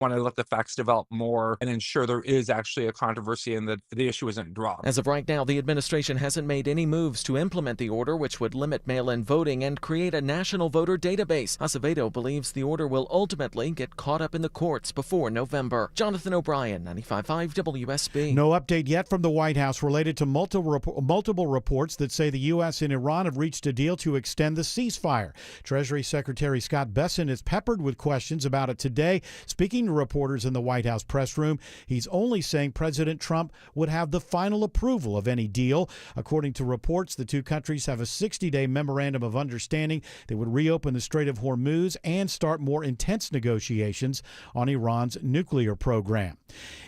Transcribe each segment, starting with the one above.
want to let the facts develop more and ensure there is actually a controversy and that the issue isn't dropped. As of right now, the administration hasn't made any moves to implement the order, which would limit mail-in voting and create a national voter database. Acevedo believes the order will ultimately get caught up in the courts before November. Jonathan O'Brien, 95.5 WSB. No update yet from the White House related to multiple reports that say the U.S. and Iran have reached a deal to extend the ceasefire. Treasury Secretary Scott Bessent is peppered with questions about it today. Speaking to reporters in the White House press room, he's only saying President Trump would have the final approval of any deal. According to reports, the two countries have a 60-day memorandum of understanding that would reopen the Strait of Hormuz and start more intense negotiations on Iran's nuclear program.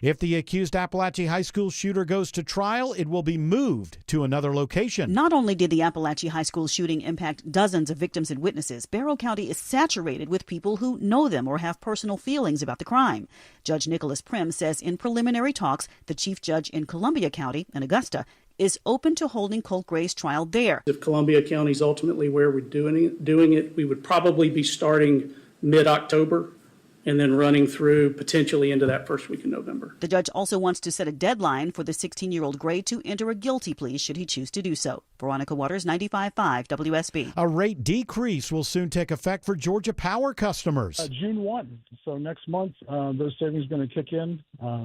If the accused Appalachia High School shooter goes to trial, it will be moved to another location. Not only did the Appalachia High School shooting impact dozens of victims and witnesses, Barrow County is saturated with people who know them or have personal feelings about the crime. Judge Nicholas Prim says in preliminary talks, the chief judge in Columbia County and Augusta is open to holding Colt Gray's trial there. If Columbia County is ultimately where we're doing it, we would probably be starting mid-October and then running through potentially into that first week in November. The judge also wants to set a deadline for the 16-year-old Gray to enter a guilty plea should he choose to do so. Veronica Waters, 95.5 WSB. A rate decrease will soon take effect for Georgia Power customers. June 1, so next month, those savings are going to kick in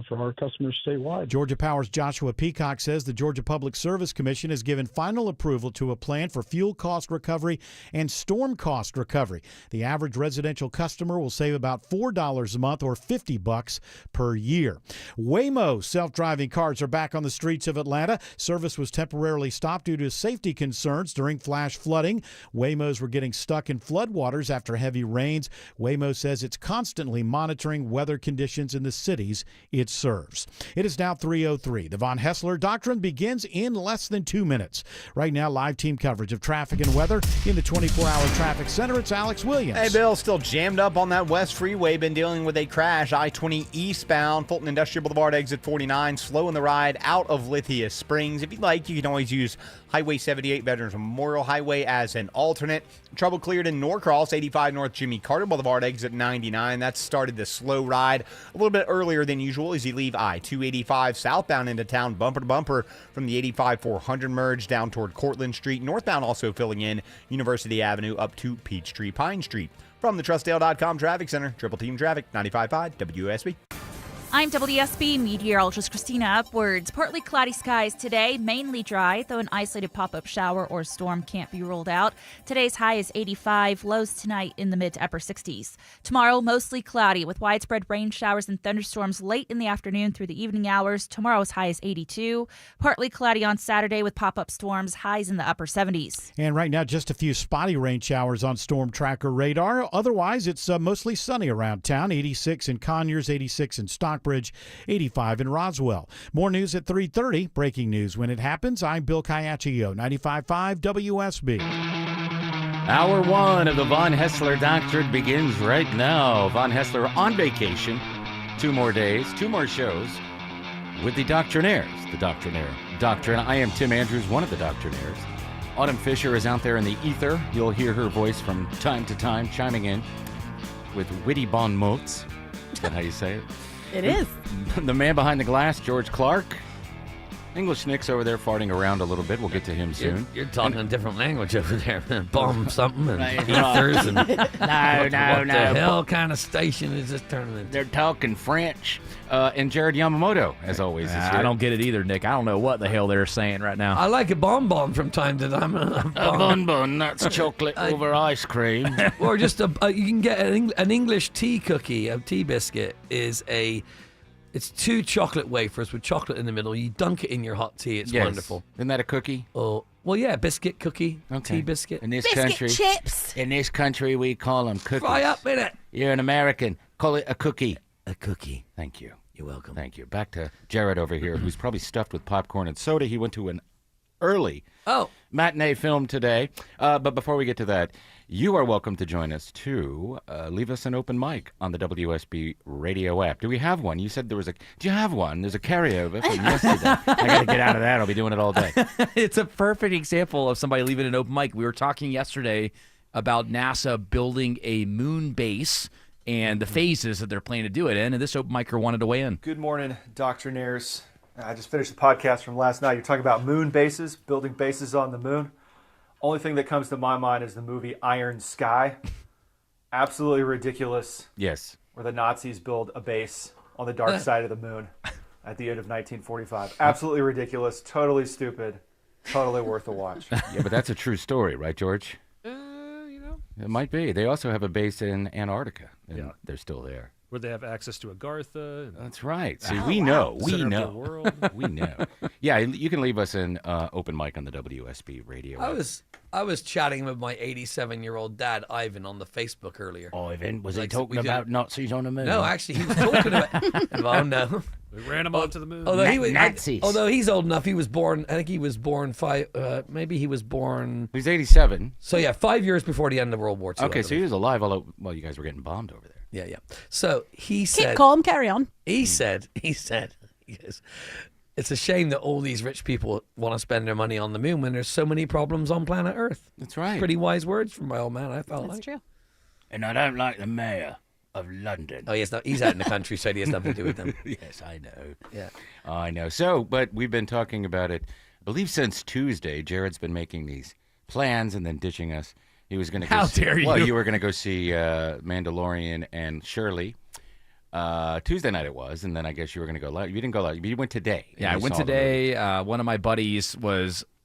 for our customers statewide. Georgia Power's Joshua Peacock says the Georgia Public Service Commission has given final approval to a plan for fuel cost recovery and storm cost recovery. The average residential customer will save about $4 a month or $50 per year. Waymo self-driving cars are back on the streets of Atlanta. Service was temporarily stopped due to safety concerns during flash flooding. Waymos were getting stuck in floodwaters after heavy rains. Waymo says it's constantly monitoring weather conditions in the cities it serves. It is now 3:03. The Von Hessler Doctrine begins in less than 2 minutes. Right now, live team coverage of traffic and weather in the 24-hour traffic center. It's Alex Williams. Hey, Bill, still jammed up on that West Freeway. Been dealing with a crash. I-20 eastbound, Fulton Industrial Boulevard, exit 49. Slowing the ride out of Lithia Springs. If you'd like, you can always use Highway 78 Veterans Memorial Highway as an alternate. Trouble cleared in Norcross, 85 North Jimmy Carter Boulevard, exit 99. That started the slow ride a little bit earlier than usual as you leave I-285 southbound into town, bumper to bumper from the 85-400 merge down toward Cortlandt Street. Northbound also filling in University Avenue up to Peachtree Pine Street. From the TrustDale.com Traffic Center, Triple Team Traffic, 95.5 WSB. I'm WSB meteorologist Christina Upwards. Partly cloudy skies today, mainly dry, though an isolated pop-up shower or storm can't be ruled out. Today's high is 85, lows tonight in the mid to upper 60s. Tomorrow, mostly cloudy with widespread rain showers and thunderstorms late in the afternoon through the evening hours. Tomorrow's high is 82. Partly cloudy on Saturday with pop-up storms, highs in the upper 70s. And right now, just a few spotty rain showers on Storm Tracker radar. Otherwise, it's mostly sunny around town. 86 in Conyers, 86 in Stockbridge, 85 in Roswell. More news at 3:30. Breaking news when it happens. I'm Bill Caiaccio, 95.5 WSB. Hour one of the Von Hessler Doctrine begins right now. Von Hessler on vacation. 2 more days, 2 more shows with the Doctrinaires. The Doctrinaire Doctrine. I am Tim Andrews, one of the Doctrinaires. Autumn Fisher is out there in the ether. You'll hear her voice from time to time chiming in with witty bon mots. Is that how you say it? It is. The man behind the glass, George Clark. English Nick's over there farting around a little bit. We'll get to him soon. You're talking a different language over there. Bomb something and ethers and what the hell kind of station is this turning into? They're talking French. And Jared Yamamoto, as always, is here. I don't get it either, Nick. I don't know what the hell they're saying right now. I like a bonbon from time to time. A bonbon, that's chocolate over ice cream. Or just you can get an English tea cookie, a tea biscuit it's 2 chocolate wafers with chocolate in the middle. You dunk it in your hot tea. It's wonderful. Isn't that a cookie? Oh, well, yeah, biscuit cookie, tea biscuit. In this Biscuit country, chips. In this country, we call them cookies. Fry up in it. You're an American. Call it a cookie. A cookie. Thank you. You're welcome. Thank you. Back to Jared over here, who's probably stuffed with popcorn and soda. He went to an early matinee film today. But before we get to that, you are welcome to join us to leave us an open mic on the WSB radio app. Do we have one? You said there was a... Do you have one? There's a carryover from yesterday. I got to get out of that. I'll be doing it all day. It's a perfect example of somebody leaving an open mic. We were talking yesterday about NASA building a moon base and the phases that they're planning to do it in. And this open micer wanted to weigh in. Good morning, Doctrinaires. I just finished the podcast from last night. You're talking about moon bases, building bases on the moon. Only thing that comes to my mind is the movie Iron Sky. Absolutely ridiculous. Yes. Where the Nazis build a base on the dark side of the moon at the end of 1945. Absolutely ridiculous. Totally stupid. Totally worth a watch. Yeah, but that's a true story, right, George? It might be. They also have a base in Antarctica, and they're still there. Where they have access to Agartha. That's right. See, we know. We Center of the know. world. We know. Yeah, you can leave us an open mic on the WSB radio. I was chatting with my 87-year-old dad, Ivan, on the Facebook earlier. Ivan? Was he Like, talking we did- about Nazis on the moon? No, actually, he was talking about. Oh no. We ran them onto the moon. Although he was, Nazis. although he's old enough, he was born. I think he was born maybe he was born. He's 87. So yeah, 5 years before the end of World War II. Okay, so he was alive while you guys were getting bombed over there. Yeah. So he said. Keep calm, carry on. He said. He goes, it's a shame that all these rich people want to spend their money on the moon when there's so many problems on planet Earth. That's right. Pretty wise words from my old man. I felt That's like. true. And I don't like the mayor of London. Oh yes, no, he's out in the countryside. He has nothing to do with them. Yes, I know. Yeah. I know. So, but we've been talking about it, I believe, since Tuesday. Jared's been making these plans and then ditching us. He was going to go How see, dare you. Well, you were going to go see Mandalorian and Shirley. Tuesday night it was, and then I guess you were going to go live. You didn't go live. You went today. Yeah, I went today. One of my buddies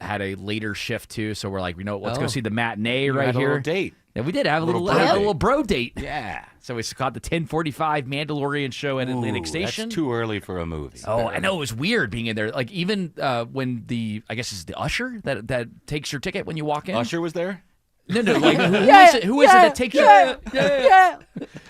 had a later shift too, so we're like, let's go see the matinee You right had a here. little date. Yeah, we did have a Little little, bro date. little bro date. Yeah. So we caught the 10:45 Mandalorian show at Atlantic Ooh, Station. That's too early for a movie. Oh, I know, it was weird being in there. Like even when I guess it's the usher that takes your ticket when you walk in. Usher was there? No, like who is it that takes your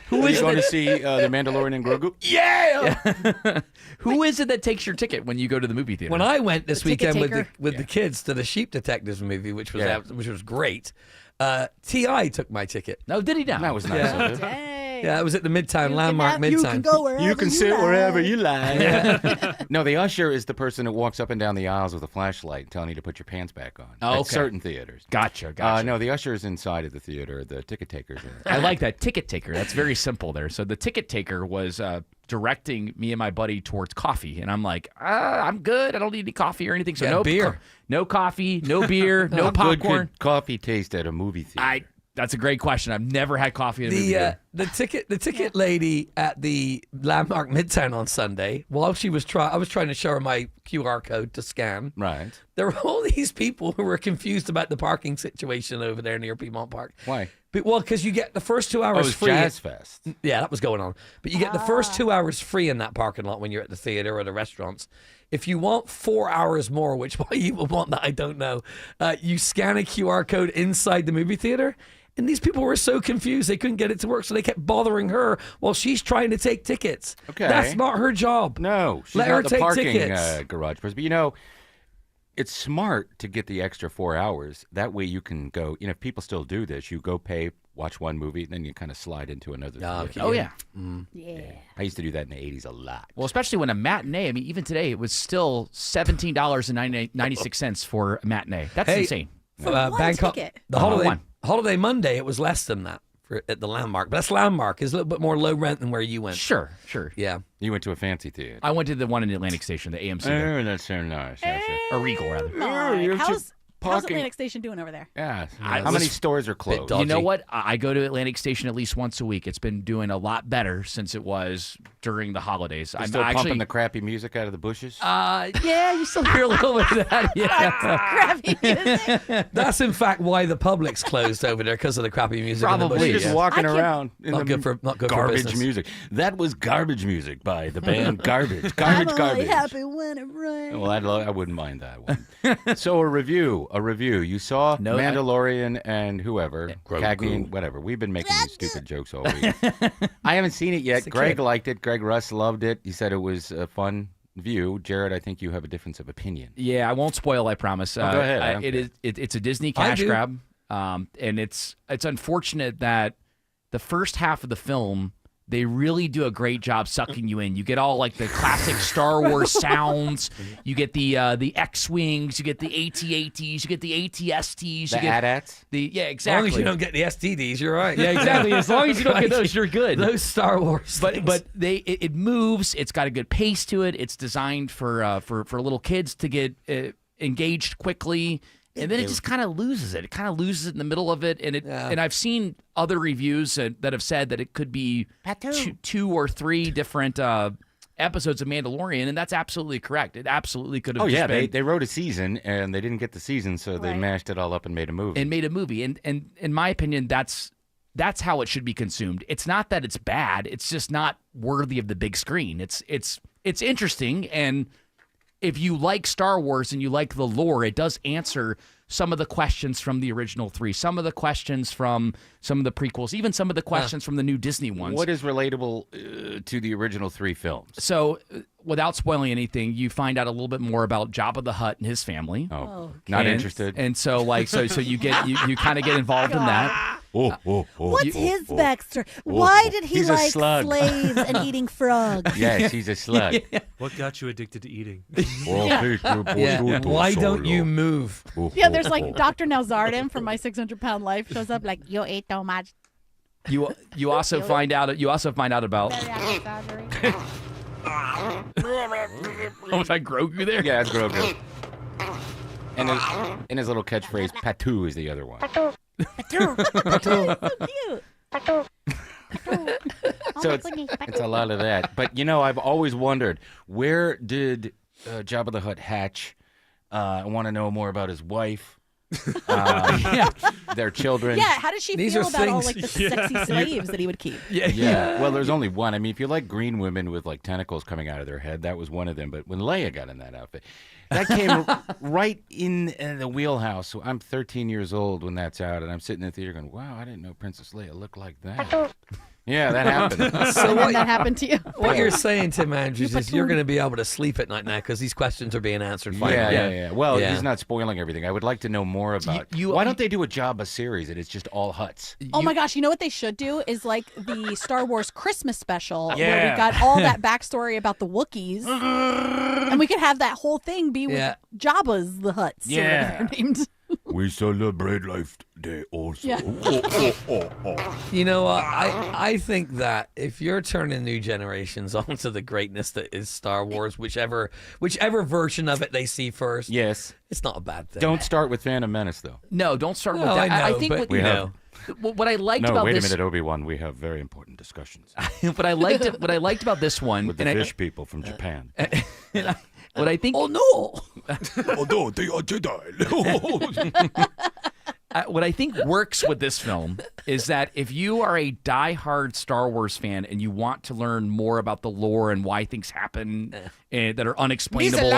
Who is going to see the Mandalorian and Grogu? Yeah. Who is it that takes your ticket when you go to the movie theater? When I went this ticket weekend with taker. the kids to the Sheep Detectives movie, which was great, T.I. took my ticket. No, did he not? That was nice of him. Yeah, it was at the Midtown Landmark Midtown. You can go wherever You can sit wherever you like. like. No, the usher is the person that walks up and down the aisles with a flashlight telling you to put your pants back on. Oh, At okay. certain theaters. Gotcha. No, the usher is inside of the theater. The ticket taker's in. I like that ticket taker. That's very simple there. So the ticket taker was directing me and my buddy towards coffee, and I'm like, I'm good. I don't need any coffee or anything. So Yeah, no beer. No coffee, no beer, no How good popcorn. could coffee taste at a movie theater? That's a great question. I've never had coffee in a movie theater. The ticket lady at the Landmark Midtown on Sunday, while I was trying to show her my QR code to scan. Right. There were all these people who were confused about the parking situation over there near Piedmont Park. Why? Because you get the first 2 hours Oh, it's free. Jazz Fest. Yeah, that was going on. But you get the first 2 hours free in that parking lot when you're at the theater or the restaurants. If you want 4 hours more, which why you would want that, I don't know, you scan a QR code inside the movie theater. And these people were so confused they couldn't get it to work, so they kept bothering her while she's trying to take tickets. Okay. That's not her job. No, she's Let not her the take parking tickets. garage person. But it's smart to get the extra 4 hours. That way you can go, if people still do this, you go pay, watch one movie, and then you kind of slide into another. Okay. Oh, yeah. Yeah. I used to do that in the 80s a lot. Well, especially when a matinee, I mean, even today, it was still $17.96 for a matinee. That's insane. one Bangkok, ticket. the holiday Monday, it was less than that at the Landmark. But that's Landmark. It's a little bit more low rent than where you went. Sure. Yeah. You went to a fancy theater. I went to the one in the Atlantic Station, the AMC. there. Oh, that's so nice. Yes, yes. Or Regal, rather. you're How's just parking- Atlantic Station doing over there? Yeah. I How many was stores are closed? dodgy. You know what? I go to Atlantic Station at least once a week. It's been doing a lot better since it was during the holidays. You're still pumping the crappy music out of the bushes? Yeah, you still hear a little bit of that. Yeah. Crappy music. That's in fact why the Publix closed over there, because of the crappy music. in the Probably, bushes. You're just yeah. walking I can't- around in Not the good for garbage business. music. That was garbage music by the band Garbage. I'm Garbage, only garbage. happy when it rains. Well, I wouldn't mind that one. So a review. You saw No, Mandalorian and whoever, Cagney and whatever. We've been making these stupid jokes all week. I haven't seen it yet. a Greg kid. liked it. Greg Russ loved it. He said it was a fun view. Jared, I think you have a difference of opinion. Yeah, I won't spoil. I promise. Go ahead. I don't It's a Disney I cash do. grab, and it's unfortunate that the first half of the film they really do a great job sucking you in. You get all like the classic Star Wars sounds. You get the X-Wings. You get the AT-ATs. You get the AT-STs. The AT-ATs? Yeah, As exactly. long as you don't get the STDs, you're right. Yeah, exactly. As long as you don't get those, you're good. Those Star Wars But things. it moves. It's got a good pace to it. It's designed for little kids to get engaged quickly. And then it just kind of loses it. It kind of loses it in the middle of it. And I've seen other reviews that have said that it could be two or three different episodes of Mandalorian, and that's absolutely correct. It absolutely could have. Oh yeah, been, they wrote a season and they didn't get the season, so they mashed it all up and made a movie. And in my opinion, that's how it should be consumed. It's not that it's bad. It's just not worthy of the big screen. It's interesting, and if you like Star Wars and you like the lore, it does answer some of the questions from the original three, some of the questions from some of the prequels, even some of the questions from the new Disney ones. What is relatable to the original three films? So, without spoiling anything, you find out a little bit more about Jabba the Hutt and his family. Not interested. And so, so you kind of get involved in that. What's his backstory? Why did he like slaves and eating frogs? Yes, he's a slug. What got you addicted to eating? Why don't you move? Yeah, there's like Dr. Nalzardan from My 600-Pound Life shows up like, you eat so much. You also find out about. Oh, was that Grogu there? Yeah, it's Grogu. And his little catchphrase, "Patu" is the other one. Patu. Patu. So cute. Patu. So it's a lot of that. But, I've always wondered, where did Jabba the Hutt hatch? I want to know more about his wife, their children. Yeah, how does she feel about all like the sexy slaves that he would keep? Yeah. Well, there's only one. I mean, if you like green women with like tentacles coming out of their head, that was one of them. But when Leia got in that outfit, that came right in the wheelhouse. So I'm 13 years old when that's out, and I'm sitting in the theater going, "Wow, I didn't know Princess Leia looked like that." Yeah, that happened. So what, that happened to you? What you're saying, Tim Andrews, is you're going to be able to sleep at night now because these questions are being answered finally. Yeah. Well, he's not spoiling everything. I would like to know more about. Why don't they do a Jabba series and it's just all Hutts? Oh my gosh, you know what they should do is like the Star Wars Christmas special where we got all that backstory about the Wookiees. And we could have that whole thing be with Jabba's the Hutts. Or whatever they're named. We celebrate Life Day also. Yeah. You know what? I think that if you're turning new generations onto the greatness that is Star Wars, whichever version of it they see first, it's not a bad thing. Don't start with Phantom Menace, though. No, don't start with that. I know, I think but what I liked about wait this. a minute, Obi-Wan. We have very important discussions. What I liked about this one with the fish people from Japan. What I think. Oh no! Oh no, they are Jedi. What I think works with this film is that if you are a diehard Star Wars fan and you want to learn more about the lore and why things happen that are unexplainable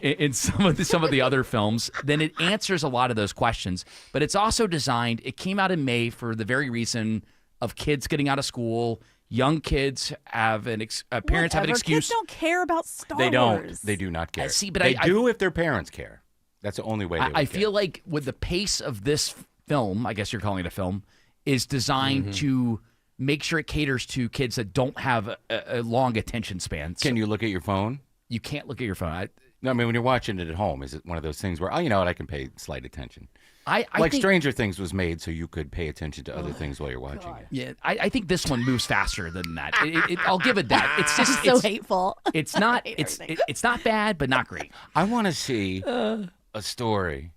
in some of the other films, then it answers a lot of those questions. But it's also designed. It came out in May for the very reason of kids getting out of school. Young kids have parents have an excuse. Kids don't care about Star They don't. Wars. They do not care. See, but they do if their parents care. That's the only way. I feel like with the pace of this film, I guess you're calling it a film, is designed to make sure it caters to kids that don't have a long attention span. Can you look at your phone? You can't look at your phone. No, I mean when you're watching it at home, is it one of those things where you know what, I can pay slight attention? I like think, Stranger Things was made so you could pay attention to other things while you're watching it. Yeah, I think this one moves faster than that. I'll give it that. It's just so hateful. It's not. It's not bad, but not great. I want to see a story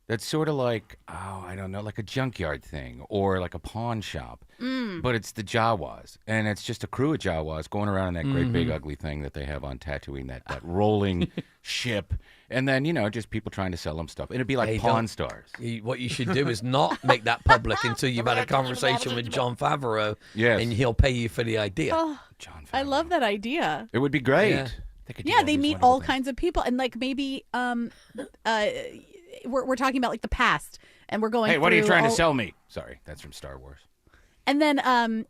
that's sort of like, I don't know, like a junkyard thing or like a pawn shop, but it's the Jawas, and it's just a crew of Jawas going around in that great big ugly thing that they have on Tatooine, that rolling ship, and then just people trying to sell them stuff. And it'd be like Pawn Stars. What you should do is not make that public until you've had a conversation with Jon Favreau, yes, and he'll pay you for the idea. Oh, I love that idea. It would be great. Yeah, they meet all kinds of people, and like maybe we're talking about like the past, and we're going. Hey, what are you trying to sell me? Sorry, that's from Star Wars. And then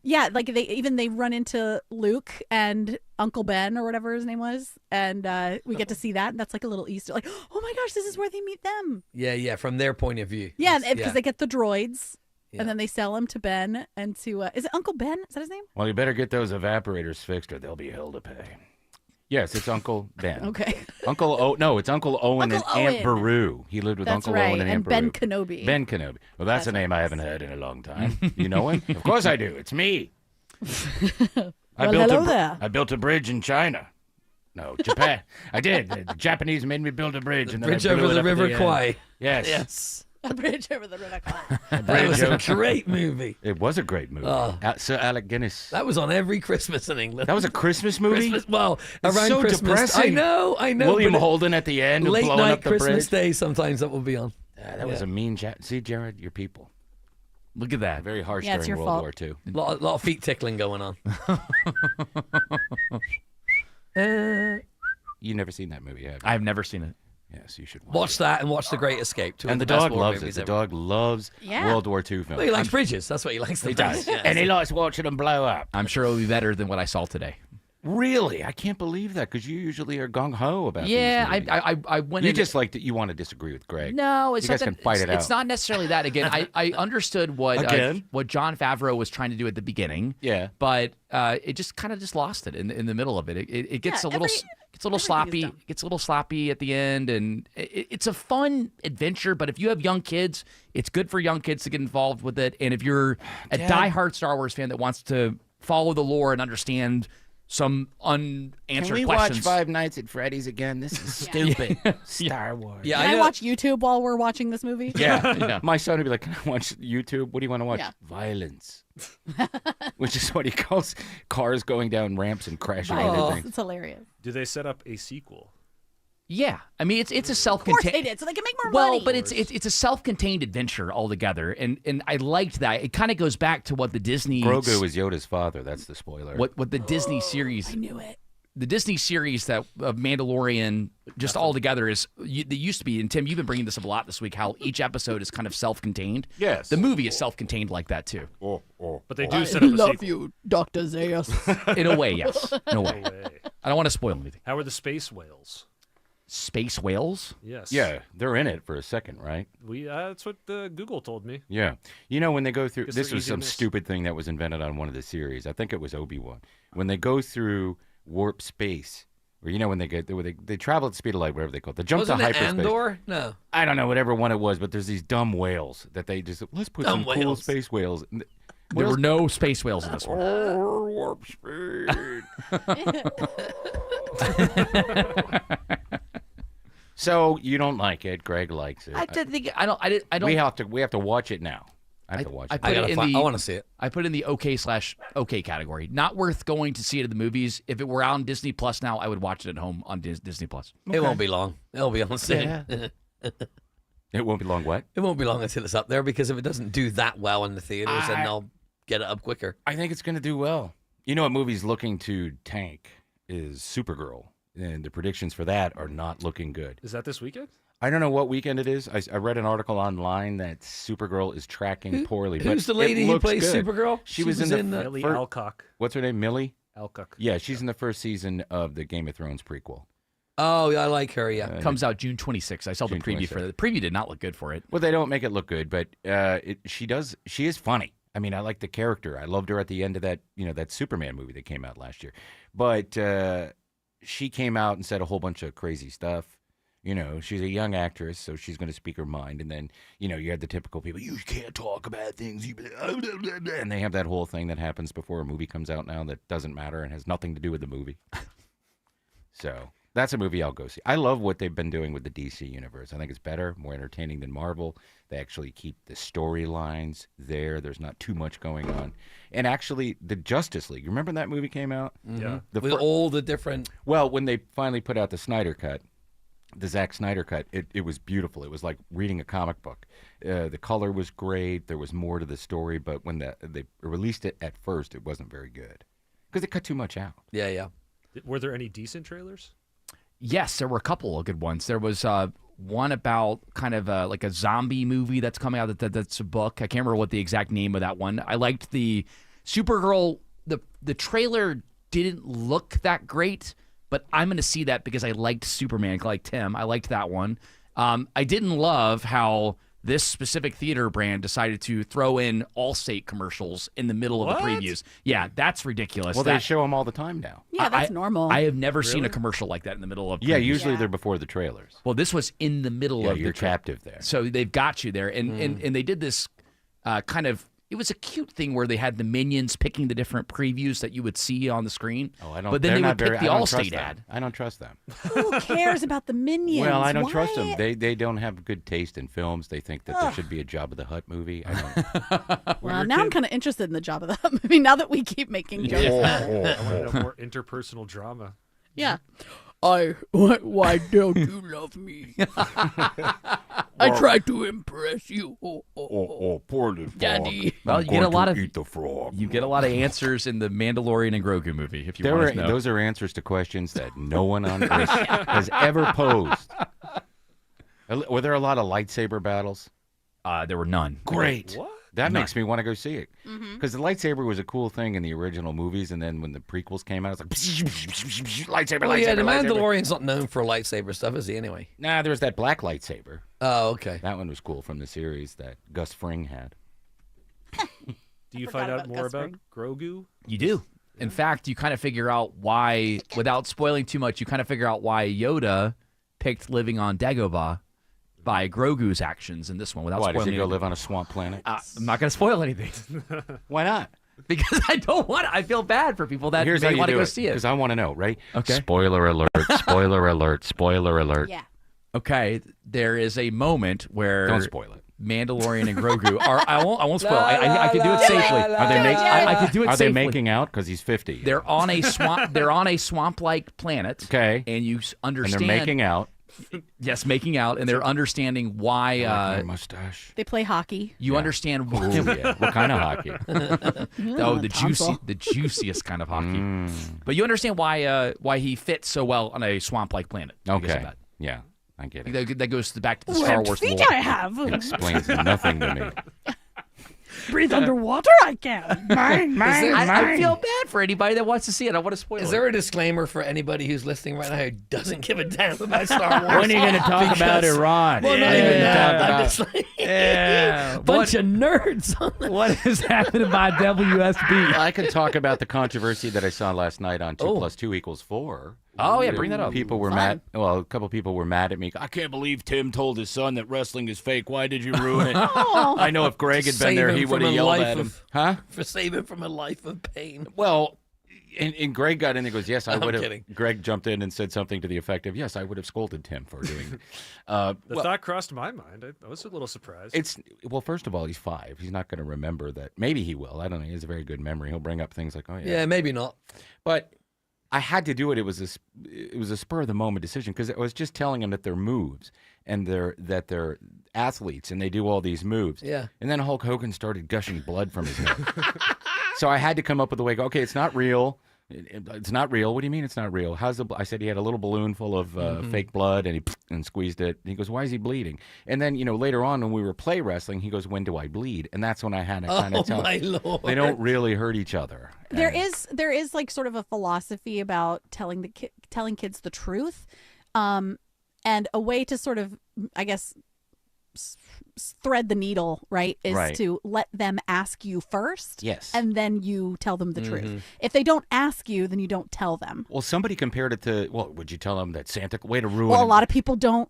like they run into Luke and Uncle Ben or whatever his name was, and we get to see that, and that's like a little Easter, like, oh my gosh, this is where they meet them. Yeah, from their point of view. Yeah, because they get the droids. and then they sell him to Ben and to is it Uncle Ben? Is that his name? Well, you better get those evaporators fixed, or they'll be hell to pay. Yes, it's Uncle Ben. Okay. It's Uncle Owen and Aunt Beru. He lived with That's Uncle right. Owen and Aunt Ben Beru. Kenobi. Ben Kenobi. Well, that's a name I haven't heard in a long time. You know him? Of course I do. It's me. Hello there. I built a bridge in China. No, Japan. I did. The Japanese made me build a bridge. And then Bridge I blew over it the up at River end. Kwai. Yes. Yes. A bridge over the River Kwai. That was a great movie. It was a great movie. Sir Alec Guinness. That was on every Christmas in England. That was a Christmas movie? Around so Christmas. depressing. I know. William but Holden at the end late blowing night up the Christmas bridge. Day, sometimes that will be on. That was a mean See, Jared, your people. Look at that. Very harsh Yeah, it's during your World fault. War II. Lot of feet tickling going on. You've never seen that movie, have you? I've never seen it. Yes, you should Watch that and watch The Great Escape. Two of And the best dog war loves it. movies The ever. dog loves Yeah. World War II films. Well, he likes bridges. That's what he likes. He does. And he likes watching them blow up. I'm sure it'll be better than what I saw today. Really? I can't believe that because you usually are gung-ho about Yeah, these movies. I went You in. just like that you want to disagree with Greg. No, it's you guys not can that, fight it's, it out. it's not necessarily that. Again, I understood what John Favreau was trying to do at the beginning. Yeah. But it just kind of just lost it in the middle of it. It gets a little sloppy. It gets a little sloppy at the end, and it's a fun adventure. But if you have young kids, it's good for young kids to get involved with it. And if you're a diehard Star Wars fan that wants to follow the lore and understand some unanswered Can we questions. watch Five Nights at Freddy's again? This is stupid. Star Wars. Yeah, Can I watch YouTube while we're watching this movie? Yeah. My son would be like, can I watch YouTube? What do you want to watch? Yeah. Violence. Which is what he calls cars going down ramps and crashing into Oh, things. it's hilarious. Do they set up a sequel? Yeah, I mean it's a Of course self-contained. they did, so they can make more Well, money. but it's a self-contained adventure altogether, and I liked that. It kind of goes back to what the Disney Grogu is Yoda's father. That's the spoiler. what the Disney series. I knew it. The Disney series that of Mandalorian just all together is they used to be. And Tim, you've been bringing this up a lot this week. How each episode is kind of self-contained. Yes. The movie is self-contained like that too. But they do set up a sequel. you, Dr. Zayas. In a way, yes. In a way. I don't want to spoil anything. How are the space whales? Space whales? Yes. Yeah, they're in it for a second, right? That's what Google told me. Yeah. You know, when they go through, Guess this they're was easy to some miss. stupid thing that was invented on one of the series. I think it was Obi-Wan. When they go through warp space, or when they travel at the speed of light, whatever they call it. They jump Wasn't to it hyperspace. Andor? No. I don't know, whatever one it was, but there's these dumb whales that they just, let's put Dumb some cool whales. space whales. There were no space whales in this one. Warp speed. So you don't like it. Greg likes it. I did think I don't. We have to watch it now. I have to watch it. put it in the, I want to see it. I put it in the okay/okay category. Not worth going to see it at the movies. If it were on Disney Plus now, I would watch it at home on Disney Plus. It won't be long. It'll be on soon. It won't be long. What? It won't be long until it's up there because if it doesn't do that well in the theaters, then they'll get it up quicker. I think it's going to do well. You know what movie's looking to tank is Supergirl, and the predictions for that are not looking good. Is that this weekend? I don't know what weekend it is. I read an article online that Supergirl is tracking poorly. Who's but the lady it who looks plays good. Supergirl? She was in the Millie fir- Alcock. What's her name? Millie Alcock. Yeah, she's in the first season of the Game of Thrones prequel. Oh, yeah, I like her. Yeah, Comes out June 26th. I saw the June preview 26th. for it. The preview did not look good for it. Well, they don't make it look good, but she is funny. I mean, I like the character. I loved her at the end of that Superman movie that came out last year. But she came out and said a whole bunch of crazy stuff. She's a young actress, so she's going to speak her mind. And then, you have the typical people, you can't talk about things. And they have that whole thing that happens before a movie comes out now that doesn't matter and has nothing to do with the movie. So that's a movie I'll go see. I love what they've been doing with the DC universe. I think it's better, more entertaining than Marvel. They actually keep the storylines there. There's not too much going on. And actually, the Justice League, remember that movie came out? Yeah. with all the different. Well, when they finally put out the Snyder Cut, the Zack Snyder Cut, it was beautiful. It was like reading a comic book. The color was great. There was more to the story. But when they released it at first, it wasn't very good because they cut too much out. Yeah. Were there any decent trailers? Yes, there were a couple of good ones. There was one about kind of like a zombie movie that's coming out. That's a book. I can't remember what the exact name of that one. I liked the Supergirl. The trailer didn't look that great, but I'm going to see that because I liked Superman. Like Tim, I liked that one. I didn't love how this specific theater brand decided to throw in Allstate commercials in the middle of the previews. Yeah, that's ridiculous. Well, they show them all the time now. Yeah, that's normal. I have never seen a commercial like that in the middle of. Yeah, previews. usually they're before the trailers. Well, this was in the middle of. You're the captive there. So they've got you there, and they did this kind of. It was a cute thing where they had the minions picking the different previews that you would see on the screen. Oh, I don't. But then they would pick the Allstate ad. ad. I don't trust them. Who cares about the minions? Well, I don't trust Why? them. They don't have good taste in films. They think that there should be a Jabba the Hutt movie. I don't. Well, now I'm kind of interested in the Jabba the Hutt movie. Now that we keep making jokes. I want to know more interpersonal drama. Yeah. Why don't you love me? I tried to impress you. Poor little Daddy. Well, you get a lot of eat the frog. You get a lot of answers in the Mandalorian and Grogu movie. If you want to know, Those are answers to questions that no one on Earth has ever posed. Were there a lot of lightsaber battles? There were none. Great. What? That None. makes me want to go see it. Because the lightsaber was a cool thing in the original movies, and then when the prequels came out, it's like lightsaber, Well, yeah, the lightsaber. Mandalorian's not known for lightsaber stuff, is he? Anyway. Nah, there was that black lightsaber. Oh, okay. That one was cool from the series that Gus Fring had. Do you find out more about Grogu? You do. In fact, you kind of figure out why, without spoiling too much, you kind of figure out why Yoda picked living on Dagobah by Grogu's actions in this one. Without Why, spoiling does he go anything. live on a swamp planet? I'm not going to spoil anything. Why not? Because I don't want to. I feel bad for people that Here's how may you want to do go it, see it. because I want to know, right? Okay. Spoiler alert, spoiler alert, spoiler alert. Yeah. Okay, there is a moment where Don't spoil it. Mandalorian and Grogu are. I won't spoil. I can do it safely. Are they making? I can do it Are they safely. making out? Because he's 50. They're on a swamp. They're on a swamp-like planet. Okay. And you And understand. they're making out. Yes, making out, and they're understanding why. My mustache. They play hockey. You understand why. Ooh, yeah. What kind of hockey? Oh, the juiciest kind of hockey. But you understand why he fits so well on a swamp-like planet. because of Okay. that. Yeah, I get it. That goes back to the Star Wars feet lore. I have. It explains nothing to me. Breathe underwater I can. I feel bad for anybody that wants to see it. I want to spoil Is it. there a disclaimer for anybody who's listening right now who doesn't give a damn about Star Wars? When are you going to talk about Iran? Well, not even that. I'm just like, bunch of nerds on that. What is happening by WSB? I can talk about the controversy that I saw last night on 2 + 2 = 4. Oh, yeah, bring that up. People were mad. Well, a couple people were mad at me. I can't believe Tim told his son that wrestling is fake. Why did you ruin it? I know if Greg had been Save there, him he from would have a yelled life at him. of- Huh? For saving from a life of pain. Well, and Greg got in and goes, yes, I I'm would have. kidding. Greg jumped in and said something to the effect of, yes, I would have scolded Tim for doing it. The Well, thought crossed my mind. I was a little surprised. well, first of all, he's 5. He's not going to remember that. Maybe he will. I don't know. He has a very good memory. He'll bring up things like, oh, Yeah, maybe not. But I had to do it. It was a spur of the moment decision because I was just telling him that they're moves and that they're athletes and they do all these moves. Yeah. And then Hulk Hogan started gushing blood from his head. So I had to come up with a way. Okay, it's not real. It's not real. What do you mean it's not real? I said he had a little balloon full of fake blood and he squeezed it. And he goes, why is he bleeding? And then later on when we were play wrestling, he goes, when do I bleed? And that's when I had to kind of tell my him Lord. they don't really hurt each other. There is like sort of a philosophy about telling kids the truth, and a way to sort of, I guess, thread the needle, right, is Right. to let them ask you first. Yes. And then you tell them the truth. If they don't ask you, then you don't tell them. Well, somebody compared it to, would you tell them that Santa, way to ruin Well, it. a lot of people don't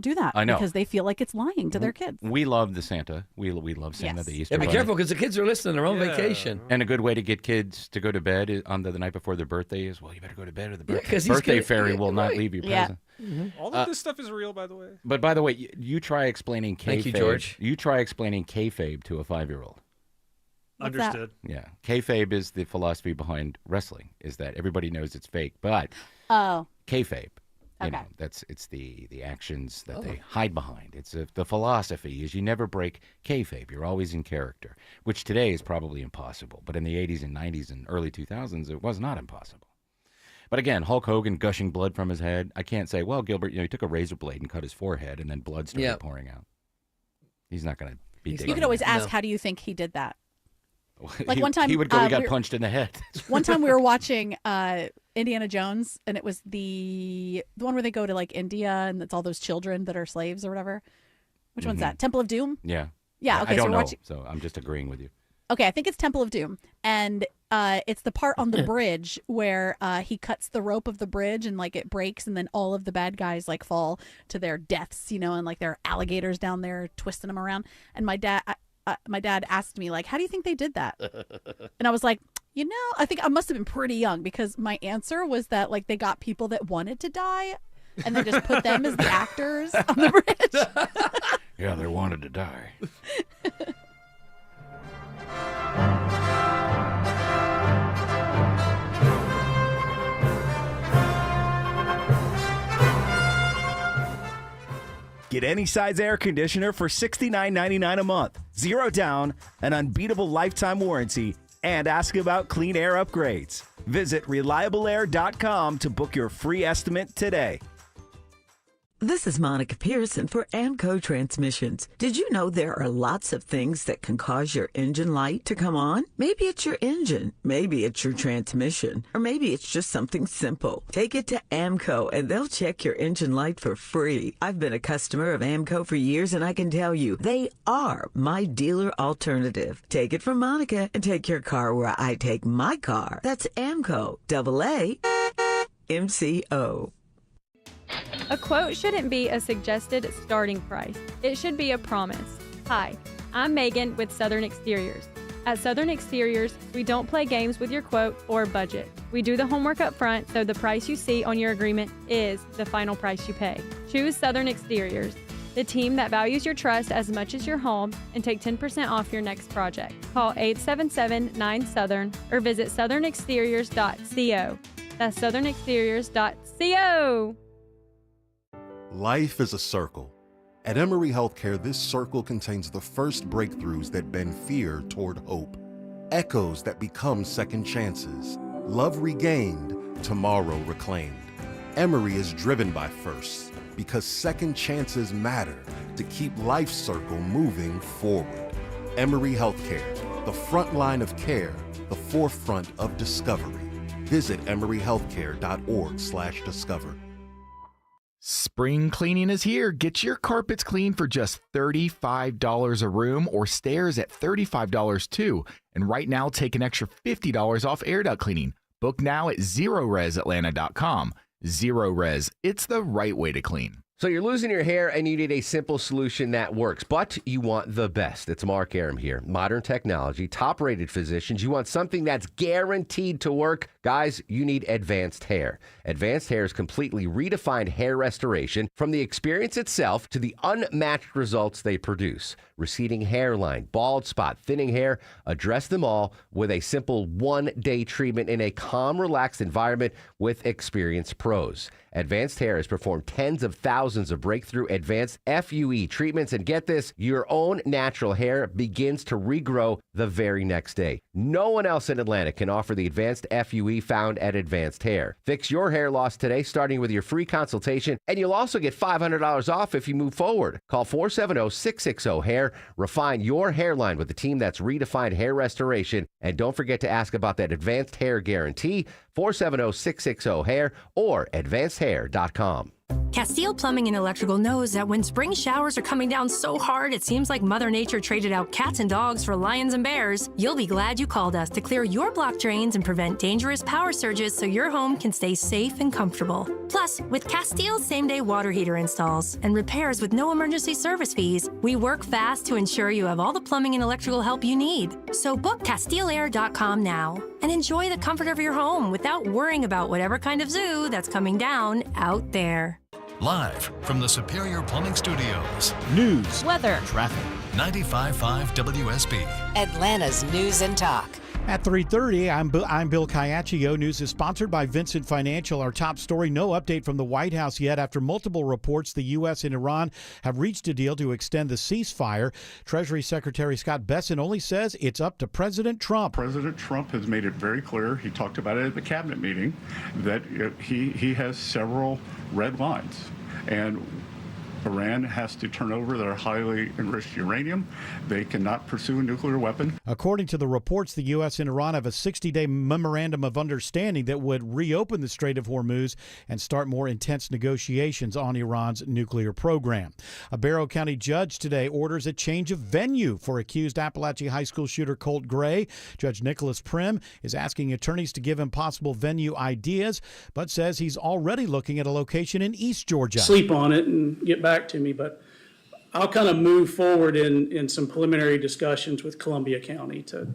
do that. I know. Because they feel like it's lying to their kids. We love the Santa. We love Santa, Yes. the Easter Yeah, be Bunny. careful because the kids are listening. They're on vacation. And a good way to get kids to go to bed on the night before their birthday is, well, you better go to bed or the Yeah, birthday, 'cause he's birthday gonna- fairy yeah, will not right. leave you Yeah. present. All of this stuff is real, by the way. But by the way, you try explaining kayfabe. Thank you, George. You try explaining kayfabe to a 5-year-old. What's that? Understood. Yeah. Kayfabe is the philosophy behind wrestling, is that everybody knows it's fake, but Oh. kayfabe. You Okay. know, it's the actions that they hide behind. It's the philosophy is you never break kayfabe. You're always in character, which today is probably impossible. But in the 80s and 90s and early 2000s, it was not impossible. But again, Hulk Hogan gushing blood from his head. I can't say, well, Gilbert, he took a razor blade and cut his forehead and then blood started pouring out. He's not going to be You can always ask, how do you think he did that? Like he, one time, he would go, he got punched in the head. One time we were watching Indiana Jones, and it was the one where they go to like India, and it's all those children that are slaves or whatever. Which one's that? Temple of Doom? Yeah. Yeah, okay, I so don't we're know, watching. so I'm just agreeing with you. Okay, I think it's Temple of Doom. And it's the part on the bridge where he cuts the rope of the bridge and like it breaks and then all of the bad guys like fall to their deaths, and like there are alligators down there twisting them around. And my dad asked me like, how do you think they did that? And I was like, I think I must have been pretty young because my answer was that like they got people that wanted to die and they just put them as the actors on the bridge. Yeah, they wanted to die. Get any size air conditioner for $69.99 a month, 0 down, an unbeatable lifetime warranty, and ask about clean air upgrades. Visit reliableair.com to book your free estimate today. This is Monica Pearson for Amco Transmissions. Did you know there are lots of things that can cause your engine light to come on? Maybe it's your engine, maybe it's your transmission, or maybe it's just something simple. Take it to Amco and they'll check your engine light for free. I've been a customer of Amco for years and I can tell you, they are my dealer alternative. Take it from Monica and take your car where I take my car. That's Amco, AAMCO. A quote shouldn't be a suggested starting price. It should be a promise. Hi, I'm Megan with Southern Exteriors. At Southern Exteriors, we don't play games with your quote or budget. We do the homework up front, so the price you see on your agreement is the final price you pay. Choose Southern Exteriors, the team that values your trust as much as your home, and take 10% off your next project. Call 877-9SOUTHERN or visit southernexteriors.co. That's southernexteriors.co. Life is a circle. At Emory Healthcare, this circle contains the first breakthroughs that bend fear toward hope, echoes that become second chances, love regained, tomorrow reclaimed. Emory is driven by firsts because second chances matter to keep life's circle moving forward. Emory Healthcare, the front line of care, the forefront of discovery. Visit emoryhealthcare.org/discover. Spring cleaning is here. Get your carpets clean for just $35 a room or stairs at $35 too. And right now, take an extra $50 off air duct cleaning. Book now at ZeroResAtlanta.com. Zero Res, it's the right way to clean. So you're losing your hair and you need a simple solution that works, but you want the best. It's Mark Aram here. Modern technology, top-rated physicians. You want something that's guaranteed to work. Guys, you need Advanced Hair. Advanced Hair's completely redefined hair restoration, from the experience itself to the unmatched results they produce. Receding hairline, bald spot, thinning hair, address them all with a simple one-day treatment in a calm, relaxed environment with experienced pros. Advanced Hair has performed tens of thousands of breakthrough advanced FUE treatments, and get this, your own natural hair begins to regrow the very next day. No one else in Atlanta can offer the advanced FUE found at Advanced Hair. Fix your hair loss today, starting with your free consultation, and you'll also get $500 off if you move forward. Call 470-660-HAIR. Refine your hairline with the team that's redefined hair restoration, and don't forget to ask about that Advanced Hair Guarantee. 470-660-HAIR or advancedhair.com. Castile Plumbing and Electrical knows that when spring showers are coming down so hard it seems like Mother Nature traded out cats and dogs for lions and bears, you'll be glad you called us to clear your block drains and prevent dangerous power surges so your home can stay safe and comfortable. Plus, with Castile's same-day water heater installs and repairs with no emergency service fees, we work fast to ensure you have all the plumbing and electrical help you need. So book CastileAir.com now and enjoy the comfort of your home without worrying about whatever kind of zoo that's coming down out there. Live from the Superior Plumbing Studios. News, weather, traffic. 95.5 WSB. Atlanta's News and Talk. At 3:30, I'm Bill Caiaccio. News is sponsored by Vincent Financial. Our top story, no update from the White House yet after multiple reports the U.S. and Iran have reached a deal to extend the ceasefire. Treasury Secretary Scott Bessent only says it's up to President Trump. President Trump has made it very clear, he talked about it at the cabinet meeting, that he has several red lines. And Iran has to turn over their highly enriched uranium. They cannot pursue a nuclear weapon. According to the reports, the U.S. and Iran have a 60-day memorandum of understanding that would reopen the Strait of Hormuz and start more intense negotiations on Iran's nuclear program. A Barrow County judge today orders a change of venue for accused Appalachia High School shooter Colt Gray. Judge Nicholas Prim is asking attorneys to give him possible venue ideas, but says he's already looking at a location in East Georgia. Sleep on it and get back to me, but I'll kind of move forward in some preliminary discussions with Columbia County to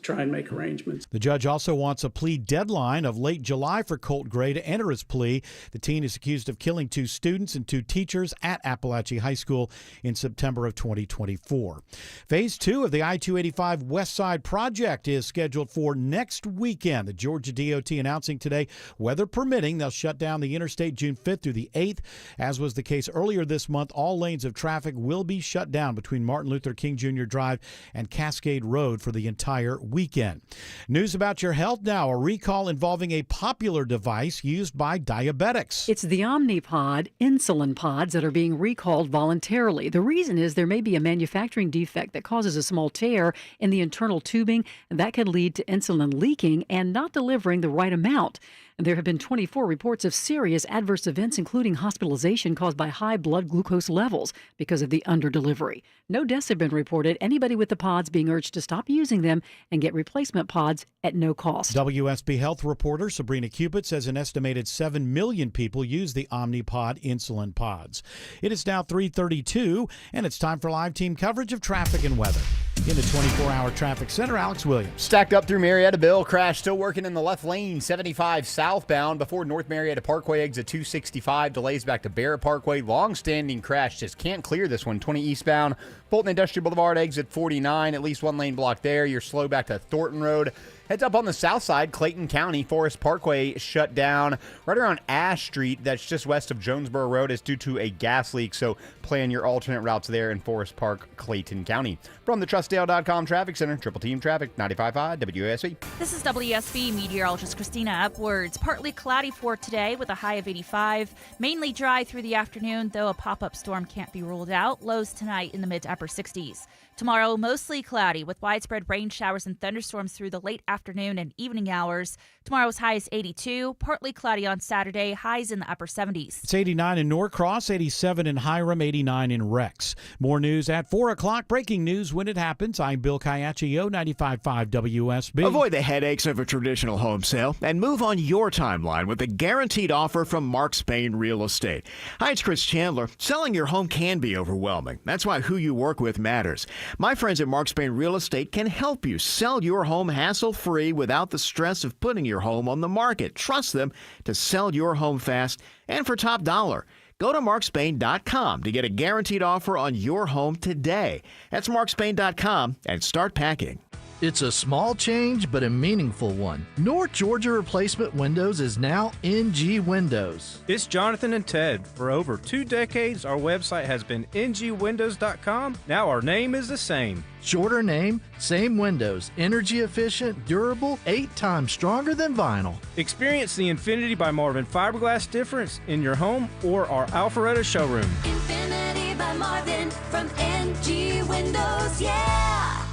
try and make arrangements. The judge also wants a plea deadline of late July for Colt Gray to enter his plea. The teen is accused of killing 2 students and 2 teachers at Appalachia High School in September of 2024. Phase 2 of the I-285 West Side project is scheduled for next weekend. The Georgia DOT announcing today, weather permitting, they'll shut down the interstate June 5th through the 8th. As was the case earlier this month, all lanes of traffic will be shut down between Martin Luther King Jr. Drive and Cascade Road for the entire weekend. News about your health now. A recall involving a popular device used by diabetics. It's the Omnipod insulin pods that are being recalled voluntarily. The reason is there may be a manufacturing defect that causes a small tear in the internal tubing, and that could lead to insulin leaking and not delivering the right amount. There have been 24 reports of serious adverse events, including hospitalization caused by high blood glucose levels because of the underdelivery. No deaths have been reported. Anybody with the pods being urged to stop using them and get replacement pods at no cost. WSB health reporter Sabrina Cupid says an estimated 7 million people use the Omnipod insulin pods. It is now 3:32, and it's time for live team coverage of traffic and weather. In the 24-hour traffic center, Alex Williams. Stacked up through Marietta. Bill crash still working in the left lane, 75 southbound before North Marietta Parkway exit 265. Delays back to Barrett Parkway. Long-standing crash. Just can't clear this one. 20 eastbound. Fulton Industrial Boulevard exit 49. At least one lane blocked there. You're slow back to Thornton Road. Heads up on the south side, Clayton County, Forest Parkway shut down right around Ash Street. That's just west of Jonesboro Road. Is due to a gas leak, so plan your alternate routes there in Forest Park, Clayton County. From the TrustDale.com Traffic Center, Triple Team Traffic, 95.5 WSB. This is WSB meteorologist Christina Upwards. Partly cloudy for today with a high of 85. Mainly dry through the afternoon, though a pop-up storm can't be ruled out. Lows tonight in the mid to upper 60s. Tomorrow, mostly cloudy with widespread rain showers and thunderstorms through the late afternoon and evening hours. Tomorrow's high is 82. Partly cloudy on Saturday, highs in the upper 70s. It's 89 in Norcross, 87 in Hiram, 89 in Rex. More news at 4 o'clock. Breaking news when it happens. I'm Bill Caiaccio, 95.5 WSB. Avoid the headaches of a traditional home sale and move on your timeline with a guaranteed offer from Mark Spain Real Estate. Hi, it's Chris Chandler. Selling your home can be overwhelming. That's why who you work with matters. My friends at Mark Spain Real Estate can help you sell your home hassle-free without the stress of putting your home on the market. Trust them to sell your home fast and for top dollar. Go to markspain.com to get a guaranteed offer on your home today. That's markspain.com and start packing. It's a small change, but a meaningful one. North Georgia Replacement Windows is now NG Windows. It's Jonathan and Ted. For over 2 decades, our website has been ngwindows.com. Now our name is the same. Shorter name, same windows. Energy efficient, durable, 8 times stronger than vinyl. Experience the Infinity by Marvin fiberglass difference in your home or our Alpharetta showroom. Infinity by Marvin from NG Windows, yeah!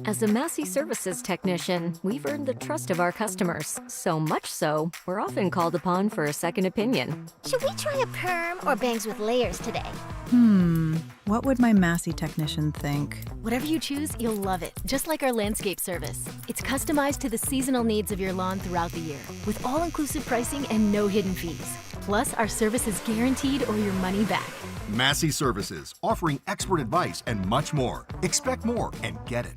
As a Massey Services technician, we've earned the trust of our customers. So much so, we're often called upon for a second opinion. Should we try a perm or bangs with layers today? What would my Massey technician think? Whatever you choose, you'll love it. Just like our landscape service. It's customized to the seasonal needs of your lawn throughout the year, with all-inclusive pricing and no hidden fees. Plus, our service is guaranteed or your money back. Massey Services, offering expert advice and much more. Expect more and get it.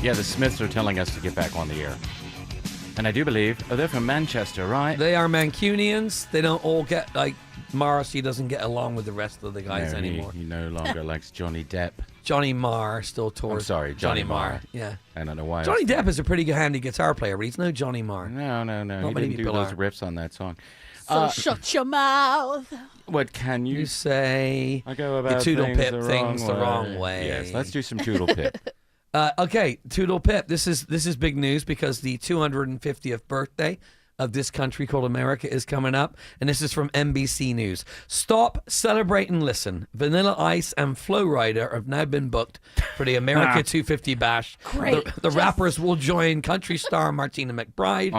Yeah, the Smiths are telling us to get back on the air. And I do believe, they're from Manchester, right? They are Mancunians. They don't all get, like, Morrissey doesn't get along with the rest of the guys anymore. He no longer likes Johnny Depp. Johnny Marr still tours. I'm sorry, Johnny Marr. Yeah. I don't know why. Johnny Depp is a pretty good handy guitar player, but he's no Johnny Marr. No. Not He many didn't do people those are. riffs on that song. So shut your mouth. What can you say? I go You about toodle things pip the things wrong the wrong way. Yes, let's do some toodle pip. Okay, Toodle Pip. This is big news because the 250th birthday of this country called America is coming up, and this is from NBC News. Stop, celebrate, and listen. Vanilla Ice and Flow Rider have now been booked for the America 250 Bash. Great. The rappers will join country star Martina McBride,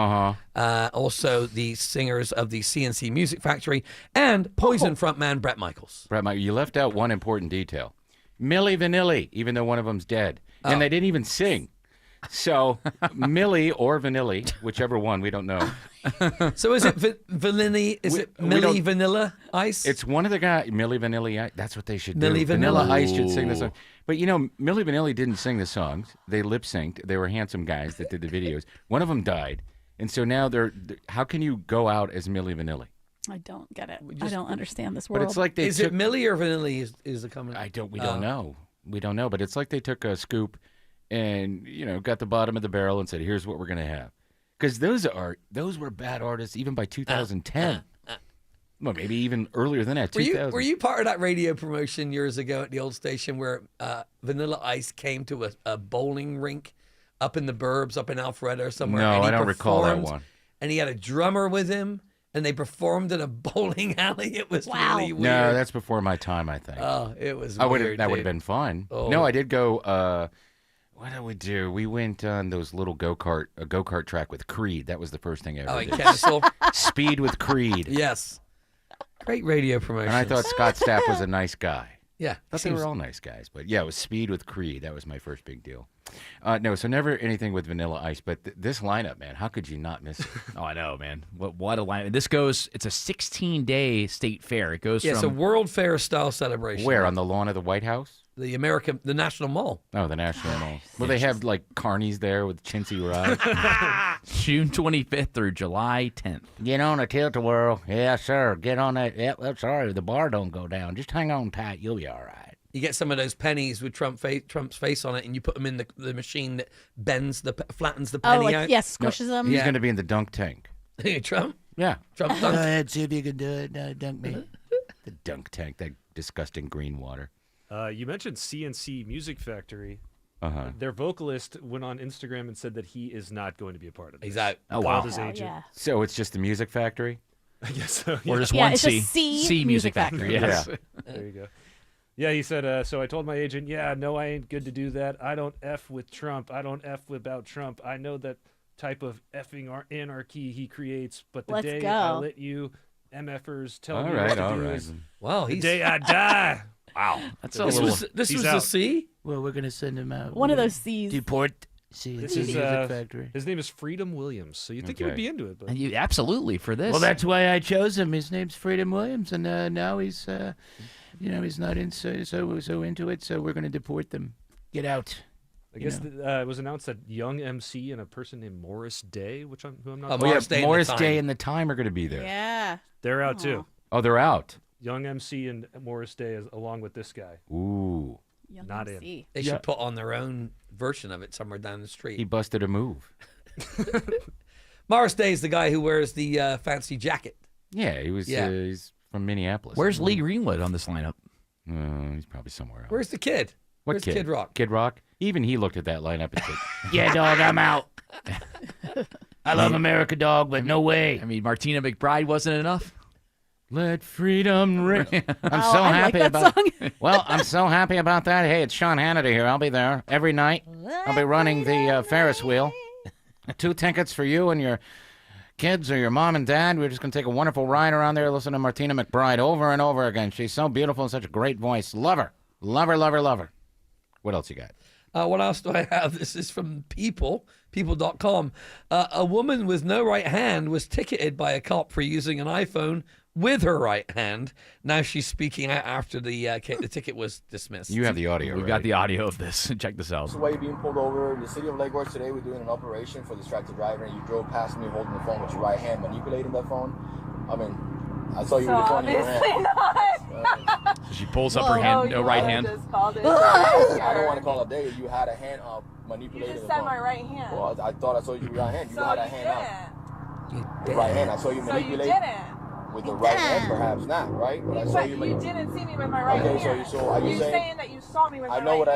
also the singers of the CNC Music Factory, and Poison frontman Bret Michaels. Brett, you left out one important detail. Milli Vanilli, even though one of them's dead. And they didn't even sing. So, Millie or Vanilli, whichever one, we don't know. So is it Vanilli? Is it Millie Vanilla Ice? It's one of the guys, Milli Vanilli Ice. That's what they should do. Milli Vanilla Vanilla. Ice should sing the song. But you know, Milli Vanilli didn't sing the songs. They lip synced. They were handsome guys that did the videos. One of them died. And so now how can you go out as Milli Vanilli? I don't get it. I don't understand this world. But it's like they Is it Millie or Vanilli is the coming? We don't know. We don't know. But it's like they took a scoop and, got the bottom of the barrel and said, here's what we're going to have. Because those were bad artists even by 2010. Well, maybe even earlier than that, 2000. Were you part of that radio promotion years ago at the old station where Vanilla Ice came to a bowling rink up in the burbs, up in Alpharetta or somewhere? No, and he I don't recall that performed, one. And he had a drummer with him, and they performed in a bowling alley. It was really weird. No, that's before my time, I think. Oh, it was That weird. would have been fun. Oh. No, I did go. What did we do? We went on those little go-kart track with Creed. That was the first thing I ever in did. Kennesaw? Speed with Creed. Yes. Great radio promotion. And I thought Scott Stapp was a nice guy. Yeah. I thought they were all nice guys. But yeah, it was Speed with Creed. That was my first big deal. No, so never anything with Vanilla Ice. But this lineup, man, how could you not miss it? Oh, I know, man. What a lineup. It's a 16-day state fair. It goes Yeah, it's a from... World Fair style celebration. Where, on the lawn of the White House? The National Mall. Oh, the National Mall. Well, they have like carnies there with chintzy rides. June 25th through July 10th. Get on a tilt-a-whirl. Yeah, sir. Get on that. Yep, sorry, the bar don't go down. Just hang on tight. You'll be all right. You get some of those pennies with Trump's face on it, and you put them in the machine that flattens the penny out. Yes, squishes them. He's going to be in the dunk tank. Trump? Yeah. Trump Go dunk. ahead, see if you can do it. Dunk me. The dunk tank, that disgusting green water. You mentioned CNC Music Factory. Uh-huh. Their vocalist went on Instagram and said that he is not going to be a part of this. He's out. Oh, wow. Called his agent. Yeah. So it's just the Music Factory? I guess so. Or just Yeah, one it's C. just C C Music Factory. Yes. Yeah. There you go. Yeah, he said, so I told my agent, no, I ain't good to do that. I don't F with Trump. I don't F about Trump. I know that type of effing anarchy he creates, but the Let's day go. I let you MFers tell All me right, what to all do right. is Wow, the he's day I die. wow. That's So a this little... was- This He's was the out. C. Well, we're going to send him out. One We're of gonna those C's. Deport CNC This is, Music Factory. His name is Freedom Williams, so you think he Okay. would be into it. But And you absolutely for this. Well, that's why I chose him. His name's Freedom Williams, and now he's, he's not so into it. So we're going to deport them. Get out. I guess it was announced that Young MC and a person named Morris Day, who I'm not. Morris Day and the Morris Time. Day and the Time are going to be there. Yeah. They're out too. Oh, they're out. Young MC and Morris Day, along with this guy. Ooh. Young Not MC. They should put on their own version of it somewhere down the street. He busted a move. Morris Day is the guy who wears the fancy jacket. Yeah, he was. Yeah. He's from Minneapolis. Where's Lee Greenwood on this lineup? He's probably somewhere else. Where's the kid? What Where's kid? Kid Rock? Kid Rock? Even he looked at that lineup and said, Yeah, dog, I'm out. I love America, dog, but no way. I mean, Martina McBride wasn't enough. "Let freedom ring." I'm Oh, so I like happy that about. song. Well, I'm so happy about that. Hey, it's Sean Hannity here. I'll be there every night. I'll be running the Ferris wheel. 2 tickets for you and your kids or your mom and dad. We're just going to take a wonderful ride around there, listen to Martina McBride over and over again. She's so beautiful and such a great voice. Love her. Love her, love her, love her. What else you got? What else do I have? This is from people.com. A woman with no right hand was ticketed by a cop for using an iPhone with her right hand. Now she's speaking out after the ticket was dismissed. You have the audio, We've right? got the audio of this. Check this out. This is why you're being pulled over. The city of Lake Worth today, we're doing an operation for distracted driver, and you drove past me holding the phone with your right hand, manipulating that phone. I mean, I saw you with the phone in your hand. So she pulls up her hand, no right hand. I don't want to call it day. You had a hand up manipulating the phone. said my right hand. Well, I thought I saw you with your right hand. You So had a you hand didn't. up. Your right hand. I saw you So you manipulate. didn't. With the right hand, perhaps not, right? But I saw you. You didn't see me with my right hand. So are you saying that you saw me with my right hand? I know what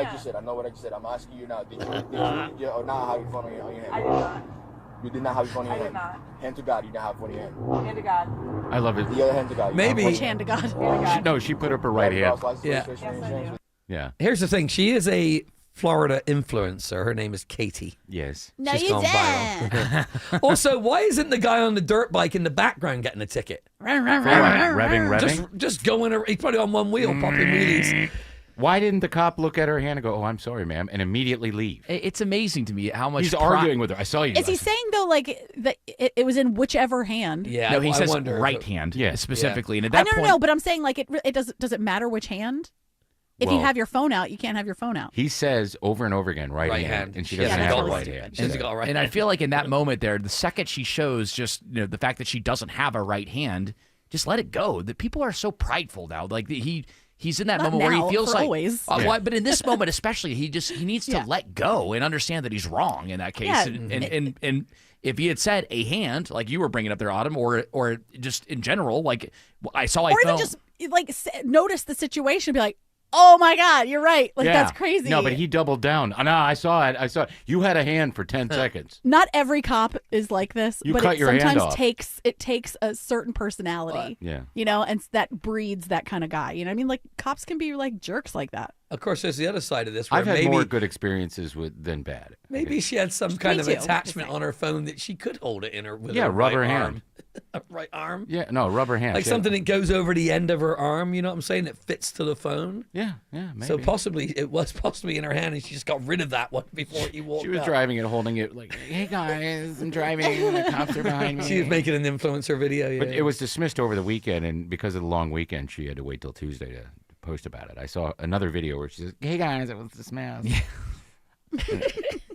I just said. I'm asking you now. Did you or not have your phone on your hand? I did not. You did not have your phone in your I hand? did not. Hand to God, you didn't have your phone in your hand. Hand to God. I love it. The other hand to God. Maybe. Which hand to God? No, she put up her right hand. Yeah. Yes, I do. Yeah. Here's the thing. She is a Florida influencer. Her name is Katie. Yes. No, She's you gone viral. Also, why isn't the guy on the dirt bike in the background getting a ticket? Revving. Just going. He's probably on one wheel, popping wheelies. Why didn't the cop look at her hand and go, "Oh, I'm sorry, ma'am," and immediately leave? It's amazing to me how much He's arguing with her. I saw you. Is he saying though, like that it was in whichever hand? Yeah. No, he I says wonder right hand. Yeah. Specifically, and at I that don't point, know, but I'm saying like it does it matter which hand? If you Well, have your phone out, you can't have your phone out. He says over and over again, right hand, and she doesn't Yeah, have that's the right. right hand. She's got right And I hand. feel like in that moment there, the second she shows just the fact that she doesn't have a right hand, just let it go. The people are so prideful now. Like he's in that Not moment where now, he feels for like always. Well, but in this moment especially, he needs to let go and understand that he's wrong in that case. Yeah. And if he had said a hand, like you were bringing up there, Autumn, or just in general, like I saw, Or even just like notice the situation, and be like, "Oh my God, you're right!" Like that's crazy. No, but he doubled down. No, I saw it. I saw it. You had a hand for 10 seconds. Not every cop is like this, You but cut it your hand sometimes off. takes a certain personality. Yeah. And that breeds that kind of guy. You know what I mean? Like cops can be like jerks like that. Of course, there's the other side of this. Where I've had maybe, more good experiences than bad. Maybe she had some kind of too. attachment on her phone that she could hold it in her with Yeah, her rubber right hand. arm. A right arm. Yeah, no, rubber hand. Like yeah. something that goes over the end of her arm, you know what I'm saying? That fits to the phone. Yeah, maybe. So possibly it was possibly in her hand, and she just got rid of that one before he walked. She was up. driving it, holding it like, "Hey guys, I'm driving. The cops are behind me." She was making an influencer video. Yeah. But it was dismissed over the weekend, and because of the long weekend, she had to wait till Tuesday to post about it. I saw another video where she says, "Hey guys, it was dismissed."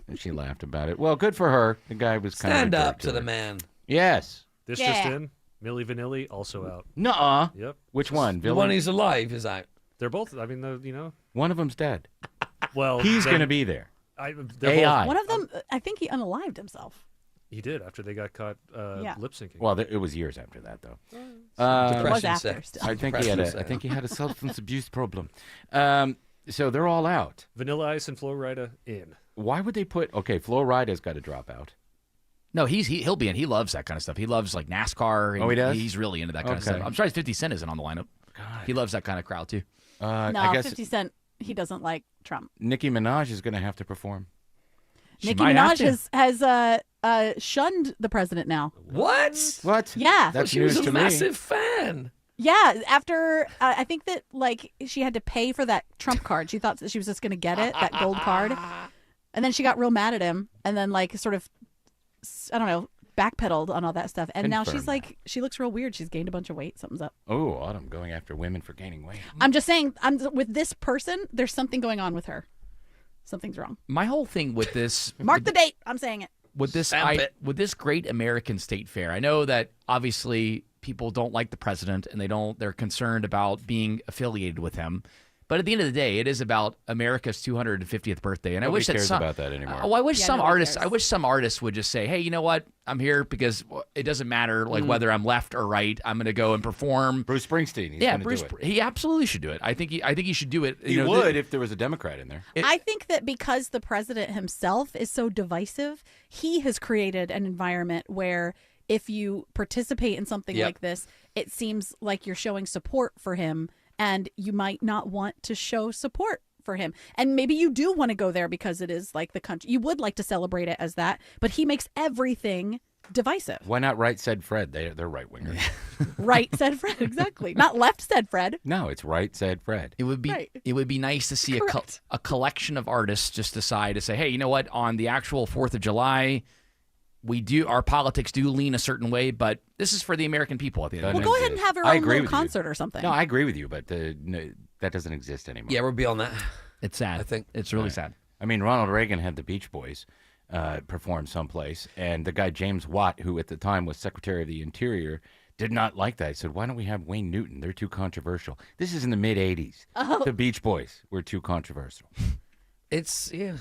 And she laughed about it. Well, good for her. The guy was kind Stand of a up jerk to her. the man. Yes. This just in. Milli Vanilli also out. Nuh-uh. Yep. Which one? The one who's alive is out. They're both. I mean, One of them's dead. Well, He's then- going to be there. they're AI. One of them, I think he unalived himself. He did after they got caught Yeah. lip syncing. Well, it was years after that, though. It was after still. I think he had a substance abuse problem. So they're all out. Vanilla Ice and Flo Rida in. Why would they put? Okay, Flo Rida's got to drop out. No, he'll be in. He loves that kind of stuff. He loves like NASCAR. Oh, he does? He's really into that kind of stuff. I'm surprised 50 Cent isn't on the lineup. God. He loves that kind of crowd too. No, I guess 50 Cent, he doesn't like Trump. Nicki Minaj is going to have to perform. Nicki Minaj has shunned the president now. What? What? Yeah. That's she news was a to me. massive fan. Yeah, after I think that like she had to pay for that Trump card. She thought that she was just going to get it, that gold card. And then she got real mad at him and then like sort of, I don't know, backpedaled on all that stuff. And now she's Confirm like, she looks real weird. She's gained a bunch of weight. Something's up. Oh, Autumn going after women for gaining weight. I'm just saying, with this person, there's something going on with her. Something's wrong. My whole thing with this Mark the date. I'm saying it. with this great American state fair. I know that obviously people don't like the president and they're concerned about being affiliated with him. But at the end of the day, it is about America's 250th birthday, and Nobody I wish that cares some, about that anymore. I wish Yeah, some nobody artists. cares. I wish some artists would just say, "Hey, you know what? I'm here because it doesn't matter like whether I'm left or right. I'm going to go and perform." Bruce Springsteen. He's yeah, gonna Bruce. do it. He absolutely should do it. I think he should do it. He would if there was a Democrat in there. I think that because the president himself is so divisive, he has created an environment where if you participate in something Yep. like this, it seems like you're showing support for him, and you might not want to show support for him. And maybe you do want to go there because it is like the country. You would like to celebrate it as that, but he makes everything divisive. Why not right said Fred? They're right wingers. Right, said Fred. Exactly. Not left, said Fred. No, it's right said Fred. It would be Right. it would be nice to see Correct. a collection of artists just decide to say, hey, you know what? On the actual 4th of July, our politics do lean a certain way, but this is for the American people at the end of Well, the go day. ahead and have her I own agree little with you. concert or something. No, I agree with you, but no, that doesn't exist anymore. Yeah, we're beyond that. It's sad. I think it's really sad. I mean, Ronald Reagan had the Beach Boys perform someplace, and the guy James Watt, who at the time was Secretary of the Interior, did not like that. He said, "Why don't we have Wayne Newton? They're too controversial." This is in the mid '80s. Oh. The Beach Boys were too controversial.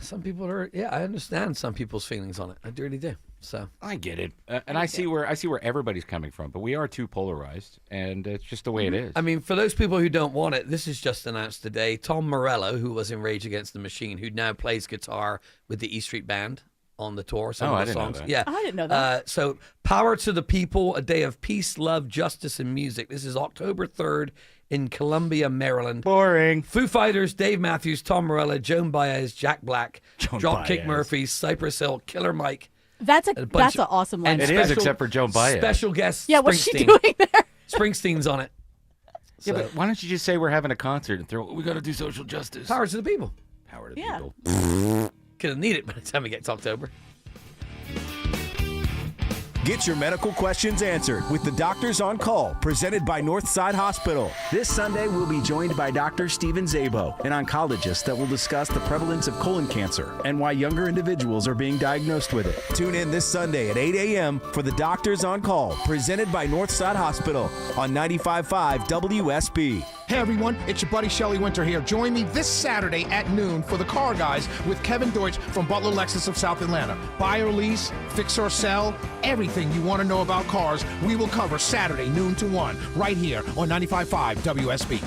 Some people are. Yeah, I understand some people's feelings on it. I really do. So I get it, and I see where everybody's coming from. But we are too polarized, and it's just the way it is. I mean, for those people who don't want it, this is just announced today. Tom Morello, who was in Rage Against the Machine, who now plays guitar with the E Street Band on the tour. Some of the I didn't know songs. that. Yeah, I didn't know that. So, Power to the People, a day of peace, love, justice, and music. This is October 3rd in Columbia, Maryland. Boring. Foo Fighters, Dave Matthews, Tom Morello, Joan Baez, Jack Black, Dropkick Baez. Murphys, Cypress Hill, Killer Mike. That's an bunch of- awesome and lineup. It is, except for Joan Baez. Special guest. Yeah, what's she Springsteen. doing there? Springsteen's on it. Yeah, So- but why don't you just say we're having a concert and throw? We got to do social justice. Power to the people. Power to the Yeah. people. Gonna need it by the time it gets October. Get your medical questions answered with the Doctors on Call, presented by Northside Hospital. This Sunday, we'll be joined by Dr. Steven Zabo, an oncologist that will discuss the prevalence of colon cancer and why younger individuals are being diagnosed with it. Tune in this Sunday at 8 a.m. for the Doctors on Call, presented by Northside Hospital on 95.5 WSB. Hey everyone, it's your buddy Shelly Winter here. Join me this Saturday at noon for the Car Guys with Kevin Deutsch from Butler Lexus of South Atlanta. Buy or lease, fix or sell, everything you want to know about cars, we will cover Saturday noon to 1 right here on 95.5 WSB.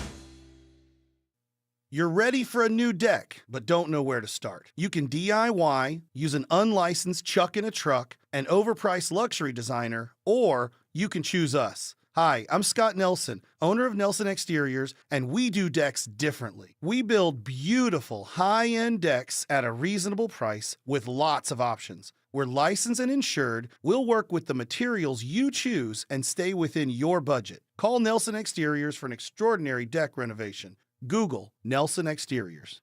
You're ready for a new deck, but don't know where to start. You can DIY, use an unlicensed chuck in a truck, an overpriced luxury designer, or you can choose us. Hi, I'm Scott Nelson, owner of Nelson Exteriors, and we do decks differently. We build beautiful, high-end decks at a reasonable price with lots of options. We're licensed and insured. We'll work with the materials you choose and stay within your budget. Call Nelson Exteriors for an extraordinary deck renovation. Google Nelson Exteriors.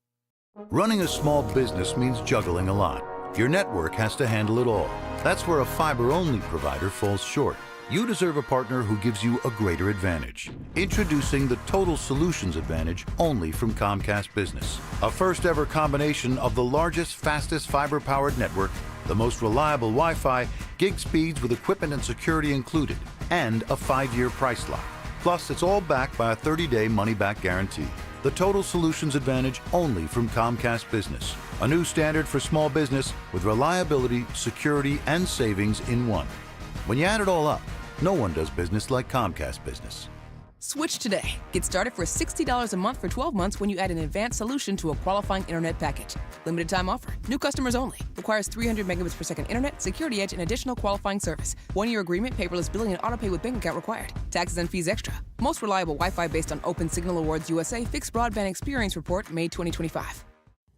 Running a small business means juggling a lot. Your network has to handle it all. That's where a fiber-only provider falls short. You deserve a partner who gives you a greater advantage. Introducing the Total Solutions Advantage only from Comcast Business. A first-ever combination of the largest, fastest fiber-powered network, the most reliable Wi-Fi, gig speeds with equipment and security included, and a 5-year price lock. Plus, it's all backed by a 30-day money-back guarantee. The Total Solutions Advantage only from Comcast Business. A new standard for small business with reliability, security, and savings in one. When you add it all up, no one does business like Comcast Business. Switch today. Get started for $60 a month for 12 months when you add an advanced solution to a qualifying internet package. Limited time offer. New customers only. Requires 300 megabits per second internet, security edge, and additional qualifying service. 1-year agreement, paperless billing, and autopay with bank account required. Taxes and fees extra. Most reliable Wi-Fi based on Open Signal Awards USA Fixed Broadband Experience Report, May 2025.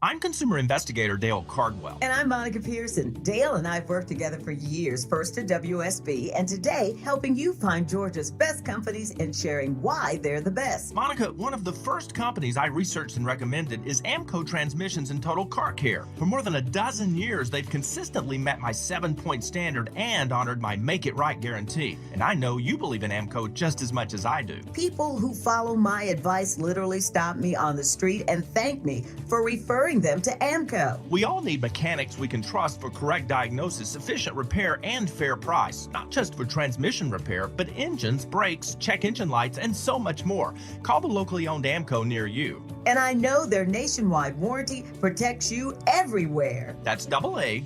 I'm consumer investigator Dale Cardwell. And I'm Monica Pearson. Dale and I have worked together for years, first at WSB, and today helping you find Georgia's best companies and sharing why they're the best. Monica, one of the first companies I researched and recommended is Amco Transmissions and Total Car Care. For more than a dozen years, they've consistently met my 7-point standard and honored my Make It Right guarantee. And I know you believe in Amco just as much as I do. People who follow my advice literally stop me on the street and thank me for referring them to Amco. We all need mechanics we can trust for correct diagnosis, efficient repair, and fair price. Not just for transmission repair, but engines, brakes, check engine lights, and so much more. Call the locally owned Amco near you. And I know their nationwide warranty protects you everywhere. That's AA.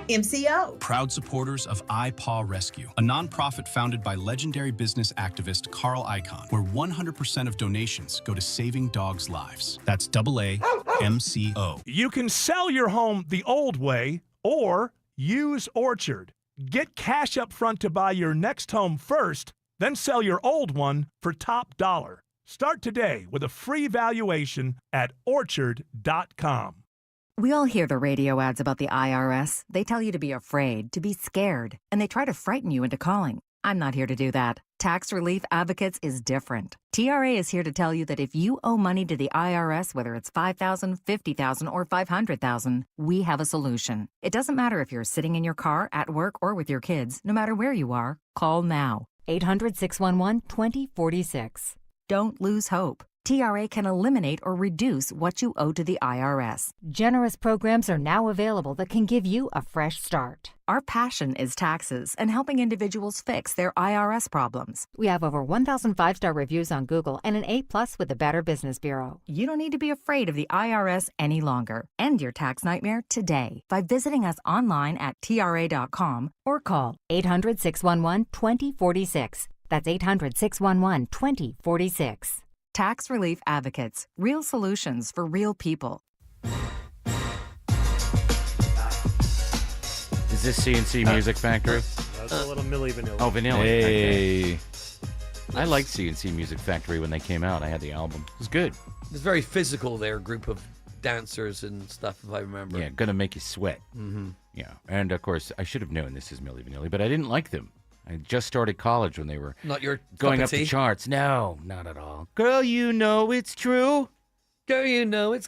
MCO. Proud supporters of iPaw Rescue, a nonprofit founded by legendary business activist Carl Icahn, where 100% of donations go to saving dogs' lives. That's AAMCO. You can sell your home the old way or use Orchard. Get cash up front to buy your next home first, then sell your old one for top dollar. Start today with a free valuation at orchard.com. We all hear the radio ads about the IRS. They tell you to be afraid, to be scared, and they try to frighten you into calling. I'm not here to do that. Tax Relief Advocates is different. TRA is here to tell you that if you owe money to the IRS, whether it's $5,000, $50,000, or $500,000, we have a solution. It doesn't matter if you're sitting in your car, at work, or with your kids. No matter where you are, call now. 800-611-2046. Don't lose hope. TRA can eliminate or reduce what you owe to the IRS. Generous programs are now available that can give you a fresh start. Our passion is taxes and helping individuals fix their IRS problems. We have over 1,000 five-star reviews on Google and an A+ with the Better Business Bureau. You don't need to be afraid of the IRS any longer. End your tax nightmare today by visiting us online at TRA.com or call 800-611-2046. That's 800-611-2046. Tax Relief Advocates. Real solutions for real people. Is this CNC Music Factory? That's a little Milli Vanilli. Oh, Vanilla. Hey. Okay. I liked CNC Music Factory when they came out. I had the album. It was good. It's very physical, their group of dancers and stuff, if I remember. Yeah, gonna make you sweat. Mm-hmm. Yeah, and of course, I should have known this is Milli Vanilli, but I didn't like them. I just started college when they were Not your going cup up of the tea? charts. No, not at all. Girl, you know it's true. Girl, you know it's.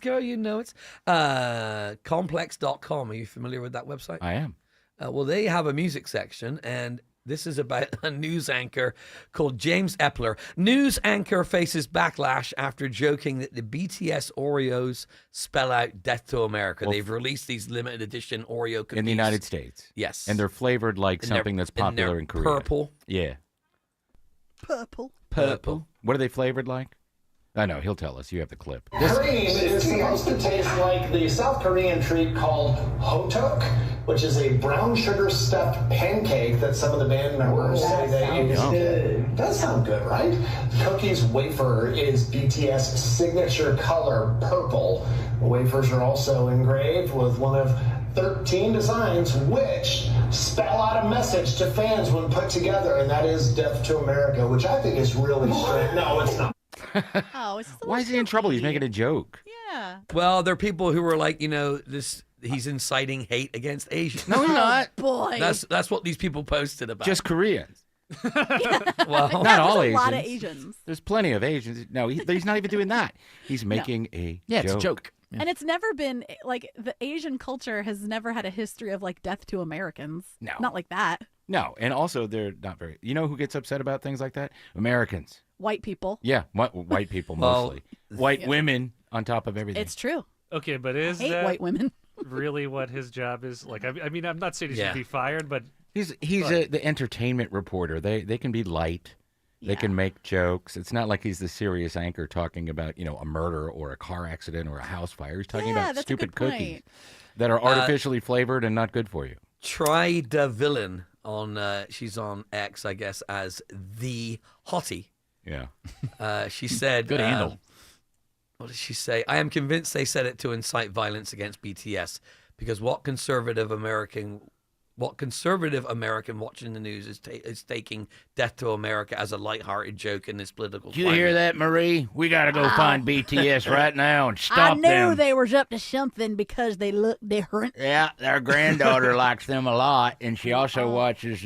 Complex.com. Are you familiar with that website? I am. Well, they have a music section, and this is about a news anchor called James Epler. News anchor faces backlash after joking that the BTS Oreos spell out death to America. Well, They've released these limited edition Oreo cookies. In the United States. Yes. And they're flavored like And they're- something that's and they're popular in Korea. purple. Yeah. Purple. Purple. What are they flavored like? I know. He'll tell us. You have the clip. Cream is supposed to taste like the South Korean treat called hotok, which is a brown sugar stuffed pancake that some of the band members say they use. It does sound good, right? Cookie's wafer is BTS signature color, purple. The wafers are also engraved with one of 13 designs which spell out a message to fans when put together, and that is Death to America, which I think is really strange. No, it's not. Oh, it's just a Why is he in trouble? He's making a joke. Yeah. Well, there are people who are like, this. He's inciting hate against Asians. No, he's not. Boy. That's what these people posted about. Just Koreans. Well, not all there's Asians. a lot of Asians. There's plenty of Asians. No, he's not even doing that. He's making a joke. It's a joke. And it's never been like the Asian culture has never had a history of like death to Americans. No. Not like that. No, and also they're not very. You know who gets upset about things like that? Americans. White people. Yeah, white people mostly. White women on top of everything. It's true. Okay, but is I hate that white women. really what his job is? Like, I mean, I'm not saying he Yeah. should be fired, but He's but- the entertainment reporter. They can be light. They can make jokes. It's not like he's the serious anchor talking about, a murder or a car accident or a house fire. He's talking about that's a stupid good cookies point. that are artificially flavored and not good for you. Try the villain on she's on X, I guess, as the hottie. Yeah. She said Good handle. What did she say? I am convinced they said it to incite violence against BTS because what conservative American watching the news is taking Death to America as a lighthearted joke in this political Did you hear that, Marie? We got to go find BTS right now and stop I knew them. they was up to something because they look different. Yeah, our granddaughter likes them a lot, and she also watches,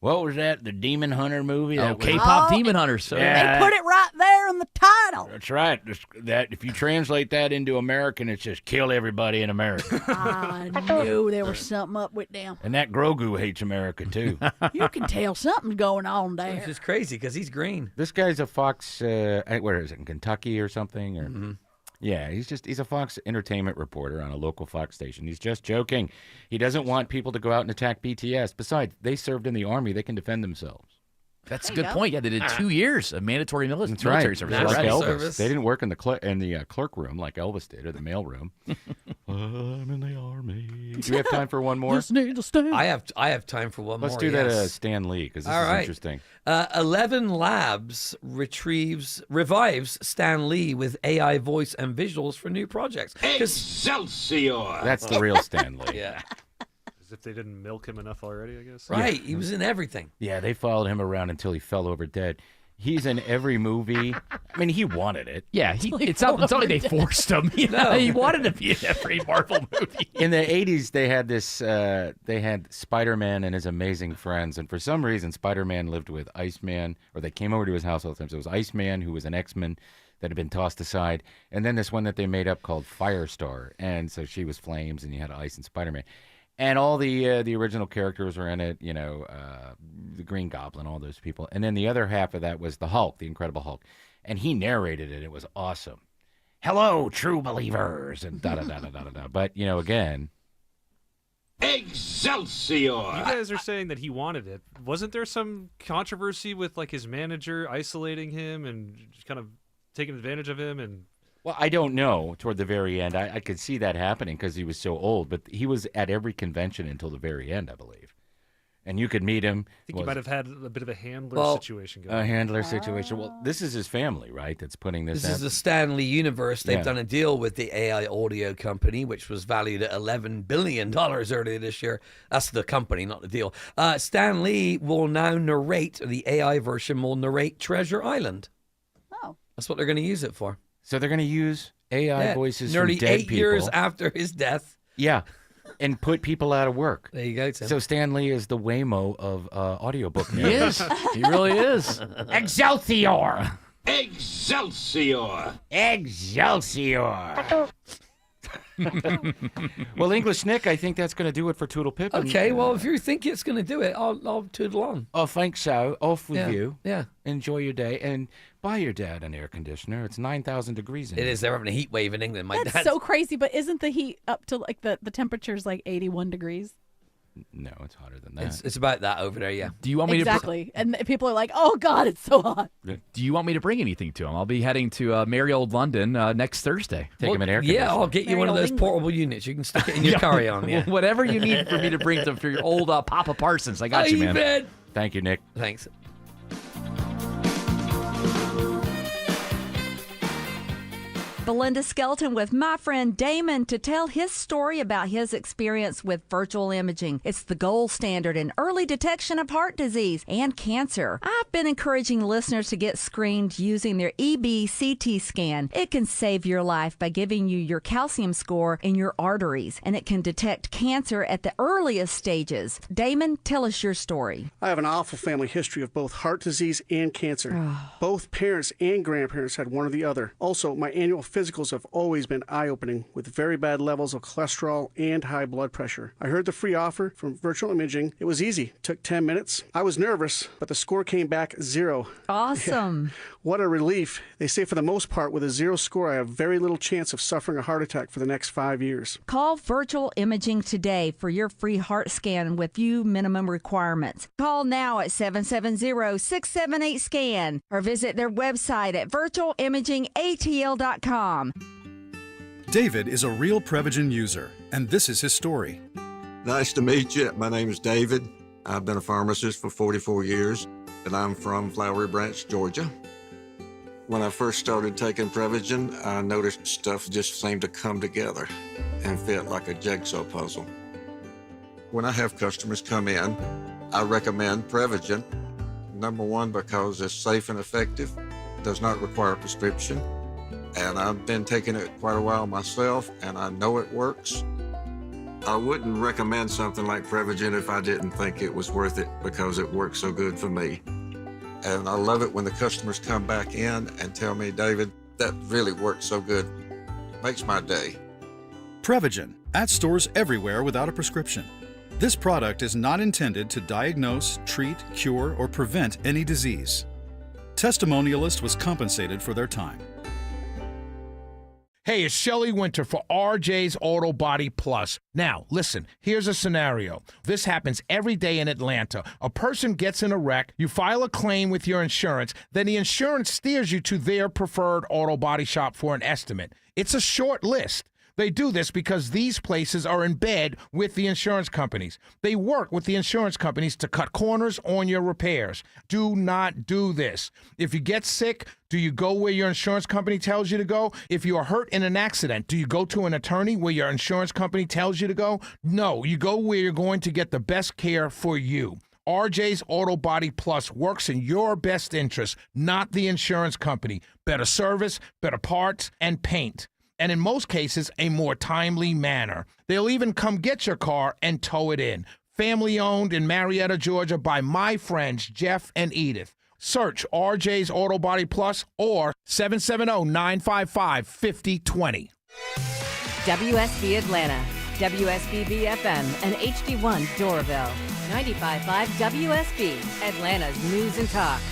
what was that, the Demon Hunter movie? Oh, That was- K-pop Demon Hunters. So. Yeah. They put it right there in the title. That's right. That if you translate that into American, it says "kill everybody in America." I knew there was something up with them. And that Grogu hates America too. You can tell something's going on there. It's just crazy because he's green. This guy's a Fox. Where is it? In Kentucky or something? Or yeah, he's a Fox entertainment reporter on a local Fox station. He's just joking. He doesn't want people to go out and attack BTS. Besides, they served in the army; they can defend themselves. That's a good point. Yeah, they did 2 years of mandatory military That's right. service. Like National Elvis. service. They didn't work in the clerk room like Elvis did, or the mail room. I'm in the army. Do we have time for one more? Just need to stay. I have time for one more. Let's do that yes. Stan Lee, because this All is right. interesting. 11 Labs revives Stan Lee with AI voice and visuals for new projects. Excelsior! That's the real Stan Lee. Yeah. as if they didn't milk him enough already, I guess. Right. He was in everything. Yeah, they followed him around until he fell over dead. He's in every movie. I mean, he wanted it. Yeah, it's not like they forced him. You know? He wanted to be in every Marvel movie. In the 80s, they had this. They had Spider-Man and his amazing friends, and for some reason, Spider-Man lived with Iceman, or they came over to his house all the time. So it was Iceman, who was an X-Men that had been tossed aside, and then this one that they made up called Firestar, and so she was flames, and you had Ice and Spider-Man. And all the original characters were in it, you know, the Green Goblin, all those people. And then the other half of that was the Hulk, the Incredible Hulk. and he narrated it. It was awesome. Hello, true believers, and da-da-da-da-da-da. But, again... Excelsior! You guys are saying that he wanted it. Wasn't there some controversy with, his manager isolating him and kind of taking advantage of him? And Well, I don't know. Toward the very end, I could see that happening because he was so old. But he was at every convention until the very end, I believe. And you could meet him. I think he might have had a bit of a handler situation going on. A handler situation. Well, this is his family, right? That's putting this. This is the Stanley Universe. They've done a deal with the AI audio company, which was valued at $11 billion earlier this year. That's the company, not the deal. Stan Lee will now narrate, the AI version will narrate Treasure Island. Oh. That's what they're going to use it for. So they're going to use AI voices nearly from dead 8 years people. after his death. Yeah. And put people out of work. There you go, Tim. So Stan Lee is the Waymo of audiobook. He is. He really is. Excelsior! Excelsior! Excelsior! Well, English Nick, I think that's going to do it for Toodle Pip. Okay, well, if you think it's going to do it, I'll toodle on. I think so. Off with Yeah, you. yeah. Enjoy your day. And buy your dad an air conditioner. It's 9,000 degrees in It here. is. They're having a heat wave in England. My That's dad. so crazy, but isn't the heat up to the temperature's 81 degrees? No, it's hotter than that. It's about that over there, yeah. Do you want me Exactly. And people are like, oh, God, it's so hot. Do you want me to bring anything to him? I'll be heading to merry old London next Thursday. Take him an air conditioner. Yeah, I'll get you one of those portable units. You can stick it in your carry-on. Yeah. Whatever you need for me to bring to for your old Papa Parsons. I got you, man. Ben. Thank you, Nick. Thanks. Belinda Skelton with my friend Damon to tell his story about his experience with virtual imaging. It's the gold standard in early detection of heart disease and cancer. I've been encouraging listeners to get screened using their EB-CT scan. It can save your life by giving you your calcium score in your arteries, and it can detect cancer at the earliest stages. Damon, tell us your story. I have an awful family history of both heart disease and cancer. Both parents and grandparents had one or the other. Also, my annual physicals have always been eye-opening with very bad levels of cholesterol and high blood pressure. I heard the free offer from virtual imaging. It was easy. Took 10 minutes. I was nervous, but the score came back 0. Awesome. Yeah. What a relief. They say for the most part, with a 0 score, I have very little chance of suffering a heart attack for the next 5 years. Call Virtual Imaging today for your free heart scan with few minimum requirements. Call now at 770-678-SCAN or visit their website at virtualimagingatl.com. David is a real Prevagen user, and this is his story. Nice to meet you. My name is David. I've been a pharmacist for 44 years, and I'm from Flowery Branch, Georgia. When I first started taking Prevagen, I noticed stuff just seemed to come together and fit like a jigsaw puzzle. When I have customers come in, I recommend Prevagen. Number one, because it's safe and effective, does not require a prescription, and I've been taking it quite a while myself, and I know it works. I wouldn't recommend something like Prevagen if I didn't think it was worth it because it works so good for me. And I love it when the customers come back in and tell me, David, that really works so good. Makes my day. Prevagen, at stores everywhere without a prescription. This product is not intended to diagnose, treat, cure, or prevent any disease. Testimonialist was compensated for their time. Hey, it's Shelley Winter for RJ's Auto Body Plus. Now, listen, here's a scenario. This happens every day in Atlanta. A person gets in a wreck, you file a claim with your insurance, then the insurance steers you to their preferred auto body shop for an estimate. It's a short list. They do this because these places are in bed with the insurance companies. They work with the insurance companies to cut corners on your repairs. Do not do this. If you get sick, do you go where your insurance company tells you to go? If you are hurt in an accident, do you go to an attorney where your insurance company tells you to go? No, you go where you're going to get the best care for you. RJ's Auto Body Plus works in your best interest, not the insurance company. Better service, better parts, and paint. And in most cases, a more timely manner. They'll even come get your car and tow it in. Family owned in Marietta, Georgia by my friends Jeff and Edith. Search RJ's Auto Body Plus or 770-955-5020. WSB Atlanta, WSB FM, and HD1 Doraville. 95.5 WSB, Atlanta's News and Talk.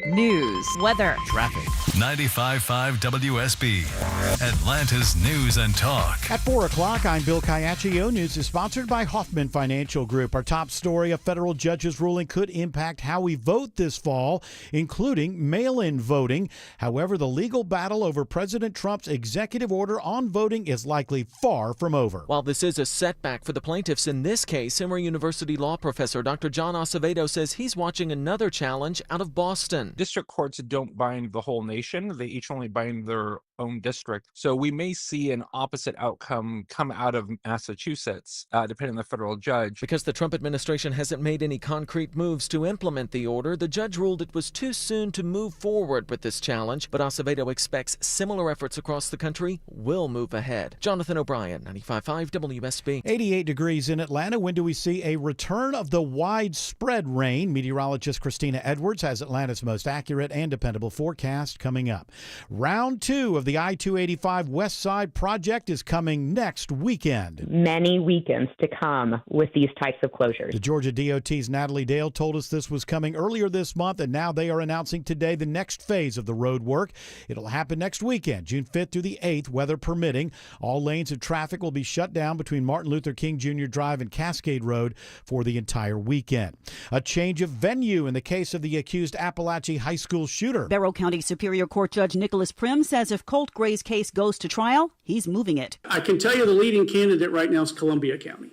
news, weather, traffic. 95.5 WSB, Atlanta's News and Talk. At 4 o'clock, I'm Bill Caiaccio. News is sponsored by Hoffman Financial Group. Our top story, a federal judge's ruling could impact how we vote this fall, including mail-in voting. However, the legal battle over President Trump's executive order on voting is likely far from over. While this is a setback for the plaintiffs in this case, Emory University law professor Dr. John Acevedo says he's watching another challenge out of Boston. District courts don't bind the whole nation. They each only bind their own district. So we may see an opposite outcome come out of Massachusetts, depending on the federal judge. Because the Trump administration hasn't made any concrete moves to implement the order, the judge ruled it was too soon to move forward with this challenge. But Acevedo expects similar efforts across the country will move ahead. Jonathan O'Brien, 95.5 WSB. 88 degrees in Atlanta. When do we see a return of the widespread rain? Meteorologist Christina Edwards has Atlanta's most accurate and dependable forecast coming up. Round 2 of the I-285 West Side project is coming next weekend. Many weekends to come with these types of closures. The Georgia DOT's Natalie Dale told us this was coming earlier this month, and now they are announcing today the next phase of the road work. It'll happen next weekend, June 5th through the 8th, weather permitting. All lanes of traffic will be shut down between Martin Luther King Jr. Drive and Cascade Road for the entire weekend. A change of venue in the case of the accused Appalachia High School shooter. Barrow County Superior Court Judge Nicholas Prim says if Colt Gray's case goes to trial, he's moving it. I can tell you the leading candidate right now is Columbia County,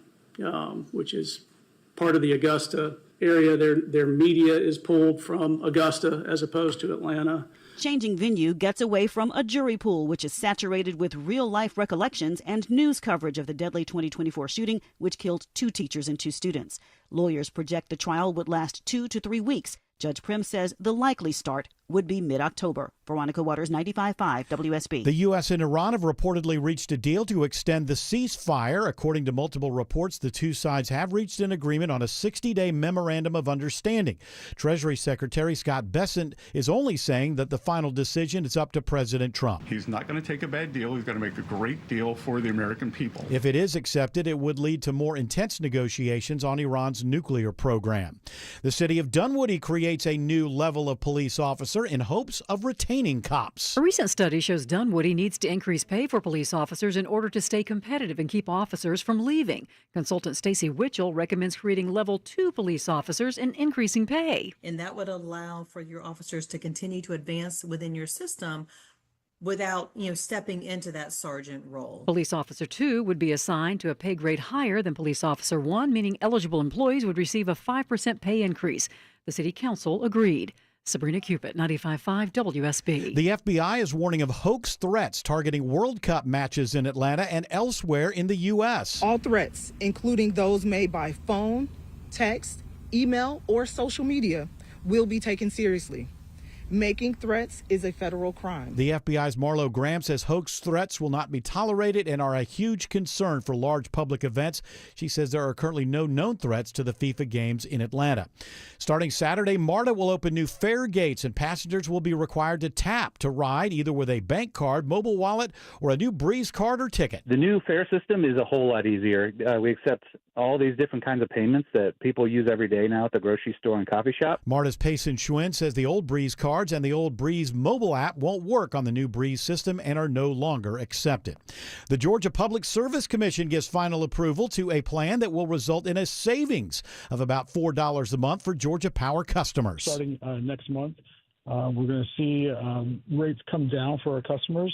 which is part of the Augusta area. Their media is pulled from Augusta as opposed to Atlanta. Changing venue gets away from a jury pool, which is saturated with real-life recollections and news coverage of the deadly 2024 shooting, which killed 2 teachers and 2 students. Lawyers project the trial would last 2 to 3 weeks. Judge Prim says the likely start would be mid-October. Veronica Waters, 95.5 WSB. The U.S. and Iran have reportedly reached a deal to extend the ceasefire. According to multiple reports, the two sides have reached an agreement on a 60-day memorandum of understanding. Treasury Secretary Scott Bessent is only saying that the final decision is up to President Trump. He's not going to take a bad deal. He's going to make a great deal for the American people. If it is accepted, it would lead to more intense negotiations on Iran's nuclear program. The city of Dunwoody creates a new level of police officer in hopes of retaining cops. A recent study shows Dunwoody needs to increase pay for police officers in order to stay competitive and keep officers from leaving. Consultant Stacy Witchell recommends creating level 2 police officers and increasing pay. And that would allow for your officers to continue to advance within your system without, stepping into that sergeant role. Police Officer 2 would be assigned to a pay grade higher than Police Officer 1, meaning eligible employees would receive a 5% pay increase. The City Council agreed. Sabrina Cupid, 95.5 WSB. The FBI is warning of hoax threats targeting World Cup matches in Atlanta and elsewhere in the U.S. All threats, including those made by phone, text, email, or social media, will be taken seriously. Making threats is a federal crime. The FBI's Marlo Graham says hoax threats will not be tolerated and are a huge concern for large public events. She says there are currently no known threats to the FIFA games in Atlanta. Starting Saturday, MARTA will open new fare gates and passengers will be required to tap to ride either with a bank card, mobile wallet, or a new Breeze card or ticket. The new fare system is a whole lot easier. We accept all these different kinds of payments that people use every day now at the grocery store and coffee shop. MARTA's Payson Schwinn says the old Breeze cards and the old Breeze mobile app won't work on the new Breeze system and are no longer accepted. The Georgia Public Service Commission gives final approval to a plan that will result in a savings of about $4 a month for Georgia Power customers. Starting next month, we're going to see rates come down for our customers.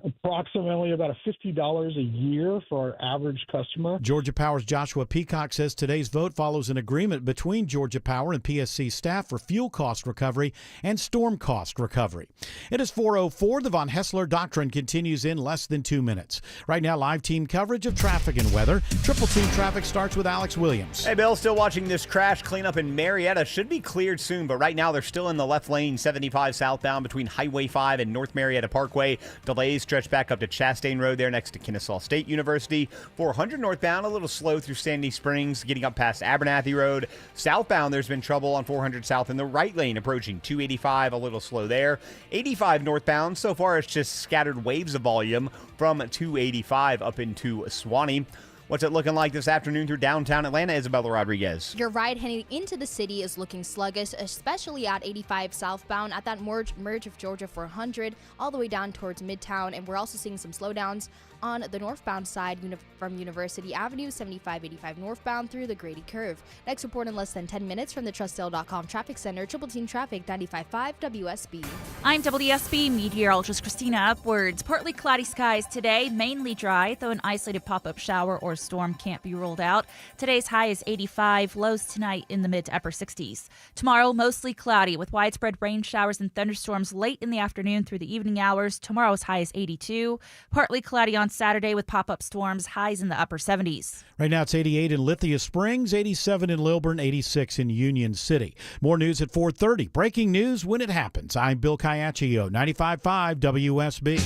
Approximately about $50 a year for our average customer. Georgia Power's Joshua Peacock says today's vote follows an agreement between Georgia Power and PSC staff for fuel cost recovery and storm cost recovery. It is 4:04. The Von Hessler Doctrine continues in less than 2 minutes. Right now, live team coverage of traffic and weather. Triple Team Traffic starts with Alex Williams. Hey, Bill, still watching this crash cleanup in Marietta. Should be cleared soon, but right now they're still in the left lane, 75 southbound between Highway 5 and North Marietta Parkway. Delays stretch back up to Chastain Road there next to Kennesaw State University. 400 northbound, a little slow through Sandy Springs, getting up past Abernathy Road. Southbound, there's been trouble on 400 south in the right lane, approaching 285, a little slow there. 85 northbound, so far it's just scattered waves of volume from 285 up into Suwanee. What's it looking like this afternoon through downtown Atlanta, Isabella Rodriguez? Your ride heading into the city is looking sluggish, especially at 85 southbound at that merge of Georgia 400 all the way down towards Midtown. And we're also seeing some slowdowns on the northbound side from University Avenue, 75-85 northbound through the Grady Curve. Next report in less than 10 minutes from the TrustDale.com Traffic Center, Triple Team Traffic, 95.5 WSB. I'm WSB meteorologist Christina Upwards. Partly cloudy skies today, mainly dry, though an isolated pop-up shower or storm can't be ruled out. Today's high is 85, lows tonight in the mid to upper 60s. Tomorrow, mostly cloudy with widespread rain showers and thunderstorms late in the afternoon through the evening hours. Tomorrow's high is 82. Partly cloudy on Saturday with pop-up storms, highs in the upper 70s. Right now it's 88 in Lithia Springs, 87 in Lilburn, 86 in Union City. More news at 4:30. Breaking news when it happens. I'm Bill Caiaccio, 95.5 WSB.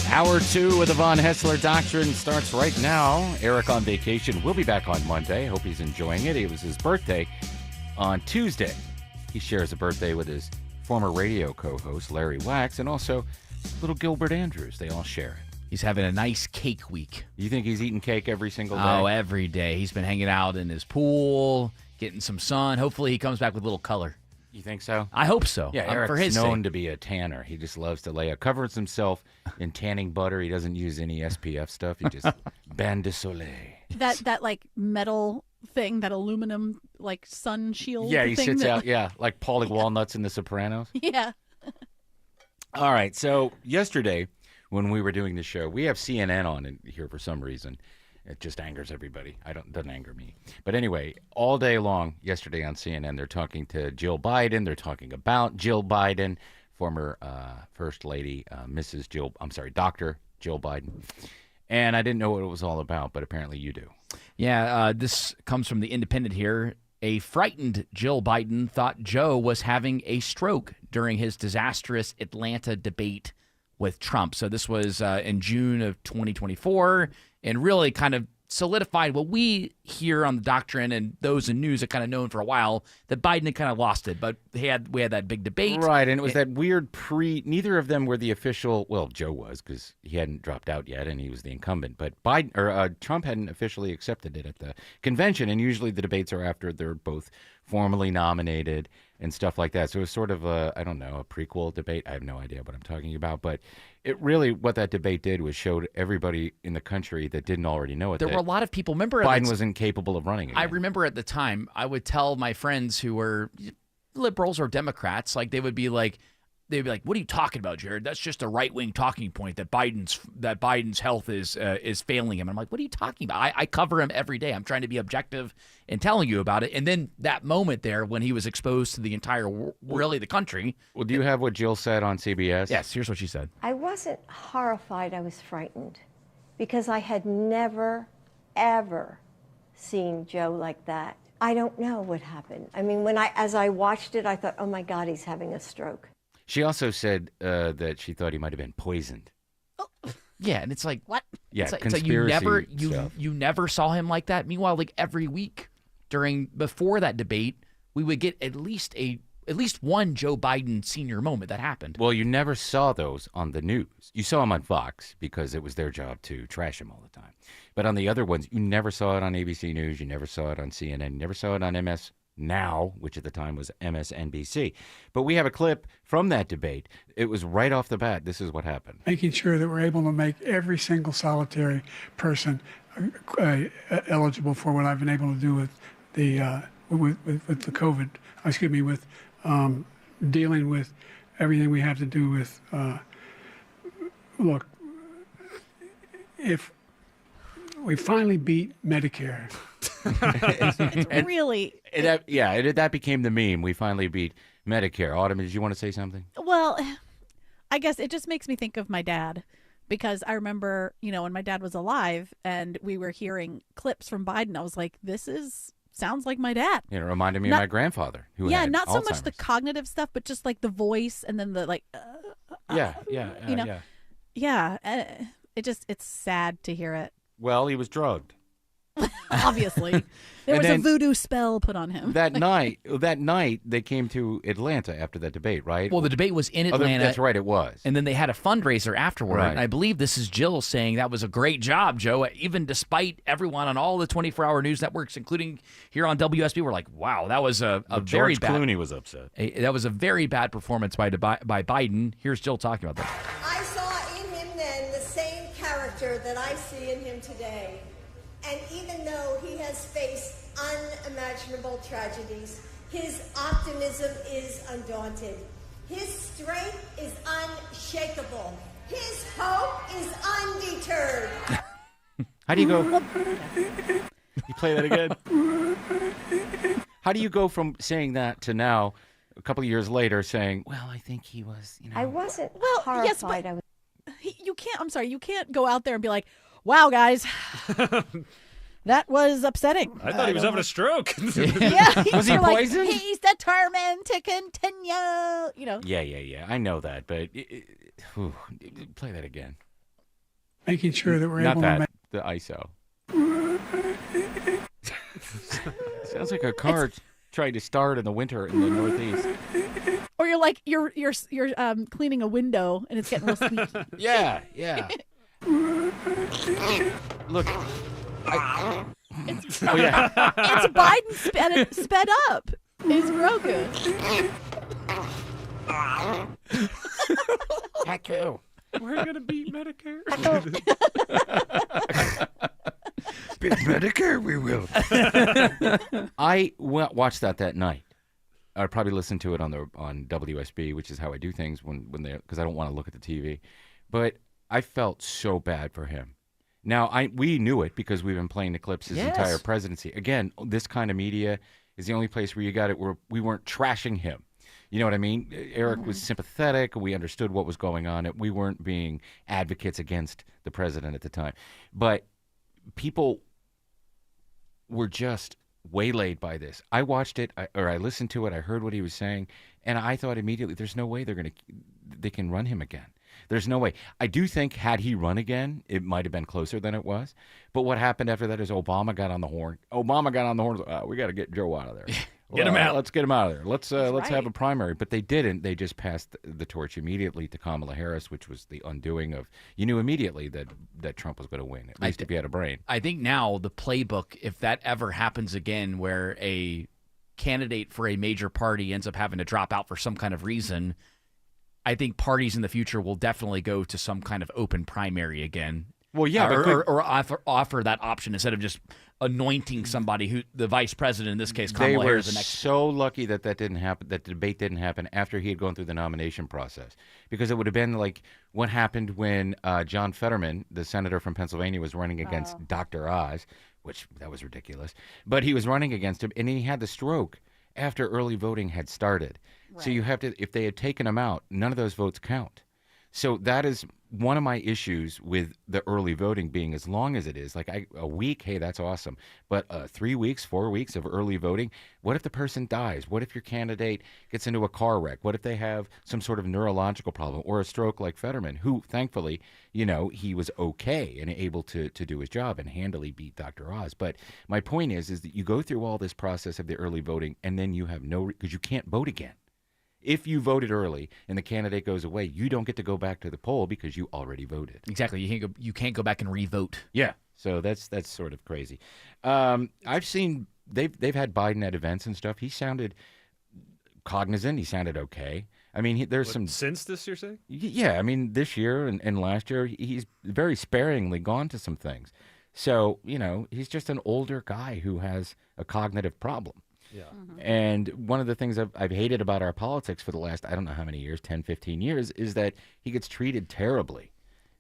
Hour 2 with the Von Hessler Doctrine starts right now. Eric on vacation. We'll be back on Monday. Hope he's enjoying it. It was his birthday on Tuesday. He shares a birthday with his former radio co-host, Larry Wax, and also little Gilbert Andrews. They all share it. He's having a nice cake week. You think he's eating cake every single day? Oh, every day. He's been hanging out in his pool, getting some sun. Hopefully he comes back with a little color. You think so? I hope so. Yeah, Eric's for his known sake. to be a tanner. He just loves to covers himself in tanning butter. He doesn't use any SPF stuff. He just bain de soleil. That like metal thing, that aluminum like sun shield. Yeah, he thing sits that, out. Yeah, like Paulie Walnuts in The Sopranos. Yeah. All right. So yesterday, when we were doing the show, we have CNN on in here for some reason. It just angers everybody. Doesn't anger me. But anyway, all day long yesterday on CNN, they're talking to Jill Biden. They're talking about Jill Biden, former First Lady, Dr. Jill Biden. And I didn't know what it was all about, but apparently you do. Yeah, this comes from The Independent here. A frightened Jill Biden thought Joe was having a stroke during his disastrous Atlanta debate with Trump. So this was in June of 2024 and really kind of solidified what we hear on the doctrine and those in news are kind of known for a while, that Biden had kind of lost it. But we had that big debate. Right, and it was that weird neither of them were the official, well, Joe was because he hadn't dropped out yet and he was the incumbent, but Trump hadn't officially accepted it at the convention, and usually the debates are after they're both formally nominated and stuff like that. So it was sort of a prequel debate. I have no idea what I'm talking about, but it really, what that debate did was showed everybody in the country that didn't already know it. There were a lot of people, remember Biden was incapable of running again. I remember at the time, I would tell my friends who were liberals or Democrats, they would be like, what are you talking about, Jared? That's just a right-wing talking point that Biden's health is failing him. And I'm like, what are you talking about? I cover him every day. I'm trying to be objective in telling you about it. And then that moment there when he was exposed to the entire, really the country. Well, do you have what Jill said on CBS? Yes, here's what she said. I wasn't horrified. I was frightened because I had never, ever seen Joe like that. I don't know what happened. I mean, as I watched it, I thought, oh my God, he's having a stroke. She also said that she thought he might have been poisoned. Yeah, and it's like, what? Yeah, it's conspiracy you never saw him like that. Meanwhile, every week before that debate, we would get at least one Joe Biden senior moment that happened. Well, you never saw those on the news. You saw them on Fox because it was their job to trash him all the time. But on the other ones, you never saw it on ABC News. You never saw it on CNN. You never saw it on MS Now, which at the time was MSNBC. But we have a clip from that debate. It was right off the bat. This is what happened. Making sure that we're able to make every single solitary person eligible for what I've been able to do with the with the COVID. With dealing with everything we have to do with. Look, if we finally beat Medicare. It's really... That became the meme. We finally beat Medicare. Autumn, did you want to say something? Well, I guess it just makes me think of my dad, because I remember, when my dad was alive and we were hearing clips from Biden, I was like, sounds like my dad. It reminded me of my grandfather, who had not so Alzheimer's. much the cognitive stuff, but just the voice and then the it's sad to hear it. Well, he was drugged. Obviously. There was a voodoo spell put on him. That night they came to Atlanta after that debate, right? Well, the debate was in Atlanta. That's right, it was. And then they had a fundraiser afterward. Right. And I believe this is Jill saying that was a great job, Joe. Even despite everyone on all the 24-hour news networks, including here on WSB, we're like, wow, that was a very George bad. Clooney was upset. That was a very bad performance by Biden. Here's Jill talking about that. I saw in him then the same character that I see in him today. And even though he has faced unimaginable tragedies, his optimism is undaunted. His strength is unshakable. His hope is undeterred. How do you go? You play that again? How do you go from saying that to now, a couple of years later, saying, well, I think he was, I wasn't Well, yes, horrified. but you can't. I'm sorry. You can't go out there and be like, "Wow, guys, that was upsetting." I thought he was having a stroke. Yeah, Was he you're like, poisoned? He's determined to continue. You know. Yeah. I know that, but play that again. Making sure that we're Not able that, to make. the ISO. Sounds like a car trying to start in the winter in the Northeast. Or you're like you're cleaning a window and it's getting real squeaky. Yeah. Look. It's Biden sped up. It's real good. Heck you. We're going to beat Medicare. Beat Medicare, we will. I watched that night. I'd probably listen to it on WSB, which is how I do things when they, because I don't want to look at the TV. But I felt so bad for him. Now we knew it because we've been playing the clips his entire presidency. Again, this kind of media is the only place where you got it where we weren't trashing him. You know what I mean? Eric was sympathetic. We understood what was going on. We weren't being advocates against the president at the time. But people were just waylaid by this. I watched it, I listened to it, I heard what he was saying, and I thought immediately, there's no way they can run him again. There's no way. I do think had he run again, it might have been closer than it was. But what happened after that is Obama got on the horn. We got to get Joe out of there. Get him out. Let's get him out of there. Let's have right. a primary. But they didn't. They just passed the torch immediately to Kamala Harris, which was the undoing of. You knew immediately that Trump was going to win. At least if he had a brain. I think now the playbook, if that ever happens again, where a candidate for a major party ends up having to drop out for some kind of reason, I think parties in the future will definitely go to some kind of open primary again. Well, yeah, or offer that option instead of just anointing somebody who the vice president in this case, Kamala Harris, the next. So lucky that didn't happen. That the debate didn't happen after he had gone through the nomination process, because it would have been like what happened when John Fetterman, the senator from Pennsylvania, was running against Dr. Oz, which that was ridiculous. But he was running against him, and he had the stroke after early voting had started. Right. So you have to, if they had taken him out, none of those votes count. So that is one of my issues with the early voting being as long as it is. Like a week, hey, that's awesome. But 3 weeks, 4 weeks of early voting, what if the person dies? What if your candidate gets into a car wreck? What if they have some sort of neurological problem or a stroke like Fetterman, who thankfully, he was okay and able to do his job and handily beat Dr. Oz. But my point is that you go through all this process of the early voting and then you have because you can't vote again. If you voted early and the candidate goes away, you don't get to go back to the poll because you already voted. Exactly. You can't go back and re-vote. Yeah. So that's sort of crazy. I've seen they've had Biden at events and stuff. He sounded cognizant. He sounded okay. I mean, there's some since this you're saying? Yeah. I mean, this year and last year, he's very sparingly gone to some things. So he's just an older guy who has a cognitive problem. Yeah. Mm-hmm. And one of the things I've hated about our politics for the last, I don't know how many years, 10, 15 years, is that he gets treated terribly.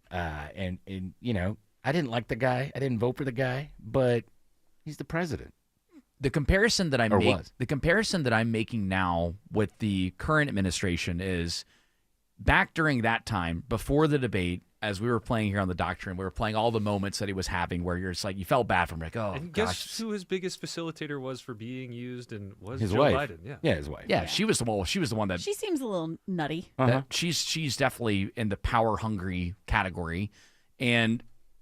And I didn't like the guy. I didn't vote for the guy, but he's the president. The comparison that I'm making now with the current administration is back during that time, before the debate, as we were playing here on The Doctrine, we were playing all the moments that he was having where you're just like, you felt bad for him. Like, oh, and gosh. guess who his biggest facilitator was for being used and was his Joe wife. Biden. Yeah, his wife. Yeah, she was the one that. She seems a little nutty. That she's definitely in the power hungry category, and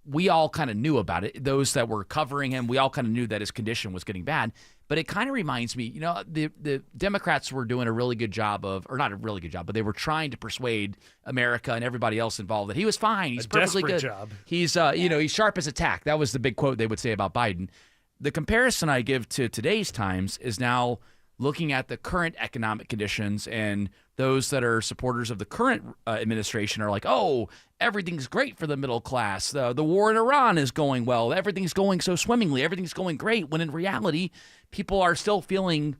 we all kind of knew about it. Those that were covering him, we all kind of knew that his condition was getting bad. But it kind of reminds me, the Democrats were doing a really good job or not a really good job, but they were trying to persuade America and everybody else involved that he was fine. He's perfectly good. Job. He's, he's sharp as a tack. That was the big quote they would say about Biden. The comparison I give to today's times is now looking at the current economic conditions, and those that are supporters of the current administration are like, oh, everything's great for the middle class. The war in Iran is going well. Everything's going so swimmingly. Everything's going great. When in reality, people are still feeling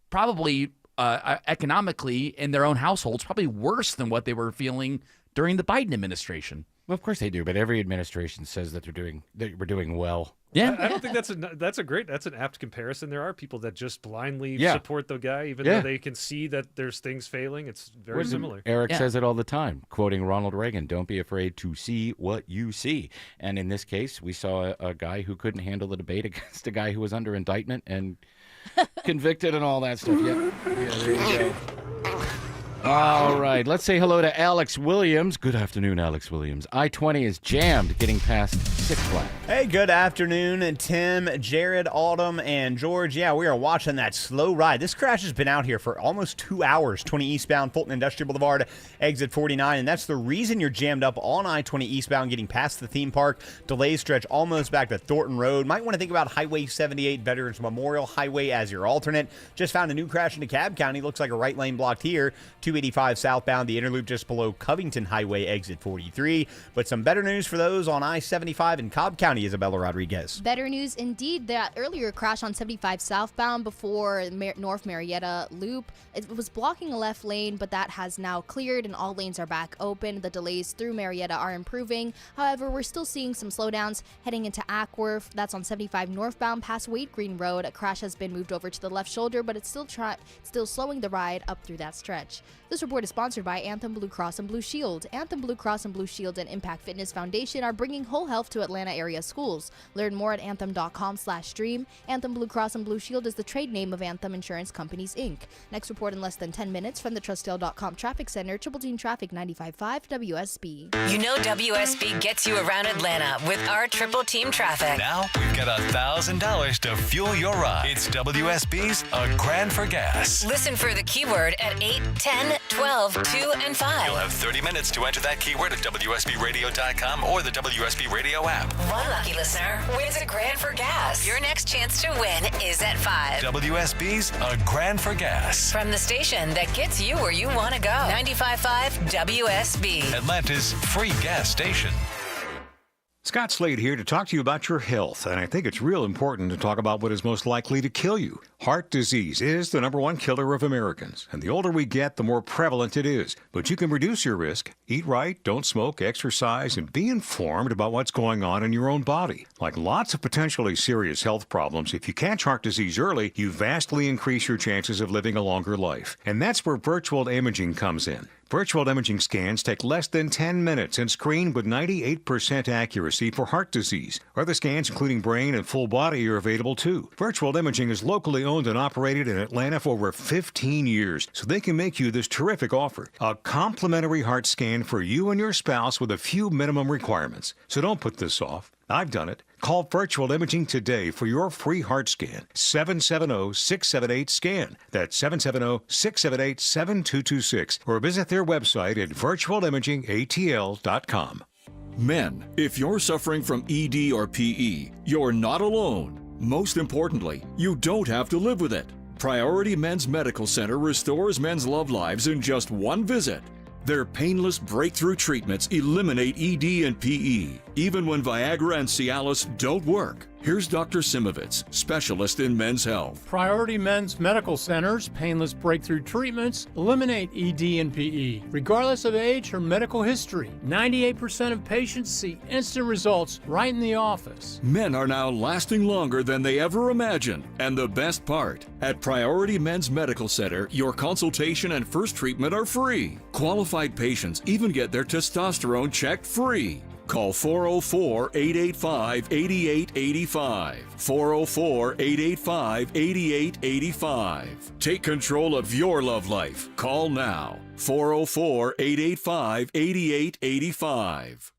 probably economically in their own households probably worse than what they were feeling during the Biden administration. Well, of course they do, but every administration says that we're doing well. Yeah, I don't think that's an apt comparison. There are people that just blindly support the guy, even though they can see that there's things failing. It's very similar. Eric says it all the time, quoting Ronald Reagan, "Don't be afraid to see what you see." And in this case, we saw a guy who couldn't handle the debate against a guy who was under indictment and convicted and all that stuff. Yeah, there you go. All right, let's say hello to Alex Williams. Good afternoon, Alex Williams. I-20 is jammed getting past Six Flags. Hey, good afternoon, Tim, Jared, Autumn, and George. Yeah, we are watching that slow ride. This crash has been out here for almost 2 hours. 20 eastbound, Fulton Industrial Boulevard, exit 49, and that's the reason you're jammed up on I-20 eastbound getting past the theme park. Delays stretch almost back to Thornton Road. Might want to think about Highway 78, Veterans Memorial Highway as your alternate. Just found a new crash in DeKalb County. Looks like a right lane blocked here. 285 southbound, the inner loop just below Covington Highway, exit 43. But some better news for those on I-75 in Cobb County, Isabella Rodriguez. Better news indeed. That earlier crash on 75 southbound before North Marietta Loop, it was blocking a left lane, but that has now cleared and all lanes are back open. The delays through Marietta are improving. However, we're still seeing some slowdowns heading into Ackworth. That's on 75 northbound past Wade Green Road. A crash has been moved over to the left shoulder, but it's still slowing the ride up through that stretch. This report is sponsored by Anthem Blue Cross and Blue Shield. Anthem Blue Cross and Blue Shield and Impact Fitness Foundation are bringing whole health to Atlanta area schools. Learn more at anthem.com/stream. Anthem Blue Cross and Blue Shield is the trade name of Anthem Insurance Companies, Inc. Next report in less than 10 minutes from the Trustdale.com Traffic Center, Triple Team Traffic 95.5 WSB. You know WSB gets you around Atlanta with our Triple Team Traffic. Now we've got $1,000 to fuel your ride. It's WSB's A Grand for Gas. Listen for the keyword at 8, 10, 12, 2, and 5. You'll have 30 minutes to enter that keyword at WSBRadio.com or the WSB Radio app. One lucky listener wins a grand for gas. Your next chance to win is at 5. WSB's A Grand for Gas. From the station that gets you where you want to go. 95.5 WSB. Atlanta's free gas station. Scott Slade here to talk to you about your health, and I think it's real important to talk about what is most likely to kill you. Heart disease is the #1 killer of Americans, and the older we get, the more prevalent it is. But you can reduce your risk. Eat right, don't smoke, exercise, and be informed about what's going on in your own body. Like lots of potentially serious health problems, if you catch heart disease early, you vastly increase your chances of living a longer life. And that's where virtual imaging comes in. Virtual imaging scans take less than 10 minutes and screen with 98% accuracy for heart disease. Other scans, including brain and full body, are available too. Virtual imaging is locally owned and operated in Atlanta for over 15 years, so they can make you this terrific offer. A complimentary heart scan for you and your spouse with a few minimum requirements. So don't put this off. I've done it. Call Virtual Imaging today for your free heart scan. 770-678-SCAN. That's 770-678-7226. Or visit their website at virtualimagingatl.com. Men, if you're suffering from ED or PE, you're not alone. Most importantly, you don't have to live with it. Priority Men's Medical Center restores men's love lives in just one visit. Their painless breakthrough treatments eliminate ED and PE, even when Viagra and Cialis don't work. Here's Dr. Simovitz, specialist in men's health. Priority Men's Medical Center's painless breakthrough treatments eliminate ED and PE, regardless of age or medical history. 98% of patients see instant results right in the office. Men are now lasting longer than they ever imagined. And the best part, at Priority Men's Medical Center, your consultation and first treatment are free. Qualified patients even get their testosterone checked free. Call 404-885-8885. 404-885-8885. Take control of your love life. Call now. 404-885-8885.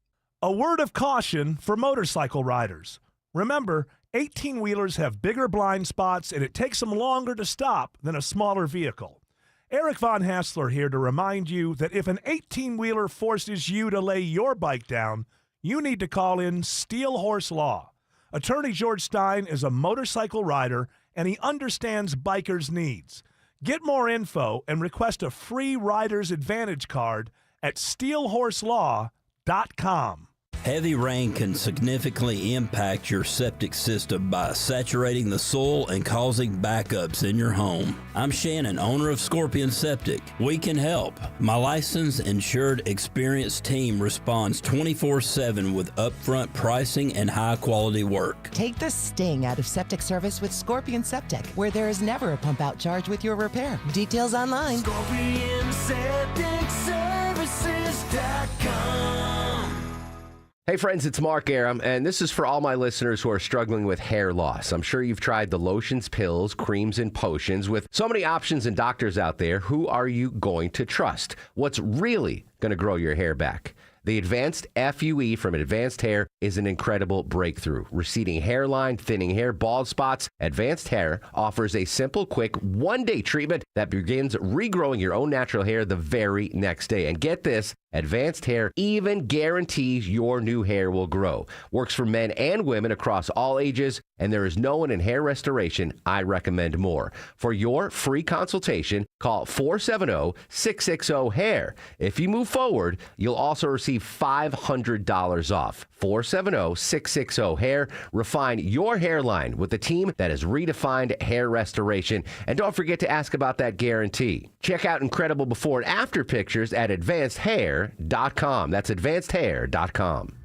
A word of caution for motorcycle riders. Remember, 18-wheelers have bigger blind spots and it takes them longer to stop than a smaller vehicle. Eric Von Hassler here to remind you that if an 18-wheeler forces you to lay your bike down, you need to call in Steel Horse Law. Attorney George Stein is a motorcycle rider and he understands bikers' needs. Get more info and request a free Rider's Advantage card at steelhorselaw.com. Heavy rain can significantly impact your septic system by saturating the soil and causing backups in your home. I'm Shannon, owner of Scorpion Septic. We can help. My licensed, insured, experienced team responds 24/7 with upfront pricing and high-quality work. Take the sting out of septic service with Scorpion Septic, where there is never a pump-out charge with your repair. Details online. ScorpionSepticServices.com. Hey friends, it's Mark Aram, and this is for all my listeners who are struggling with hair loss. I'm sure you've tried the lotions, pills, creams, and potions. With so many options and doctors out there, who are you going to trust? What's really going to grow your hair back? The Advanced FUE from Advanced Hair is an incredible breakthrough. Receding hairline, thinning hair, bald spots, Advanced Hair offers a simple, quick, one-day treatment that begins regrowing your own natural hair the very next day. And get this, Advanced Hair even guarantees your new hair will grow. Works for men and women across all ages, and there is no one in hair restoration I recommend more. For your free consultation, call 470-660-HAIR. If you move forward, you'll also receive $500 off. 470-660-HAIR. Refine your hairline with the team that has redefined hair restoration. And don't forget to ask about that guarantee. Check out incredible before and after pictures at AdvancedHair.com. That's AdvancedHair.com.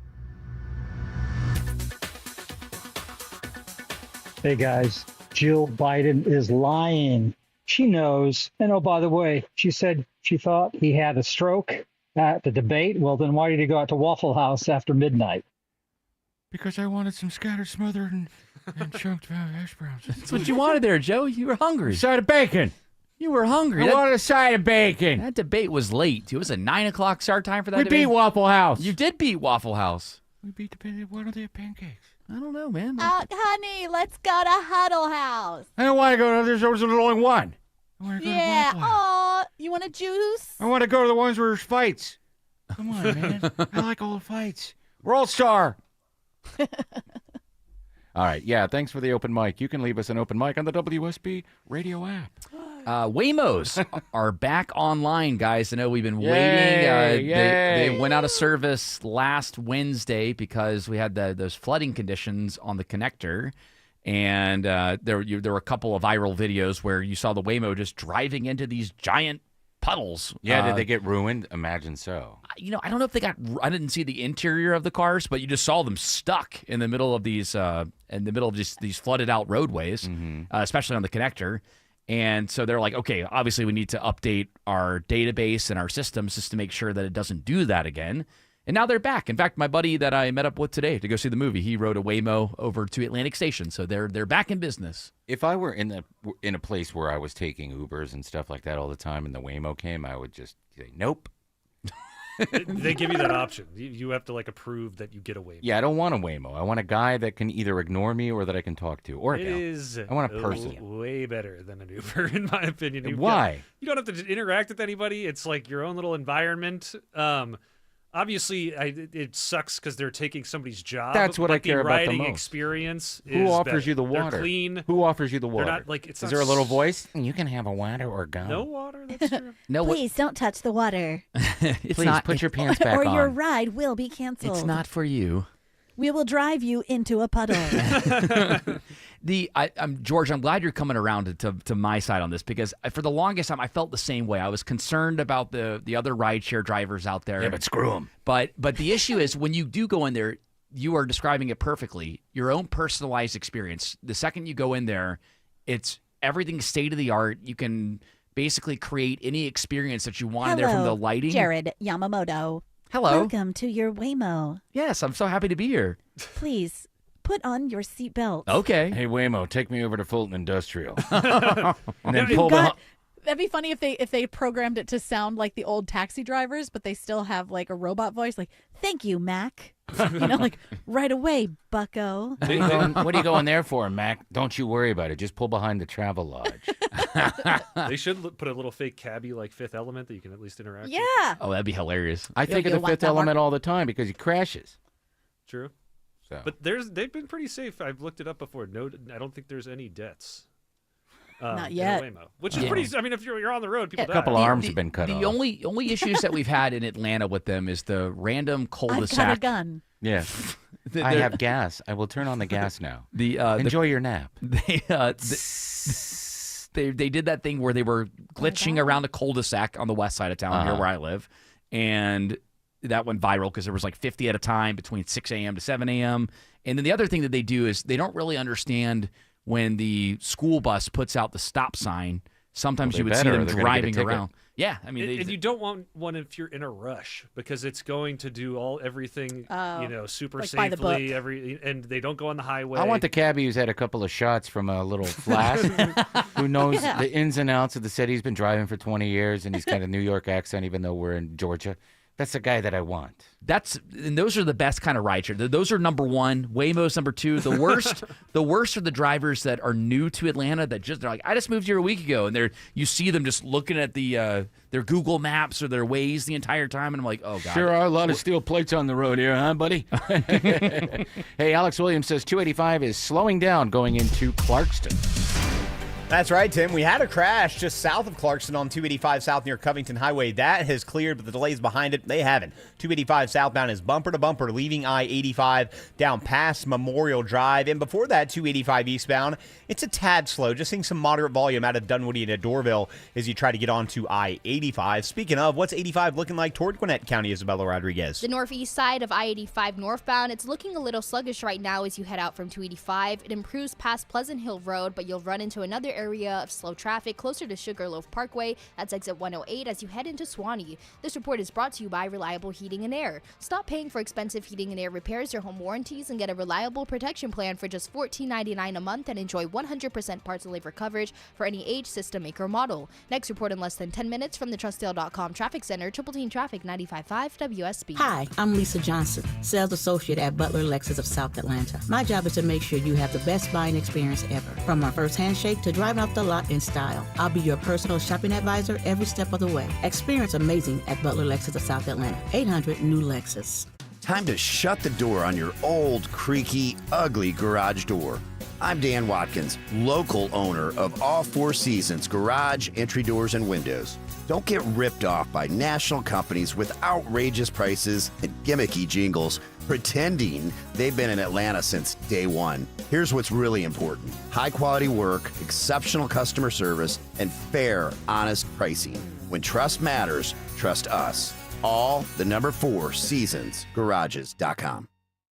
Hey guys, Jill Biden is lying. She knows. And oh, by the way, she said she thought he had a stroke at the debate. Well, then why did he go out to Waffle House after midnight? Because I wanted some scattered, smothered, and chunked hash browns. That's what you wanted there, Joe. You were hungry. Side of bacon. You were hungry. I wanted a side of bacon. That debate was late. It was a 9 o'clock start time for that We debate. beat Waffle House. You did beat Waffle House. We beat the pancakes. Why don't they have pancakes? I don't know, man. Honey, let's go to Huddle House. I don't want to go to there's only one. I want to go to Yeah. Waffle House. Oh, you want a juice? I want to go to the ones where there's fights. Come on, man. I like old fights. World Star. All right. Yeah, thanks for the open mic. You can leave us an open mic on the WSB radio app. Waymos are back online, guys. I know we've been Yay, waiting. They yay. went out of service last Wednesday because we had those flooding conditions on the connector. And there were a couple of viral videos where you saw the Waymo just driving into these giant puddles. Yeah, did they get ruined? Imagine so. I don't know if they got. I didn't see the interior of the cars, but you just saw them stuck in the middle of these these flooded out roadways, especially on the connector. And so they're like, okay, obviously we need to update our database and our systems just to make sure that it doesn't do that again. And now they're back. In fact, my buddy that I met up with today to go see the movie, he rode a Waymo over to Atlantic Station. So they're back in business. If I were in a place where I was taking Ubers and stuff like that all the time and the Waymo came, I would just say, nope. They give you that option. You have to like approve that you get a Waymo. Yeah, I don't want a Waymo. I want a guy that can either ignore me or that I can talk to. Or a It gal. is I want a person. way better than an Uber, in my opinion. Why? You don't have to just interact with anybody. It's like your own little environment. Obviously, it sucks because they're taking somebody's job. That's what I care about the riding most. experience Who is offers better. you the They're water? clean. Who offers you the water? They're not like it's Is not there a little voice? You can have a water or gum. No water. That's true. No, Please don't touch the water. it's Please not. put your pants back or on. your ride will be canceled. It's not for you. We will drive you into a puddle. George, I'm glad you're coming around to my side on this because for the longest time I felt the same way. I was concerned about the other rideshare drivers out there. Yeah, but screw them. But the issue is when you do go in there, you are describing it perfectly. Your own personalized experience. The second you go in there, it's everything state of the art. You can basically create any experience that you want in there from the lighting. Jared Yamamoto. Hello. Welcome to your Waymo. Yes, I'm so happy to be here. Please put on your seatbelt. Okay. Hey, Waymo, take me over to Fulton Industrial. and then You've pull got That'd be funny if they programmed it to sound like the old taxi drivers, but they still have like a robot voice, like "Thank you, Mac." Like right away, Bucko. What are you going there for, Mac? Don't you worry about it. Just pull behind the travel lodge. They should put a little fake cabbie like Fifth Element that you can at least interact with. Yeah. Oh, that'd be hilarious. I think of the Fifth Element all the time because he crashes. True. So. But they've been pretty safe. I've looked it up before. No, I don't think there's any deaths. Not yet. In Waymo, which is pretty. I mean, if you're on the road, people die. A couple arms have been cut off. The only issues that we've had in Atlanta with them is the random cul-de-sac. I've got a gun. Yeah. I have gas. I will turn on the gas now. Enjoy your nap. They did that thing where they were glitching around a cul-de-sac on the west side of town here where I live, and that went viral because there was like 50 at a time between 6 a.m. to 7 a.m. And then the other thing that they do is they don't really understand when the school bus puts out the stop sign. Sometimes you would see them driving around. Yeah, I mean, and you don't want one if you're in a rush because it's going to do everything super like by the safely. book. And they don't go on the highway. I want the cabbie who's had a couple of shots from a little flask, who knows the ins and outs of the city. He's been driving for 20 years, and he's got a New York accent, even though we're in Georgia. That's the guy that I want. And those are the best kind of rideshare. Those are number one. Waymo's number two. The worst are the drivers that are new to Atlanta that they're like, I just moved here a week ago, and you see them just looking at their Google Maps or their Waze the entire time, and I'm like, oh god. Sure are a lot of steel plates on the road here, huh, buddy? Hey, Alex Williams says 285 is slowing down going into Clarkston. That's right, Tim. We had a crash just south of Clarkston on 285 South near Covington Highway. That has cleared, but the delays behind it, they haven't. 285 southbound is bumper to bumper, leaving I-85 down past Memorial Drive. And before that, 285 eastbound, it's a tad slow. Just seeing some moderate volume out of Dunwoody and at Dorville as you try to get onto I-85. Speaking of, what's 85 looking like toward Gwinnett County, Isabella Rodriguez? The northeast side of I-85 northbound, it's looking a little sluggish right now as you head out from 285. It improves past Pleasant Hill Road, but you'll run into another area of slow traffic closer to Sugarloaf Parkway. That's exit 108 as you head into Swanee. This report is brought to you by Reliable Heating and Air. Stop paying for expensive heating and air repairs or home warranties and get a reliable protection plan for just $14.99 a month and enjoy 100% parts and labor coverage for any age, system, make, or model. Next report in less than 10 minutes from the TrustDale.com Traffic Center, Triple Team Traffic 95.5 WSB. Hi, I'm Lisa Johnson, Sales Associate at Butler Lexus of South Atlanta. My job is to make sure you have the best buying experience ever. From our first handshake to driving off the lot in style. I'll be your personal shopping advisor every step of the way. Experience amazing at Butler Lexus of South Atlanta. 800 New Lexus. Time to shut the door on your old, creaky, ugly garage door. I'm Dan Watkins, local owner of All Four Seasons Garage, Entry Doors, and Windows. Don't get ripped off by national companies with outrageous prices and gimmicky jingles pretending they've been in Atlanta since day one. Here's what's really important: high quality work, exceptional customer service, and fair, honest pricing. When trust matters, trust us. All the number 4 seasonsgarages.com.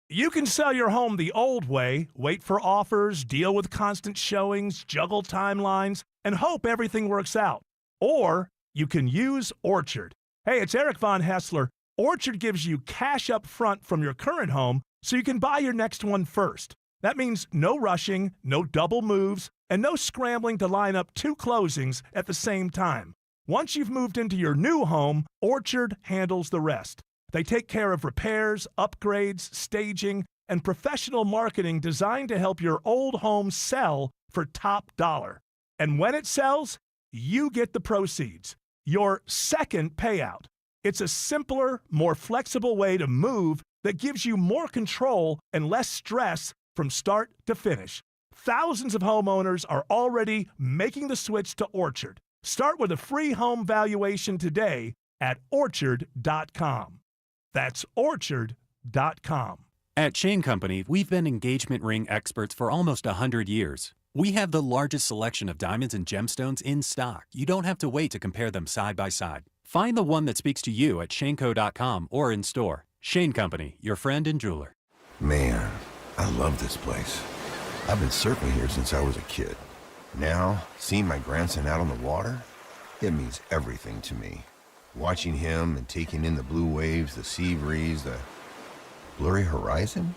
You can sell your home the old way, wait for offers, deal with constant showings, juggle timelines, and hope everything works out. Or you can use Orchard. Hey, it's Eric Von Hessler. Orchard gives you cash up front from your current home so you can buy your next one first. That means no rushing, no double moves, and no scrambling to line up 2 closings at the same time. Once you've moved into your new home, Orchard handles the rest. They take care of repairs, upgrades, staging, and professional marketing designed to help your old home sell for top dollar. And when it sells, you get the proceeds, your second payout. It's a simpler, more flexible way to move that gives you more control and less stress from start to finish. Thousands of homeowners are already making the switch to Orchard. Start with a free home valuation today at Orchard.com. That's Orchard.com. At Shane Company, we've been engagement ring experts for almost 100 years. We have the largest selection of diamonds and gemstones in stock. You don't have to wait to compare them side by side. Find the one that speaks to you at shaneco.com or in store. Shane Company, your friend and jeweler. Man, I love this place. I've been surfing here since I was a kid. Now, seeing my grandson out on the water, it means everything to me. Watching him and taking in the blue waves, the sea breeze, the blurry horizon.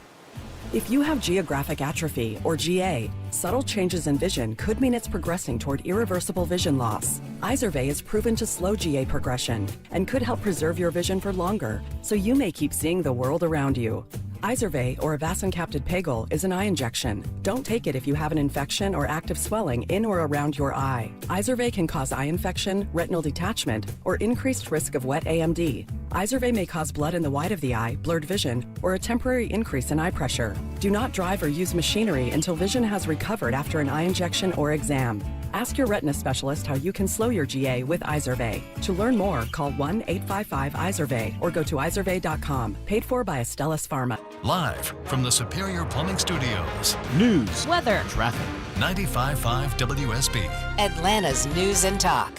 If you have geographic atrophy, or GA, subtle changes in vision could mean it's progressing toward irreversible vision loss. Izervay is proven to slow GA progression and could help preserve your vision for longer, so you may keep seeing the world around you. Izervay, or avacincaptad pegol, is an eye injection. Don't take it if you have an infection or active swelling in or around your eye. Izervay can cause eye infection, retinal detachment, or increased risk of wet AMD. Izervay may cause blood in the white of the eye, blurred vision, or a temporary increase in eye pressure. Do not drive or use machinery until vision has recovered after an eye injection or exam. Ask your retina specialist how you can slow your GA with Izervay. To learn more, call 1-855-IZERVAY or go to izervay.com. Paid for by Astellas Pharma. Live from the Superior Plumbing Studios. News, weather, traffic. 95.5 WSB. Atlanta's News and Talk.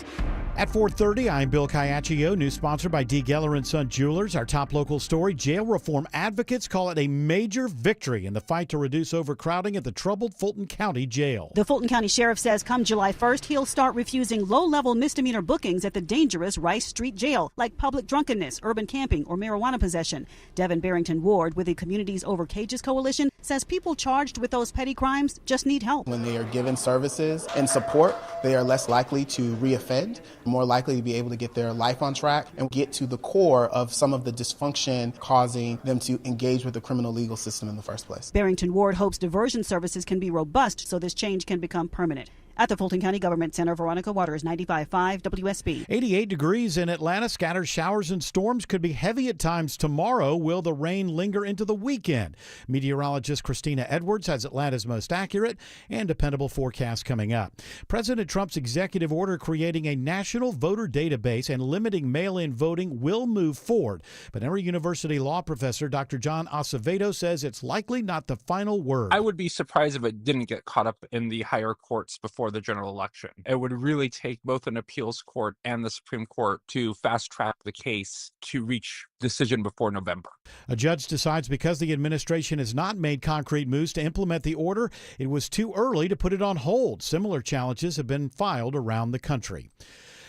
At 4:30, I'm Bill Caiaccio, news sponsored by D. Geller & Son Jewelers. Our top local story, jail reform advocates call it a major victory in the fight to reduce overcrowding at the troubled Fulton County Jail. The Fulton County Sheriff says come July 1st, he'll start refusing low-level misdemeanor bookings at the dangerous Rice Street Jail, like public drunkenness, urban camping, or marijuana possession. Devin Barrington Ward with the Communities Over Cages Coalition says people charged with those petty crimes just need help. When they are given services and support, they are less likely to reoffend, more likely to be able to get their life on track and get to the core of some of the dysfunction causing them to engage with the criminal legal system in the first place. Barrington Ward hopes diversion services can be robust so this change can become permanent. At the Fulton County Government Center, Veronica Waters, 95.5 WSB. 88 degrees in Atlanta. Scattered showers and storms could be heavy at times tomorrow. Will the rain linger into the weekend? Meteorologist Christina Edwards has Atlanta's most accurate and dependable forecast coming up. President Trump's executive order creating a national voter database and limiting mail-in voting will move forward. But Emory University law professor Dr. John Acevedo says it's likely not the final word. I would be surprised if it didn't get caught up in the higher courts before the general election. It would really take both an appeals court and the Supreme Court to fast track the case to reach decision before November. A judge decides because the administration has not made concrete moves to implement the order, it was too early to put it on hold. Similar challenges have been filed around the country.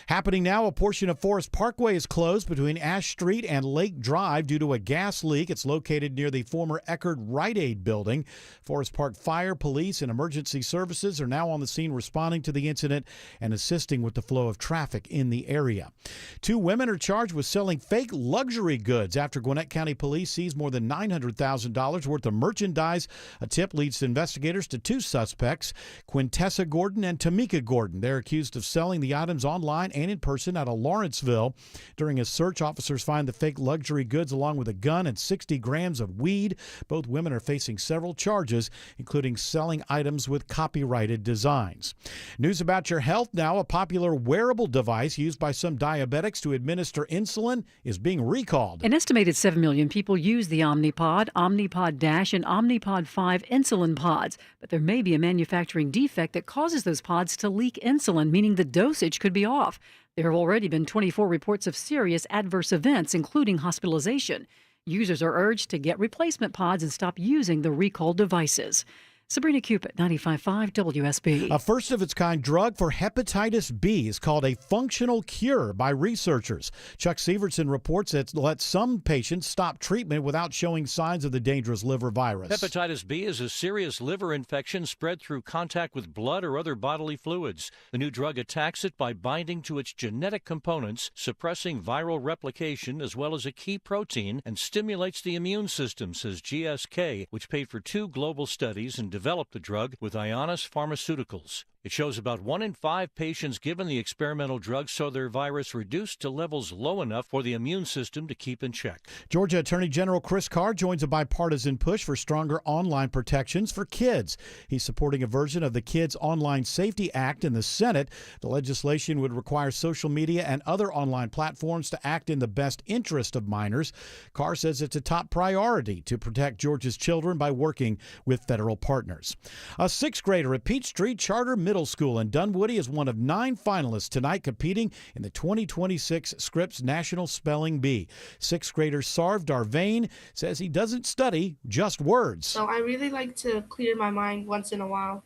Happening now, a portion of Forest Parkway is closed between Ash Street and Lake Drive due to a gas leak. It's located near the former Eckerd Rite Aid building. Forest Park Fire, Police, and Emergency Services are now on the scene responding to the incident and assisting with the flow of traffic in the area. 2 women are charged with selling fake luxury goods after Gwinnett County Police seized more than $900,000 worth of merchandise. A tip leads investigators to 2 suspects, Quintessa Gordon and Tamika Gordon. They're accused of selling the items online and in person out of Lawrenceville. During a search, officers find the fake luxury goods along with a gun and 60 grams of weed. Both women are facing several charges, including selling items with copyrighted designs. News about your health now. A popular wearable device used by some diabetics to administer insulin is being recalled. An estimated 7 million people use the Omnipod, Omnipod Dash, and Omnipod 5 insulin pods, but there may be a manufacturing defect that causes those pods to leak insulin, meaning the dosage could be off. There have already been 24 reports of serious adverse events, including hospitalization. Users are urged to get replacement pods and stop using the recalled devices. Sabrina Cupid, 95.5 WSB. A first-of-its-kind drug for hepatitis B is called a functional cure by researchers. Chuck Severson reports it lets some patients stop treatment without showing signs of the dangerous liver virus. Hepatitis B is a serious liver infection spread through contact with blood or other bodily fluids. The new drug attacks it by binding to its genetic components, suppressing viral replication as well as a key protein, and stimulates the immune system, says GSK, which paid for 2 global studies and developed the drug with Ionis Pharmaceuticals. It shows about 1 in 5 patients given the experimental drug saw their virus reduced to levels low enough for the immune system to keep in check. Georgia Attorney General Chris Carr joins a bipartisan push for stronger online protections for kids. He's supporting a version of the Kids Online Safety Act in the Senate. The legislation would require social media and other online platforms to act in the best interest of minors. Carr says it's a top priority to protect Georgia's children by working with federal partners. A 6th grader at Peachtree Charter Middle School in Dunwoody is one of 9 finalists tonight competing in the 2026 Scripps National Spelling Bee. 6th grader Sarv Darvain says he doesn't study just words. So I really like to clear my mind once in a while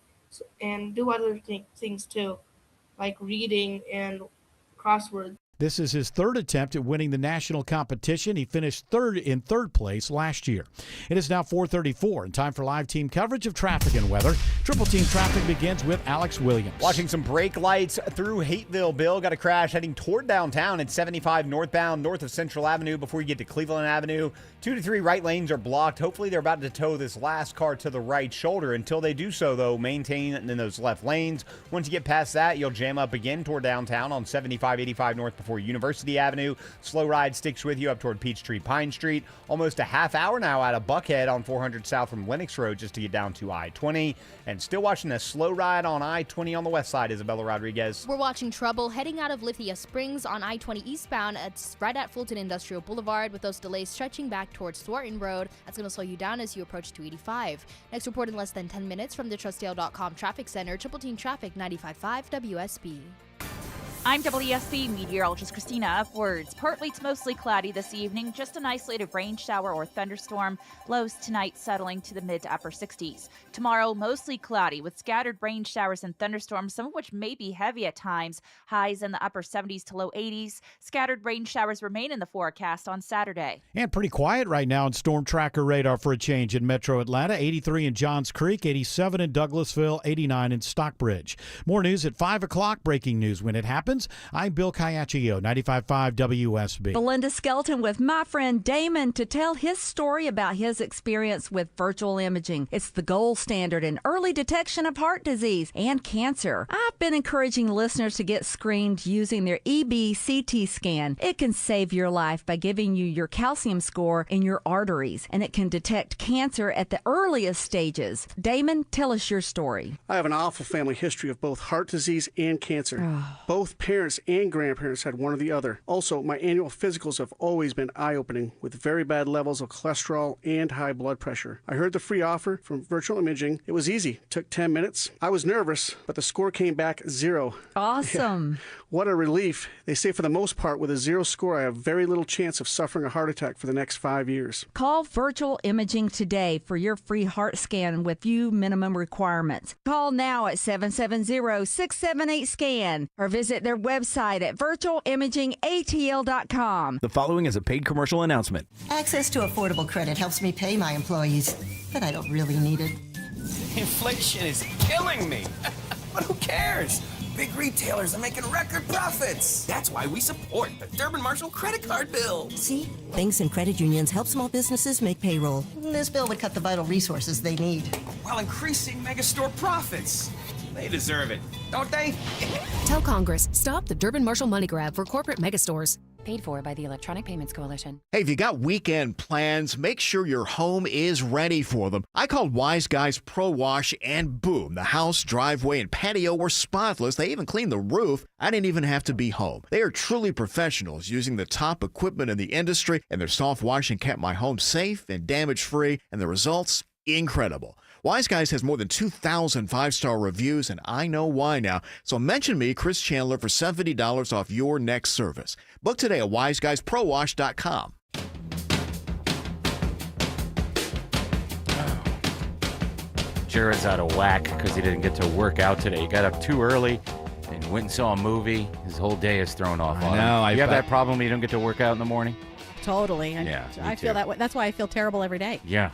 and do other things too, like reading and crosswords. This is his third attempt at winning the national competition. He finished in third place last year. It is now 4:34 and time for live team coverage of traffic and weather. Triple Team Traffic begins with Alex Williams. Watching some brake lights through Hateville. Bill got a crash heading toward downtown at 75 northbound, north of Central Avenue before you get to Cleveland Avenue. 2 to 3 right lanes are blocked. Hopefully they're about to tow this last car to the right shoulder. Until they do so, though, maintain in those left lanes. Once you get past that, you'll jam up again toward downtown on 75, 85 north before University Avenue. Slow ride sticks with you up toward Peachtree, Pine Street. Almost a half hour now out of Buckhead on 400 south from Lennox Road just to get down to I-20. And still watching a slow ride on I-20 on the west side, Isabella Rodriguez. We're watching trouble heading out of Lithia Springs on I-20 eastbound. It's right at Fulton Industrial Boulevard with those delays stretching back towards Thornton Road. That's going to slow you down as you approach 285. Next report in less than 10 minutes from the TrustDale.com Traffic Center. Triple Team Traffic 95.5 WSB. I'm WSB meteorologist Christina Upwards. Partly to mostly cloudy this evening, just an isolated rain shower or thunderstorm. Lows tonight settling to the mid to upper 60s. Tomorrow, mostly cloudy with scattered rain showers and thunderstorms, some of which may be heavy at times. Highs in the upper 70s to low 80s. Scattered rain showers remain in the forecast on Saturday. And pretty quiet right now in Storm Tracker radar for a change in Metro Atlanta. 83 in Johns Creek, 87 in Douglasville, 89 in Stockbridge. More news at 5 o'clock. Breaking news when it happens. I'm Bill Caiaccio, 95.5 WSB. Belinda Skelton with my friend Damon to tell his story about his experience with virtual imaging. It's the gold standard in early detection of heart disease and cancer. I've been encouraging listeners to get screened using their EBCT scan. It can save your life by giving you your calcium score in your arteries, and it can detect cancer at the earliest stages. Damon, tell us your story. I have an awful family history of both heart disease and cancer. Both parents and grandparents had one or the other. Also, my annual physicals have always been eye-opening with very bad levels of cholesterol and high blood pressure. I heard the free offer from virtual imaging. It was easy. Took 10 minutes. I was nervous, but the score came back 0. Awesome. Yeah. What a relief. They say for the most part, with a 0 score, I have very little chance of suffering a heart attack for the next 5 years. Call Virtual Imaging today for your free heart scan with few minimum requirements. Call now at 770-678-SCAN or visit their website at virtualimagingatl.com. The following is a paid commercial announcement. Access to affordable credit helps me pay my employees, but I don't really need it. Inflation is killing me. But who cares? Big retailers are making record profits. That's why we support the Durbin Marshall credit card bill. See? Banks and credit unions help small businesses make payroll. This bill would cut the vital resources they need. While increasing megastore profits. They deserve it, don't they? Tell Congress, stop the Durbin Marshall money grab for corporate megastores. Paid for by the Electronic Payments Coalition. Hey, if you got weekend plans, make sure your home is ready for them. I called Wise Guys Pro Wash, and boom, the house, driveway, and patio were spotless. They even cleaned the roof. I didn't even have to be home. They are truly professionals using the top equipment in the industry, and their soft washing kept my home safe and damage-free, and the results, incredible. Wise Guys has more than 2,000 five-star reviews, and I know why now. So mention me, Chris Chandler, for $70 off your next service. Book today at wiseguysprowash.com. Jared's out of whack because he didn't get to work out today. He got up too early and went and saw a movie. His whole day is thrown off on him. You have that problem when you don't get to work out in the morning? Totally. Yeah, I feel that way. That's why I feel terrible every day. Yeah.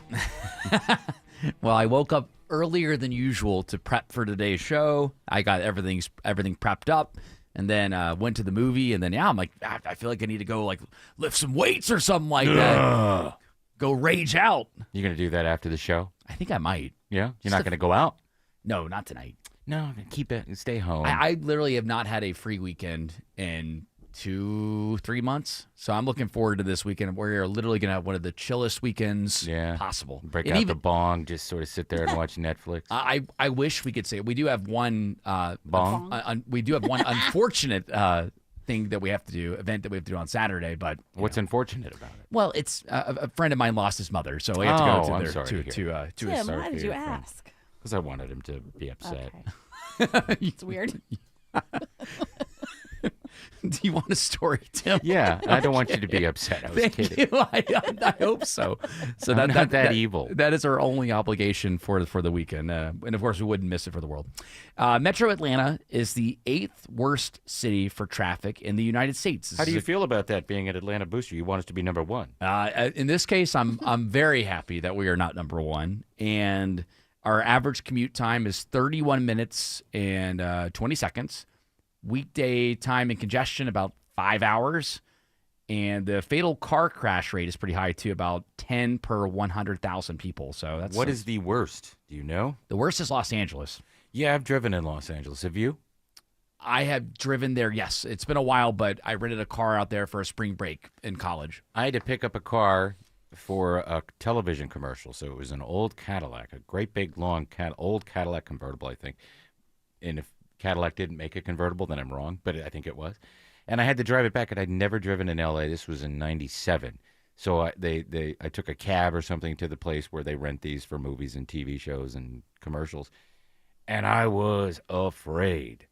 Well, I woke up earlier than usual to prep for today's show. I got everything prepped up, and then went to the movie. And then I'm like, I feel like I need to go like lift some weights or something like that. Go rage out. You gonna do that after the show? I think I might. Yeah, you're not gonna go out? No, not tonight. No, keep it and stay home. I literally have not had a free weekend in 2-3 months, so I'm looking forward to this weekend. We're literally gonna have one of the chillest weekends possible. Break and out the bong, just sort of sit there and watch Netflix. I wish we could say we do have one bong. We do have one unfortunate thing that we have to do, event that we have to do on Saturday. But what's unfortunate about it? Well, it's a friend of mine lost his mother, so we have to go to their, to his Tim, why did you ask? Because I wanted him to be upset. Okay. It's weird. Do you want a story, Tim? Yeah, I don't want you to be upset. I was Thank kidding. you. I hope so. So I'm not that evil. That is our only obligation for the weekend, and of course we wouldn't miss it for the world. Metro Atlanta is the 8th worst city for traffic in the United States. How do you feel about that being an Atlanta booster? You want us to be number one. In this case, I'm very happy that we are not number one, and our average commute time is 31 minutes and 20 seconds. Weekday time and congestion about 5 hours, and the fatal car crash rate is pretty high too, about 10 per 100,000 people. So that's What is the worst? Do you know? The worst is Los Angeles. Yeah, I've driven in Los Angeles. Have you? I have driven there. Yes, it's been a while, but I rented a car out there for a spring break in college. I had to pick up a car for a television commercial. So it was an old Cadillac, a great big long old Cadillac convertible, I think. And if Cadillac didn't make a convertible, then I'm wrong, but I think it was. And I had to drive it back, and I'd never driven in L.A. This was in '97. So I took a cab or something to the place where they rent these for movies and TV shows and commercials. And I was afraid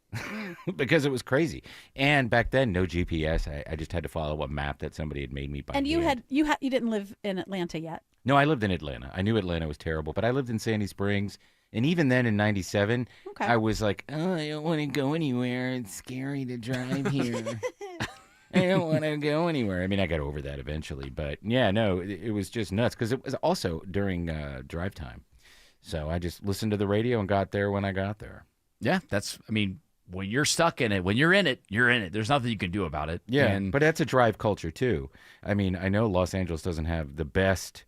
because it was crazy. And back then, no GPS. I just had to follow a map that somebody had made me by And you hand. you didn't live in Atlanta yet. No, I lived in Atlanta. I knew Atlanta was terrible, but I lived in Sandy Springs. And even then in '97, I was like, oh, I don't want to go anywhere. It's scary to drive here. I don't want to go anywhere. I mean, I got over that eventually. But yeah, no, it was just nuts because it was also during drive time. So I just listened to the radio and got there when I got there. Yeah, when you're stuck in it, when you're in it, you're in it. There's nothing you can do about it. Yeah, but that's a drive culture too. I mean, I know Los Angeles doesn't have the best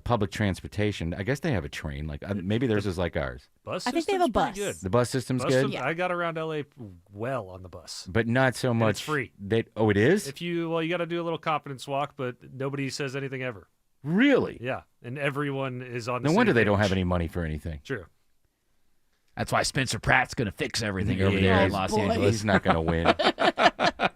public transportation. I guess they have a train. Like maybe theirs is like ours. I think they have a bus. Good. The bus system's good. I got around LA well on the bus, but not so much. It's free. It is. If you got to do a little confidence walk, but nobody says anything ever. Really? Yeah, and everyone is on the No same wonder they don't page. have any money for anything. True. That's why Spencer Pratt's going to fix everything over there in Los Angeles. He's not going to win.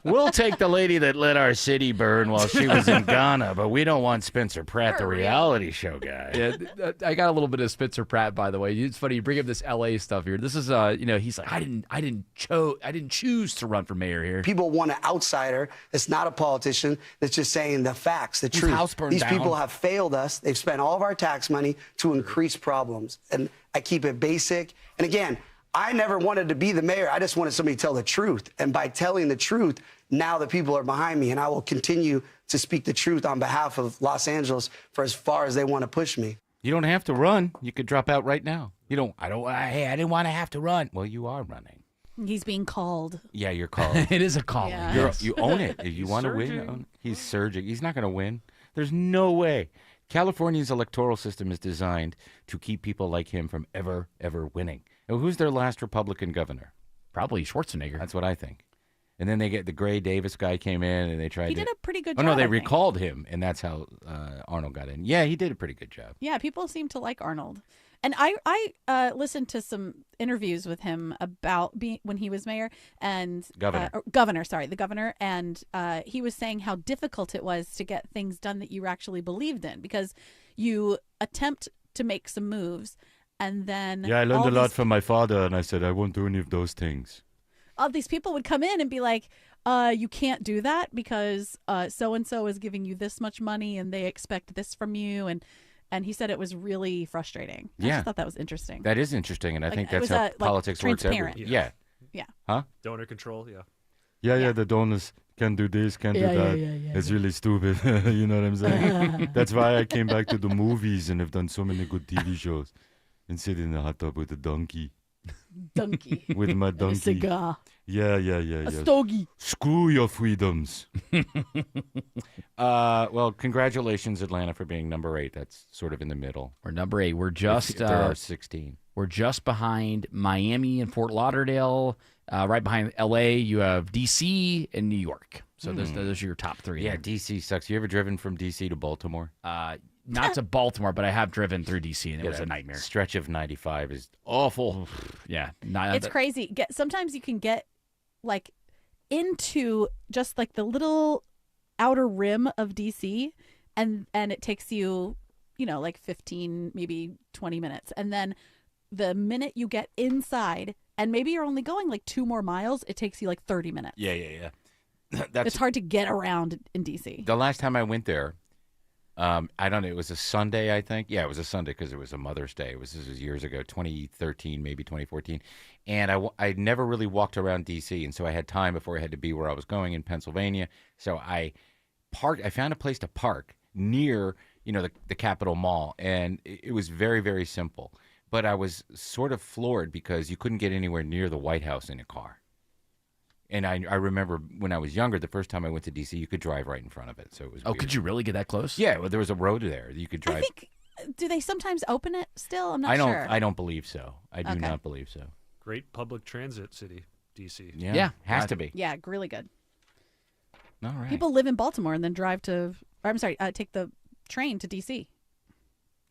We'll take the lady that let our city burn while she was in Ghana, but we don't want Spencer Pratt, the reality show guy. Yeah, I got a little bit of Spencer Pratt, by the way. It's funny you bring up this LA stuff here. This is, he's like, I didn't choose to run for mayor here. People want an outsider that's not a politician, that's just saying the facts, the truth. house burned These down. people have failed us. They've spent all of our tax money to increase problems. And I keep it basic. And again, I never wanted to be the mayor. I just wanted somebody to tell the truth. And by telling the truth, now the people are behind me, and I will continue to speak the truth on behalf of Los Angeles for as far as they want to push me. You don't have to run. You could drop out right now. You don't. Hey, I didn't want to have to run. Well, you are running. He's being called. Yeah, you're called. It is a call. Yeah. You own it. If you want to win, you own it. He's surging. He's not going to win. There's no way. California's electoral system is designed to keep people like him from ever winning. Now, who's their last Republican governor? Probably Schwarzenegger. That's what I think. And then they get the Gray Davis guy came in and they tried He to... did a pretty good Oh, job. no, they I think. recalled him, and that's how Arnold got in. Yeah, he did a pretty good job. Yeah, people seem to like Arnold. And I listened to some interviews with him about when he was mayor and the governor, and he was saying how difficult it was to get things done that you actually believed in, because you attempt to make some moves and then Yeah, I learned a lot from my father, and I said, I won't do any of those things. all these people would come in and be like, you can't do that because so-and-so is giving you this much money and they expect this from you. And he said it was really frustrating. I just thought that was interesting. That is interesting, and I think that's was, how like, politics works everywhere. transparent. Yeah. Yeah. Huh? Donor control, yeah. Yeah, the donors can do this, can do that. It's really stupid. You know what I'm saying? That's why I came back to the movies and have done so many good TV shows and sit in the hot tub with a donkey. Donkey. With my And donkey. a cigar. Yeah. A stogie. Screw your freedoms. Well, congratulations, Atlanta, for being number 8. That's sort of in the middle. We're number 8. We're just If there are 16. We're just behind Miami and Fort Lauderdale. Right behind L.A., you have D.C. and New York. So those are your top 3. Yeah, there. D.C. sucks. You ever driven from D.C. to Baltimore? Not to Baltimore, but I have driven through D.C. and it was a nightmare. Stretch of 95 is awful. Yeah. It's crazy. Sometimes you can get like into just like the little outer rim of DC and it takes you, like 15, maybe 20 minutes. And then the minute you get inside, and maybe you're only going like 2 more miles, it takes you like 30 minutes. Yeah. It's hard to get around in D.C. The last time I went there, I don't know, it was a Sunday, I think. Yeah, it was a Sunday because it was a Mother's Day. This was years ago, 2013, maybe 2014. And I never really walked around D.C., and so I had time before I had to be where I was going in Pennsylvania. So I found a place to park near, the Capitol Mall, and it was very, very simple. But I was sort of floored because you couldn't get anywhere near the White House in a car. And I remember when I was younger, the first time I went to D.C., you could drive right in front of it. So it was weird. Could you really get that close? Yeah, well, there was a road there. You could drive. I think, do they sometimes open it still? I'm not sure. I don't believe so. I do not believe so. Great public transit city, D.C. Yeah, has to be. Yeah, really good. All right. People live in Baltimore and then drive to, take the train to D.C.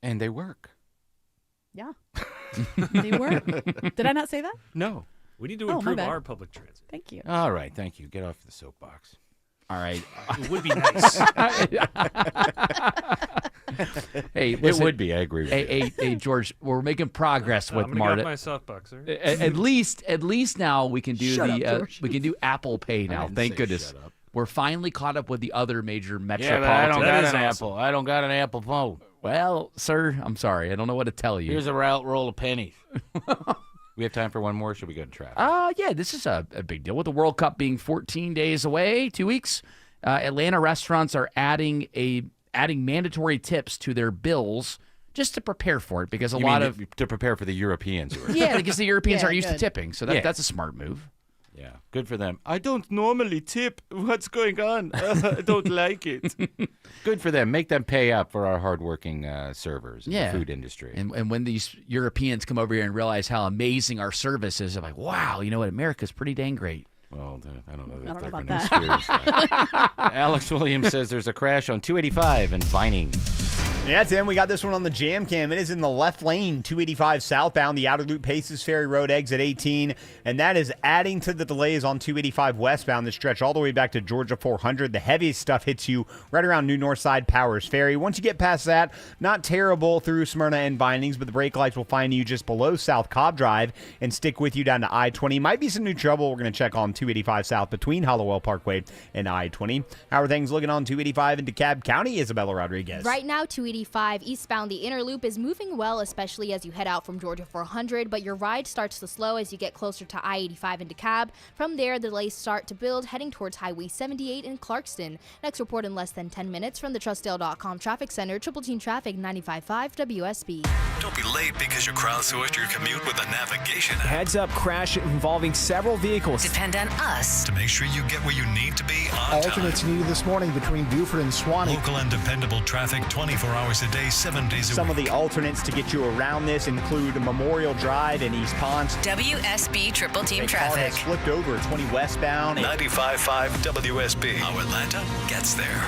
And they work. Yeah. They work. Did I not say that? No. We need to improve our public transit. Thank you. All right, thank you. Get off the soapbox. All right. It would be nice. Hey, listen, it would be. I agree with you. Hey, George, we're making progress with I'm Marta. get off my soapbox, sir. At least now we can do we can do Apple Pay now. Thank goodness. We're finally caught up with the other major metropolitan. Yeah, but I don't got an Apple. I don't got an Apple phone. Well, sir, I'm sorry. I don't know what to tell you. Here's a roll of pennies. We have time for one more, or should we go to traffic? Yeah, this is a big deal. With the World Cup being 14 days away, 2 weeks, Atlanta restaurants are adding mandatory tips to their bills just to prepare for it, because to prepare for the Europeans. Yeah, because the Europeans aren't used to good. tipping, so that's a smart move. Yeah, good for them. I don't normally tip. What's going on? I don't like it. Good for them. Make them pay up for our hardworking servers in the food industry. And when these Europeans come over here and realize how amazing our service is, they're like, wow, you know what? America's pretty dang great. Well, I don't know I don't know they're about going to experience that. Alex Williams says there's a crash on 285 in Vining. Yeah, Tim, we got this one on the Jam Cam. It is in the left lane, 285 southbound, the outer loop Paces Ferry Road exit 18, and that is adding to the delays on 285 westbound. This stretch all the way back to Georgia 400. The heaviest stuff hits you right around New Northside Powers Ferry. Once you get past that, not terrible through Smyrna and Vinings, but the brake lights will find you just below South Cobb Drive and stick with you down to I-20. Might be some new trouble. We're going to check on 285 south between Hollowell Parkway and I-20. How are things looking on 285 in DeKalb County? Isabella Rodriguez. Right now, 285 eastbound, the inner loop is moving well, especially as you head out from Georgia 400, but your ride starts to slow as you get closer to I-85 in DeKalb. From there, the delays start to build, heading towards Highway 78 in Clarkston. Next report in less than 10 minutes from the TrustDale.com Traffic Center, Triple Team Traffic 95.5 WSB. Don't be late because you crowdsourced your commute with a navigation app. Heads up crash involving several vehicles. Depend on us To make sure you get where you need to be on Alternates time. needed this morning between Buford and Swanee. Local and dependable traffic 24 hours a day, 7 days a Some week. of the alternates to get you around this include Memorial Drive in East Ponce. WSB Triple Team A car Traffic. has flipped over 20 westbound. 95.5 WSB. How Atlanta gets there.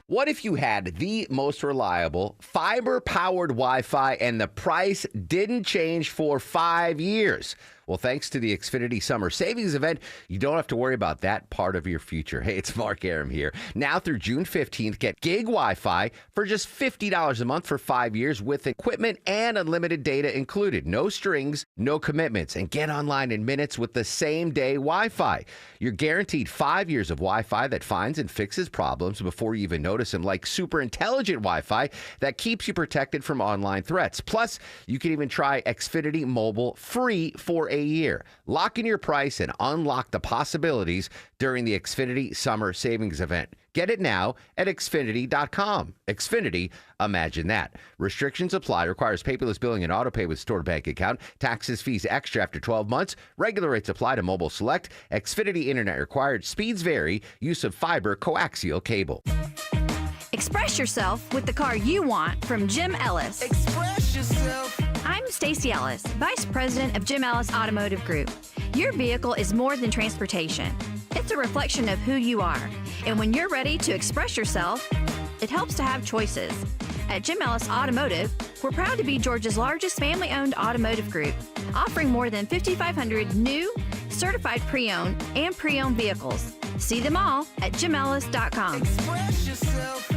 What if you had the most reliable fiber-powered Wi-Fi and the price didn't change for 5 years? Well, thanks to the Xfinity Summer Savings Event, you don't have to worry about that part of your future. Hey, it's Mark Aram here. Now through June 15th, get gig Wi-Fi for just $50 a month for 5 years with equipment and unlimited data included. No strings, no commitments, and get online in minutes with the same-day Wi-Fi. You're guaranteed 5 years of Wi-Fi that finds and fixes problems before you even notice them, like super intelligent Wi-Fi that keeps you protected from online threats. Plus, you can even try Xfinity Mobile free for a year. Lock in your price and unlock the possibilities during the Xfinity Summer Savings Event. Get it now at Xfinity.com. Xfinity, imagine that. Restrictions apply. Requires paperless billing and autopay with stored bank account. Taxes, fees extra after 12 months. Regular rates apply to Mobile Select. Xfinity Internet required. Speeds vary. Use of fiber coaxial cable. Express yourself with the car you want from Jim Ellis. Express yourself. I'm Stacey Ellis, Vice President of Jim Ellis Automotive Group. Your vehicle is more than transportation. It's a reflection of who you are. And when you're ready to express yourself, it helps to have choices. At Jim Ellis Automotive, we're proud to be Georgia's largest family-owned automotive group, offering more than 5,500 new, certified pre-owned, and pre-owned vehicles. See them all at jimellis.com. Express yourself.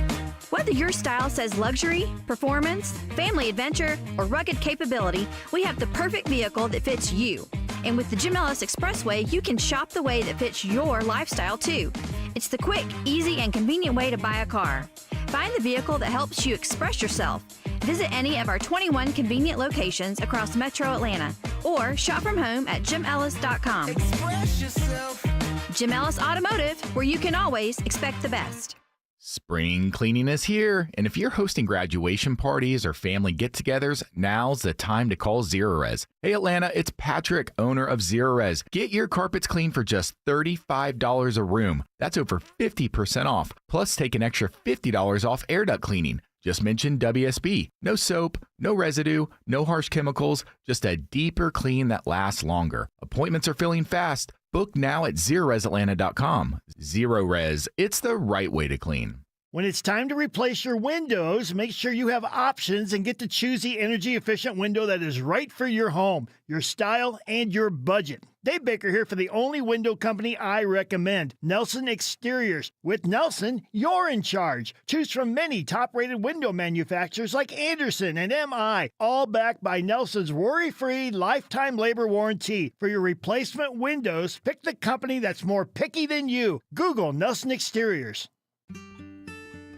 Whether your style says luxury, performance, family adventure, or rugged capability, we have the perfect vehicle that fits you. And with the Jim Ellis Expressway, you can shop the way that fits your lifestyle too. It's the quick, easy, and convenient way to buy a car. Find the vehicle that helps you express yourself. Visit any of our 21 convenient locations across Metro Atlanta or shop from home at jimellis.com. Express yourself. Jim Ellis Automotive, where you can always expect the best. Spring cleaning is here, and if you're hosting graduation parties or family get-togethers, now's the time to call Zerorez. Hey Atlanta, it's Patrick, owner of Zerorez. Get your carpets clean for just $35 a room. That's over 50% off. Plus, take an extra $50 off air duct cleaning. Just mention WSB. No soap, no residue, no harsh chemicals, just a deeper clean that lasts longer. Appointments are filling fast. Book now at ZeroResAtlanta.com. Zerorez, it's the right way to clean. When it's time to replace your windows, make sure you have options and get to choose the energy-efficient window that is right for your home, your style, and your budget. Dave Baker here for the only window company I recommend, Nelson Exteriors. With Nelson, you're in charge. Choose from many top-rated window manufacturers like Andersen and MI, all backed by Nelson's worry-free lifetime labor warranty. For your replacement windows, pick the company that's more picky than you. Google Nelson Exteriors.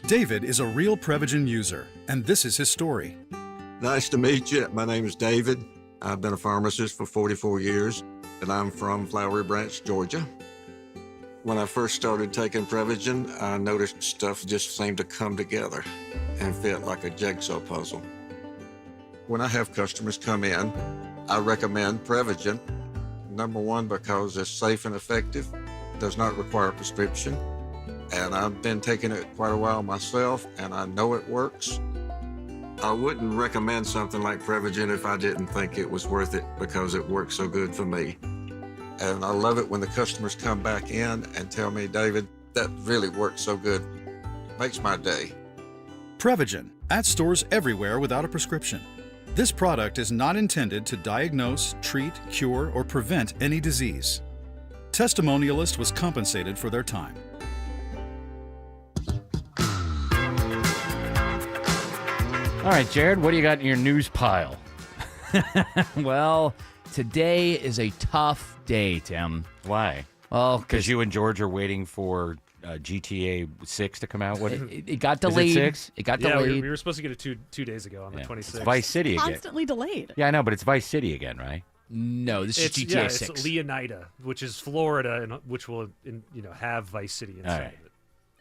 David is a real Prevagen user, and this is his story. Nice to meet you. My name is David. I've been a pharmacist for 44 years, and I'm from Flowery Branch, Georgia. When I first started taking Prevagen, I noticed stuff just seemed to come together and fit like a jigsaw puzzle. When I have customers come in, I recommend Prevagen. Number one, because it's safe and effective, does not require a prescription. And I've been taking it quite a while myself, and I know it works. I wouldn't recommend something like Prevagen if I didn't think it was worth it because it works so good for me. And I love it when the customers come back in and tell me, David, that really works so good. Makes my day. Prevagen, at stores everywhere without a prescription. This product is not intended to diagnose, treat, cure, or prevent any disease. Testimonialist was compensated for their time. All right, Jared, what do you got in your news pile? Well, today is a tough day, Tim. Why? Well, because you and George are waiting for GTA 6 to come out. What? It got delayed. Is it 6? It got Yeah, delayed. we were supposed to get it two days ago on the 26th. It's Vice City again. Constantly delayed. Yeah, I know, but it's Vice City again, right? No, this is GTA 6. It's Leonida, which is Florida, and which will have Vice City inside right. of it.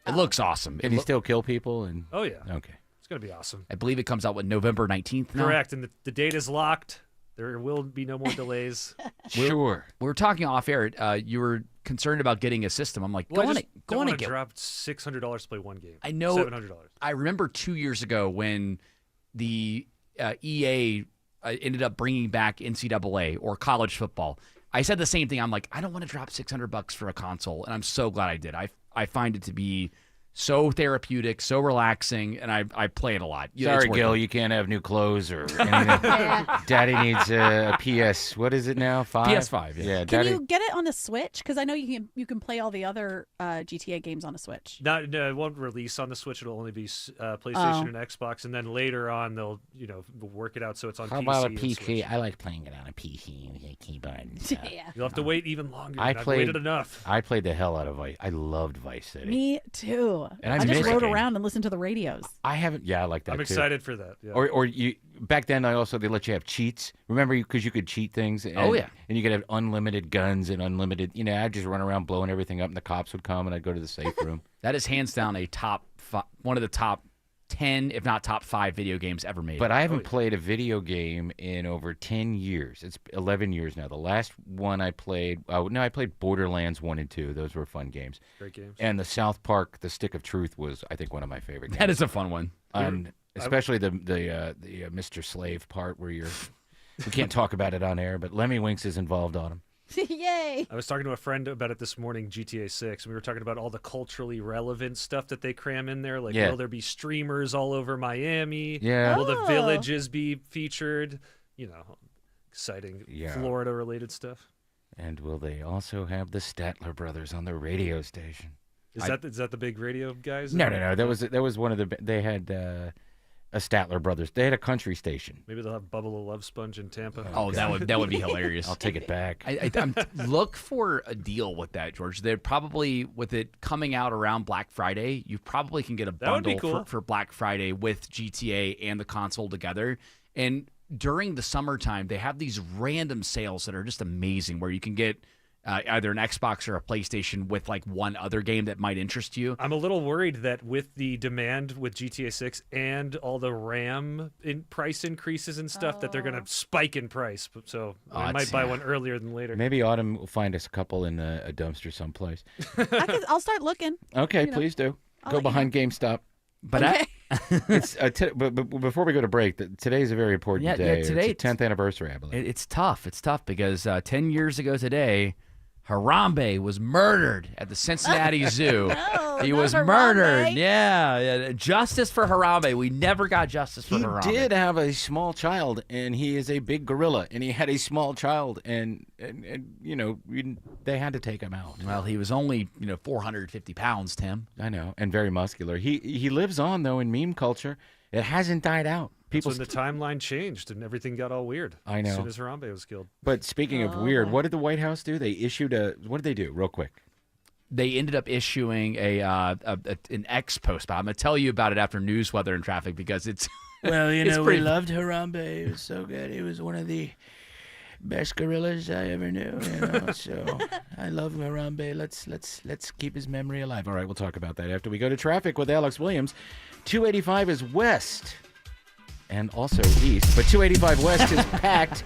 It looks awesome. Can you still kill people? And Oh yeah. Okay. It's going to be awesome. I believe it comes out November 19th now? Correct, and the date is locked. There will be no more delays. Sure. We were talking off air. You were concerned about getting a system. I'm like, go on and get. Dropped $600 to play one game. I know. $700. I remember 2 years ago when the EA ended up bringing back NCAA or college football. I said the same thing. I'm like, I don't want to drop $600 for a console, and I'm so glad I did. I find it to be so therapeutic, so relaxing, and I play it a lot. Sorry, Gil, you can't have new clothes or anything. Daddy needs a PS. What is it now? 5? PS5. Yeah. Can Daddy. you get it on a Switch? Because I know you can play all the other GTA games on a Switch. No, it won't release on the Switch. It'll only be PlayStation and Xbox, and then later on they'll work it out so it's on How PC. about a and PC? Switch. I like playing it on a PC with a keyboard and stuff. Yeah. You'll have to wait even longer. I've played waited enough. I played the hell out of Vice. I loved Vice City. Me too. And I just missed rode it. around and listened to the radios. I haven't. Yeah, I like that. I'm too. excited for that. Yeah. Or you back then. They let you have cheats. Remember, because you could cheat things. And, Oh, yeah. And you could have unlimited guns and unlimited. I'd just run around blowing everything up, and the cops would come, and I'd go to the safe room. That is hands down one of the top 10, if not top 5 video games ever made. But I haven't played a video game in over 10 years. It's 11 years now. The last one I played, I played Borderlands 1 and 2. Those were fun games. Great games. And the South Park, The Stick of Truth was, I think, one of my favorite games. That is a fun one. Especially the Mr. Slave part where we can't talk about it on air, but Lemmy Winks is involved on him. Yay! I was talking to a friend about it this morning, GTA 6, and we were talking about all the culturally relevant stuff that they cram in there. Like, will there be streamers all over Miami? Yeah. Will the villages be featured? Exciting Florida-related stuff. And will they also have the Statler brothers on the radio station? Is that the big radio guys? No. That was one of the. They had a Statler Brothers. They had a country station. Maybe they'll have Bubba the Love Sponge in Tampa. Oh, that would be hilarious. I'll take it back. I'm look for a deal with that, George. They're probably, with it coming out around Black Friday, you probably can get a bundle for Black Friday with GTA and the console together. And during the summertime, they have these random sales that are just amazing, where you can get either an Xbox or a PlayStation with like one other game that might interest you. I'm a little worried that with the demand with GTA 6 and all the RAM price increases and stuff, that they're going to spike in price. So I might buy one earlier than later. Maybe Autumn will find us a couple in a dumpster someplace. I'll start looking. Okay, please do. Go behind GameStop. But but before we go to break, today's a very important day. Yeah, today, it's the 10th anniversary, I believe. It's tough. It's tough because 10 years ago today, Harambe was murdered at the Cincinnati Zoo. He was murdered. Yeah. Justice for Harambe. We never got justice for Harambe. He did have a small child, and he is a big gorilla, and he had a small child, and they had to take him out. Well, he was only 450 pounds, Tim. I know, and very muscular. He lives on, though, in meme culture. It hasn't died out. That's when the timeline changed and everything got all weird. I know. As soon as Harambe was killed. But speaking of weird, what did the White House do? They issued what did they do, real quick? They ended up issuing an X post. But I'm going to tell you about it after news, weather, and traffic because it's Well, we loved Harambe. It was so good. He was one of the best gorillas I ever knew. So I love Harambe. Let's keep his memory alive. All right, we'll talk about that after we go to traffic with Alex Williams. 285 is west. And also east, but 285 West is packed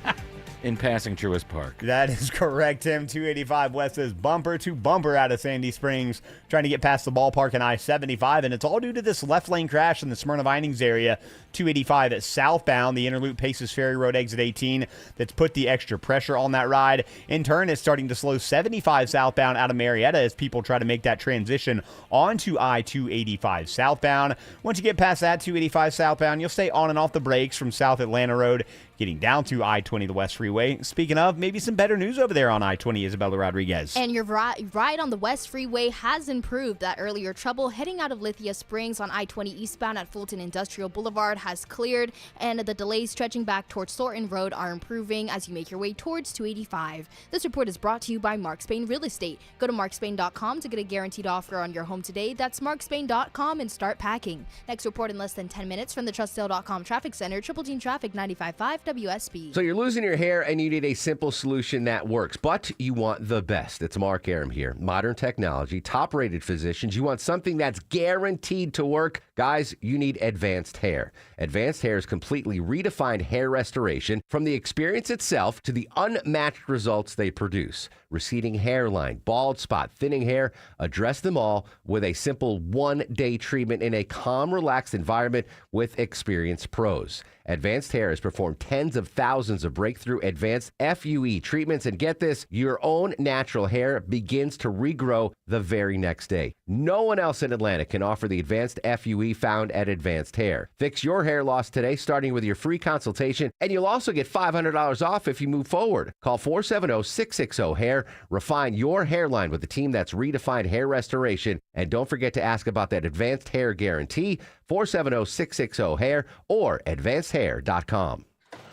in passing Truist Park. That is correct, Tim. 285 West is bumper to bumper out of Sandy Springs, trying to get past the ballpark in I-75, and it's all due to this left lane crash in the Smyrna Vinings area. 285 at southbound, the inner loop Paces Ferry Road exit 18. That's put the extra pressure on that ride. In turn, it's starting to slow 75 southbound out of Marietta as people try to make that transition onto I-285 southbound. Once you get past that 285 southbound, you'll stay on and off the brakes from South Atlanta Road, getting down to I-20, the West Freeway. Speaking of, maybe some better news over there on I-20, Isabella Rodriguez. And your ride on the West Freeway has improved. That earlier trouble heading out of Lithia Springs on I-20 eastbound at Fulton Industrial Boulevard has cleared, and the delays stretching back towards Thornton Road are improving as you make your way towards 285. This report is brought to you by Mark Spain Real Estate. Go to markspain.com to get a guaranteed offer on your home today. That's markspain.com and start packing. Next report in less than 10 minutes from the Trustdale.com Traffic Center, Triple Team Traffic 95.5 WSB. So you're losing your hair and you need a simple solution that works, but you want the best. It's Mark Aram here. Modern technology, top-rated physicians. You want something that's guaranteed to work. Guys, you need Advanced Hair. Advanced Hair's completely redefined hair restoration, from the experience itself to the unmatched results they produce. Receding hairline, bald spot, thinning hair, address them all with a simple one-day treatment in a calm, relaxed environment with experienced pros. Advanced Hair has performed tens of thousands of breakthrough advanced FUE treatments, and get this, your own natural hair begins to regrow the very next day. No one else in Atlanta can offer the advanced FUE found at Advanced Hair. Fix your hair loss today, starting with your free consultation, and you'll also get $500 off if you move forward. Call 470-660-HAIR. Refine your hairline with the team that's redefined hair restoration, and don't forget to ask about that Advanced Hair Guarantee. 470-660-HAIR or advancedhair.com.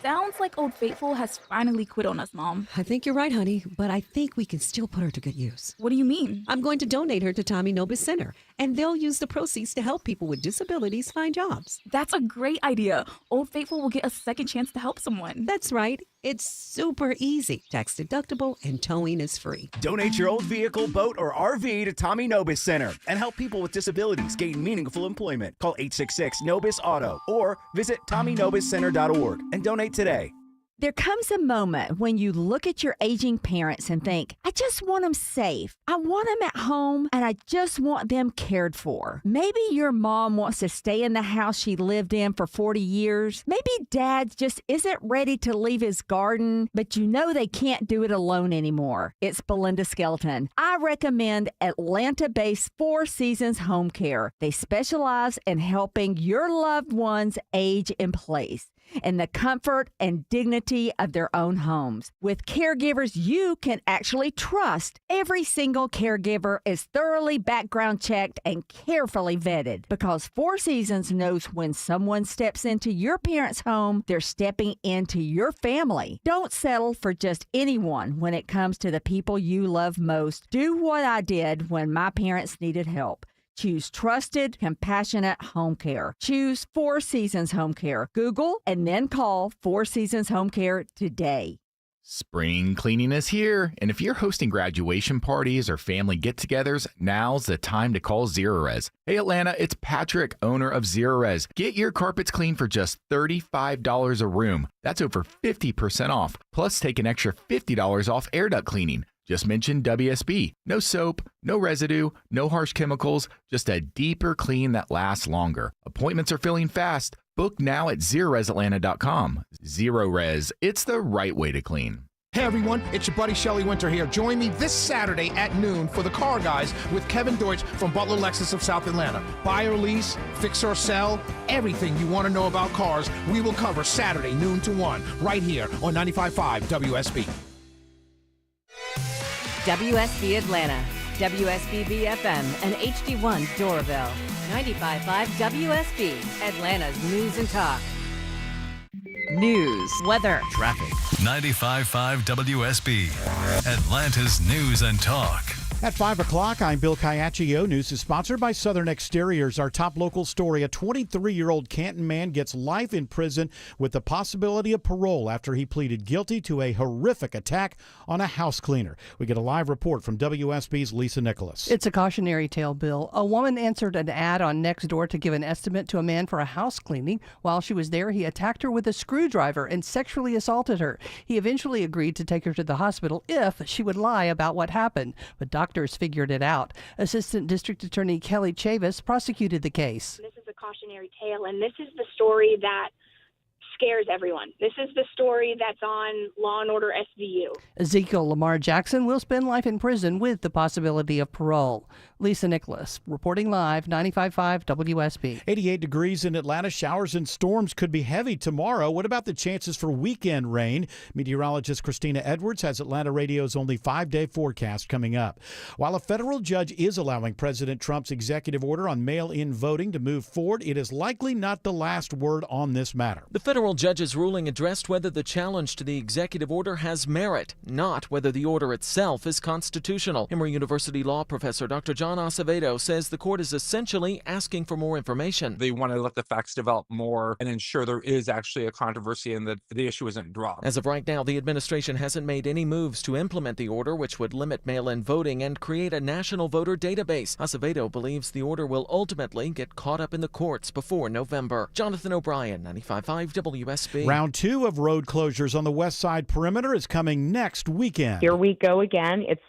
Sounds like Old Faithful has finally quit on us, Mom. I think you're right, honey, but I think we can still put her to good use. What do you mean? I'm going to donate her to Tommy Nobis Center, and they'll use the proceeds to help people with disabilities find jobs. That's a great idea. Old Faithful will get a second chance to help someone. That's right. It's super easy, tax deductible, and towing is free. Donate your old vehicle, boat, or RV to Tommy Nobis Center and help people with disabilities gain meaningful employment. Call 866-NOBIS-AUTO or visit TommyNobisCenter.org and donate today. There comes a moment when you look at your aging parents and think, I just want them safe. I want them at home, and I just want them cared for. Maybe your mom wants to stay in the house she lived in for 40 years. Maybe dad just isn't ready to leave his garden, but you know they can't do it alone anymore. It's Belinda Skelton. I recommend Atlanta-based Four Seasons Home Care. They specialize in helping your loved ones age in place. in the comfort and dignity of their own homes. With caregivers you can actually trust, every single caregiver is thoroughly background checked and carefully vetted, because Four Seasons knows when someone steps into your parents' home, they're stepping into your family. Don't settle for just anyone when it comes to the people you love most. Do what I did when my parents needed help. Choose trusted, compassionate home care. Choose Four Seasons Home Care. Google and then call Four Seasons Home Care today. Spring cleaning is here, and if you're hosting graduation parties or family get-togethers, now's the time to call Zerorez. Hey Atlanta, it's Patrick, owner of Zerorez. Get your carpets clean for just $35 a room. That's over 50% off. Plus, take an extra $50 off air duct cleaning. Just mention WSB. No soap, no residue, no harsh chemicals, just a deeper clean that lasts longer. Appointments are filling fast. Book now at ZeroResAtlanta.com. Zerorez, it's the right way to clean. Hey everyone, it's your buddy Shelly Winter here. Join me this Saturday at noon for The Car Guys with Kevin Deutsch from Butler Lexus of South Atlanta. Buy or lease, fix or sell, everything you want to know about cars, we will cover Saturday noon to 1 right here on 95.5 WSB. WSB Atlanta, WSB BFM, and HD1 Doraville. 95.5 WSB, Atlanta's news and talk. News, weather, traffic. 95.5 WSB, Atlanta's news and talk. At 5 o'clock, I'm Bill Caiaccio. News is sponsored by Southern Exteriors. Our top local story, a 23-year-old Canton man gets life in prison with the possibility of parole after he pleaded guilty to a horrific attack on a house cleaner. We get a live report from WSB's Lisa Nicholas. It's a cautionary tale, Bill. A woman answered an ad on Nextdoor to give an estimate to a man for a house cleaning. While she was there, he attacked her with a screwdriver and sexually assaulted her. He eventually agreed to take her to the hospital if she would lie about what happened, but doctors figured it out. Assistant District Attorney Kelly Chavis prosecuted the case. This is a cautionary tale, and this is the story that scares everyone. This is the story that's on Law and Order SVU. Ezekiel Lamar Jackson will spend life in prison with the possibility of parole. Lisa Nicholas, reporting live, 95.5 WSB. 88 degrees in Atlanta. Showers and storms could be heavy tomorrow. What about the chances for weekend rain? Meteorologist Christina Edwards has Atlanta Radio's only 5-day forecast coming up. While a federal judge is allowing President Trump's executive order on mail-in voting to move forward, it is likely not the last word on this matter. The federal judge's ruling addressed whether the challenge to the executive order has merit, not whether the order itself is constitutional. Emory University law professor Dr. John Acevedo says the court is essentially asking for more information. They want to let the facts develop more and ensure there is actually a controversy and that the issue isn't dropped. As of right now, the administration hasn't made any moves to implement the order, which would limit mail-in voting and create a national voter database. Acevedo believes the order will ultimately get caught up in the courts before November. Jonathan O'Brien, 95.5 WSB. Round 2 of road closures on the west side perimeter is coming next weekend. Here we go again. It's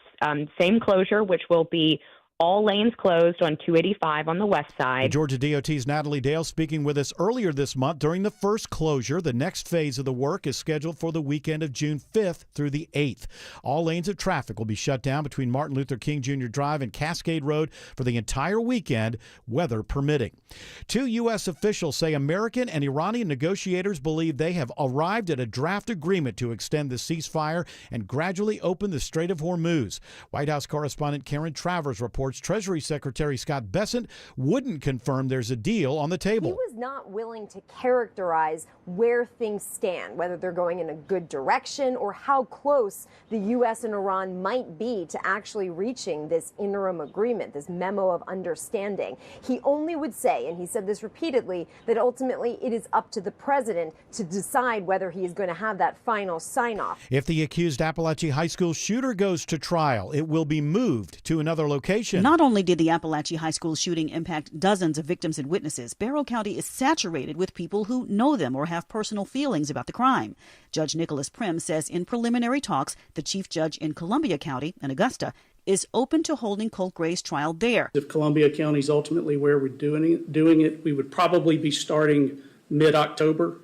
same closure, which will be all lanes closed on 285 on the west side. The Georgia DOT's Natalie Dale speaking with us earlier this month during the first closure. The next phase of the work is scheduled for the weekend of June 5th through the 8th. All lanes of traffic will be shut down between Martin Luther King Jr. Drive and Cascade Road for the entire weekend, weather permitting. 2 U.S. officials say American and Iranian negotiators believe they have arrived at a draft agreement to extend the ceasefire and gradually open the Strait of Hormuz. White House correspondent Karen Travers reports Treasury Secretary Scott Bessent wouldn't confirm there's a deal on the table. He was not willing to characterize where things stand, whether they're going in a good direction or how close the U.S. and Iran might be to actually reaching this interim agreement, this memo of understanding. He only would say, and he said this repeatedly, that ultimately it is up to the president to decide whether he is going to have that final sign-off. If the accused Appalachia High School shooter goes to trial, it will be moved to another location. Not only did the Appalachia High School shooting impact dozens of victims and witnesses, Barrow County is saturated with people who know them or have personal feelings about the crime. Judge Nicholas Prim says in preliminary talks, the chief judge in Columbia County, in Augusta, is open to holding Colt Gray's trial there. If Columbia County is ultimately where we're doing it, we would probably be starting mid-October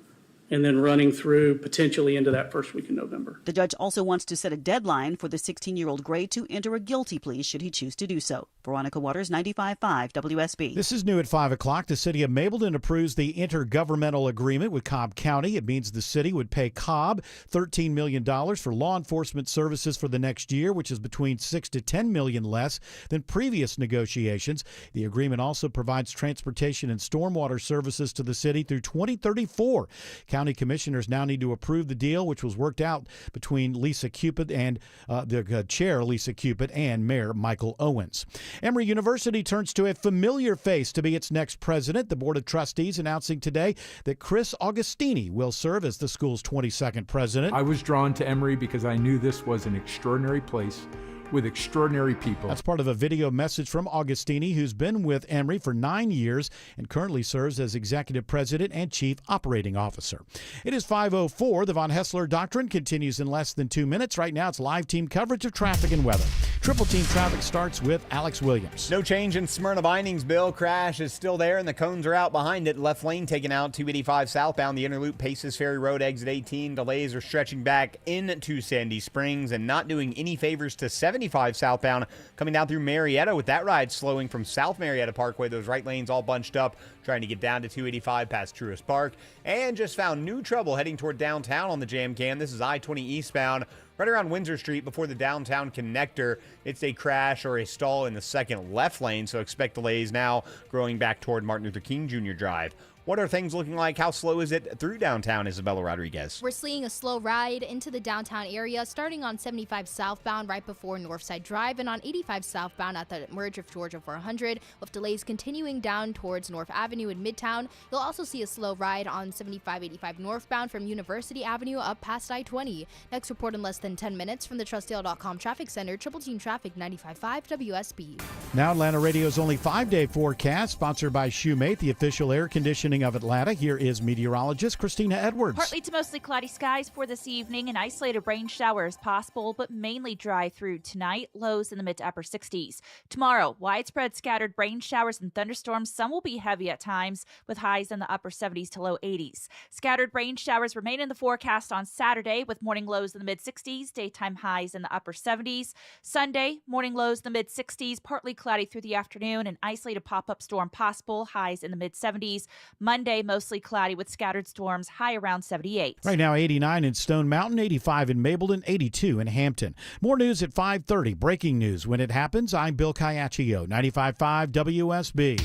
and then running through potentially into that first week in November. The judge also wants to set a deadline for the 16-year-old Gray to enter a guilty plea should he choose to do so. Veronica Waters, 95.5 WSB. This is new at 5 o'clock. The city of Mableton approves the intergovernmental agreement with Cobb County. It means the city would pay Cobb $13 million for law enforcement services for the next year, which is between $6 to $10 million less than previous negotiations. The agreement also provides transportation and stormwater services to the city through 2034. County commissioners now need to approve the deal, which was worked out between Lisa Cupid and the chair, Lisa Cupid, and Mayor Michael Owens. Emory University turns to a familiar face to be its next president. The Board of Trustees announcing today that Chris Augustini will serve as the school's 22nd president. I was drawn to Emory because I knew this was an extraordinary place with extraordinary people. That's part of a video message from Augustini, who's been with Emory for 9 years and currently serves as executive president and chief operating officer. It is 5:04. The Von Hessler Doctrine continues in less than 2 minutes. Right now, it's live team coverage of traffic and weather. Triple Team Traffic starts with Alex Williams. No change in Smyrna Bindings, Bill. Crash is still there, and the cones are out behind it. Left lane taken out, 285 southbound. The inner loop, Paces Ferry Road, exit 18. Delays are stretching back into Sandy Springs and not doing any favors to 75 southbound coming down through Marietta, with that ride slowing from South Marietta Parkway. Those right lanes all bunched up trying to get down to 285 past Truist Park, and just found new trouble heading toward downtown on the jam cam. This is I-20 eastbound right around Windsor Street before the downtown connector. It's a crash or a stall in the second left lane, so expect delays now growing back toward Martin Luther King Jr. Drive. What are things looking like? How slow is it through downtown, Isabella Rodriguez? We're seeing a slow ride into the downtown area, starting on 75 southbound right before Northside Drive, and on 85 southbound at the merge of Georgia 400, with delays continuing down towards North Avenue in Midtown. You'll also see a slow ride on 75-85 northbound from University Avenue up past I-20. Next report in less than 10 minutes from the TrustDale.com Traffic Center. Triple Team Traffic, 95.5 WSB. Now Atlanta Radio's only 5-day forecast, sponsored by Shoemate, the official air conditioning of Atlanta. Here is meteorologist Christina Edwards. Partly to mostly cloudy skies for this evening, and isolated rain showers possible, but mainly dry through tonight. Lows in the mid to upper 60s. Tomorrow, widespread scattered rain showers and thunderstorms. Some will be heavy at times, with highs in the upper 70s to low 80s. Scattered rain showers remain in the forecast on Saturday, with morning lows in the mid 60s, daytime highs in the upper 70s. Sunday, morning lows in the mid 60s, partly cloudy through the afternoon, an isolated pop-up storm possible, highs in the mid 70s. Monday, mostly cloudy with scattered storms, high around 78. Right now, 89 in Stone Mountain, 85 in Mableton, 82 in Hampton. More news at 5:30. Breaking news when it happens. I'm Bill Caiaccio, 95.5 WSB.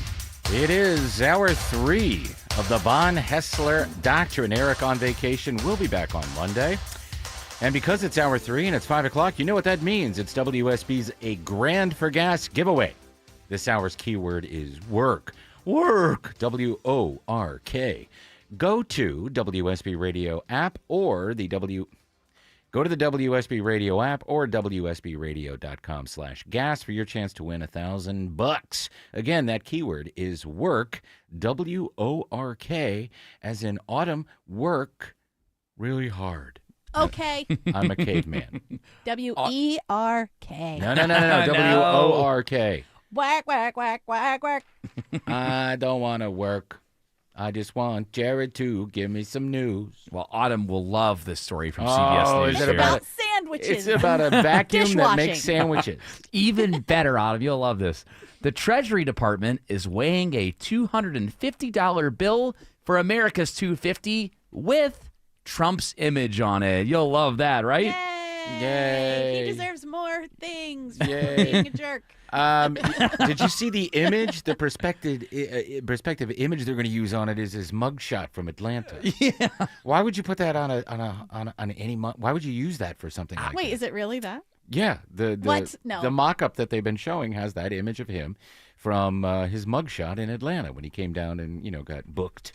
It is hour 3 of the Von Hessler Doctrine. Eric on vacation. We'll be back on Monday. And because it's hour 3 and it's 5 o'clock, you know what that means. It's WSB's A Grand for Gas giveaway. This hour's keyword is work. Work, W-O-R-K. Go to WSB Radio app or go to the WSB Radio app or WSBradio.com/gas for your chance to win $1,000. Again, that keyword is work, W-O-R-K, as in autumn, work really hard. Okay. I'm a caveman. W-E-R-K. No, W-O-R-K. Whack, whack, whack, whack, whack. I don't want to work. I just want Jared to give me some news. Well, Autumn will love this story from CBS News. It's about sandwiches. It's about a vacuum that makes sandwiches. Even better, Autumn. You'll love this. The Treasury Department is weighing a $250 bill for America's 250 with Trump's image on it. You'll love that, right? Yay. He deserves more things for being a jerk. Did you see the image? The perspective image they're going to use on it is his mugshot from Atlanta. Yeah. Why would you put that on any mug? Why would you use that for something like that? Wait, is it really that? Yeah. What? No. The mock-up that they've been showing has that image of him from his mugshot in Atlanta when he came down and got booked.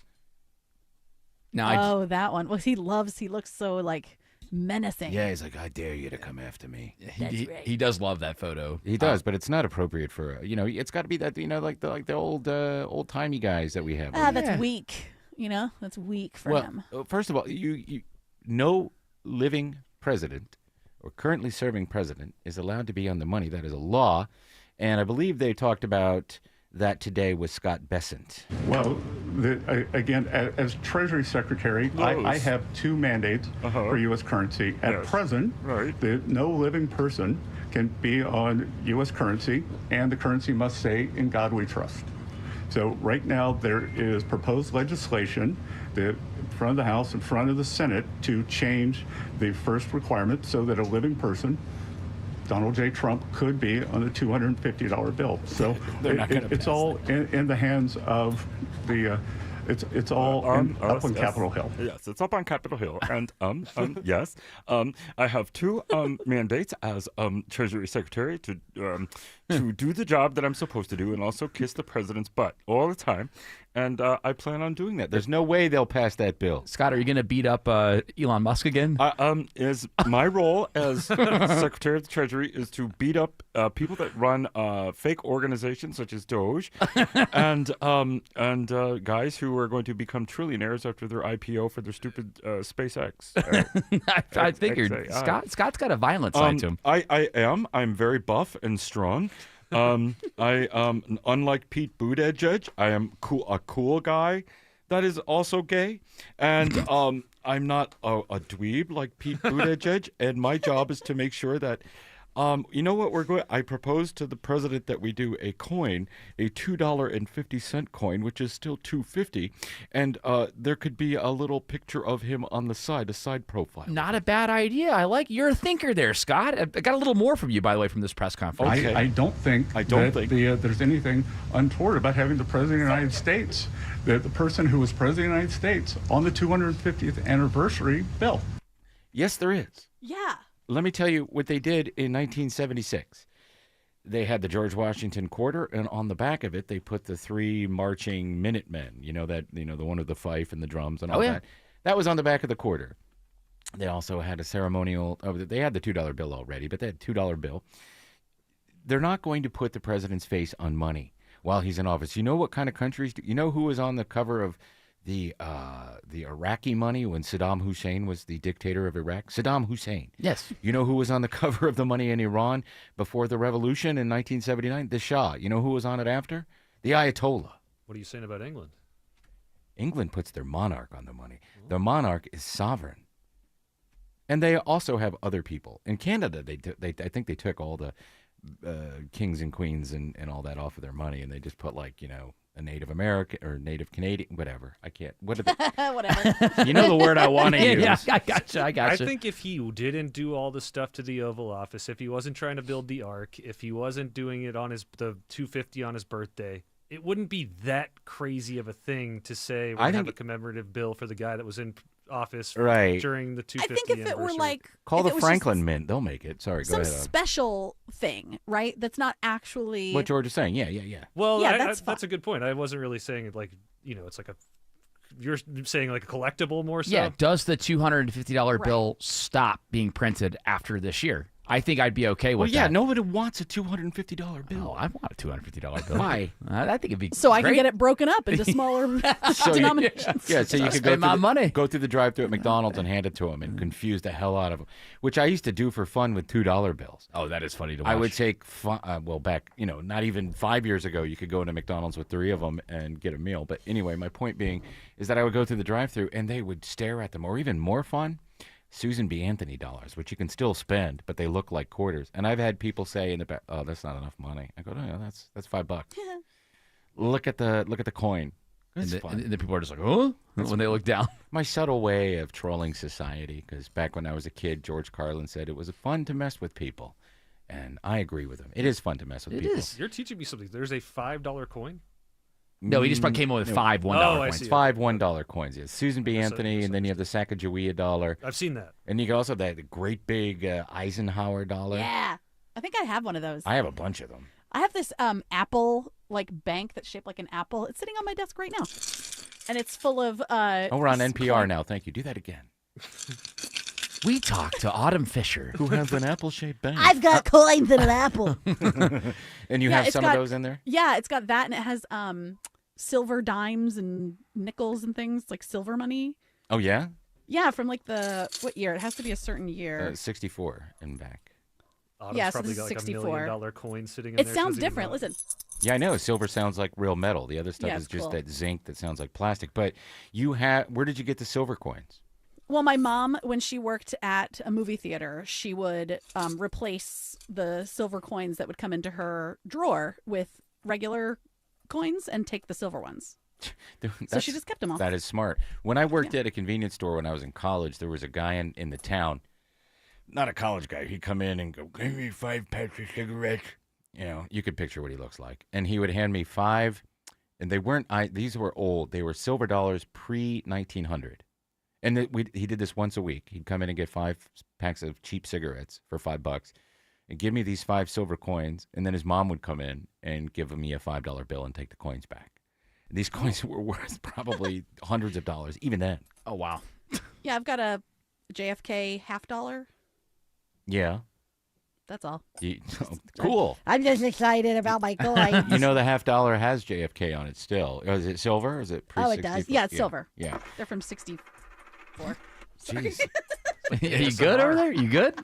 Now, that one. Well, he looks so like menacing. Yeah, he's like, I dare you to come after me. He does love that photo. He does, but it's not appropriate for it's got to be that like the old timey guys that we have. That's weak. That's weak for him. First of all, you no living president or currently serving president is allowed to be on the money. That is a law, and I believe they talked about that today with Scott Bessent? Well, again, as Treasury Secretary, I have 2 mandates for U.S. currency. At present, no living person can be on U.S. currency, and the currency must say, "In God we trust." So right now there is proposed legislation in front of the House, in front of the Senate, to change the first requirement so that a living person, Donald J. Trump, could be on a $250 bill. So it's all in the hands of the. It's all up on Capitol Hill. Yes, it's up on Capitol Hill, and yes, I have 2 mandates as Treasury Secretary to do the job that I'm supposed to do, and also kiss the president's butt all the time, and I plan on doing that. There's no way they'll pass that bill. Scott, are you going to beat up Elon Musk again? Is my role as Secretary of the Treasury is to beat up people that run fake organizations such as Doge, and guys who are going to become trillionaires after their IPO for their stupid SpaceX. I figured. Scott's got a violent side to him. I am. I'm very buff and strong. Unlike Pete Buttigieg, I am a cool guy that is also gay, and I'm not a dweeb like Pete Buttigieg. And my job is to make sure that. You know what we're going? I proposed to the president that we do a coin, a $2.50 coin, which is still $2.50, and there could be a little picture of him on the side, a side profile. Not a bad idea. I like you're a thinker there, Scott. I got a little more from you, by the way, from this press conference. Okay. I don't think there's anything untoward about having the president of the United States, the person who was president of the United States, on the 250th anniversary bill. Yes, there is. Yeah. Let me tell you what they did in 1976. They had the George Washington Quarter, and on the back of it, they put the 3 marching Minutemen. The one with the fife and the drums and all that. That was on the back of the quarter. They also had a ceremonial. They had the $2 bill already, but they had $2 bill. They're not going to put the president's face on money while he's in office. You know what kind of countries? You know who was on the cover of the Iraqi money when Saddam Hussein was the dictator of Iraq? Saddam Hussein. Yes. You know who was on the cover of the money in Iran before the revolution in 1979? The Shah. You know who was on it after? The Ayatollah. What are you saying about England? England puts their monarch on the money. The monarch is sovereign. And they also have other people. In Canada, I think they took all the kings and queens and all that off of their money, and they just put a Native American or Native Canadian, whatever. I can't. What are they? Whatever. You know the word I want to use. Yeah, I gotcha. I think if he didn't do all the stuff to the Oval Office, if he wasn't trying to build the Ark, if he wasn't doing it on the 250 on his birthday, it wouldn't be that crazy of a thing to say we have a commemorative bill for the guy that was in office during the 250 I think if it were like call the Franklin Mint, they'll make it. Sorry, go ahead. Some special thing, right? That's not actually what George is saying. Yeah. Well, yeah, that's a good point. I wasn't really saying it it's like you're saying like a collectible more so. Yeah. Does the $250 bill stop being printed after this year? I think I'd be okay with that. Well, yeah, nobody wants a $250 bill. Oh, I want a $250 bill. Why? I think it'd be so great. I can get it broken up into smaller denominations. So you could go through the drive-thru at McDonald's and hand it to them and confuse the hell out of them, which I used to do for fun with $2 bills. Oh, that is funny to watch. I would take back, not even 5 years ago, you could go into McDonald's with 3 of them and get a meal. But anyway, my point being is that I would go through the drive-thru and they would stare at them, or even more fun, Susan B. Anthony dollars, which you can still spend, but they look like quarters. And I've had people say in the back, "Oh, that's not enough money." I go, "No, that's $5." Look at the coin. And the people are just like, "Oh," when they look down. My subtle way of trolling society, because back when I was a kid, George Carlin said it was fun to mess with people, and I agree with him. It is fun to mess with people. It is. You're teaching me something. There's a $5 coin. No, he just came up with 5 $1 coins. 5 $1 coins. Yes, Susan B. Anthony, and then you have the Sacagawea dollar. I've seen that. And you can also have the great big Eisenhower dollar. Yeah, I think I have one of those. I have a bunch of them. I have this Apple bank that's shaped like an apple. It's sitting on my desk right now, and it's full of. We're on NPR now. Thank you. Do that again. We talked to Autumn Fisher, who has an apple-shaped bank. I've got coins in an apple. And you have some of those in there? Yeah, it's got that, and it has silver dimes and nickels and things, like silver money. Oh, yeah? Yeah, from what year? It has to be a certain year. 64 and back. Autumn's yeah, probably so got this is like 64. $1 million coin sitting in it there. It sounds different. Listen. Yeah, I know. Silver sounds like real metal. The other stuff Yeah, is it's just cool. that zinc that sounds like plastic. But where did you get the silver coins? Well, my mom, when she worked at a movie theater, she would replace the silver coins that would come into her drawer with regular coins and take the silver ones. So she just kept them all. That is smart. When I worked at a convenience store when I was in college, there was a guy in the town, not a college guy. He'd come in and go, give me 5 packs of cigarettes. You know, you could picture what he looks like. And he would hand me 5, and they weren't, these were old. They were silver dollars pre-1900. And he did this once a week. He'd come in and get 5 packs of cheap cigarettes for $5 and give me these 5 silver coins. And then his mom would come in and give me a $5 bill and take the coins back. And these coins were worth probably hundreds of dollars, even then. Oh, wow. Yeah, I've got a JFK $50. Yeah. That's all. Cool. I'm just excited about my coins. You know the $50 has JFK on it still. Is it silver or is it pre-64? Oh, it does. Yeah, it's silver. Yeah. They're from 64. Jeez. You good over there? You good?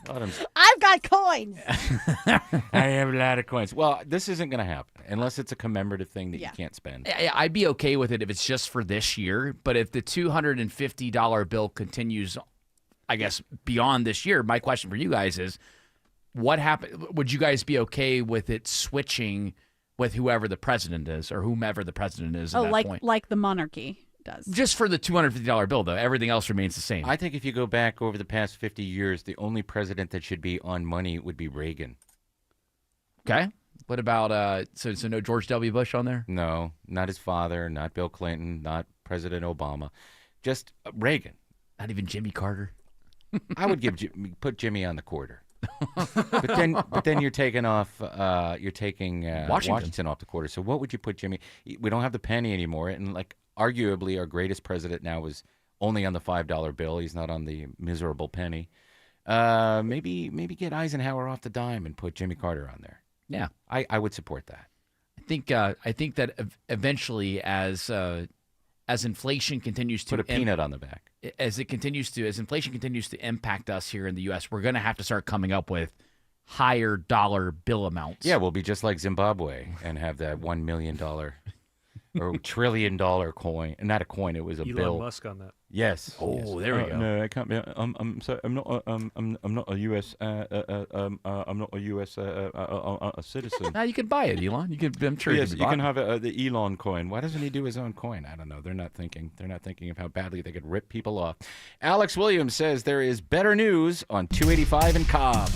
I've got coins. I have a lot of coins. Well, this isn't going to happen unless it's a commemorative thing that you can't spend. Yeah, I'd be okay with it if it's just for this year. But if the $250 bill continues, I guess, beyond this year, my question for you guys is, what happened? Would you guys be okay with it switching with whoever the president is or whomever the president is at that point? Like the monarchy does. Just for the $250 bill, though. Everything else remains the same. I think if you go back over the past 50 years, the only president that should be on money would be Reagan. Okay. What about, so no George W. Bush on there? No, not his father, not Bill Clinton, not President Obama. Just Reagan. Not even Jimmy Carter? I would put Jimmy on the quarter. but then you're taking off Washington off the quarter. So what would you put Jimmy? We don't have the penny anymore, and like arguably our greatest president now is only on the $5 bill. He's not on the miserable penny. Maybe get Eisenhower off the dime and put Jimmy Carter on there. Yeah, I would support that. I think that eventually as inflation continues to put a peanut on the back. As inflation continues to impact us here in the U.S., we're going to have to start coming up with higher dollar bill amounts. Yeah, we'll be just like Zimbabwe and have that $1 million or $1 trillion coin. Not a coin, it was a bill. Elon Musk on that. Yes. Oh, yes. There we go. No, I can't be. I'm sorry. I'm not a U.S. I'm not a U.S. A citizen. Now you can buy it, Elon. I'm sure. Yes, you can have the Elon coin. Why doesn't he do his own coin? I don't know. They're not thinking of how badly they could rip people off. Alex Williams says there is better news on 285 in Cobb.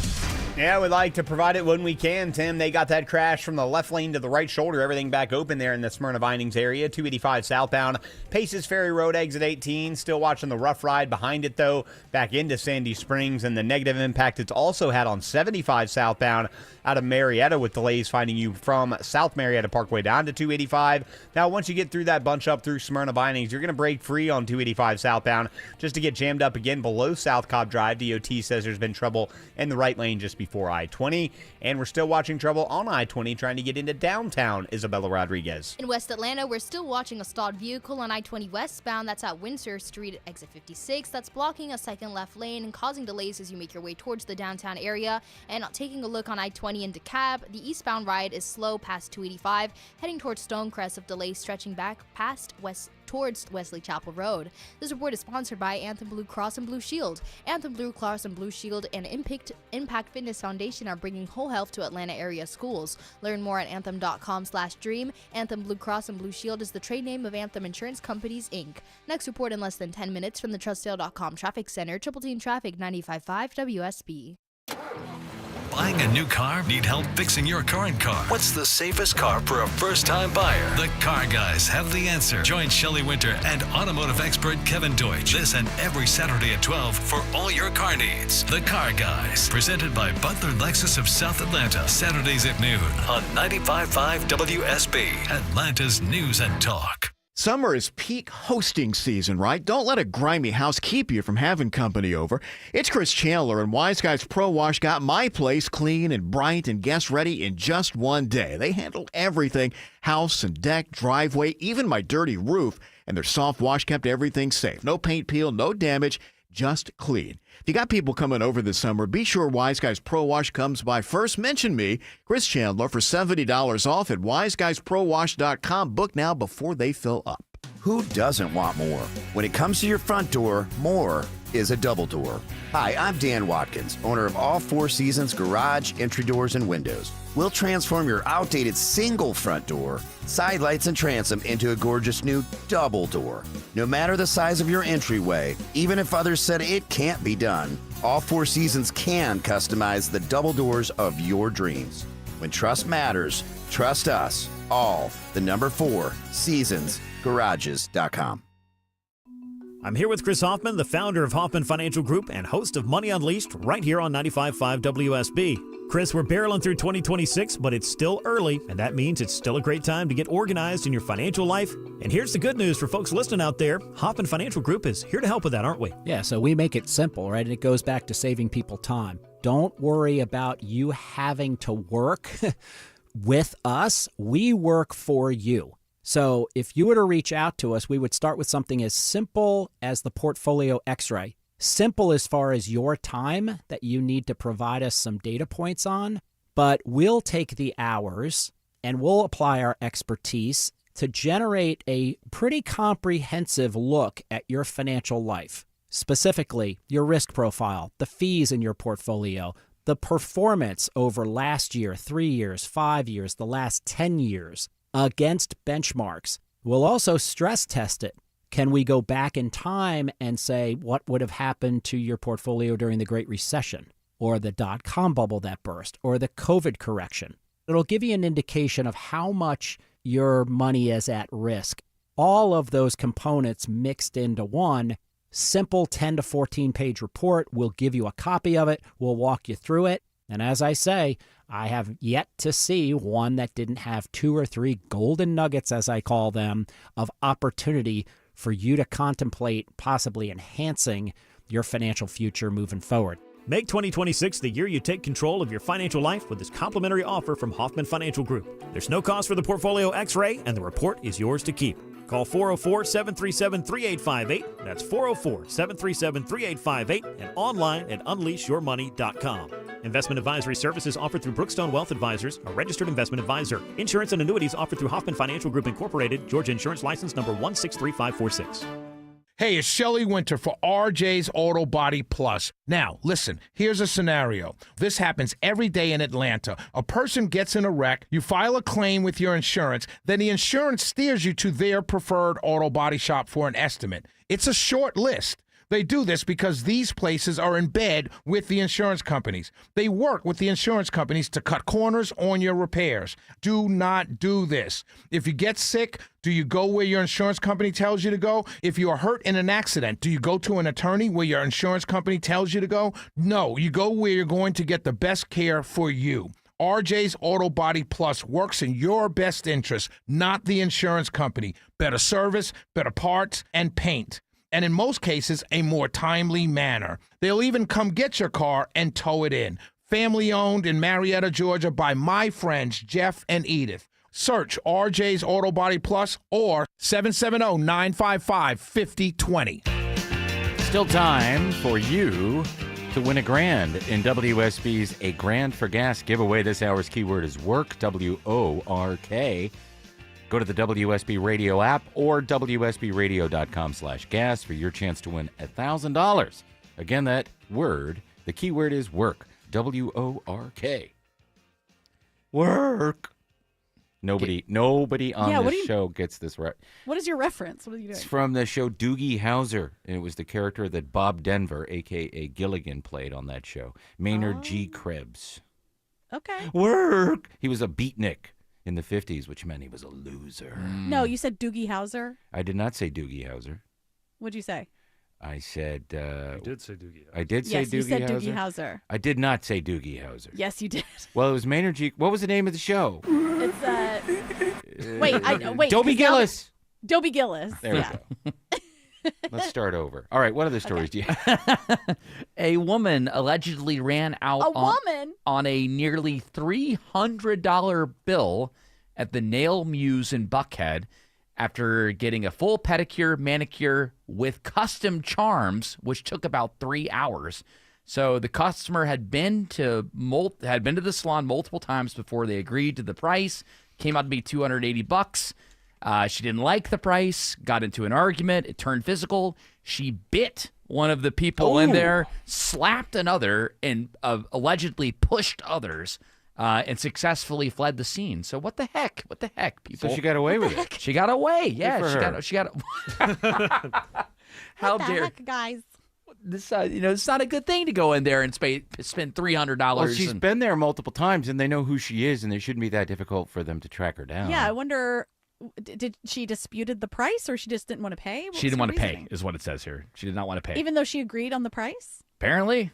Yeah, we'd like to provide it when we can, Tim. They got that crash from the left lane to the right shoulder. Everything back open there in the Smyrna Vinings area. 285 southbound. Paces Ferry Road, exit 18. Still watching the rough ride behind it, though, back into Sandy Springs. And the negative impact it's also had on 75 southbound out of Marietta, with delays finding you from South Marietta Parkway down to 285. Now, once you get through that bunch up through Smyrna Vinings, you're going to break free on 285 southbound just to get jammed up again below South Cobb Drive. DOT says there's been trouble in the right lane just before I-20, and we're still watching trouble on I-20 trying to get into downtown. Isabella Rodriguez. In West Atlanta, we're still watching a stalled vehicle on I-20 westbound. That's at Windsor Street, exit 56. That's blocking a second left lane and causing delays as you make your way towards the downtown area. And taking a look on I-20 into Cab, the eastbound ride is slow past 285, heading towards Stonecrest, of delays stretching back past towards Wesley Chapel Road. This report is sponsored by Anthem Blue Cross and Blue Shield. Anthem Blue Cross and Blue Shield and Impact Fitness Foundation are bringing whole health to Atlanta area schools. Learn more at anthem.com/dream. Anthem Blue Cross and Blue Shield is the trade name of Anthem Insurance Companies, Inc. Next report in less than 10 minutes from the Trustdale.com Traffic Center. Triple Team Traffic 95.5 WSB. Buying a new car? Need help fixing your current car? What's the safest car for a first-time buyer? The Car Guys have the answer. Join Shelley Winter and automotive expert Kevin Deutsch this and every Saturday at 12 for all your car needs. The Car Guys, presented by Butler Lexus of South Atlanta. Saturdays at noon on 95.5 WSB, Atlanta's News and Talk. Summer is peak hosting season, right? Don't let a grimy house keep you from having company over. It's Chris Chandler, and Wise Guys Pro Wash got my place clean and bright and guest ready in just one day. They handled everything, house and deck, driveway, even my dirty roof, and their soft wash kept everything safe. No paint peel, no damage. just clean. If you got people coming over this summer, be sure Wise Guys Pro Wash comes by first. Mention me, Chris Chandler, for $70 off at wiseguysprowash.com. Book now before they fill up. Who doesn't want more? When it comes to your front door, more is a double door. Hi, I'm Dan Watkins, owner of All Four Seasons Garage, Entry Doors, and Windows. We'll transform your outdated single front door, side lights, and transom into a gorgeous new double door. No matter the size of your entryway, even if others said it can't be done, All Four Seasons can customize the double doors of your dreams. When trust matters, trust us. All, the number 4, seasonsgarages.com. I'm here with Chris Hoffman, the founder of Hoffman Financial Group and host of Money Unleashed right here on 95.5 WSB. Chris, we're barreling through 2026, but it's still early, and that means it's still a great time to get organized in your financial life. And here's the good news for folks listening out there. Hoffman Financial Group is here to help with that, aren't we? Yeah, so we make it simple, right? And it goes back to saving people time. Don't worry about you having to work with us. We work for you. So if you were to reach out to us, we would start with something as simple as the portfolio x-ray. Simple as far as your time that you need to provide us some data points on, but we'll take the hours and we'll apply our expertise to generate a pretty comprehensive look at your financial life. Specifically, your risk profile, the fees in your portfolio, the performance over last year, 3 years, 5 years, the last 10 years against benchmarks. We'll also stress test it. Can we go back in time and say what would have happened to your portfolio during the Great Recession or the dot-com bubble that burst or the COVID correction? It'll give you an indication of how much your money is at risk. All of those components mixed into one simple 10 to 14 page report. We'll give you a copy of it. We'll walk you through it. And as I say, I have yet to see one that didn't have 2 or 3 golden nuggets, as I call them, of opportunity for you to contemplate possibly enhancing your financial future moving forward. Make 2026 the year you take control of your financial life with this complimentary offer from Hoffman Financial Group. There's no cost for the portfolio x-ray, and the report is yours to keep. Call 404-737-3858. That's 404-737-3858 and online at unleashyourmoney.com. Investment advisory services offered through Brookstone Wealth Advisors, a registered investment advisor. Insurance and annuities offered through Hoffman Financial Group Incorporated, Georgia Insurance License number 163546. Hey, it's Shelley Winter for RJ's Auto Body Plus. Now, listen, here's a scenario. This happens every day in Atlanta. A person gets in a wreck, you file a claim with your insurance, then the insurance steers you to their preferred auto body shop for an estimate. It's a short list. They do this because these places are in bed with the insurance companies. They work with the insurance companies to cut corners on your repairs. Do not do this. If you get sick, do you go where your insurance company tells you to go? If you are hurt in an accident, do you go to an attorney where your insurance company tells you to go? No, you go where you're going to get the best care for you. RJ's Auto Body Plus works in your best interest, not the insurance company. Better service, better parts, and paint. And in most cases, a more timely manner. They'll even come get your car and tow it in. Family owned in Marietta, Georgia by my friends Jeff and Edith. Search RJ's Auto Body Plus or 770-955-5020. Still time for you to win a grand in WSB's A Grand for Gas giveaway. This hour's keyword is work, WORK. Go to the WSB Radio app or WSBradio.com/gas for your chance to win $1,000. Again, that word, the keyword is work, WORK. Work. Nobody on this show gets this right. What is your reference? What are you doing? It's from the show Doogie Howser, and it was the character that Bob Denver, a.k.a. Gilligan, played on that show. Maynard G. Krebs. Okay. Work. He was a beatnik in the 50s, which meant he was a loser. No, you said Doogie Howser. I did not say Doogie Howser. What'd you say? I said... you did say Doogie Howser. I did say yes, Doogie you said Howser? Doogie Howser. I did not say Doogie Howser. Yes, you did. Well, it was Maynard G. What was the name of the show? It's wait. Dobie Gillis. Dobie Gillis. There we go. Let's start over. All right, what other stories do you have? A woman allegedly ran out on a nearly $300 bill at the Nail Muse in Buckhead after getting a full pedicure, manicure with custom charms, which took about 3 hours. So the customer had been to the salon multiple times before they agreed to the price. Came out to be $280. She didn't like the price, got into an argument. It turned physical. She bit one of the people in there, slapped another, and allegedly pushed others, and successfully fled the scene. So what the heck? What the heck, people? So she got away with it. She got away. Yeah, for she got. How What the dare heck, guys? this? It's not a good thing to go in there and spend $300. Well, she's been there multiple times, and they know who she is, and it shouldn't be that difficult for them to track her down. Yeah, I wonder, did she disputed the price or she just didn't want to pay? What She was didn't her want to pay, reasoning? is what it says here. She did not want to pay. Even though she agreed on the price? Apparently.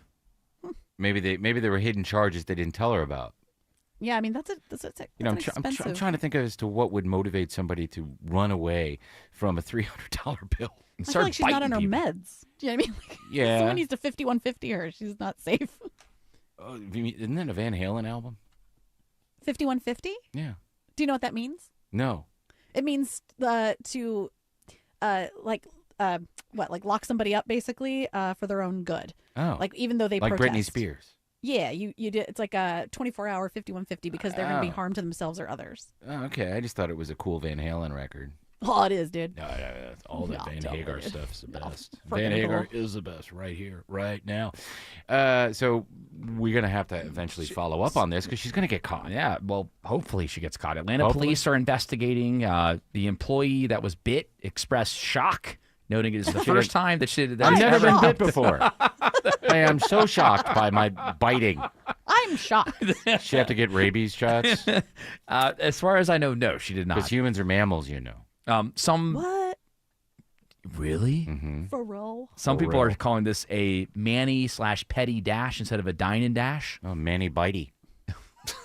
Maybe there were hidden charges they didn't tell her about. Yeah, I mean, that's I'm expensive. trying to think as to what would motivate somebody to run away from a $300 bill. I feel like she's not on her meds. Do you know what I mean? Like, Yeah. someone needs to 5150 her. She's not safe. Oh, isn't that a Van Halen album? 5150? Yeah. Do you know what that means? No. It means to lock somebody up basically for their own good. Oh. Like even though they like protest. Britney Spears. Yeah, you did. It's like a 24-hour 5150 because they're going to be Oh. harm to themselves or others. Oh, okay. I just thought it was a cool Van Halen record. Oh, it is, dude. No, all that Van totally. Hagar stuff's the best. freaking Van Hagar cool. is the best right here, right now. So we're going to have to eventually follow up on this because she's going to get caught. Yeah, well, hopefully she gets caught. Atlanta Hopefully. police are investigating. The employee that was bit expressed shock, noting it is the first time that she did that. I've never been bit before. I am so shocked by my biting. I'm shocked. She have to get rabies shots? As far as I know, no, she did not. Because humans are mammals, you know. What? Really? Mm-hmm. For real? Some For people real. are calling this a Manny/Petty dash instead of a dine and dash. Oh, Manny Bitey.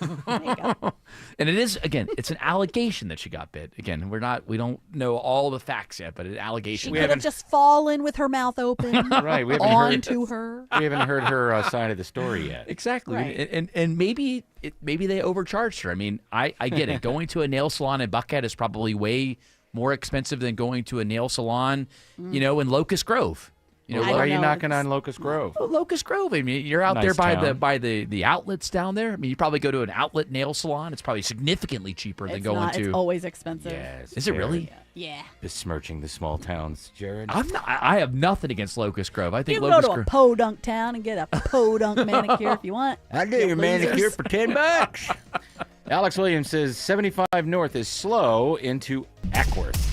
And it is, again, it's an allegation that she got bit. Again, we don't know all the facts yet, but an allegation. She could have just fallen with her mouth open Right, we haven't onto her. We haven't heard her side of the story yet. Exactly. Right. And maybe they overcharged her. I mean, I get it. Going to a nail salon in Buckhead is probably way more expensive than going to a nail salon, in Locust Grove. Why are you knocking on Locust Grove? Oh, Locust Grove. I mean, you're out there Nice by town. the outlets down there. I mean, you probably go to an outlet nail salon. It's probably significantly cheaper than It's going not. to. It's always expensive. Yes. Is it really? Yeah. Besmirching the small towns, Jared. I have nothing against Locust Grove. I think You can Locust go to a Grove. podunk town and get a podunk manicure if you want. I'll do your manicure for $10. Alex Williams says 75 North is slow into Ackworth.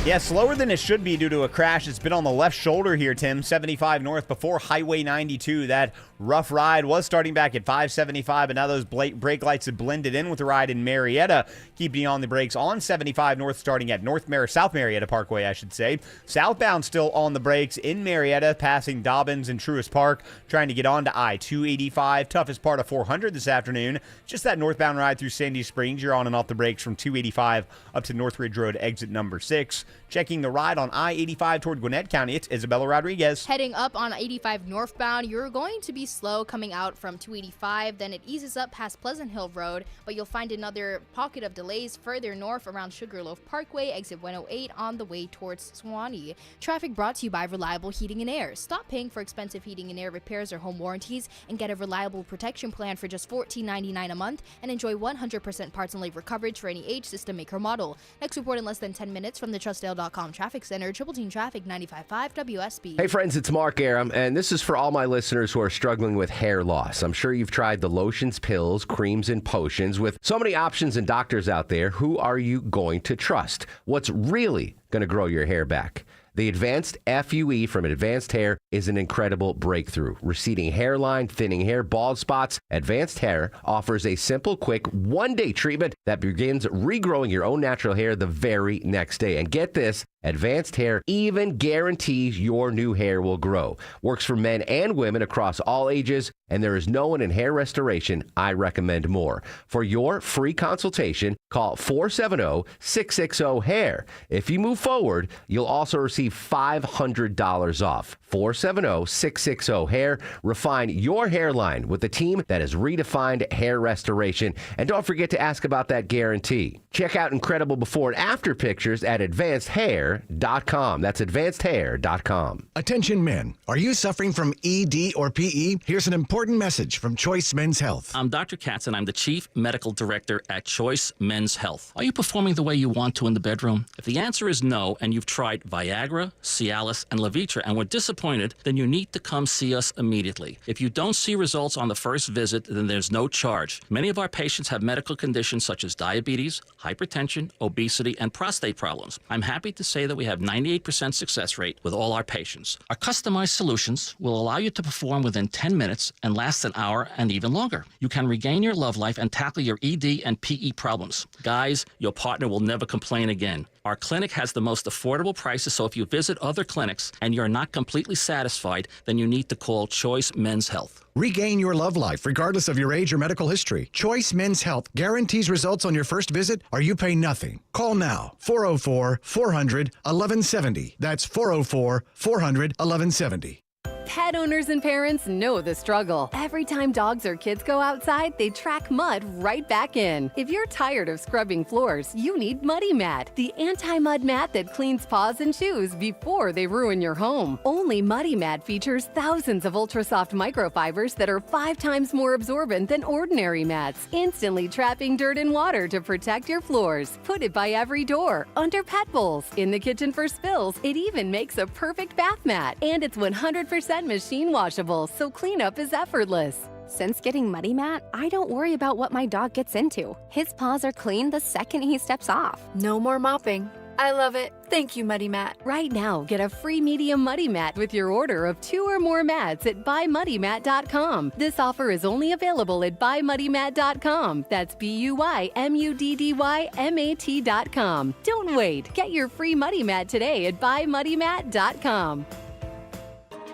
Yeah, slower than it should be due to a crash. It's been on the left shoulder here, Tim. 75 North before Highway 92. That rough ride was starting back at 575, but now those brake lights have blended in with the ride in Marietta, keeping you on the brakes on 75 North starting at South Marietta Parkway, I should say. Southbound still on the brakes in Marietta, passing Dobbins and Truist Park, trying to get on to I-285. Toughest part of 400 this afternoon. Just that northbound ride through Sandy Springs. You're on and off the brakes from 285 up to Northridge Road, exit number 6. Checking the ride on I-85 toward Gwinnett County, it's Isabella Rodriguez. Heading up on 85 northbound, you're going to be slow coming out from 285. Then it eases up past Pleasant Hill Road, but you'll find another pocket of delays further north around Sugarloaf Parkway, exit 108 on the way towards Suwanee. Traffic brought to you by Reliable Heating and Air. Stop paying for expensive heating and air repairs or home warranties and get a reliable protection plan for just $14.99 a month and enjoy 100% parts and labor coverage for any age, system, make, or model. Next report in less than 10 minutes from the Trustdale.com Traffic Center, Triple Team Traffic 95.5 WSB. Hey friends, it's Mark Aram, and this is for all my listeners who are struggling with hair loss. I'm sure you've tried the lotions, pills, creams, and potions. With so many options and doctors out there, who are you going to trust? What's really going to grow your hair back? The Advanced FUE from Advanced Hair is an incredible breakthrough. Receding hairline, thinning hair, bald spots, Advanced Hair offers a simple, quick, one-day treatment that begins regrowing your own natural hair the very next day. And get this, Advanced Hair even guarantees your new hair will grow. Works for men and women across all ages and there is no one in hair restoration I recommend more. For your free consultation, call 470-660-HAIR. If you move forward, you'll also receive $500 off. 470-660-HAIR. Refine your hairline with the team that has redefined hair restoration. And don't forget to ask about that guarantee. Check out incredible before and after pictures at advancedhair.com. That's advancedhair.com. Attention men, are you suffering from ED or PE? Here's an important message from Choice Men's Health. I'm Dr. Katz, and I'm the Chief Medical Director at Choice Men's Health. Are you performing the way you want to in the bedroom? If the answer is no, and you've tried Viagra, Cialis, and Levitra and were disappointed, then you need to come see us immediately. If you don't see results on the first visit, then there's no charge. Many of our patients have medical conditions such as diabetes, hypertension, obesity, and prostate problems. I'm happy to say that we have 98% success rate with all our patients. Our customized solutions will allow you to perform within 10 minutes and last an hour and even longer. You can regain your love life and tackle your ED and PE problems. Guys, your partner will never complain again. Our clinic has the most affordable prices, so if you visit other clinics and you're not completely satisfied, then you need to call Choice Men's Health. Regain your love life regardless of your age or medical history. Choice Men's Health guarantees results on your first visit or you pay nothing. Call now, 404-400-1170. That's 404-400-1170. Pet owners and parents know the struggle. Every time dogs or kids go outside, they track mud right back in. If you're tired of scrubbing floors, you need Muddy Mat, the anti-mud mat that cleans paws and shoes before they ruin your home. Only Muddy Mat features thousands of ultra-soft microfibers that are 5 times more absorbent than ordinary mats, instantly trapping dirt and water to protect your floors. Put it by every door, under pet bowls, in the kitchen for spills. It even makes a perfect bath mat, and it's 100% machine washable, so cleanup is effortless. Since getting Muddy Mat, I don't worry about what my dog gets into. His paws are clean the second he steps off. No more mopping. I love it. Thank you, Muddy Mat. Right now, get a free medium Muddy Mat with your order of 2 or more mats at buymuddymat.com. This offer is only available at buymuddymat.com. That's BUYMUDDYMAT.com. Don't wait. Get your free Muddy Mat today at buymuddymat.com.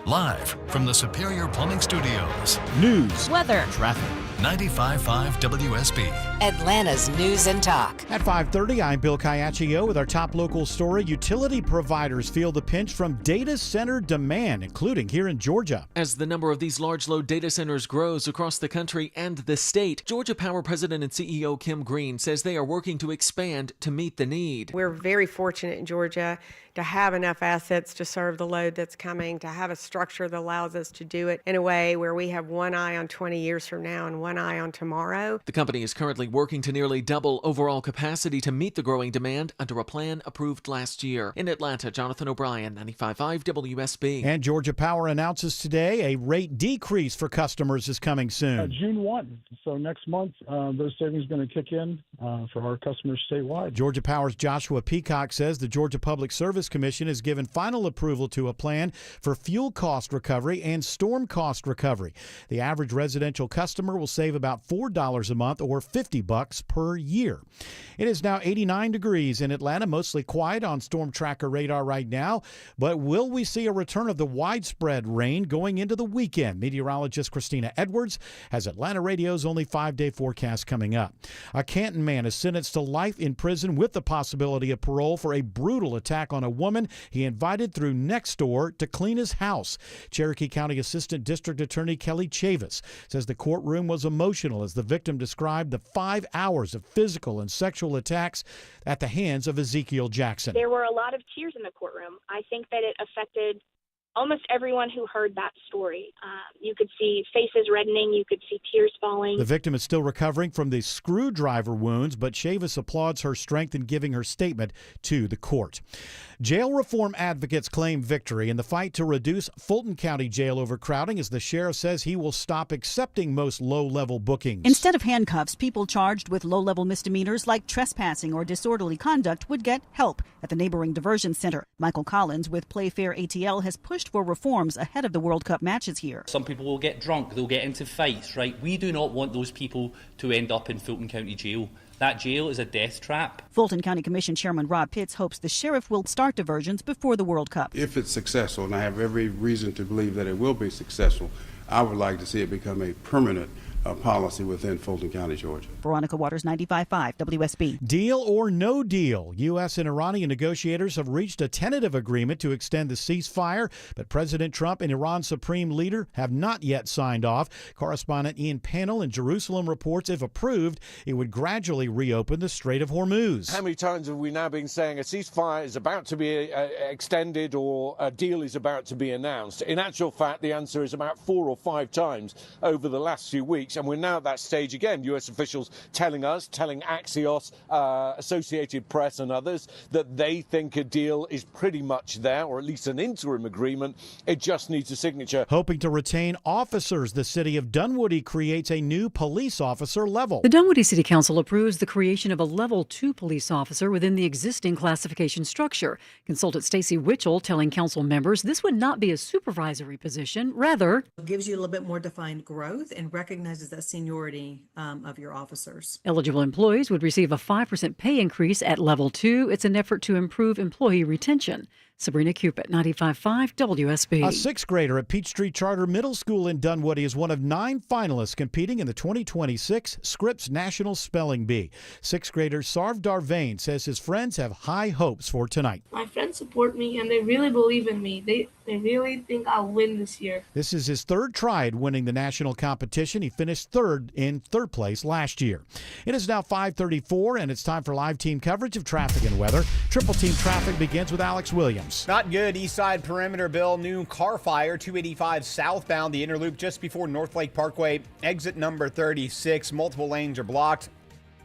Live from the Superior Plumbing Studios. News, weather, traffic. 95.5 WSB. Atlanta's News and Talk. At 5:30, I'm Bill Caiaccio with our top local story. Utility providers feel the pinch from data center demand, including here in Georgia. As the number of these large load data centers grows across the country and the state, Georgia Power President and CEO Kim Green says they are working to expand to meet the need. We're very fortunate in Georgia to have enough assets to serve the load that's coming, to have a structure that allows us to do it in a way where we have one eye on 20 years from now and one eye on tomorrow. The company is currently working to nearly double overall capacity to meet the growing demand under a plan approved last year. In Atlanta, Jonathan O'Brien, 95.5 WSB. And Georgia Power announces today a rate decrease for customers is coming soon. June 1. So next month, those savings are going to kick in for our customers statewide. Georgia Power's Joshua Peacock says the Georgia Public Service Commission has given final approval to a plan for fuel cost recovery and storm cost recovery. The average residential customer will save about $4 a month or $50 per year. It is now 89 degrees in Atlanta, mostly quiet on storm tracker radar right now, but will we see a return of the widespread rain going into the weekend? Meteorologist Christina Edwards has Atlanta Radio's only 5-day forecast coming up. A Canton man is sentenced to life in prison with the possibility of parole for a brutal attack on a woman he invited through Nextdoor to clean his house. Cherokee County Assistant District Attorney Kelly Chavis says the courtroom was emotional as the victim described the 5 hours of physical and sexual attacks at the hands of Ezekiel Jackson. There were a lot of tears in the courtroom. I think that it affected almost everyone who heard that story. You could see faces reddening. You could see tears falling. The victim is still recovering from the screwdriver wounds, but Chavis applauds her strength in giving her statement to the court. Jail reform advocates claim victory in the fight to reduce Fulton County jail overcrowding as the sheriff says he will stop accepting most low-level bookings. Instead of handcuffs, people charged with low-level misdemeanors like trespassing or disorderly conduct would get help at the neighboring diversion center. Michael Collins with Playfair ATL has pushed for reforms ahead of the World Cup matches here. Some people will get drunk, they'll get into fights, right? We do not want those people to end up in Fulton County Jail. That jail is a death trap. Fulton County Commission Chairman Rob Pitts hopes the sheriff will start diversions before the World Cup. If it's successful, and I have every reason to believe that it will be successful, I would like to see it become a permanent policy within Fulton County, Georgia. Veronica Waters, 95.5 WSB. Deal or no deal? U.S. and Iranian negotiators have reached a tentative agreement to extend the ceasefire, but President Trump and Iran's supreme leader have not yet signed off. Correspondent Ian Pannell in Jerusalem reports if approved, it would gradually reopen the Strait of Hormuz. How many times have we now been saying a ceasefire is about to be extended or a deal is about to be announced? In actual fact, the answer is about 4 or 5 times over the last few weeks. And we're now at that stage again. U.S. officials telling Axios, Associated Press and others that they think a deal is pretty much there, or at least an interim agreement. It just needs a signature. Hoping to retain officers, the city of Dunwoody creates a new police officer level. The Dunwoody City Council approves the creation of a Level 2 police officer within the existing classification structure. Consultant Stacey Witchell telling council members this would not be a supervisory position. Rather, it gives you a little bit more defined growth and recognizes that seniority of your officers. Eligible employees would receive a 5% pay increase at Level 2. It's an effort to improve employee retention. Sabrina Cupid, 95.5 WSB. A sixth grader at Peachtree Charter Middle School in Dunwoody is one of 9 finalists competing in the 2026 Scripps National Spelling Bee. Sixth grader Sarv Darvain says his friends have high hopes for tonight. My friends support me and they really believe in me. They really think I'll win this year. This is his third try at winning the national competition. He finished third place last year. It is now 5:34 and it's time for live team coverage of traffic and weather. Triple team traffic begins with Alex Williams. Not good. East side perimeter, Bill. New car fire, 285 southbound, the inner loop just before North Lake Parkway, exit number 36. Multiple lanes are blocked,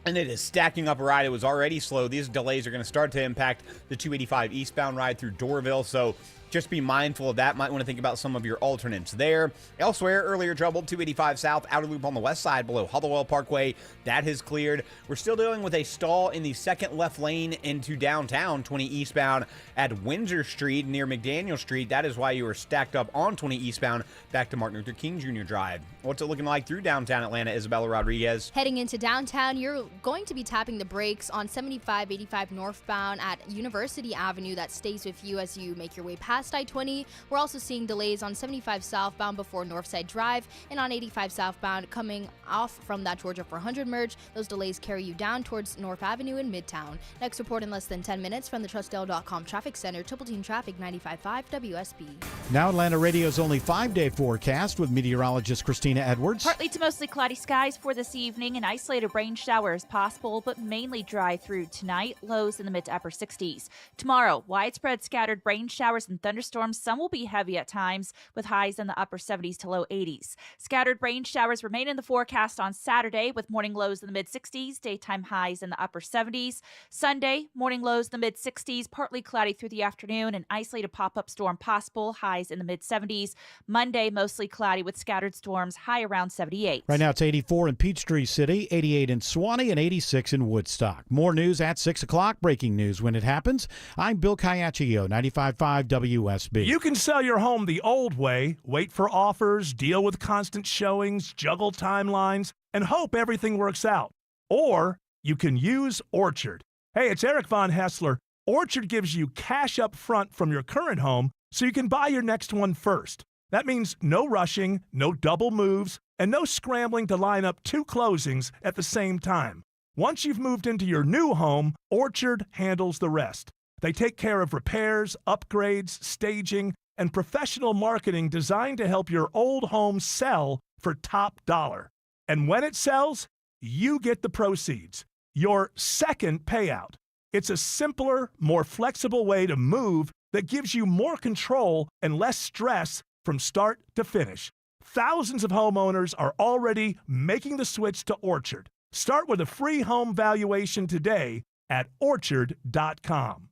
and it is stacking up a ride. It was already slow. These delays are going to start to impact the 285 eastbound ride through Doraville, so just be mindful of that. Might want to think about some of your alternates there. Elsewhere, earlier trouble, 285 south, outer loop on the west side below Hollowell Parkway. That has cleared. We're still dealing with a stall in the second left lane into downtown, 20 eastbound at Windsor Street near McDaniel Street. That is why you are stacked up on 20 eastbound back to Martin Luther King Jr. Drive. What's it looking like through downtown Atlanta, Isabella Rodriguez? Heading into downtown, you're going to be tapping the brakes on 75-85 northbound at University Avenue. That stays with you as you make your way past I-20. We're also seeing delays on 75 southbound before Northside Drive and on 85 southbound coming off from that Georgia 400 merge. Those delays carry you down towards North Avenue in Midtown. Next report in less than 10 minutes from the TrustDale.com Traffic Center. Triple team traffic, 95.5 WSB. Now Atlanta Radio's only 5-day forecast with meteorologist Christina Edwards. Partly to mostly cloudy skies for this evening. An isolated rain shower is possible, but mainly dry through tonight. Lows in the mid to upper 60s. Tomorrow, widespread scattered rain showers and thunderstorms. Some will be heavy at times with highs in the upper 70s to low 80s. Scattered rain showers remain in the forecast on Saturday with morning lows in the mid 60s, daytime highs in the upper 70s. Sunday, morning lows in the mid 60s, partly cloudy through the afternoon, an isolated pop-up storm possible, highs in the mid 70s. Monday, mostly cloudy with scattered storms, high around 78. Right now it's 84 in Peachtree City, 88 in Swanee, and 86 in Woodstock. More news at 6 o'clock. Breaking news when it happens. I'm Bill Caiaccio, 95.5 WSB. You can sell your home the old way, wait for offers, deal with constant showings, juggle timelines, and hope everything works out. Or you can use Orchard. Hey, it's Eric Von Hessler. Orchard gives you cash up front from your current home so you can buy your next one first. That means no rushing, no double moves, and no scrambling to line up 2 closings at the same time. Once you've moved into your new home, Orchard handles the rest. They take care of repairs, upgrades, staging, and professional marketing designed to help your old home sell for top dollar. And when it sells, you get the proceeds, your second payout. It's a simpler, more flexible way to move that gives you more control and less stress from start to finish. Thousands of homeowners are already making the switch to Orchard. Start with a free home valuation today at Orchard.com.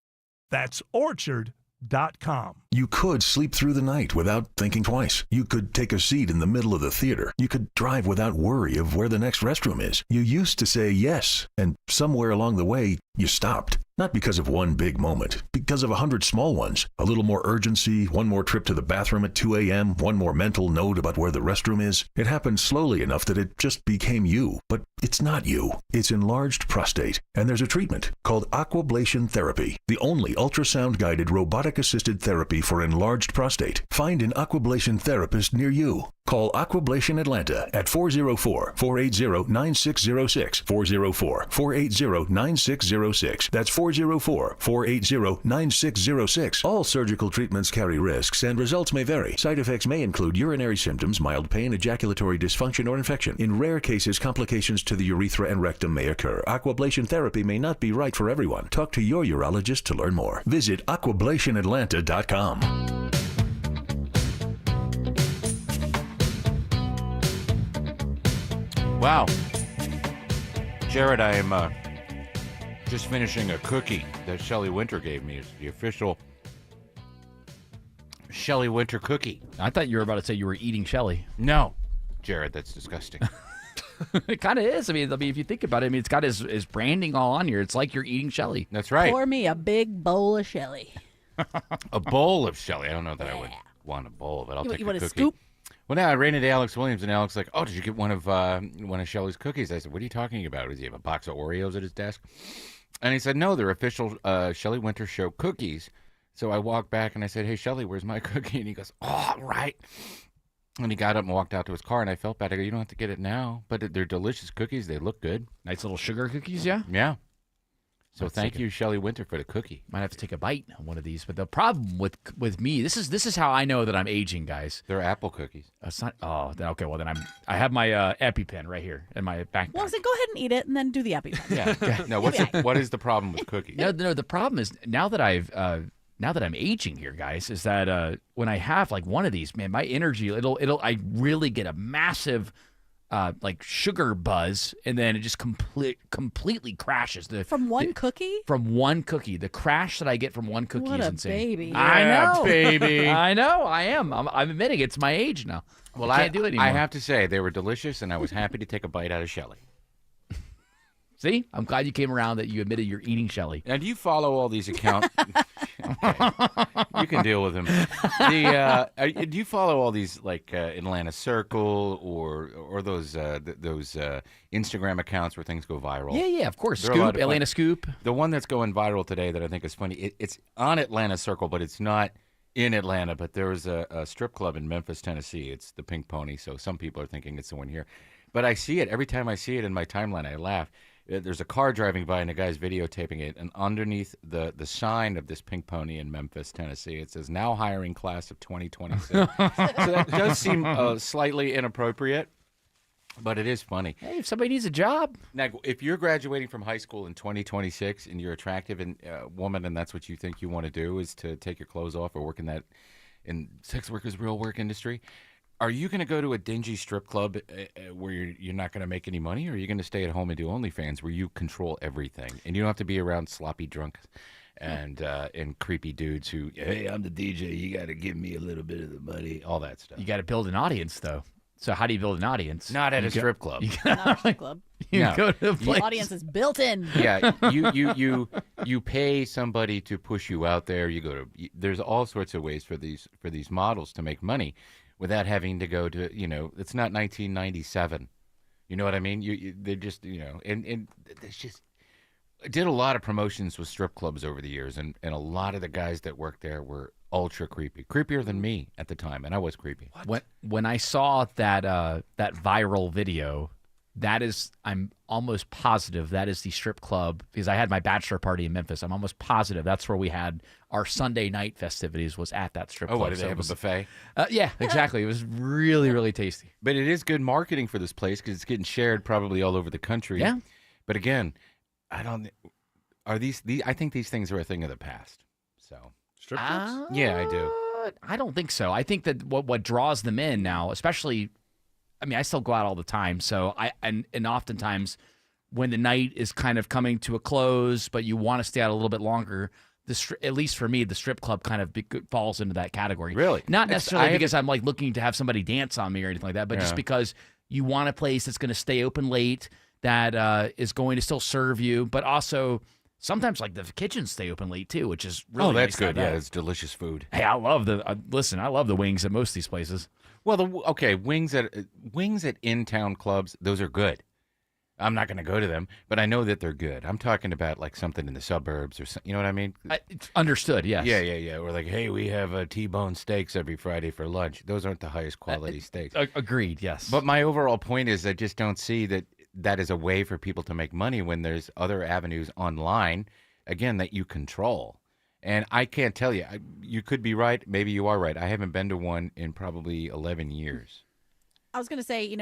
That's Orchard.com. You could sleep through the night without thinking twice. You could take a seat in the middle of the theater. You could drive without worry of where the next restroom is. You used to say yes, and somewhere along the way, you stopped. Not because of one big moment, because of 100 small ones. A little more urgency, one more trip to the bathroom at 2 a.m., one more mental note about where the restroom is. It happened slowly enough that it just became you. But It's not you. It's enlarged prostate, and there's a treatment called aquablation therapy, the only ultrasound-guided robotic-assisted therapy for enlarged prostate. Find an aquablation therapist near you. Call Aquablation Atlanta at 404-480-9606, 404-480-9606. That's 404-480-9606. All surgical treatments carry risks, and results may vary. Side effects may include urinary symptoms, mild pain, ejaculatory dysfunction, or infection. In rare cases, complications to the urethra and rectum may occur. Aquablation therapy may not be right for everyone. Talk to your urologist to learn more. Visit aquablationatlanta.com. Wow. Jared, I am just finishing a cookie that Shelley Winter gave me. It's the official Shelley Winter cookie. I thought you were about to say you were eating Shelley. No. Jared, that's disgusting. It kind of is. I mean, if you think about it, it's got his branding all on here. It's like you're eating Shelley. That's right. Pour me a big bowl of Shelley. A bowl of Shelley. I don't know that I would want a bowl, but I'll take a want cookie. a scoop? Well, now I ran into Alex Williams, and Alex like, "Oh, did you get one of Shelley's cookies?" I said, "What are you talking about? Does he have a box of Oreos at his desk?" And he said, "No, they're official Shelley Winter Show cookies." So I walked back and I said, "Hey, Shelley, where's my cookie?" And he goes, "Oh, right." And he got up and walked out to his car, and I felt bad. I go, "You don't have to get it now, but they're delicious cookies. They look good. Nice little sugar cookies, yeah? Yeah. So thank you, Shelley Winter, for the cookie. Might have to take a bite on one of these. But the problem with me, this is how I know that I'm aging, guys. They're apple cookies. It's not. Oh, okay. Well, then I have my EpiPen right here in my backpack. Well, so go ahead and eat it, and then do the EpiPen. Yeah. No. What is the problem with cookies? No. The problem is now that I'm aging here, guys, is that when I have like one of these, man, my energy I really get a massive like sugar buzz, and then it just completely crashes. From one cookie? From one cookie. The crash that I get from one cookie is insane. Baby. I know. Baby. I know. I am. I'm admitting it's my age now. Well, I can't do it anymore. I have to say, they were delicious, and I was happy to take a bite out of Shelley. See? I'm glad you came around that you admitted you're eating Shelley. Now, do you follow all these accounts? Okay. You can deal with him. Do you follow all these, like Atlanta Circle or those Instagram accounts where things go viral? Yeah, of course. They're Scoop, Atlanta Scoop. The one that's going viral today that I think is funny, it's on Atlanta Circle, but it's not in Atlanta. But there was a strip club in Memphis, Tennessee. It's the Pink Pony, so some people are thinking it's the one here. But I see it. Every time I see it in my timeline, I laugh. There's a car driving by and a guy's videotaping it, and underneath the sign of this Pink Pony in Memphis, Tennessee, it says, "Now hiring class of 2026." So that does seem slightly inappropriate, but it is funny. Hey, if somebody needs a job. Now, if you're graduating from high school in 2026 and you're attractive and woman, and that's what you think you want to do is to take your clothes off or work in sex workers' real work industry, are you going to go to a dingy strip club where you're not going to make any money, or are you going to stay at home and do OnlyFans where you control everything and you don't have to be around sloppy drunks and creepy dudes who, "Hey, I'm the DJ, you got to give me a little bit of the money," all that stuff. You got to build an audience, though. So how do you build an audience? Not at a strip club. Not a strip club. Go to the place. The audience is built in. Yeah, you pay somebody to push you out there. You go to there's all sorts of ways for these models to make money without having to go to, it's not 1997. You know what I mean? They just, and it's just, I did a lot of promotions with strip clubs over the years, and a lot of the guys that worked there were ultra creepy, creepier than me at the time, and I was creepy. When I saw that viral video, I'm almost positive that is the strip club, because I had my bachelor party in Memphis. I'm almost positive that's where we had our Sunday night festivities, was at that strip club. Oh, did they have a buffet? Yeah, exactly. It was really, really tasty. But it is good marketing for this place because it's getting shared probably all over the country. Yeah. But again, I think these things are a thing of the past. So strip clubs? Yeah, I do. I don't think so. I think that what draws them in now, especially, I mean, I still go out all the time. So and oftentimes when the night is kind of coming to a close, but you want to stay out a little bit longer, at least for me, the strip club kind of falls into that category. Really? Not necessarily because I'm like looking to have somebody dance on me or anything like that, but just because you want a place that's going to stay open late, that is going to still serve you, but also sometimes like the kitchens stay open late too, which is really that's nice. good. Yeah, it's delicious food. Hey, I love I love the wings at most of these places. Well, wings at in-town clubs, those are good. I'm not going to go to them, but I know that they're good. I'm talking about like something in the suburbs or something. You know what I mean? Understood, yes. Yeah. Or like, hey, we have T-bone steaks every Friday for lunch. Those aren't the highest quality steaks. Agreed, yes. But my overall point is I just don't see that is a way for people to make money when there's other avenues online, again, that you control. And I can't tell you. You could be right. Maybe you are right. I haven't been to one in probably 11 years. I was going to say,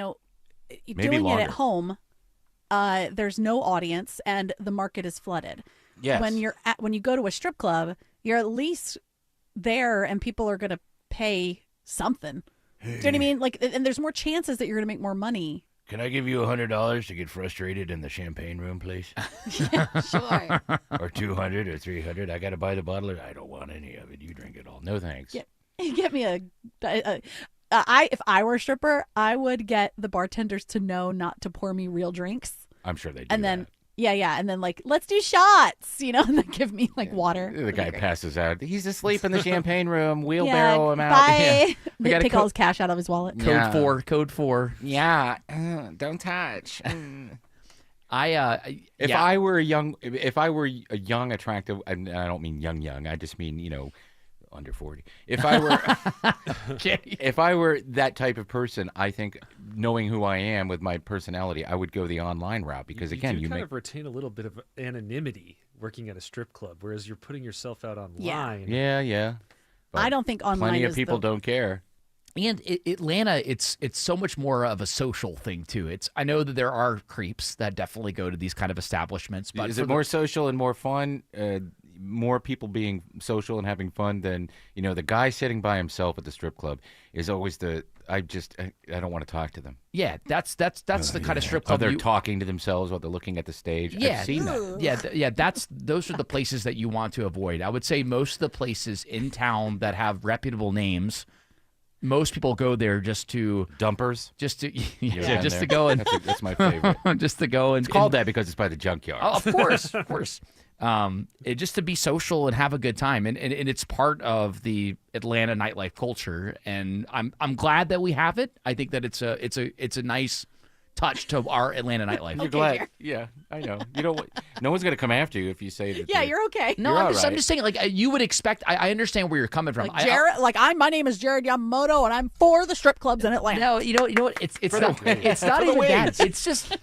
Maybe doing longer. it at home, there's no audience and the market is flooded. Yes. When you go to a strip club, you're at least there and people are going to pay something. Do you know what I mean? Like, and there's more chances that you're going to make more money. Can I give you $100 to get frustrated in the champagne room, please? Yeah, sure. Or 200 or 300. I got to buy the bottle. I don't want any of it. You drink it all. No thanks. Get me if I were a stripper, I would get the bartenders to know not to pour me real drinks. I'm sure they do. And then, and then like, let's do shots, and then give me like water. The guy passes out. He's asleep in the champagne room. Wheelbarrow him out. Bye. We gotta Take all his cash out of his wallet. Code 4. Yeah. Don't touch. If Yeah. I were a young, attractive, and I don't mean young, I just mean, under 40. If I were that type of person, I think knowing who I am with my personality, I would go the online route because again, you kind of retain a little bit of anonymity working at a strip club, whereas you're putting yourself out online. Yeah. I don't think online plenty of is people don't care. And Atlanta, it's so much more of a social thing too. I know that there are creeps that definitely go to these kind of establishments, but is it more social and more fun? More people being social and having fun than the guy sitting by himself at the strip club is always I don't want to talk to them. Yeah, that's the kind of strip club. They're talking to themselves while they're looking at the stage. Yeah, I've seen that. Yeah, those are the places that you want to avoid. I would say most of the places in town that have reputable names, most people go there just to dumpers, just to to go and that's my favorite. Just to go and it's called that because it's by the junkyard. Oh, of course. Just to be social and have a good time, and it's part of the Atlanta nightlife culture, and I'm glad that we have it. I think that it's a nice touch to our Atlanta nightlife. You're glad. Yeah, I know. No one's gonna come after you if you say that. Yeah, you're okay. No, I'm just saying, like, you would expect. I understand where you're coming from. Like Jared, my name is Jared Yamamoto, and I'm for the strip clubs in Atlanta. No, you know what? It's not even that. It's just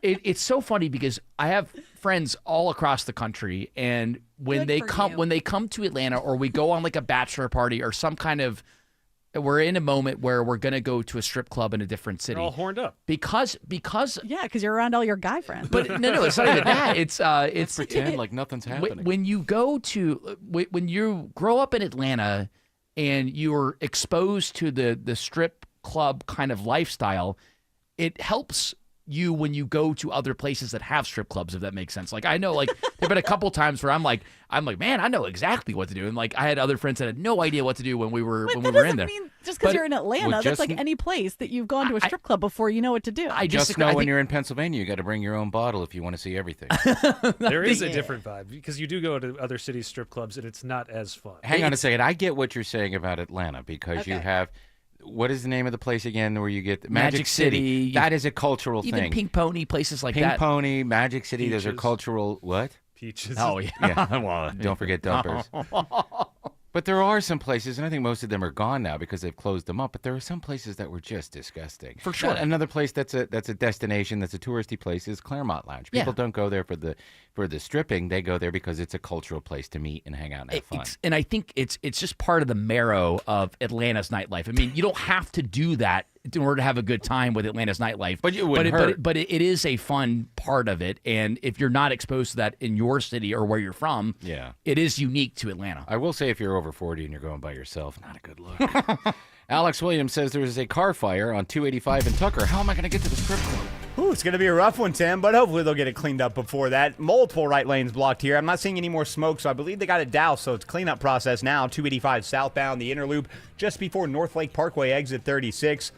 it's so funny because I have friends all across the country, and when they come to Atlanta, or we go on like a bachelor party or some kind of. We're in a moment where we're going to go to a strip club in a different city. They're all horned up. Because because you're around all your guy friends. But no, it's not even that. It's pretend like nothing's happening. When you grow up in Atlanta and you're exposed to the strip club kind of lifestyle, it helps you when you go to other places that have strip clubs, if that makes sense. Like, I know, like, there've been a couple times where I'm like, man, I know exactly what to do. And like, I had other friends that had no idea what to do when we were in there. Mean just because you're in Atlanta, that's like any place that you've gone to a strip club before, you know what to do. I just know when you're in Pennsylvania, you got to bring your own bottle if you want to see everything. There is a different vibe because you do go to other cities' strip clubs and it's not as fun. Hang on a second. I get what you're saying about Atlanta because you have. What is the name of the place again where you get Magic City? That is a cultural even thing. Pink Pony, places like that. Pink Pony, Magic City, Peaches. those are cultural what? Peaches. Oh, yeah. Well, don't forget dumpers. But there are some places, and I think most of them are gone now because they've closed them up. But there are some places that were just disgusting. For sure. Another place that's a destination, that's a touristy place, is Claremont Lounge. People don't go there for the stripping. They go there because it's a cultural place to meet and hang out and have fun. And I think it's just part of the marrow of Atlanta's nightlife. I mean, you don't have to do that in order to have a good time with Atlanta's nightlife. But it wouldn't hurt. But it is a fun part of it. And if you're not exposed to that in your city or where you're from, it is unique to Atlanta. I will say if you're over 40 and you're going by yourself, not a good look. Alex Williams says there is a car fire on 285 in Tucker. How am I going to get to the strip club? Ooh, it's going to be a rough one, Tim, but hopefully they'll get it cleaned up before that. Multiple right lanes blocked here. I'm not seeing any more smoke, so I believe they got it doused, so it's cleanup process now. 285 southbound, the inner loop just before North Lake Parkway, exit 36.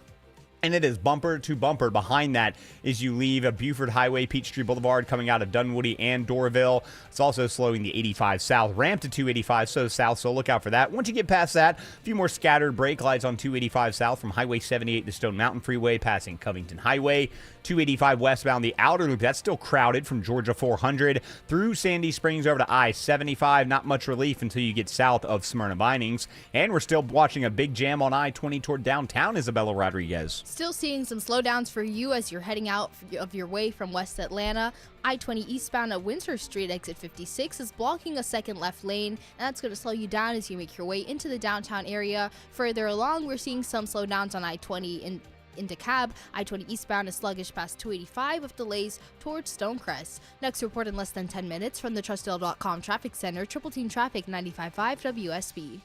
And it is bumper to bumper. Behind that as you leave a Buford Highway, Peachtree Boulevard, coming out of Dunwoody and Doraville. It's also slowing the 85 south. Ramp to 285 so south, so look out for that. Once you get past that, a few more scattered brake lights on 285 south from Highway 78 to Stone Mountain Freeway, passing Covington Highway. 285 westbound, the outer loop, that's still crowded from Georgia 400 through Sandy Springs over to I-75. Not much relief until you get south of Smyrna Vinings. And we're still watching a big jam on I-20 toward downtown Isabella Rodriguez. Still seeing some slowdowns for you as you're heading out of your way from West Atlanta. I-20 eastbound at Windsor Street, exit 56, is blocking a second left lane, and that's going to slow you down as you make your way into the downtown area. Further along, we're seeing some slowdowns on I-20 into Cab. I-20 eastbound is sluggish past 285 with delays towards Stonecrest. Next report in less than 10 minutes from the TrustDale.com Traffic Center, Triple Team Traffic 95.5 WSB.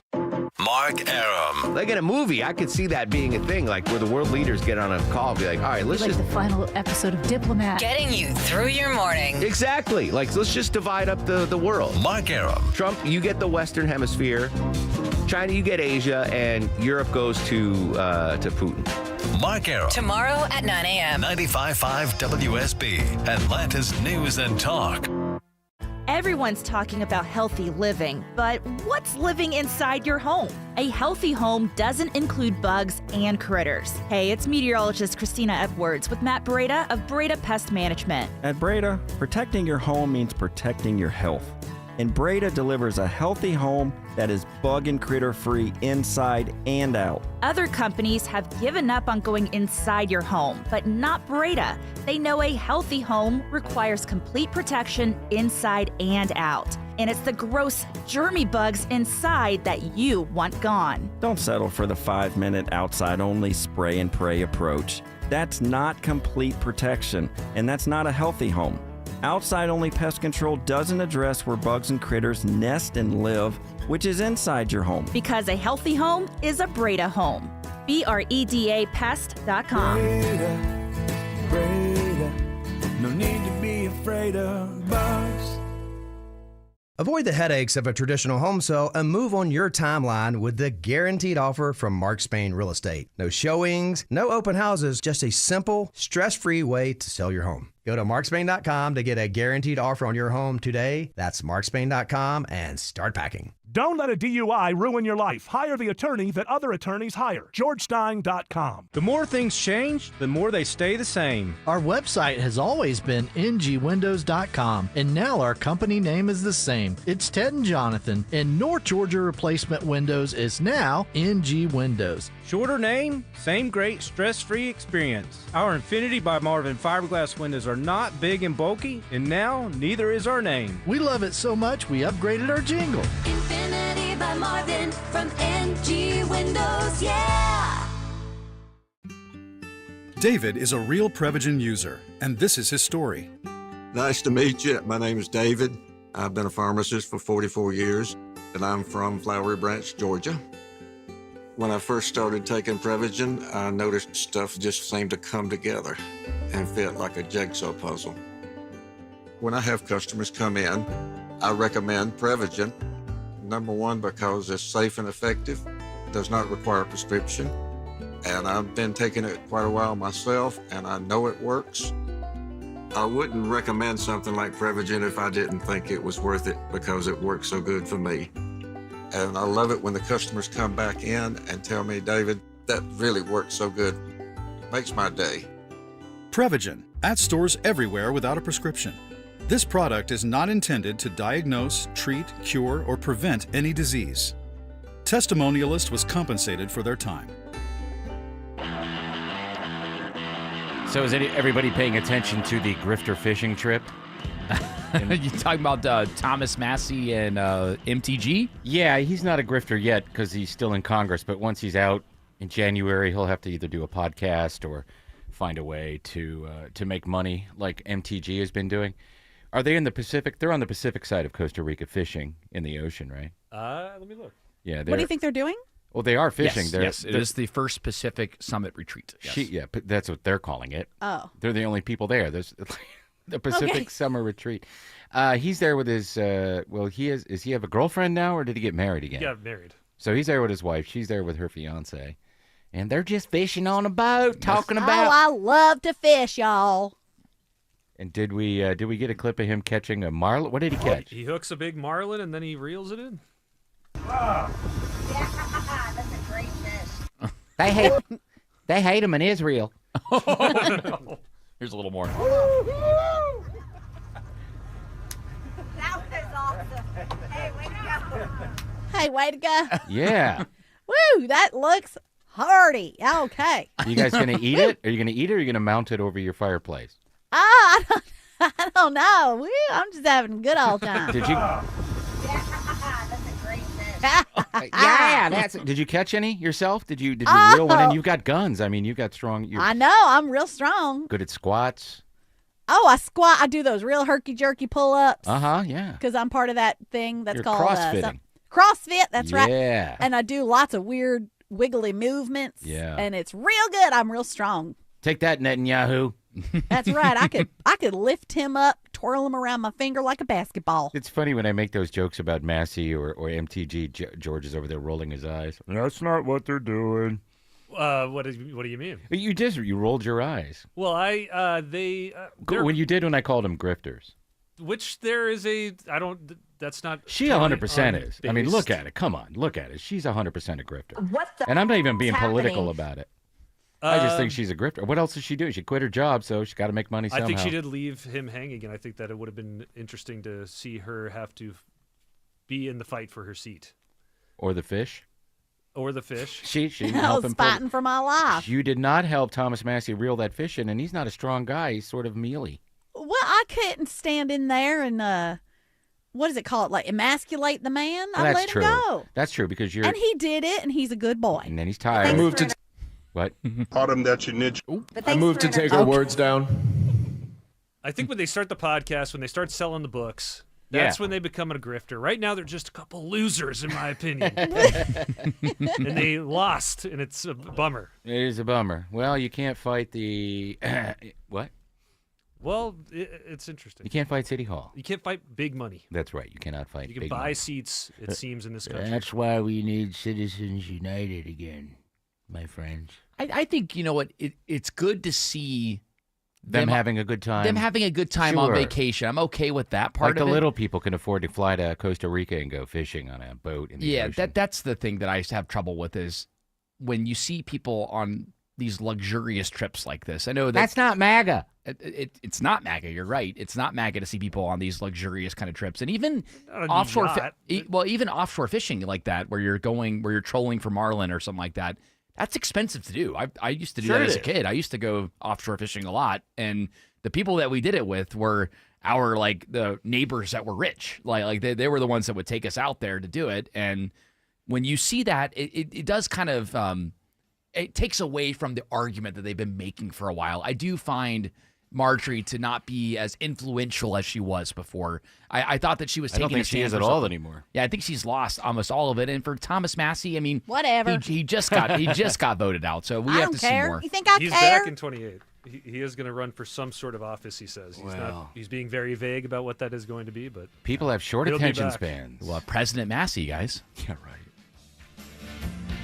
Mark Aram. Like in a movie, I could see that being a thing, like where the world leaders get on a call and be like, all right, let's just... the final episode of Diplomat. Getting you through your morning. Exactly. Like, let's just divide up the world. Mark Aram. Trump, you get the Western Hemisphere. China, you get Asia. And Europe goes to Putin. Mark Aram. Tomorrow at 9 a.m. 95.5 WSB. Atlanta's News and Talk. Everyone's talking about healthy living, but what's living inside your home? A healthy home doesn't include bugs and critters. Hey, it's meteorologist Christina Edwards with Matt Breda of Breda Pest Management. At Breda, protecting your home means protecting your health. And Breda delivers a healthy home that is bug and critter free inside and out. Other companies have given up on going inside your home, but not Breda. They know a healthy home requires complete protection inside and out. And it's the gross, germy bugs inside that you want gone. Don't settle for the 5-minute outside-only spray and pray approach. That's not complete protection, and that's not a healthy home. Outside-only pest control doesn't address where bugs and critters nest and live, which is inside your home. Because a healthy home is a Breda home. BREDAPest.com. Breda, no need to be afraid of bugs. Avoid the headaches of a traditional home sale and move on your timeline with the guaranteed offer from Mark Spain Real Estate. No showings, no open houses, just a simple, stress-free way to sell your home. Go to markspain.com to get a guaranteed offer on your home today. That's markspain.com and start packing. Don't let a DUI ruin your life. Hire the attorney that other attorneys hire. GeorgeStein.com. The more things change, the more they stay the same. Our website has always been ngwindows.com, and now our company name is the same. It's Ted and Jonathan, and North Georgia Replacement Windows is now NG Windows. Shorter name, same great stress-free experience. Our Infinity by Marvin fiberglass windows are not big and bulky, and now neither is our name. We love it so much we upgraded our jingle. Infinity by Marvin from NG Windows, yeah! David is a real Prevagen user, and this is his story. Nice to meet you. My name is David. I've been a pharmacist for 44 years, and I'm from Flowery Branch, Georgia. When I first started taking Prevagen, I noticed stuff just seemed to come together and fit like a jigsaw puzzle. When I have customers come in, I recommend Prevagen. Number one, because it's safe and effective, does not require a prescription, and I've been taking it quite a while myself, and I know it works. I wouldn't recommend something like Prevagen if I didn't think it was worth it because it works so good for me. And I love it when the customers come back in and tell me, David, that really works so good. Makes my day. Prevagen, at stores everywhere without a prescription. This product is not intended to diagnose, treat, cure, or prevent any disease. Testimonialist was compensated for their time. So is everybody paying attention to the grifter fishing trip? You talking about Thomas Massey and MTG? Yeah, he's not a grifter yet because he's still in Congress. But once he's out in January, he'll have to either do a podcast or find a way to make money like MTG has been doing. Are they in the Pacific? They're on the Pacific side of Costa Rica fishing in the ocean, right? Let me look. Yeah. What do you think they're doing? Well, they are fishing. Yes, it is the first Pacific Summit retreat. Yes. Yeah, that's what they're calling it. Oh. They're the only people there. There's the Pacific Summer Retreat. He's there with his, does he have a girlfriend now or did he get married again? He got married. So he's there with his wife. She's there with her fiance. And they're just fishing on a boat, talking about. Oh, I love to fish, y'all. And did we get a clip of him catching a marlin? What did he catch? He hooks a big marlin and then he reels it in. Yeah, that's a great fish. They hate him in Israel. No. Here's a little more. That was awesome. Hey, way to go. Hey, way to go. Yeah. Woo, that looks hearty. Okay. You guys gonna eat it? Are you gonna eat it, or are you gonna mount it over your fireplace? I don't know. Woo, I'm just having a good old time. Did you? That's a great fish. Yeah, Did you catch any yourself? Did you reel one in? You've got guns. I mean, you've got strong. You're I know. I'm real strong. good at squats. Oh, I squat. I do those real herky-jerky pull-ups. Yeah. Because I'm part of that thing that's You're called CrossFitting. CrossFit. That's right. Yeah. And I do lots of weird wiggly movements. Yeah. And it's real good. I'm real strong. Take that, Netanyahu. That's right. I could lift him up, twirl him around my finger like a basketball. It's funny when I make those jokes about Massey or MTG. George is over there rolling his eyes. That's not what they're doing. What do you mean? You rolled your eyes. Well, When you did when I called them grifters. Which there is that's not. She 100% is. I mean, look at it. Come on, look at it. She's 100% a grifter. What the And I'm not even being happening? political about it. I just think she's a grifter. What else is she doing? She quit her job, so she's got to make money somehow. I think she did leave him hanging, and I think that it would have been interesting to see her have to be in the fight for her seat. Or the fish. Or the fish. She didn't I help was him. fighting for my life. You did not help Thomas Massey reel that fish in, and he's not a strong guy. He's sort of mealy. Well, I couldn't stand in there and what is it called? Like emasculate the man. I That's let true. him go. That's true because you're. And he did it, and he's a good boy. And then he's tired. I moved to. What? Taught him that you niche. I moved to take her words down. I think when they start the podcast, when they start selling the books, that's when they become a grifter. Right now, they're just a couple losers, in my opinion. And they lost, and it's a bummer. It is a bummer. Well, you can't fight the what? Well, it's interesting. You can't fight City Hall. You can't fight big money. That's right. You cannot fight. You can big buy money. seats, it seems, in this country. That's why we need Citizens United again, my friends. I think, you know what, it's good to see Them having a good time. Them having a good time on Sure. vacation. I'm okay with that part like of the it. little people can afford to fly to Costa Rica and go fishing on a boat in the ocean. that's the thing that I have trouble with is when you see people on these luxurious trips like this. I know That's not MAGA. It's not MAGA. You're right. It's not MAGA to see people on these luxurious kind of trips, and even Not a offshore. yacht. Even offshore fishing like that, where you're trolling for marlin or something like that. That's expensive to do. I used to do Sure that it as a is. kid. I used to go offshore fishing a lot, and the people that we did it with were our the neighbors that were rich. Like they were the ones that would take us out there to do it. And when you see that, it does kind of it takes away from the argument that they've been making for a while. I do find Marjorie to not be as influential as she was before. I thought that she was I taking don't think a she stand is for at all something. anymore. Yeah, I think she's lost almost all of it. And for Thomas Massey, I mean, Whatever. he just got voted out. So we I have don't to care. see more. You think I He's care? back in 28. He is going to run for some sort of office, he says. He's being very vague about what that is going to be, but People have short He'll be attention back. spans. Well, President Massey, guys. Yeah, right.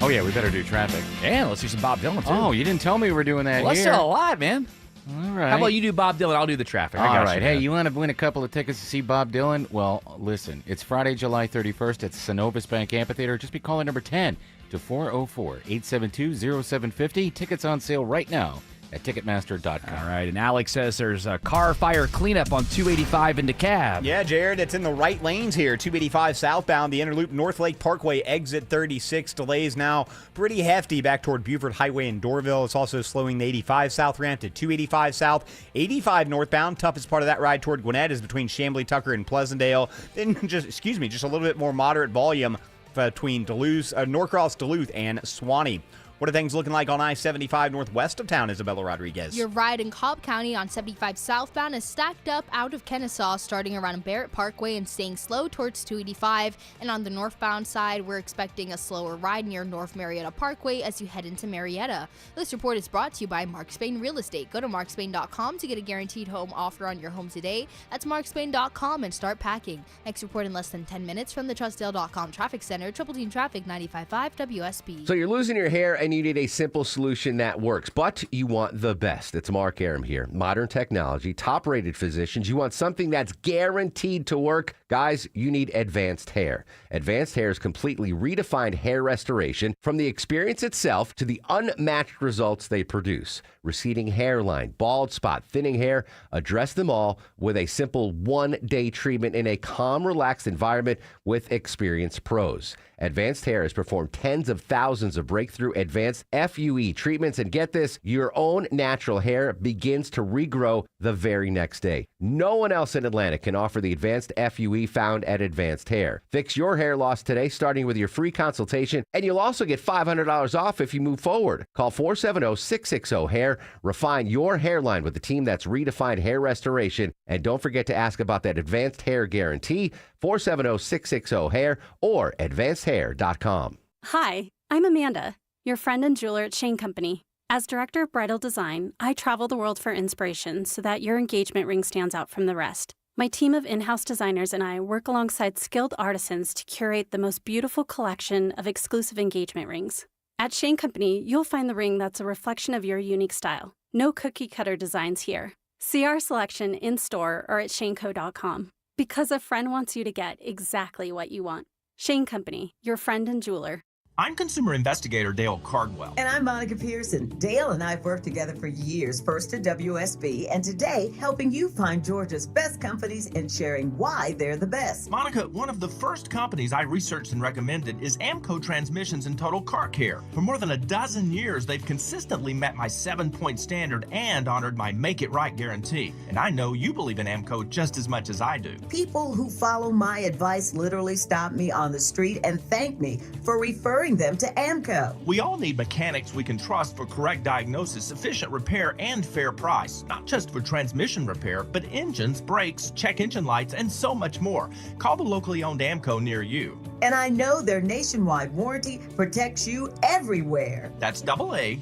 Oh, yeah, we better do traffic. And let's do some Bob Dylan, too. Oh, you didn't tell me we were doing that Well, that's here. still a lot, man. All right. How about you do Bob Dylan? I'll do the traffic. I All got right. you, Hey, man. you want to win a couple of tickets to see Bob Dylan? Well, listen. It's Friday, July 31st at Synovus Bank Amphitheater. Just be calling number 10 to 404-872-0750. Tickets on sale right now at Ticketmaster.com. All right. And Alex says there's a car fire cleanup on 285 in DeKalb. Yeah, Jared, it's in the right lanes here. 285 southbound, the Interloop North Lake Parkway, exit 36. Delays now pretty hefty back toward Buford Highway in Dorville. It's also slowing the 85 south ramp to 285 south. 85 northbound, toughest part of that ride toward Gwinnett is between Chamblee, Tucker, and Pleasantdale. Then just a little bit more moderate volume between Norcross, Duluth, and Swanee. What are things looking like on I-75 northwest of town, Isabella Rodriguez? Your ride in Cobb County on 75 southbound is stacked up out of Kennesaw, starting around Barrett Parkway and staying slow towards 285. And on the northbound side, we're expecting a slower ride near North Marietta Parkway as you head into Marietta. This report is brought to you by Mark Spain Real Estate. Go to markspain.com to get a guaranteed home offer on your home today. That's markspain.com and start packing. Next report in less than 10 minutes from the Trustdale.com Traffic Center. Triple Team Traffic 95.5 WSB. So you're losing your hair and and you need a simple solution that works, but you want the best. It's Mark Aram here. Modern technology, top-rated physicians. You want something that's guaranteed to work. Guys, you need Advanced Hair. Advanced Hair's completely redefined hair restoration, from the experience itself to the unmatched results they produce. Receding hairline, bald spot, thinning hair, address them all with a simple one-day treatment in a calm, relaxed environment with experienced pros. Advanced Hair has performed tens of thousands of breakthrough advanced FUE treatments, and get this, your own natural hair begins to regrow the very next day. No one else in Atlanta can offer the advanced FUE found at Advanced Hair. Fix your hair loss today, starting with your free consultation, and you'll also get $500 off if you move forward. Call 470-660-HAIR. Refine your hairline with the team that's redefined hair restoration, and don't forget to ask about that Advanced Hair Guarantee, 470-660-HAIR or advancedhair.com. Hi, I'm Amanda, your friend and jeweler at Shane Company. As director of bridal design, I travel the world for inspiration so that your engagement ring stands out from the rest. My team of in-house designers and I work alongside skilled artisans to curate the most beautiful collection of exclusive engagement rings. At Shane Company, you'll find the ring that's a reflection of your unique style. No cookie-cutter designs here. See our selection in-store or at shaneco.com. Because a friend wants you to get exactly what you want. Shane Company, your friend and jeweler. I'm consumer investigator Dale Cardwell. And I'm Monica Pearson. Dale and I have worked together for years, first at WSB, and today helping you find Georgia's best companies and sharing why they're the best. Monica, one of the first companies I researched and recommended is Amco Transmissions and Total Car Care. For more than a dozen years, they've consistently met my 7-point standard and honored my Make It Right guarantee. And I know you believe in Amco just as much as I do. People who follow my advice literally stop me on the street and thank me for referring them to Amco. We all need mechanics we can trust for correct diagnosis, efficient repair, and fair price. Not just for transmission repair, but engines, brakes, check engine lights, and so much more. Call the locally owned Amco near you. And I know their nationwide warranty protects you everywhere. That's AA.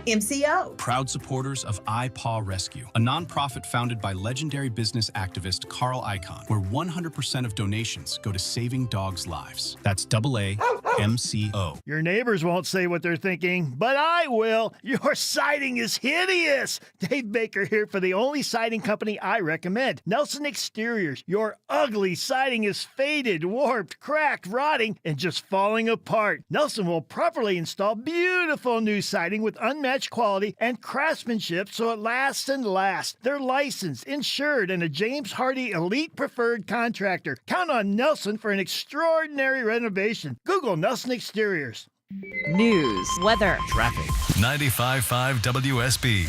MCO. Proud supporters of iPaw Rescue, a nonprofit founded by legendary business activist Carl Icahn, where 100% of donations go to saving dogs' lives. That's AA MCO. Your neighbors won't say what they're thinking, but I will. Your siding is hideous. Dave Baker here for the only siding company I recommend, Nelson Exteriors. Your ugly siding is faded, warped, cracked, rotting, and just falling apart. Nelson will properly install beautiful new siding with unmatched quality and craftsmanship so it lasts and lasts. They're licensed, insured, and a James Hardy Elite Preferred Contractor. Count on Nelson for an extraordinary renovation. Google Nelson Exteriors. News, weather, traffic. 95.5 WSB,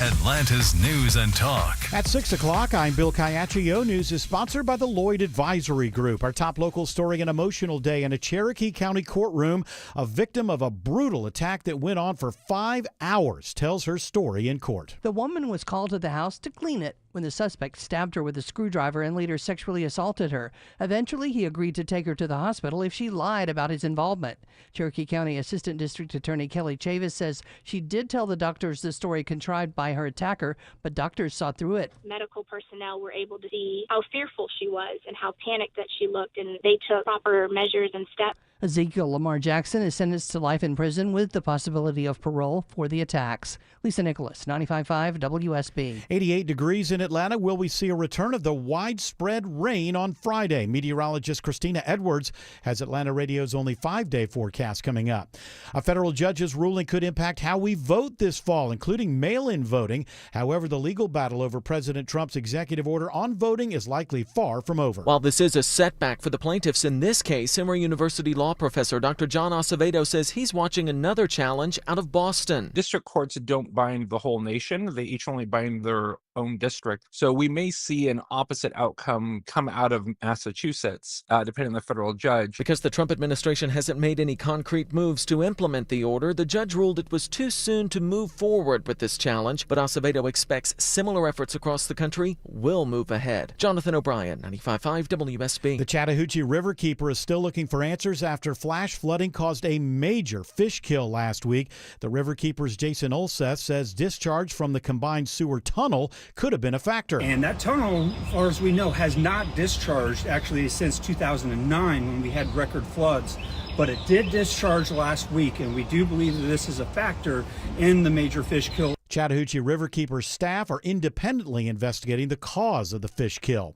Atlanta's News and Talk. At 6 o'clock, I'm Bill Caiaccio. News is sponsored by the Lloyd Advisory Group. Our top local story: an emotional day in a Cherokee County courtroom. A victim of a brutal attack that went on for 5 hours tells her story in court. The woman was called to the house to clean it when the suspect stabbed her with a screwdriver and later sexually assaulted her. Eventually, he agreed to take her to the hospital if she lied about his involvement. Cherokee County Assistant District Attorney Kelly Chavis says she did tell the doctors the story contrived by her attacker, but doctors saw through it. Medical personnel were able to see how fearful she was and how panicked that she looked, and they took proper measures and steps. Ezekiel Lamar Jackson is sentenced to life in prison with the possibility of parole for the attacks. Lisa Nicholas, 95.5 WSB. 88 degrees in Atlanta. Will we see a return of the widespread rain on Friday? Meteorologist Christina Edwards has Atlanta Radio's only 5-day forecast coming up. A federal judge's ruling could impact how we vote this fall, including mail-in voting. However, the legal battle over President Trump's executive order on voting is likely far from over. While this is a setback for the plaintiffs in this case, Emory University law professor Dr. John Acevedo says he's watching another challenge out of Boston. District courts don't bind the whole nation. They each only bind their own district. So we may see an opposite outcome come out of Massachusetts, depending on the federal judge. Because the Trump administration hasn't made any concrete moves to implement the order, the judge ruled it was too soon to move forward with this challenge. But Acevedo expects similar efforts across the country will move ahead. Jonathan O'Brien, 95.5 WSB. The Chattahoochee River Keeper is still looking for answers after flash flooding caused a major fish kill last week. The River Keeper's Jason Olseth says discharge from the combined sewer tunnel could have been a factor. And that tunnel, as far as we know, has not discharged actually since 2009 when we had record floods. But it did discharge last week, and we do believe that this is a factor in the major fish kill. Chattahoochee Riverkeeper staff are independently investigating the cause of the fish kill.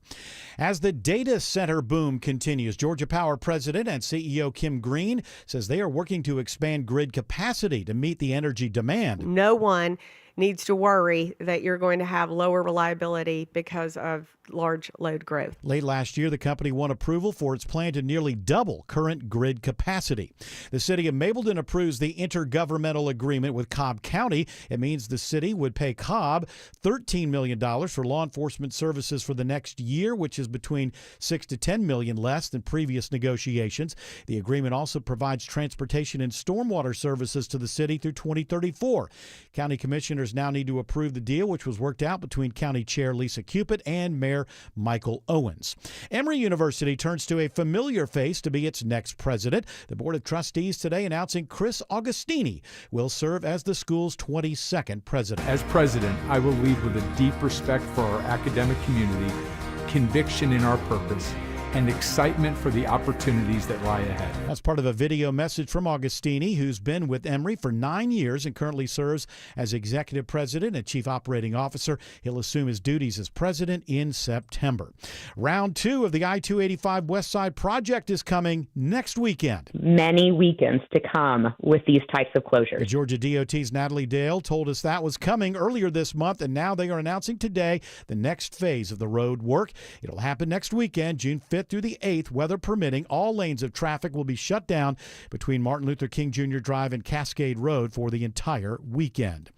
As the data center boom continues, Georgia Power President and CEO Kim Green says they are working to expand grid capacity to meet the energy demand. No one needs to worry that you're going to have lower reliability because of large load growth. Late last year, the company won approval for its plan to nearly double current grid capacity. The city of Mableton approves the intergovernmental agreement with Cobb County. It means the city would pay Cobb $13 million for law enforcement services for the next year, which is between $6 to $10 million less than previous negotiations. The agreement also provides transportation and stormwater services to the city through 2034. County commissioners now need to approve the deal, which was worked out between County Chair Lisa Cupid and Mayor Michael Owens. Emory University turns to a familiar face to be its next president. The Board of Trustees today announcing Chris Augustini will serve as the school's 22nd president. As president, I will lead with a deep respect for our academic community, conviction in our purpose, and excitement for the opportunities that lie ahead. That's part of a video message from Augustini, who's been with Emory for 9 years and currently serves as executive president and chief operating officer. He'll assume his duties as president in September. Round 2 of the I-285 West Side project is coming next weekend. Many weekends to come with these types of closures. The Georgia DOT's Natalie Dale told us that was coming earlier this month, and now they are announcing today the next phase of the road work. It'll happen next weekend, June 5th through the 8th, weather permitting. All lanes of traffic will be shut down between Martin Luther King Jr. Drive and Cascade Road for the entire weekend.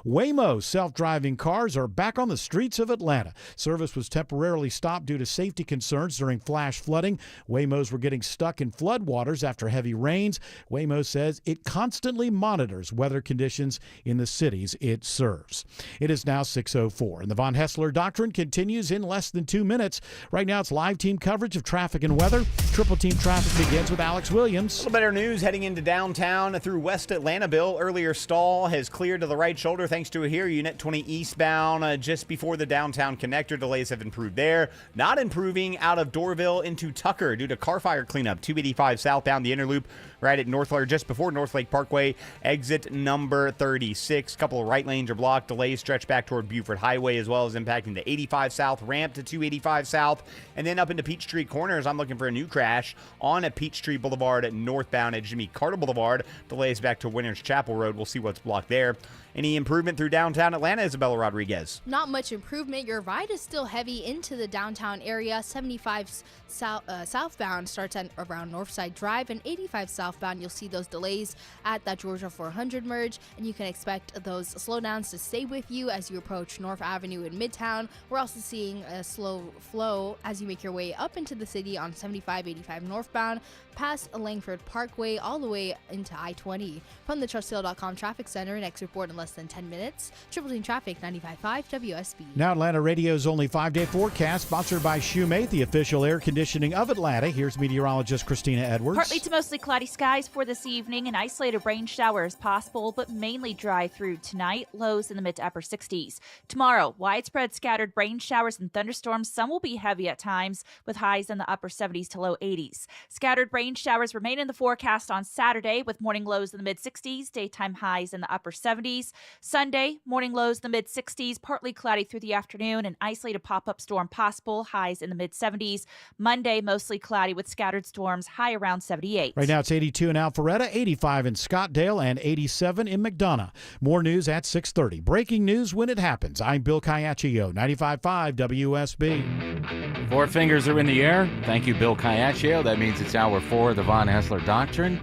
Waymo self-driving cars are back on the streets of Atlanta. Service was temporarily stopped due to safety concerns during flash flooding. Waymos were getting stuck in floodwaters after heavy rains. Waymo says it constantly monitors weather conditions in the cities it serves. It is now 6:04, and the Von Hessler Doctrine continues in less than 2 minutes. Right now, it's live team coverage of traffic and weather. Triple team traffic begins with Alex Williams. A little better news heading into downtown through West Atlanta. Bill, earlier stall has cleared to the right shoulder thanks to a here. Unit 20 eastbound just before the downtown connector. Delays have improved there. Not improving out of Dorville into Tucker due to car fire cleanup. 285 southbound, the inner loop right at just before North Lake Parkway, exit number 36. Couple of right lanes are blocked. Delays stretch back toward Buford Highway as well as impacting the 85 south ramp to 285 south. And then up into Peachtree Corners, I'm looking for a new crash on a Peachtree Boulevard northbound at Jimmy Carter Boulevard. Delays back to Winners Chapel Road. We'll see what's blocked there. Any improvement through downtown Atlanta, Isabella Rodriguez? Not much improvement. Your ride is still heavy into the downtown area. 75 southbound starts at around Northside Drive, and 85 southbound, you'll see those delays at that Georgia 400 merge, and you can expect those slowdowns to stay with you as you approach North Avenue in Midtown. We're also seeing a slow flow as you make your way up into the city on 75-85 northbound, past Langford Parkway, all the way into I-20. From the TrustSale.com Traffic Center, next report in less than 10 minutes. Triple Team Traffic, 95.5 WSB. Now Atlanta Radio's only 5-day forecast, sponsored by Shoemate, the official air conditioning of Atlanta. Here's meteorologist Christina Edwards. Partly to mostly cloudy skies for this evening. An isolated rain shower is possible, but mainly dry through tonight. Lows in the mid to upper 60s. Tomorrow, widespread scattered rain showers and thunderstorms. Some will be heavy at times, with highs in the upper 70s to low 80s. Scattered rain showers remain in the forecast on Saturday, with morning lows in the mid 60s, daytime highs in the upper 70s. Sunday, morning lows in the mid 60s, partly cloudy through the afternoon, an isolated pop-up storm possible, highs in the mid 70s. Monday, mostly cloudy with scattered storms, high around 78. Right now it's 82 in Alpharetta, 85 in Scottdale, and 87 in McDonough. More news at 6:30. Breaking news when it happens. I'm Bill Caiaccio, 95.5 WSB. Four fingers are in the air. Thank you, Bill Caiaccio. That means it's hour 4 of the Von Hessler Doctrine.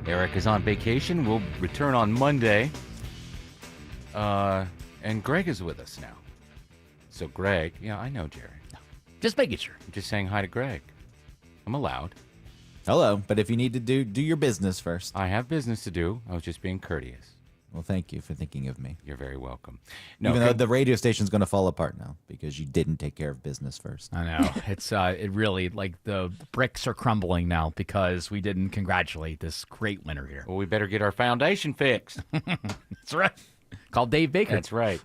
Eric is on vacation. We'll return on Monday. And Greg is with us now. So Greg, yeah, I know Jerry. Just making sure. I'm just saying hi to Greg. I'm allowed. Hello, but if you need to do your business first. I have business to do. I was just being courteous. Well, thank you for thinking of me. You're very welcome. Even though the radio station's going to fall apart now because you didn't take care of business first. I know. It's it really, like, the bricks are crumbling now because we didn't congratulate this great winner here. Well, we better get our foundation fixed. That's right. Called Dave Baker. That's right.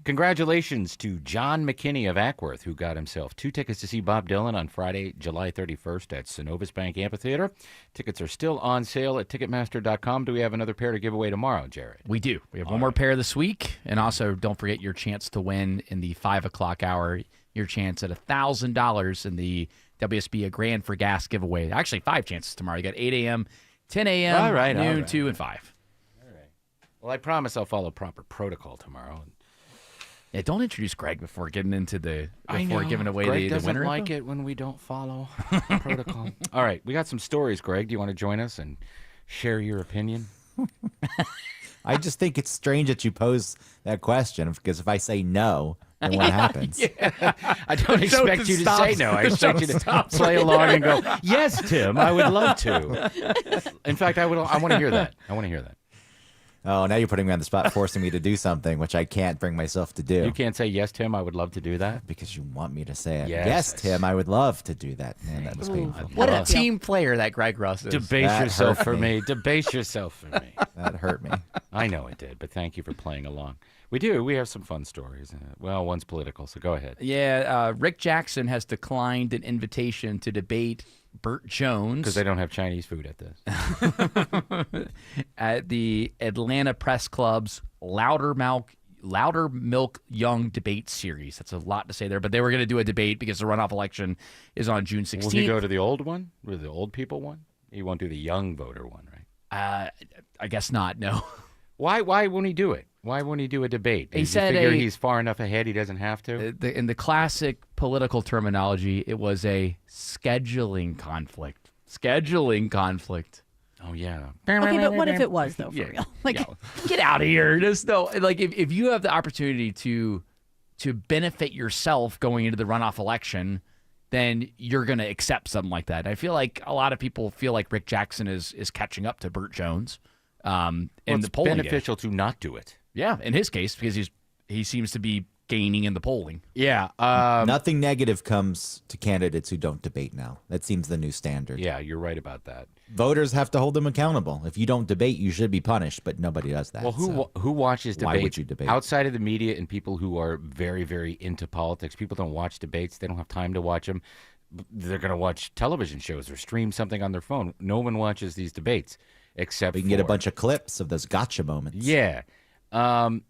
Congratulations to John McKinney of Ackworth, who got himself 2 tickets to see Bob Dylan on Friday, July 31st at Synovus Bank Amphitheater. Tickets are still on sale at Ticketmaster.com. Do we have another pair to give away tomorrow, Jared? We do. We have one more pair this week. And also, don't forget your chance to win in the 5 o'clock hour, your chance at $1,000 in the WSB A Grand for Gas giveaway. Actually, 5 chances tomorrow. You got 8 a.m., 10 a.m., noon, 2, and 5. Well, I promise I'll follow proper protocol tomorrow. Yeah, don't introduce Greg before getting into giving away Greg the doesn't winner. like it when we don't follow protocol. All right, we got some stories, Greg. Do you want to join us and share your opinion? I just think it's strange that you pose that question, because if I say no, then what happens? Yeah. I don't expect you to say no. I expect you to play along and go, yes, Tim, I would love to. In fact, I want to hear that. I want to hear that. Oh, now you're putting me on the spot, forcing me to do something which I can't bring myself to do. You can't say, yes, Tim, I would love to do that? Because you want me to say it. Yes, Yes, Tim, I would love to do that. Man, that was painful. What a team player that Greg Russ is. Debase That yourself hurt for me. me. Debase yourself for me. That hurt me. I know it did, but thank you for playing along. We do. We have some fun stories. Well, one's political, so go ahead. Yeah, Rick Jackson has declined an invitation to debate Burt Jones. Because they don't have Chinese food at this. At the Atlanta Press Club's Louder Milk Young debate series. That's a lot to say there, but they were going to do a debate because the runoff election is on June 16th. Will he go to the old one, or the old people one? He won't do the young voter one, right? I guess not, no. Why won't he do it? Why won't he do a debate? He said figure he's far enough ahead he doesn't have to? In the classic political terminology, it was a scheduling conflict. Scheduling conflict. Oh, yeah. Okay, but what if it was, though, for real? Like, Get out of here. Just no. Like, if you have the opportunity to benefit yourself going into the runoff election, then you're going to accept something like that. I feel like a lot of people feel like Rick Jackson is catching up to Burt Jones. It's the polling beneficial to not do it. Yeah, in his case, because he seems to be gaining in the polling. Yeah. Nothing negative comes to candidates who don't debate now. That seems the new standard. Yeah, you're right about that. Voters have to hold them accountable. If you don't debate, you should be punished, but nobody does that. Well, who watches debates? Why would you debate? Outside of the media and people who are very, very into politics, people don't watch debates. They don't have time to watch them. They're going to watch television shows or stream something on their phone. No one watches these debates except we can get a bunch of clips of those gotcha moments. Yeah. And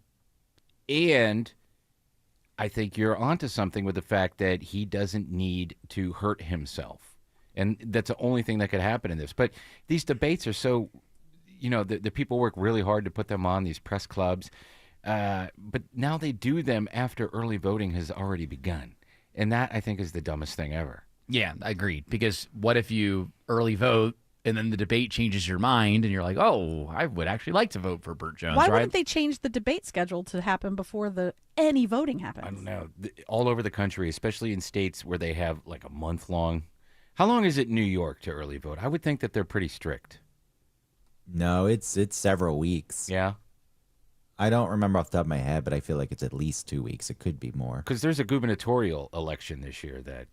I think you're onto something with the fact that he doesn't need to hurt himself. And that's the only thing that could happen in this. But these debates are so, the people work really hard to put them on, these press clubs. But now they do them after early voting has already begun. And that, I think, is the dumbest thing ever. Yeah, agreed. Because what if you early vote and then the debate changes your mind and you're like, oh, I would actually like to vote for Burt Jones, why right? wouldn't they change the debate schedule to happen before any voting happens? I don't know. All over the country, especially in states where they have like a month long. How long is it in New York to early vote? I would think that they're pretty strict. No, it's several weeks. Yeah. I don't remember off the top of my head, but I feel like it's at least 2 weeks. It could be more. Because there's a gubernatorial election this year that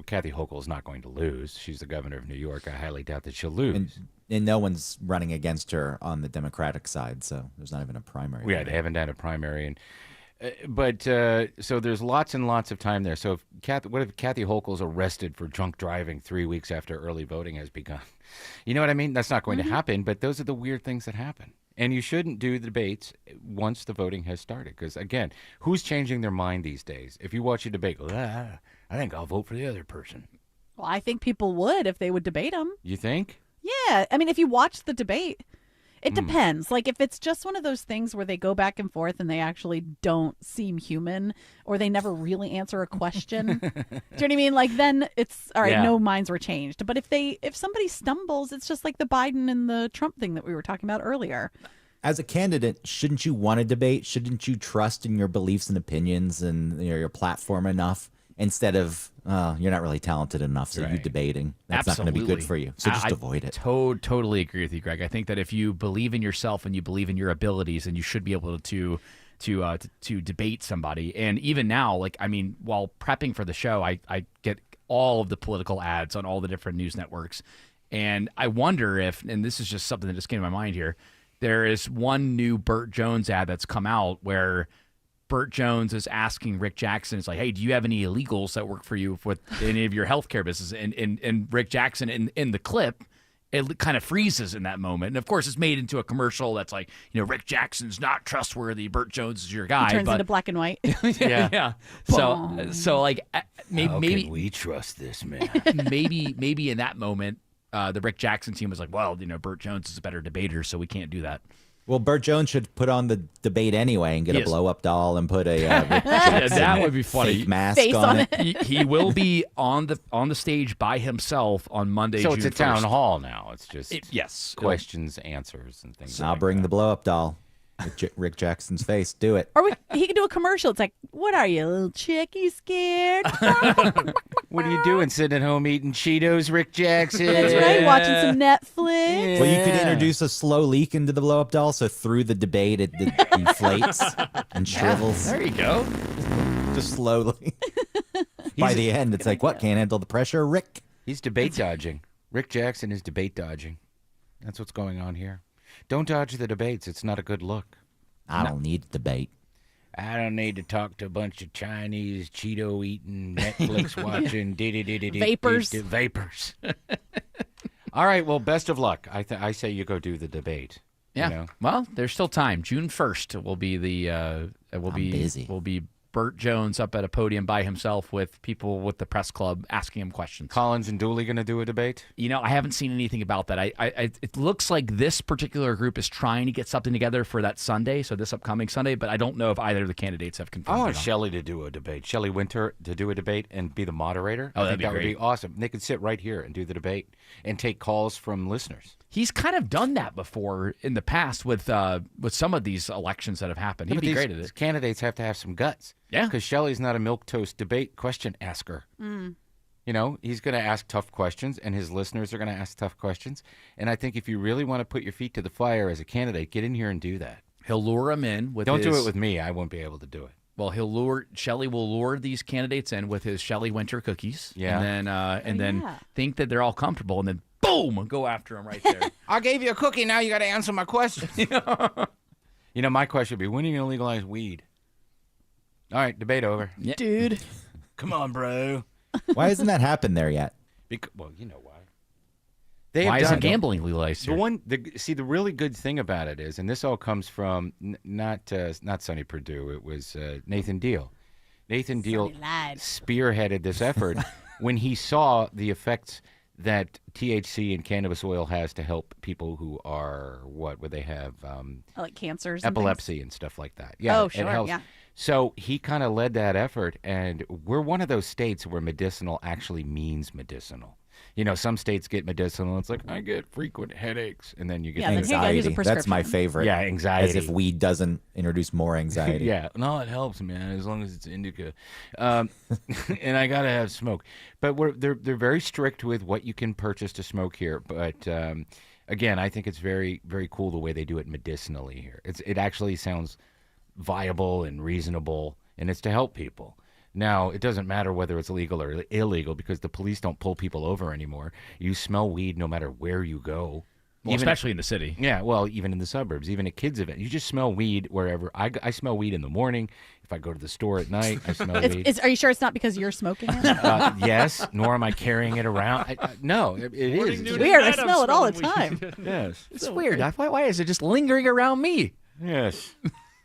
Kathy Hochul is not going to lose. She's the governor of New York. I highly doubt that she'll lose. And no one's running against her on the Democratic side, so there's not even a primary. Yeah, they haven't done a primary. And so there's lots and lots of time there. So what if Kathy Hochul's arrested for drunk driving 3 weeks after early voting has begun? You know what I mean? That's not going to happen, but those are the weird things that happen. And you shouldn't do the debates once the voting has started. Because, again, who's changing their mind these days? If you watch a debate, I think I'll vote for the other person. Well, I think people would if they would debate them. You think? Yeah. I mean, if you watch the debate, it depends. Like, if it's just one of those things where they go back and forth and they actually don't seem human or they never really answer a question. Do you know what I mean? Like, then it's, all right, Yeah. no minds were changed. But if somebody stumbles, it's just like the Biden and the Trump thing that we were talking about earlier. As a candidate, shouldn't you want to debate? Shouldn't you trust in your beliefs and opinions and your platform enough instead of you're not really talented enough, so you debating? That's not going to be good for you. So just avoid it. Totally agree with you, Greg. I think that if you believe in yourself and you believe in your abilities, then you should be able to debate somebody. And even now, like, I mean, while prepping for the show, I get all of the political ads on all the different news networks. And I wonder if, and this is just something that just came to my mind here, there is one new Burt Jones ad that's come out where Burt Jones is asking Rick Jackson, it's like, hey, do you have any illegals that work for you with any of your healthcare business? And Rick Jackson in the clip, it kind of freezes in that moment. And of course, it's made into a commercial that's like, Rick Jackson's not trustworthy. Burt Jones is your guy. It turns into black and white. yeah. So like maybe How can we trust this man? maybe in that moment, the Rick Jackson team was like, well, Burt Jones is a better debater, so we can't do that. Well, Burt Jones should put on the debate anyway and get a blow-up doll and put a Rick Jackson that would be funny. fake mask Face on on it. He will be on the stage by himself on Monday. So June it's a town 1st. hall now. It's just yes, questions, answers, and things. I'll like bring that. the blow-up doll with Rick Jackson's face. Do it. Or he could do a commercial. It's like, what are you, little chick? You scared? What are you doing? Sitting at home eating Cheetos, Rick Jackson? That's right. Watching some Netflix. Well, you could introduce a slow leak into the blow-up doll, so through the debate it deflates and shrivels. There you go. Just slowly. By the end, it's like, what? Can't handle the pressure, Rick? He's debate dodging. Rick Jackson is debate dodging. That's what's going on here. Don't dodge the debates. It's not a good look. I don't need debate. I don't need to talk to a bunch of Chinese Cheeto-eating, Netflix-watching, Vapors. Vapors. All right, well, best of luck. I say you go do the debate. Yeah. Well, there's still time. June 1st will be busy. Will be Burt Jones up at a podium by himself with people with the press club asking him questions. Collins and Dooley going to do a debate? I haven't seen anything about that. It looks like this particular group is trying to get something together for that Sunday, so this upcoming Sunday, but I don't know if either of the candidates have confirmed I want it. Shelley to do a debate. Shelley Winter to do a debate and be the moderator. Oh, I that'd think be that great. would be awesome. They could sit right here and do the debate and take calls from listeners. He's kind of done that before in the past with some of these elections that have happened. He'd be great at it. Candidates have to have some guts. Yeah. Because Shelley's not a milquetoast debate question asker. He's going to ask tough questions, and his listeners are going to ask tough questions. And I think if you really want to put your feet to the fire as a candidate, get in here and do that. He'll lure them in with Don't do it with me. I won't be able to do it. Well, Shelley will lure these candidates in with his Shelley Winter cookies. Yeah. And then think that they're all comfortable, and then boom, go after them right there. I gave you a cookie. Now you got to answer my question. My question would be, when are you going to legalize weed? All right, debate over. Yeah. Dude. Come on, bro. Why hasn't that happened there yet? Well, you know why. Why isn't gambling legalized here? The really good thing about it is, and this all comes from not Sonny Perdue, it was Nathan Deal. Nathan Deal spearheaded this effort when he saw the effects that THC and cannabis oil has to help people who are would they have like cancers, epilepsy and stuff like that. Yeah, oh, sure, it helps. yeah. So he kind of led that effort, and we're one of those states where medicinal actually means medicinal. Some states get medicinal. It's like, I get frequent headaches, and then you get anxiety. That's my favorite. Yeah, anxiety. As if weed doesn't introduce more anxiety. Yeah, no, it helps, man, as long as it's indica. And I gotta have smoke. But they're very strict with what you can purchase to smoke here. But again, I think it's very, very cool the way they do it medicinally here. It actually sounds viable and reasonable, and it's to help people. Now, it doesn't matter whether it's legal or illegal because the police don't pull people over anymore. You smell weed no matter where you go. Well, especially in the city. Yeah, well, even in the suburbs, even at kids' events. You just smell weed wherever. I smell weed in the morning. If I go to the store at night, I smell weed. Are you sure it's not because you're smoking it? Yes, nor am I carrying it around. No, it is. It's weird. I smell it all the time. Yes. It's weird. Why is it just lingering around me? Yes.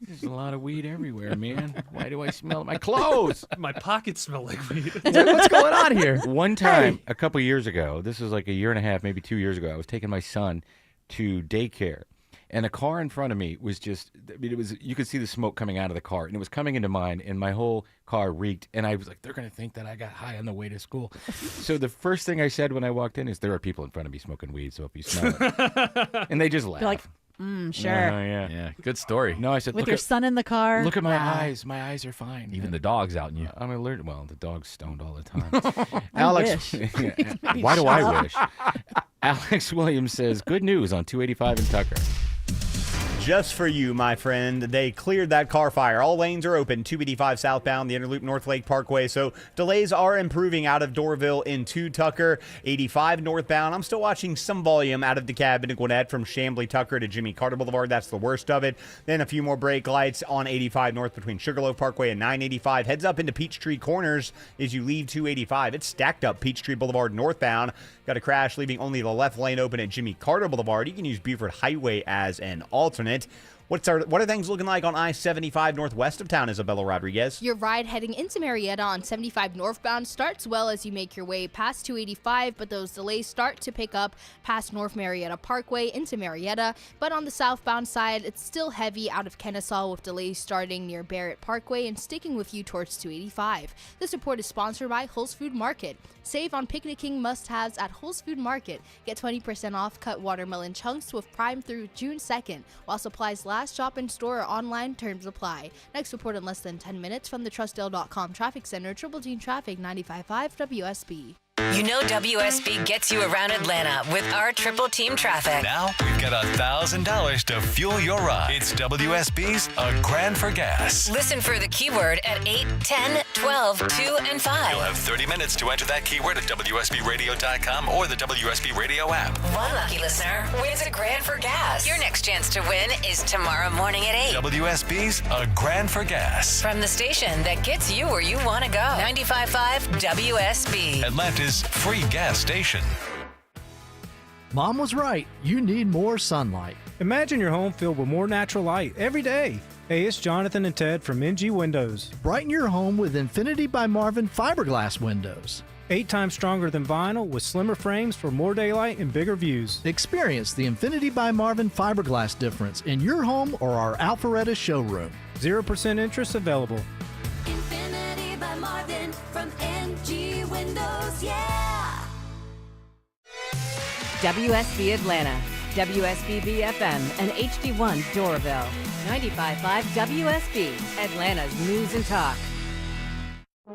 There's a lot of weed everywhere, man. Why do I smell my clothes? My pockets smell like weed. What's going on here? One time, a couple years ago, this was like a year and a half, maybe 2 years ago, I was taking my son to daycare, and a car in front of me was just, you could see the smoke coming out of the car, and it was coming into mine, and my whole car reeked, and I was like, they're going to think that I got high on the way to school. So the first thing I said when I walked in is, there are people in front of me smoking weed, so if you smell it. And they just laughed. They're like, sure. Yeah, good story. No, I said, with your son in the car. Look at my eyes. My eyes are fine. Even the dog's out in you. I'm alert. Well, the dog's stoned all the time. Alex, why do I wish? Alex Williams says, good news on 285 and Tucker. Just for you, my friend. They cleared that car fire. All lanes are open. 285 southbound, the Interloop North Lake Parkway. So delays are improving out of Dorville into Tucker. 85 northbound. I'm still watching some volume out of DeKalb into Gwinnett from Chamblee Tucker to Jimmy Carter Boulevard. That's the worst of it. Then a few more brake lights on 85 north between Sugarloaf Parkway and 985. Heads up into Peachtree Corners as you leave 285. It's stacked up Peachtree Boulevard northbound. Got a crash leaving only the left lane open at Jimmy Carter Boulevard. You can use Buford Highway as an alternate. What are things looking like on I-75 northwest of town, Isabella Rodriguez? Your ride heading into Marietta on 75 northbound starts well as you make your way past 285, but those delays start to pick up past North Marietta Parkway into Marietta. But on the southbound side, it's still heavy out of Kennesaw with delays starting near Barrett Parkway and sticking with you towards 285. This report is sponsored by Hull's Food Market. Save on picnicking must-haves at Hull's Food Market. Get 20% off cut watermelon chunks with Prime through June 2nd, while supplies last. Shop in store or online, terms apply. Next report in less than 10 minutes from the Trustdale.com Traffic Center, Triple G Traffic 95.5 WSB. You know WSB gets you around Atlanta with our triple team traffic. Now we've got $1,000 to fuel your ride. It's WSB's A Grand for Gas. Listen for the keyword at 8, 10, 12, 2, and 5. You'll have 30 minutes to enter that keyword at WSBRadio.com or the WSB Radio app. One lucky listener wins a grand for gas. Your next chance to win is tomorrow morning at 8. WSB's A Grand for Gas. From the station that gets you where you want to go. 95.5 WSB. Atlanta's free gas station. Mom was right. You need more sunlight. Imagine your home filled with more natural light every day. Hey, it's Jonathan and Ted from NG Windows. Brighten your home with Infinity by Marvin fiberglass windows. 8 times stronger than vinyl with slimmer frames for more daylight and bigger views. Experience the Infinity by Marvin fiberglass difference in your home or our Alpharetta showroom. 0% interest available. Infinity by Marvin from NG Windows, yeah! WSB Atlanta, WSB BFM, and HD1 Doraville. 95.5 WSB, Atlanta's news and talk.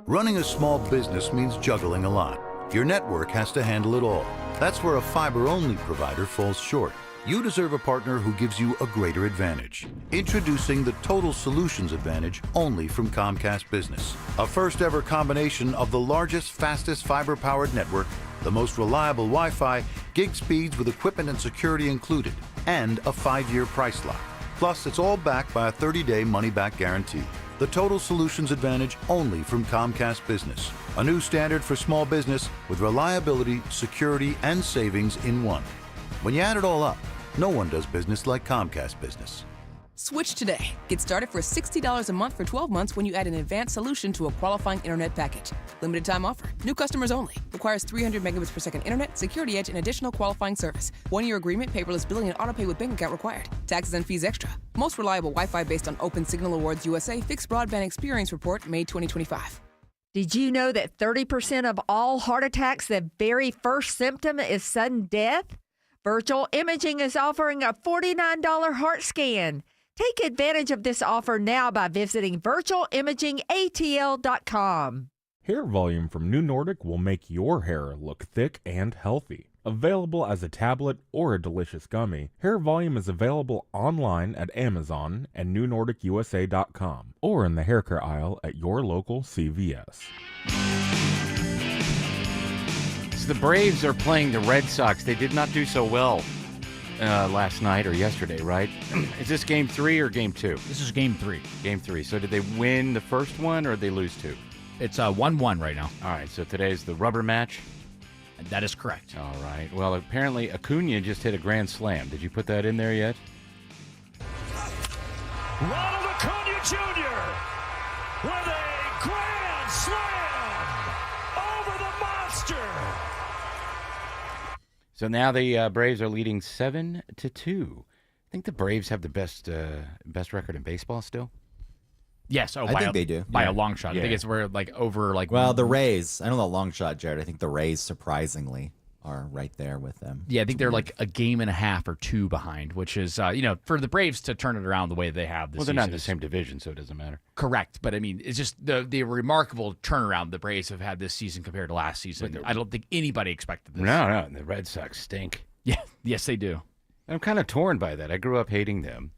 Running a small business means juggling a lot. Your network has to handle it all. That's where a fiber-only provider falls short. You deserve a partner who gives you a greater advantage. Introducing the Total Solutions Advantage only from Comcast Business. A first-ever combination of the largest, fastest fiber-powered network, the most reliable Wi-Fi, gig speeds with equipment and security included, and a 5-year price lock. Plus, it's all backed by a 30-day money-back guarantee. The Total Solutions Advantage only from Comcast Business. A new standard for small business with reliability, security, and savings in one. When you add it all up, no one does business like Comcast Business. Switch today. Get started for $60 a month for 12 months when you add an advanced solution to a qualifying internet package. Limited time offer. New customers only. Requires 300 megabits per second internet, security edge, and additional qualifying service. 1-year agreement, paperless billing, and autopay with bank account required. Taxes and fees extra. Most reliable Wi-Fi based on Open Signal Awards USA Fixed Broadband Experience Report, May 2025. Did you know that 30% of all heart attacks, the very first symptom is sudden death? Virtual Imaging is offering a $49 heart scan. Take advantage of this offer now by visiting virtualimagingatl.com. Hair volume from New Nordic will make your hair look thick and healthy. Available as a tablet or a delicious gummy, Hair Volume is available online at Amazon and NewNordicUSA.com or in the hair care aisle at your local CVS. So the Braves are playing the Red Sox. They did not do so well last night or yesterday, right? Is this game 3 or game 2? This is game 3. Game 3. So did they win the first one or did they lose 2? It's 1-1 right now. All right, so today's the rubber match? That is correct. All right. Well, apparently Acuna just hit a grand slam. Did you put that in there yet? Ronald Acuna Jr. with a grand slam over the monster. So now the Braves are leading 7-2. I think the Braves have the best record in baseball still. Yes, I think they do. By a long shot. I think it's where Well, the Rays. I don't know long shot, Jared. I think the Rays surprisingly are right there with them. Yeah, I think they're like a game and a half or 2 behind, which is for the Braves to turn it around the way they have this Well, they're season. not in the same division, so it doesn't matter. Correct, but I mean, it's just the remarkable turnaround the Braves have had this season compared to last season. I don't think anybody expected this. No, and the Red Sox stink. Yeah, yes, they do. I'm kind of torn by that. I grew up hating them.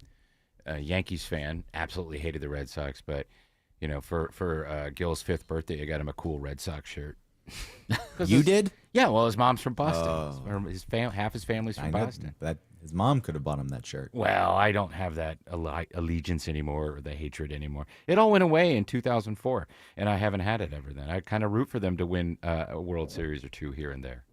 a Yankees fan. Absolutely hated the Red Sox, but for Gil's 5th birthday, I got him a cool Red Sox shirt. You did? Yeah. Well, his mom's from Boston. Half his family's from Boston. That his mom could have bought him that shirt. Well, I don't have that allegiance anymore or the hatred anymore. It all went away in 2004, and I haven't had it ever then. I kind of root for them to win a World Series or two here and there.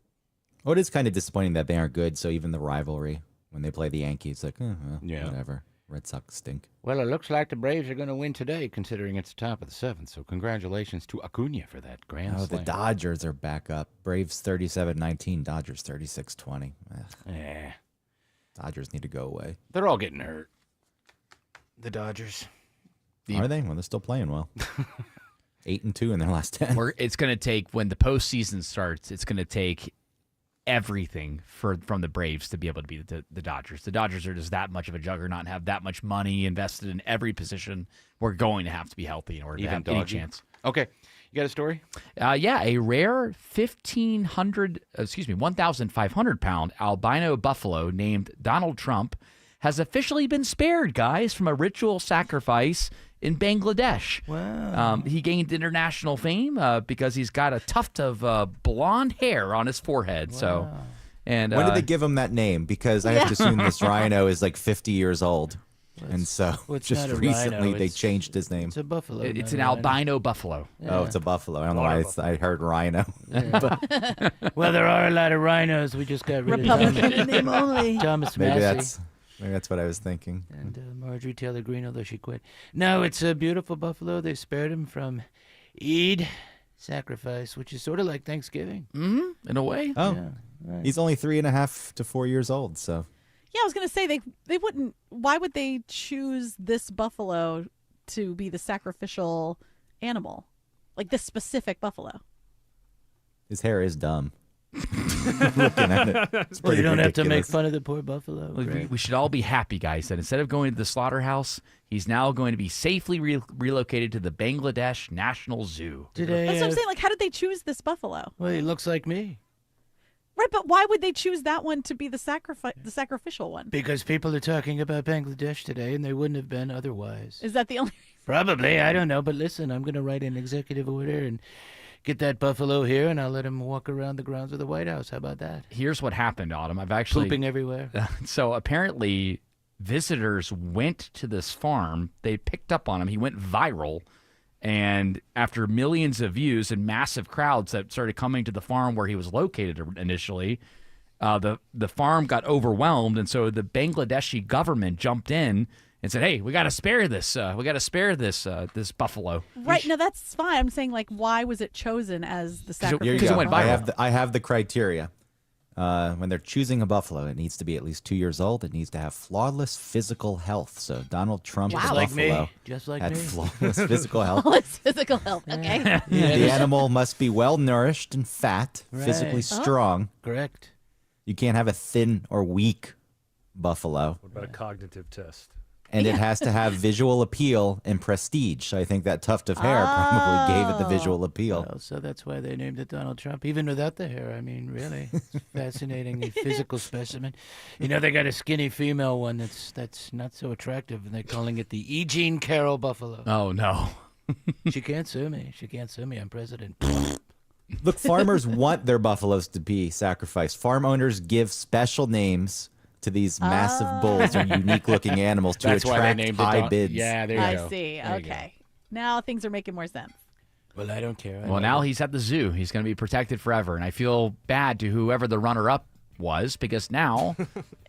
Well, it is kind of disappointing that they aren't good. So even the rivalry when they play the Yankees, like, whatever. Red Sox stink. Well, it looks like the Braves are going to win today, considering it's the top of the 7th. So congratulations to Acuna for that grand slam. The Dodgers are back up. Braves 37-19, Dodgers 36-20. Yeah. Dodgers need to go away. They're all getting hurt. The Dodgers. Are they? Well, they're still playing well. 8-2 in their last 10. It's going to take, when the postseason starts, it's going to take everything from the Braves to be able to beat the Dodgers. The Dodgers are just that much of a juggernaut and have that much money invested in every position. We're going to have to be healthy in order to have any chance. Okay. You got a story? Yeah, a rare 1,500-pound albino buffalo named Donald Trump has officially been spared, guys, from a ritual sacrifice in Bangladesh. Wow. He gained international fame because he's got a tuft of blonde hair on his forehead. Wow. So, and when did they give him that name? Because I have to assume this rhino is like 50 years old. And so just recently they changed his name. It's a buffalo. It's an albino buffalo. Yeah. Oh, it's a buffalo. I don't know why I heard rhino. Yeah. Well, there are a lot of rhinos. We just got rid Republican of name only. Thomas Maybe Massey. that's what I was thinking. And Marjorie Taylor Greene, although she quit. No, it's a beautiful buffalo. They spared him from Eid sacrifice, which is sort of like Thanksgiving. Mm-hmm. In a way. Oh, yeah, right. He's only 3.5 to 4 years old, so. Yeah, I was going to say they wouldn't. Why would they choose this buffalo to be the sacrificial animal, like this specific buffalo? His hair is dumb. Looking at it, well, you don't have to make ridiculous. fun of the poor buffalo. We should all be happy, guys, that instead of going to the slaughterhouse, he's now going to be safely relocated to the Bangladesh National Zoo. That's what I'm saying. Like, how did they choose this buffalo? Well, he looks like me. Right, but why would they choose that one to be the sacrificial one? Because people are talking about Bangladesh today, and they wouldn't have been otherwise. Is that the only reason? Probably. I don't know. But listen, I'm going to write an executive order and get that buffalo here, and I'll let him walk around the grounds of the White House. How about that? Here's what happened, Autumn. I've actually Pooping everywhere. So apparently, visitors went to this farm. They picked up on him. He went viral. And after millions of views and massive crowds that started coming to the farm where he was located initially, the farm got overwhelmed. And so the Bangladeshi government jumped in and said, hey, we got to spare this. This buffalo. Right. No, that's fine. I'm saying, like, why was it chosen as the sacrificial? Because it went viral. I have the criteria. When they're choosing a buffalo, it needs to be at least 2 years old. It needs to have flawless physical health. So Donald Trump, Just the like buffalo, me. Just like had me. flawless physical health. Flawless physical health. Okay. The animal must be well nourished and fat, physically Right. strong. Correct. You can't have a thin or weak buffalo. What about a cognitive test? And it has to have visual appeal and prestige. So I think that tuft of hair probably gave it the visual appeal. Well, so that's why they named it Donald Trump, even without the hair. I mean, really, it's fascinating physical specimen. You know, they got a skinny female one that's not so attractive, and they're calling it the E. Jean Carroll Buffalo. Oh, no. She can't sue me. She can't sue me. I'm president. Look, farmers want their buffaloes to be sacrificed. Farm owners give special names to these massive bulls or unique-looking animals to That's why they attract named it high bids. Yeah, there you go. I see. There you go. Okay. Now things are making more sense. Well, I don't care. Well, now he's at the zoo. He's going to be protected forever. And I feel bad to whoever the runner-up was because now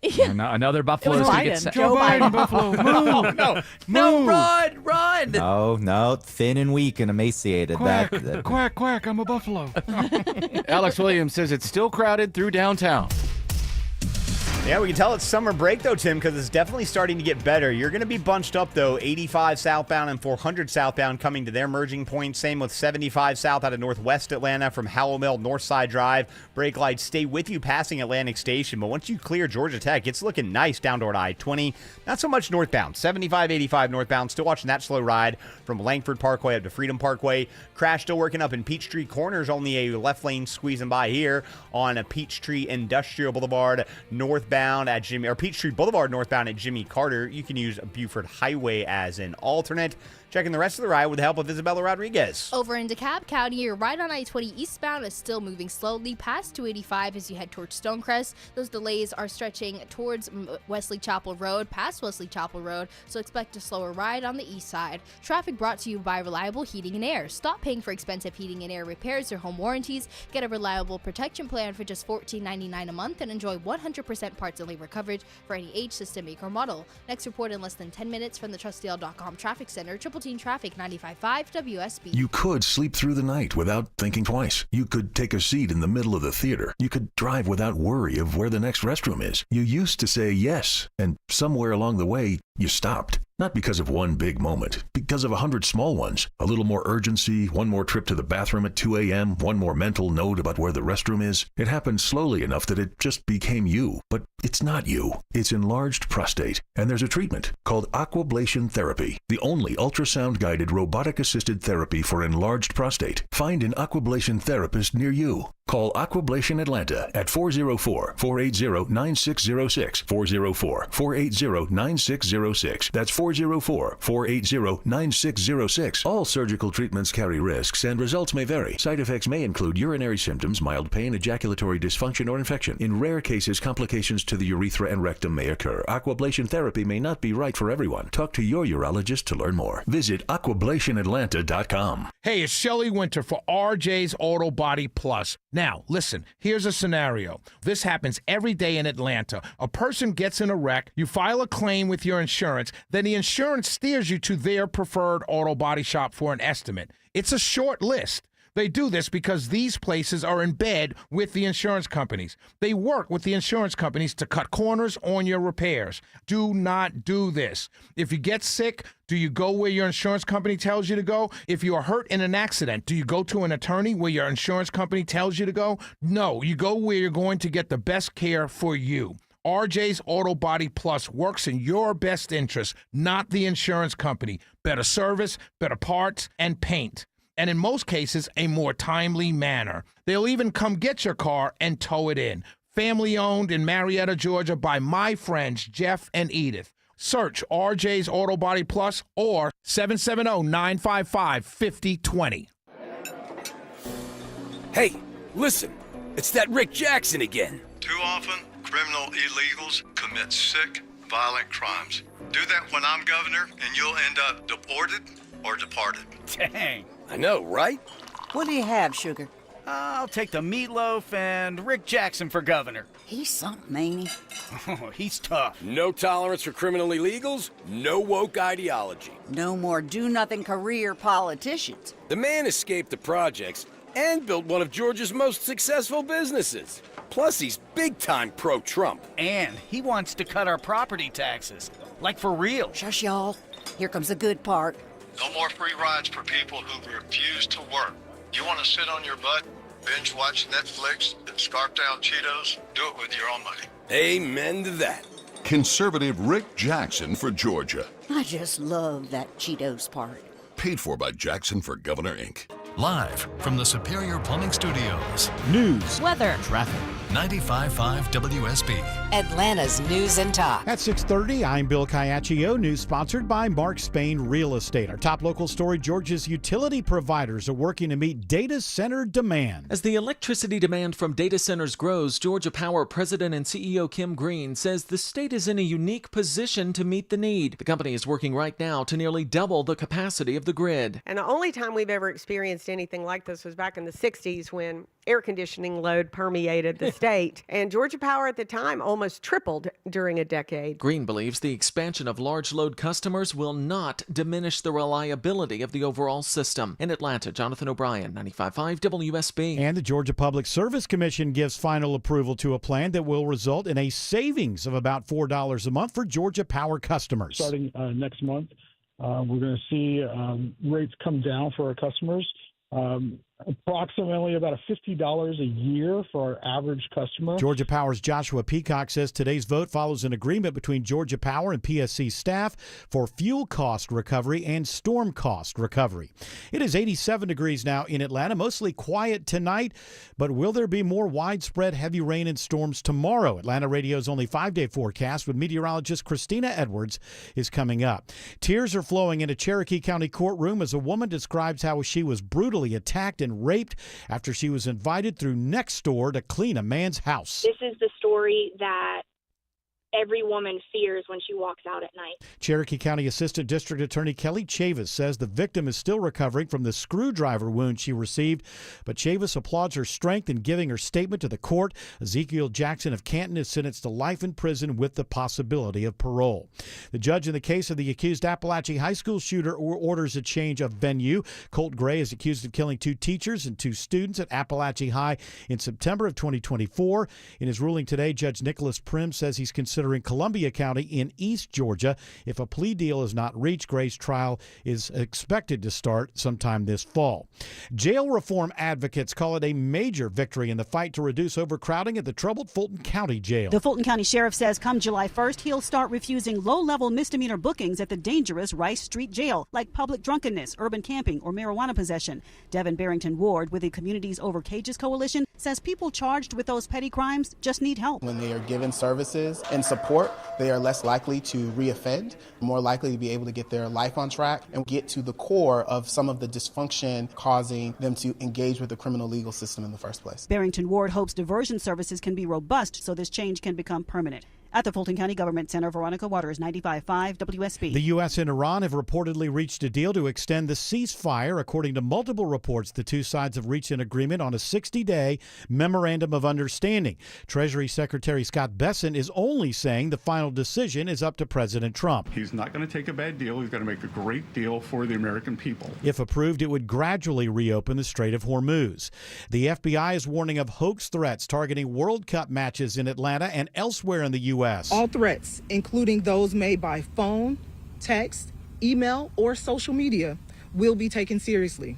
another buffalo is going to get Joe Biden. Buffalo. No, run! No, thin and weak and emaciated. That Quack, quack, I'm a buffalo. Alex Williams says it's still crowded through downtown. Yeah, we can tell it's summer break, though, Tim, because it's definitely starting to get better. You're going to be bunched up, though. 85 southbound and 400 southbound coming to their merging point. Same with 75 south out of northwest Atlanta from Howell Mill, Northside Drive. Brake lights stay with you passing Atlantic Station. But once you clear Georgia Tech, it's looking nice down toward I-20. Not so much northbound. 75, 85 northbound. Still watching that slow ride from Langford Parkway up to Freedom Parkway. Crash still working up in Peachtree Corners. Only a left lane squeezing by here on a Peachtree Industrial Boulevard northbound. northbound at Peachtree Boulevard northbound at Jimmy Carter. You can use Buford Highway as an alternate. Checking the rest of the ride with the help of Isabella Rodriguez. Over in DeKalb County, your ride on I-20 eastbound is still moving slowly past 285 as you head towards Stonecrest. Those delays are stretching towards Wesley Chapel Road, past Wesley Chapel Road, so expect a slower ride on the east side. Traffic brought to you by Reliable Heating and Air. Stop paying for expensive heating and air repairs or home warranties. Get a reliable protection plan for just $14.99 a month and enjoy 100% parts and labor coverage for any age, system, make, or model. Next report in less than 10 minutes from the TrustDale.com Traffic Center. Triple Team Traffic 95.5 WSB. You could sleep through the night without thinking twice. You could take a seat in the middle of the theater. You could drive without worry of where the next restroom is. You used to say yes, and somewhere along the way, you stopped. Not because of one big moment, because of 100 small ones. A little more urgency, one more trip to the bathroom at 2 a.m., one more mental note about where the restroom is. It happened slowly enough that it just became you. But it's not you. It's enlarged prostate. And there's a treatment called aquablation therapy, the only ultrasound-guided robotic-assisted therapy for enlarged prostate. Find an aquablation therapist near you. Call Aquablation Atlanta at 404-480-9606, 404-480-9606. That's 404-480-9606. All surgical treatments carry risks and results may vary. Side effects may include urinary symptoms, mild pain, ejaculatory dysfunction, or infection. In rare cases, complications to the urethra and rectum may occur. Aquablation therapy may not be right for everyone. Talk to your urologist to learn more. Visit aquablationatlanta.com. Hey, it's Shelley Winter for RJ's Auto Body Plus. Now, listen, here's a scenario. This happens every day in Atlanta. A person gets in a wreck, you file a claim with your insurance, then the insurance steers you to their preferred auto body shop for an estimate. It's a short list. They do this because these places are in bed with the insurance companies. They work with the insurance companies to cut corners on your repairs. Do not do this. If you get sick, do you go where your insurance company tells you to go? If you are hurt in an accident, do you go to an attorney where your insurance company tells you to go? No, you go where you're going to get the best care for you. RJ's Auto Body Plus works in your best interest, not the insurance company. Better service, better parts, and paint. And in most cases, a more timely manner. They'll even come get your car and tow it in. Family owned in Marietta, Georgia by my friends Jeff and Edith. Search RJ's Auto Body Plus or 770-955-5020. Hey, listen, it's that Rick Jackson again. Too often, criminal illegals commit sick, violent crimes. Do that when I'm governor, and you'll end up deported or departed. Dang. I know, right? What do you have, Sugar? I'll take the meatloaf and Rick Jackson for governor. He's something, ain't he? Oh, he's tough. No tolerance for criminal illegals, no woke ideology. No more do-nothing career politicians. The man escaped the projects and built one of Georgia's most successful businesses. Plus, he's big-time pro-Trump. And he wants to cut our property taxes. Like for real. Shush, y'all. Here comes the good part. No more free rides for people who refuse to work. You want to sit on your butt, binge watch Netflix, and scarf down Cheetos? Do it with your own money. Amen to that. Conservative Rick Jackson for Georgia. I just love that Cheetos part. Paid for by Jackson for Governor, Inc. Live from the Superior Plumbing Studios. News, weather, traffic. 95.5 WSB. Atlanta's News and Talk. At 6:30, I'm Bill Caiaccio. News sponsored by Mark Spain Real Estate. Our top local story, Georgia's utility providers are working to meet data center demand. As the electricity demand from data centers grows, Georgia Power President and CEO Kim Green says the state is in a unique position to meet the need. The company is working right now to nearly double the capacity of the grid. And the only time we've ever experienced anything like this was back in the 60s when air conditioning load permeated the state. And Georgia Power at the time almost tripled during a decade. Green believes the expansion of large load customers will not diminish the reliability of the overall system. In Atlanta, Jonathan O'Brien, 95.5 WSB. And the Georgia Public Service Commission gives final approval to a plan that will result in a savings of about $4 a month for Georgia Power customers. Starting next month, we're going to see rates come down for our customers. approximately about $50 a year for our average customer. Georgia Power's Joshua Peacock says today's vote follows an agreement between Georgia Power and PSC staff for fuel cost recovery and storm cost recovery. It is 87 degrees now in Atlanta, mostly quiet tonight, but will there be more widespread heavy rain and storms tomorrow? Atlanta Radio's only 5-day forecast with meteorologist Christina Edwards is coming up. Tears are flowing in a Cherokee County courtroom as a woman describes how she was brutally attacked and raped after she was invited through next door to clean a man's house. This is the story that every woman fears when she walks out at night. Cherokee County Assistant District Attorney Kelly Chavis says the victim is still recovering from the screwdriver wound she received, but Chavis applauds her strength in giving her statement to the court. Ezekiel Jackson of Canton is sentenced to life in prison with the possibility of parole. The judge in the case of the accused Appalachia High School shooter orders a change of venue. Colt Gray is accused of killing 2 teachers and 2 students at Appalachia High in September of 2024. In his ruling today, Judge Nicholas Prim says he's considering Columbia County in East Georgia. If a plea deal is not reached, Gray's trial is expected to start sometime this fall. Jail reform advocates call it a major victory in the fight to reduce overcrowding at the troubled Fulton County Jail. The Fulton County Sheriff says come July 1st, he'll start refusing low-level misdemeanor bookings at the dangerous Rice Street Jail, like public drunkenness, urban camping, or marijuana possession. Devin Barrington Ward with the Communities Over Cages Coalition says people charged with those petty crimes just need help. When they are given services and support, they are less likely to reoffend, more likely to be able to get their life on track and get to the core of some of the dysfunction causing them to engage with the criminal legal system in the first place. Barrington Ward hopes diversion services can be robust so this change can become permanent. At the Fulton County Government Center, Veronica Waters, 95.5 WSB. The U.S. and Iran have reportedly reached a deal to extend the ceasefire. According to multiple reports, the two sides have reached an agreement on a 60-day memorandum of understanding. Treasury Secretary Scott Bessent is only saying the final decision is up to President Trump. He's not going to take a bad deal. He's going to make a great deal for the American people. If approved, it would gradually reopen the Strait of Hormuz. The FBI is warning of hoax threats targeting World Cup matches in Atlanta and elsewhere in the U.S. All threats, including those made by phone, text, email, or social media, will be taken seriously.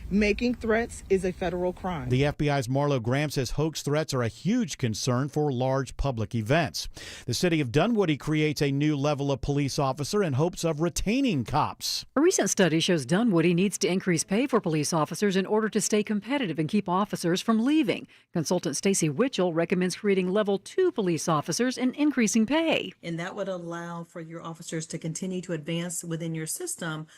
Making threats is a federal crime. The FBI's Marlo Graham says hoax threats are a huge concern for large public events. The city of Dunwoody creates a new level of police officer in hopes of retaining cops. A recent study shows Dunwoody needs to increase pay for police officers in order to stay competitive and keep officers from leaving. Consultant Stacy Witchell recommends creating level 2 police officers and increasing pay. And that would allow for your officers to continue to advance within your system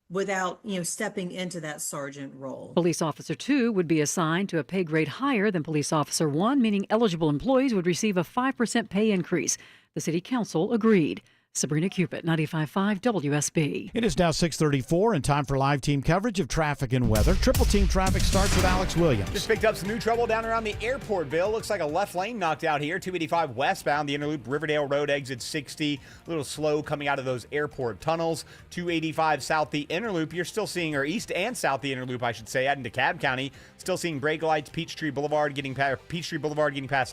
without, stepping into that sergeant role. Police Officer 2 would be assigned to a pay grade higher than Police Officer 1, meaning eligible employees would receive a 5% pay increase. The City Council agreed. Sabrina Cupid, 95.5 WSB. It is now 6:34 and time for live team coverage of traffic and weather. Triple team traffic starts with Alex Williams. Just picked up some new trouble down around the airport, Bill. Looks like a left lane knocked out here. 285 westbound, the Interloop Riverdale Road exit 60. A little slow coming out of those airport tunnels. 285 south the Interloop. You're still seeing, or east and south the Interloop, I should say, out into DeKalb County. Still seeing brake lights, Peachtree Boulevard getting past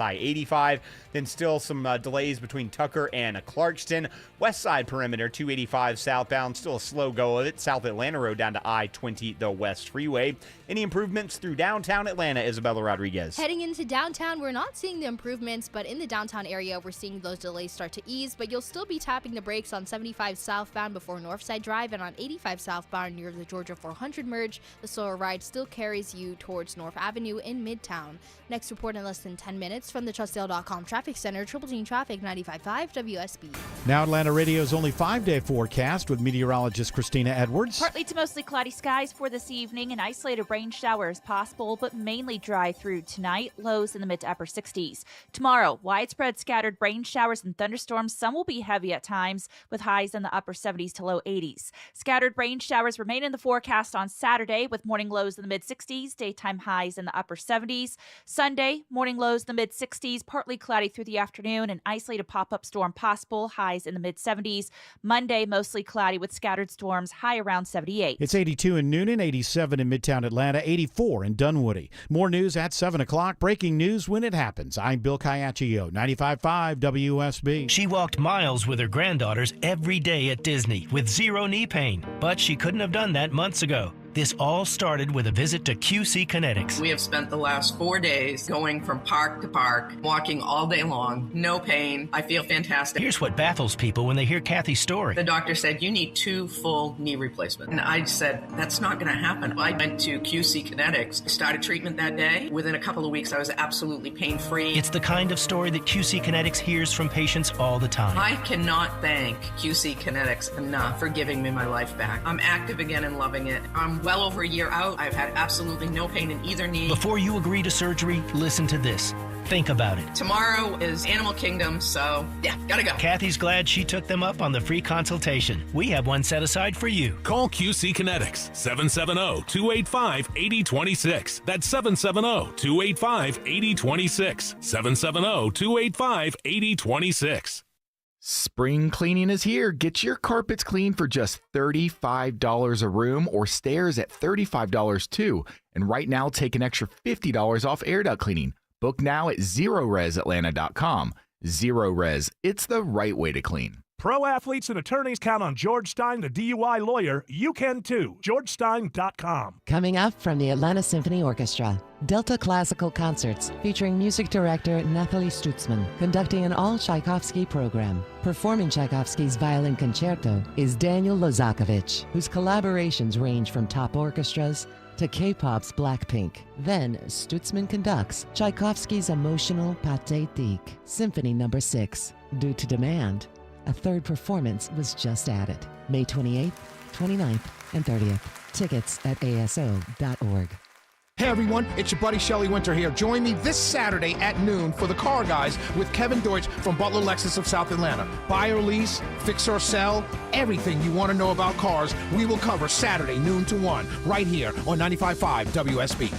I-85. Then still some delays between Tucker and Clarkston. West side perimeter, 285 southbound, still a slow go of it. South Atlanta Road down to I-20, the West Freeway. Any improvements through downtown Atlanta, Isabella Rodriguez? Heading into downtown, we're not seeing the improvements, but in the downtown area, we're seeing those delays start to ease, but you'll still be tapping the brakes on 75 southbound before Northside Drive and on 85 southbound near the Georgia 400 merge. The slower ride still carries you towards North Avenue in Midtown. Next report in less than 10 minutes from the TrustDale.com Traffic Center, Triple Team Traffic, 95.5 WSB. Now Atlanta Radio's only 5-day forecast with meteorologist Christina Edwards. Partly to mostly cloudy skies for this evening and isolated rain showers possible, but mainly dry through tonight. Lows in the mid to upper 60s. Tomorrow, widespread scattered rain showers and thunderstorms. Some will be heavy at times with highs in the upper 70s to low 80s. Scattered rain showers remain in the forecast on Saturday with morning lows in the mid 60s, daytime highs in the upper 70s. Sunday, morning lows in the mid 60s, partly cloudy through the afternoon, an isolated pop-up storm possible, highs in the mid 70s. Monday, mostly cloudy with scattered storms, high around 78. It's 82 in Noonan, 87 in Midtown Atlanta, 84 in Dunwoody. More news at 7 o'clock. Breaking news when it happens. I'm Bill Caiaccio, 95.5 WSB. She walked miles with her granddaughters every day at Disney with zero knee pain, but she couldn't have done that months ago. This all started with a visit to QC Kinetics. We have spent the last 4 days going from park to park, walking all day long, no pain. I feel fantastic. Here's what baffles people when they hear Kathy's story. The doctor said, you need 2 full knee replacements. And I said, that's not going to happen. I went to QC Kinetics, started treatment that day. Within a couple of weeks, I was absolutely pain-free. It's the kind of story that QC Kinetics hears from patients all the time. I cannot thank QC Kinetics enough for giving me my life back. I'm active again and loving it. I'm well over a year out. I've had absolutely no pain in either knee. Before you agree to surgery, listen to this. Think about it. Tomorrow is Animal Kingdom, so yeah, gotta go. Kathy's glad she took them up on the free consultation. We have one set aside for you. Call QC Kinetics, 770-285-8026. That's 770-285-8026. 770-285-8026. Spring cleaning is here. Get your carpets clean for just $35 a room, or stairs at $35 too. And right now, take an extra $50 off air duct cleaning. Book now at ZeroResAtlanta.com. Zero Res, it's the right way to clean. Pro athletes and attorneys count on George Stein, the DUI lawyer. You can too. GeorgeStein.com. Coming up from the Atlanta Symphony Orchestra, Delta Classical Concerts featuring music director Nathalie Stutzman, conducting an all Tchaikovsky program. Performing Tchaikovsky's Violin Concerto is Daniel Lozakovich, whose collaborations range from top orchestras to K-pop's Blackpink. Then Stutzman conducts Tchaikovsky's emotional Pathétique, Symphony No. 6. Due to demand, a third performance was just added. May 28th, 29th, and 30th. Tickets at aso.org. Hey everyone, it's your buddy Shelley Winter here. Join me this Saturday at noon for the Car Guys with Kevin Deutsch from Butler Lexus of South Atlanta. Buy or lease, fix or sell, everything you want to know about cars, we will cover Saturday, noon to 1, right here on 95.5 WSB.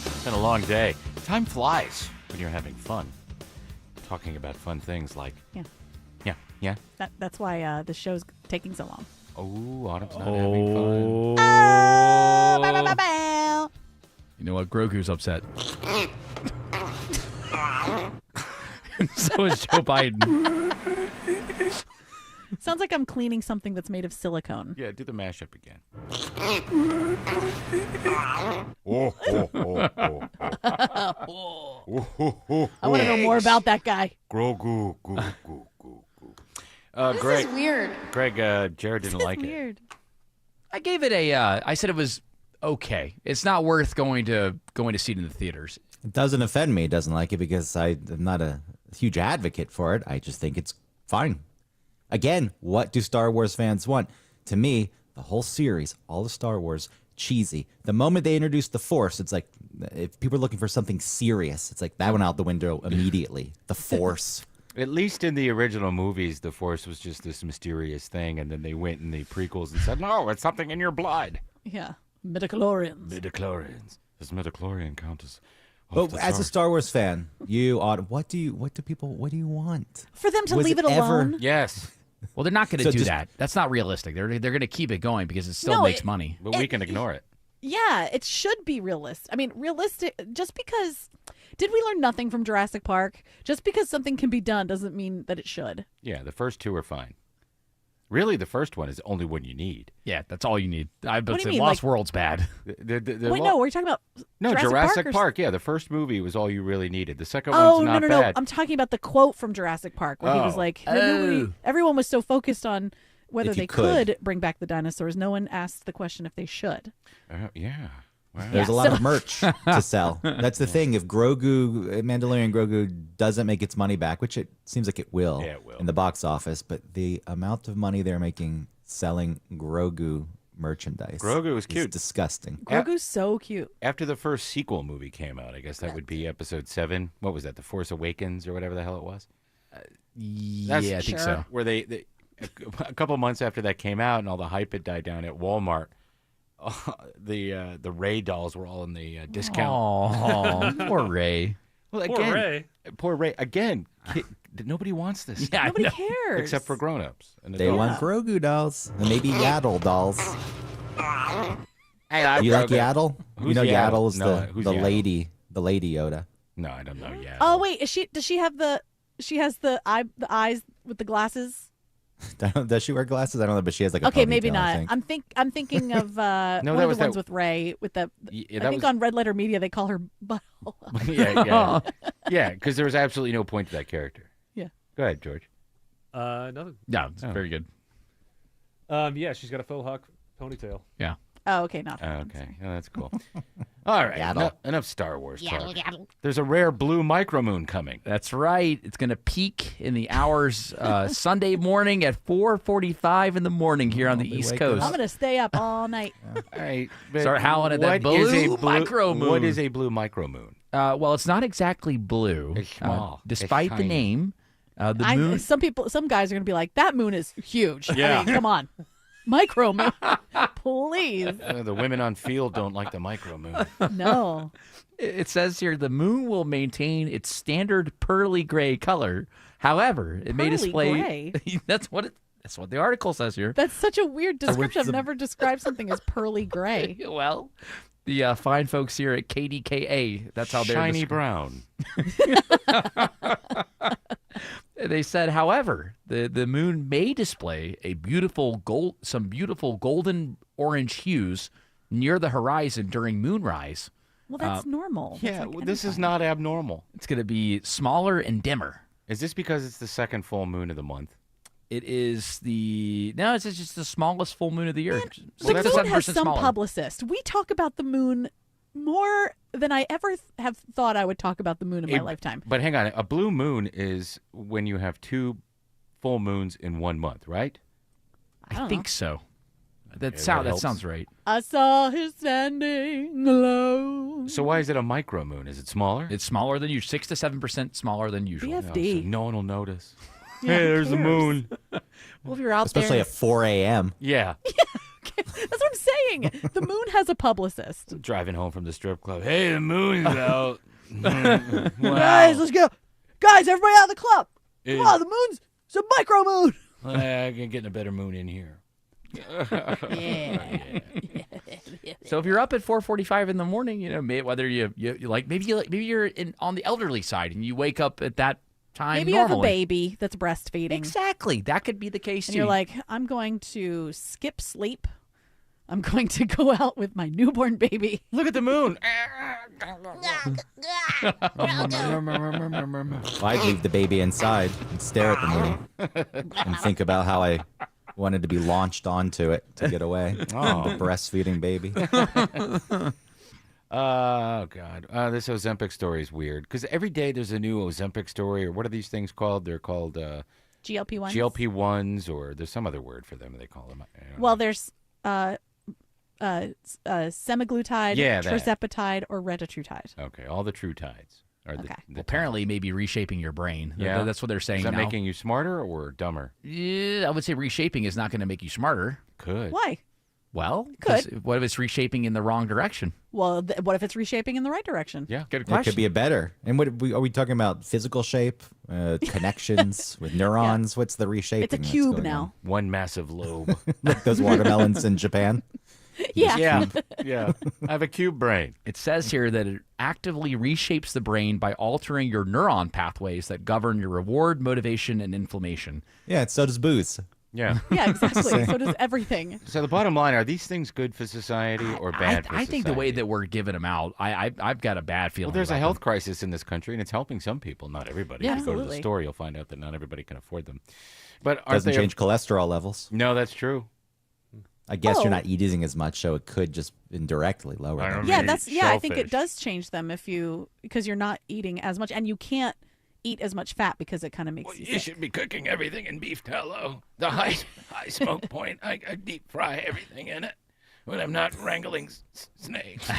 It's been a long day. Time flies when you're having fun. Talking about fun things like... Yeah. That's why the show's taking so long. Oh, Autumn's not having fun. You know what? Grogu's upset. So is Joe Biden. Sounds like I'm cleaning something that's made of silicone. Yeah, do the mashup again. I want to know more about that guy. Grogu. This Greg, is weird. Greg, Jared didn't like it. Weird. I gave it I said it was okay. It's not worth going to see it in the theaters. It doesn't offend me. It doesn't like it because I'm not a huge advocate for it. I just think it's fine. Again, what do Star Wars fans want? To me, the whole series, all the Star Wars, cheesy. The moment they introduced the Force, it's like, if people are looking for something serious, it's like that went out the window immediately. The Force. At least in the original movies, the Force was just this mysterious thing, and then they went in the prequels and said, no, it's something in your blood. Yeah. Midichlorians. Does midichlorian count as... But as a Star Wars fan, what do you want? For them to leave it alone? Yes. Well, they're not going to do just- that. That's not realistic. They're going to keep it going because it still makes money. But we can ignore it. Yeah, it should be realistic. I mean, realistic, just because... Did we learn nothing from Jurassic Park? Just because something can be done doesn't mean that it should. Yeah, the first two are fine. Really, the first one is the only one you need. Yeah, that's all you need. I What do would you say mean, Lost like- World's bad. Wait, no, we're talking about Jurassic or- Park. Yeah, the first movie was all you really needed. The second Oh, one's not no. bad. I'm talking about the quote from Jurassic Park where he was like, everyone was so focused on whether If you they could. could bring back the dinosaurs. No one asked the question if they should. Yeah. Wow. There's a lot of merch to sell. That's the thing. If Mandalorian Grogu doesn't make its money back, which it seems like it will, in the box office, but the amount of money they're making selling Grogu merchandise. Grogu is cute. Disgusting. Grogu's so cute. After the first sequel movie came out, I guess that would be episode 7. What was that? The Force Awakens or whatever the hell it was? Yeah, I think so. Where they a couple months after that came out and all the hype had died down at Walmart, the Rey dolls were all in the discount. Oh, poor Rey. Well, again, poor Rey. Again, nobody wants this. Yeah, Nobody cares. Except for grown-ups. And They want Grogu dolls. And maybe Yaddle dolls. Hey, you like Yaddle? Who's You know Yaddle? Yaddle's No, the who's Yaddle? lady Yoda. No, I don't know Yaddle. Oh, wait, does she have she has the eyes with the glasses? Does she wear glasses? I don't know, but she has like a Okay, ponytail, maybe I not. think. I'm thinking of one that of the was ones that- with Ray with the. Yeah, I that think was- on Red Letter Media they call her butthole. yeah. Yeah, because there was absolutely no point to that character. Yeah. Go ahead, George. Nothing. Yeah, it's very good. Yeah, she's got a faux hawk ponytail. Yeah. Oh, okay, not. Okay, yeah, that's cool. All right, Yaddle. enough Star Wars talk. Yaddle. There's a rare blue micromoon coming. That's right. It's going to peak in the hours Sunday morning at 4:45 in the morning here on the East waking Coast. I'm gonna stay up all night. All right, but Start howling at that what is blue micromoon. What is a blue micromoon? Well, it's not exactly blue. It's small. Despite It's the tiny. name, the moon. Some guys are gonna be like, that moon is huge. Yeah. I mean, come on, micro moon, please. The women on field don't like the micromoon. No. It says here the moon will maintain its standard pearly gray color. However, it may Pearly display. gray? That's what the article says here. That's such a weird description. I've the- never described something as pearly gray. Well, the fine folks here at KDKA, that's how they're Shiny brown. They said, however, the moon may display some beautiful golden orange hues near the horizon during moonrise. Well, that's normal. Yeah, That's like this is not abnormal. It's going to be smaller and dimmer. Is this because it's the second full moon of the month? It is it's just the smallest full moon of the year. The moon 6 to has 7% some smaller. publicists. We talk about the moon more than I ever have thought I would talk about the moon in my lifetime. But hang on, a blue moon is when you have two full moons in 1 month, right? I think so. That that helps. sounds right. I saw him standing alone. So why is it a micro moon? Is it smaller? It's smaller than usual, 6 to 7% smaller than usual. BFD. So no one will notice. Yeah, hey, who there's the cares? moon. Well, if you're out Especially there, at 4 a.m. Yeah. that's what I'm saying. The moon has a publicist. Driving home from the strip club. Hey, the moon's out. Wow. Guys, let's go. Guys, everybody out of the club. It- Come on, the moon's it's a micro moon. I can get a better moon in here. So if you're up at 4:45 in the morning, whether you like maybe you're on the elderly side and you wake up at that time. Maybe you have a baby that's breastfeeding. Exactly, that could be the case. And too. you're like, I'm going to skip sleep. I'm going to go out with my newborn baby. Look at the moon. I'd leave the baby inside and stare at the moon and think about how I wanted to be launched onto it to get away. Oh. The breastfeeding baby. Oh, God. This Ozempic story is weird because every day there's a new Ozempic story, or what are these things called? They're called GLP-1s. GLP-1s, or there's some other word for them they call them. I don't know. Well, there's semaglutide, Yeah, that. tirzepatide, or retatrutide. Okay, all the true tides. Are Okay. the apparently maybe reshaping your brain. Yeah. That's what they're saying Is that now. making you smarter or dumber? Yeah, I would say reshaping is not going to make you smarter. Could. Why? Well, Could. 'cause what if it's reshaping in the wrong direction? Well, what if it's reshaping in the right direction? Yeah, good It question. could be a better. And what are we talking about? Physical shape, connections with neurons. What's the reshaping? It's a that's cube going now. on? One massive lobe. Like those watermelons in Japan. Yeah. Yeah. Yeah. I have a cube brain. It says here that it actively reshapes the brain by altering your neuron pathways that govern your reward, motivation, and inflammation. Yeah, so does booze. Yeah. Yeah, exactly. So does everything. So the bottom line, are these things good for society or bad for I think the way society? that we're giving them out, I've got a bad feeling. Well, there's a about health them. crisis in this country, and it's helping some people, not everybody. Yeah, if you go to the absolutely. store, you'll find out that not everybody can afford them. But aren't Doesn't they change cholesterol levels. No, that's true. I guess Oh. you're not eating as much, so it could just indirectly lower I them. don't Yeah, eat that's I think shellfish. it does change them because you're not eating as much, and you can't eat as much fat because it kind of makes you You sick. should be cooking everything in beef tallow. The high smoke point. I deep fry everything in it when I'm not wrangling snakes.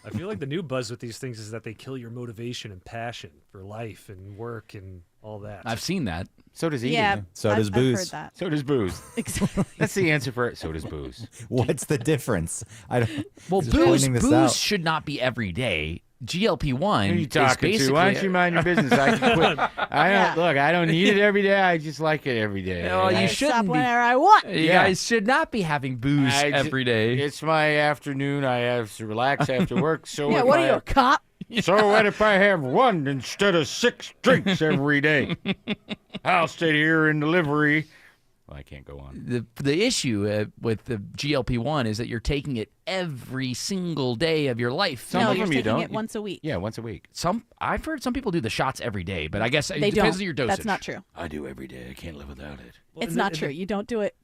I feel like the new buzz with these things is that they kill your motivation and passion for life and work and all that. I've seen that. So does eating. Yeah, So I've- does I've booze. heard that. So does booze. Exactly. That's the answer for it. So does booze. What's the difference? I don't. Well, just booze pointing this out. should not be every day. GLP-1 Who are you is talking basically to? Why don't you mind your business? I can quit. Look, I don't need it every day. I just like it every day. Well, you I shouldn't stop be. whenever I want. You Yeah. guys should not be having booze I ju- every day. It's my afternoon. I have to relax after work. So Yeah, if what I are you, a cop? So what if I have one instead of 6 drinks every day? I'll sit here in delivery Well, I can't go on. The issue with the GLP-1 is that you're taking it every single day of your life. No, you're taking it once a week. Yeah, once a week. I've heard some people do the shots every day, but I guess it They depends don't. on your dosage. That's not true. I do every day. I can't live without it. It's not true. You don't do it.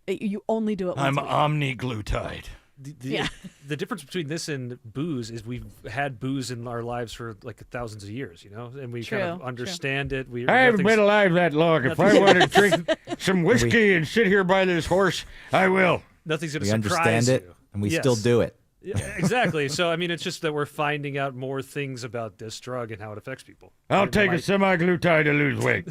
You only do it once I'm a week. omniglutide. The difference between this and booze is we've had booze in our lives for like thousands of years, and we kind of understand it. I haven't been alive that long. If I want to drink some whiskey and sit here by this horse, I will. Nothing's going to We surprise understand it, you. and we still do it. Yeah, exactly. So, I mean, it's just that we're finding out more things about this drug and how it affects people. I'll take a semi-glutide to lose weight.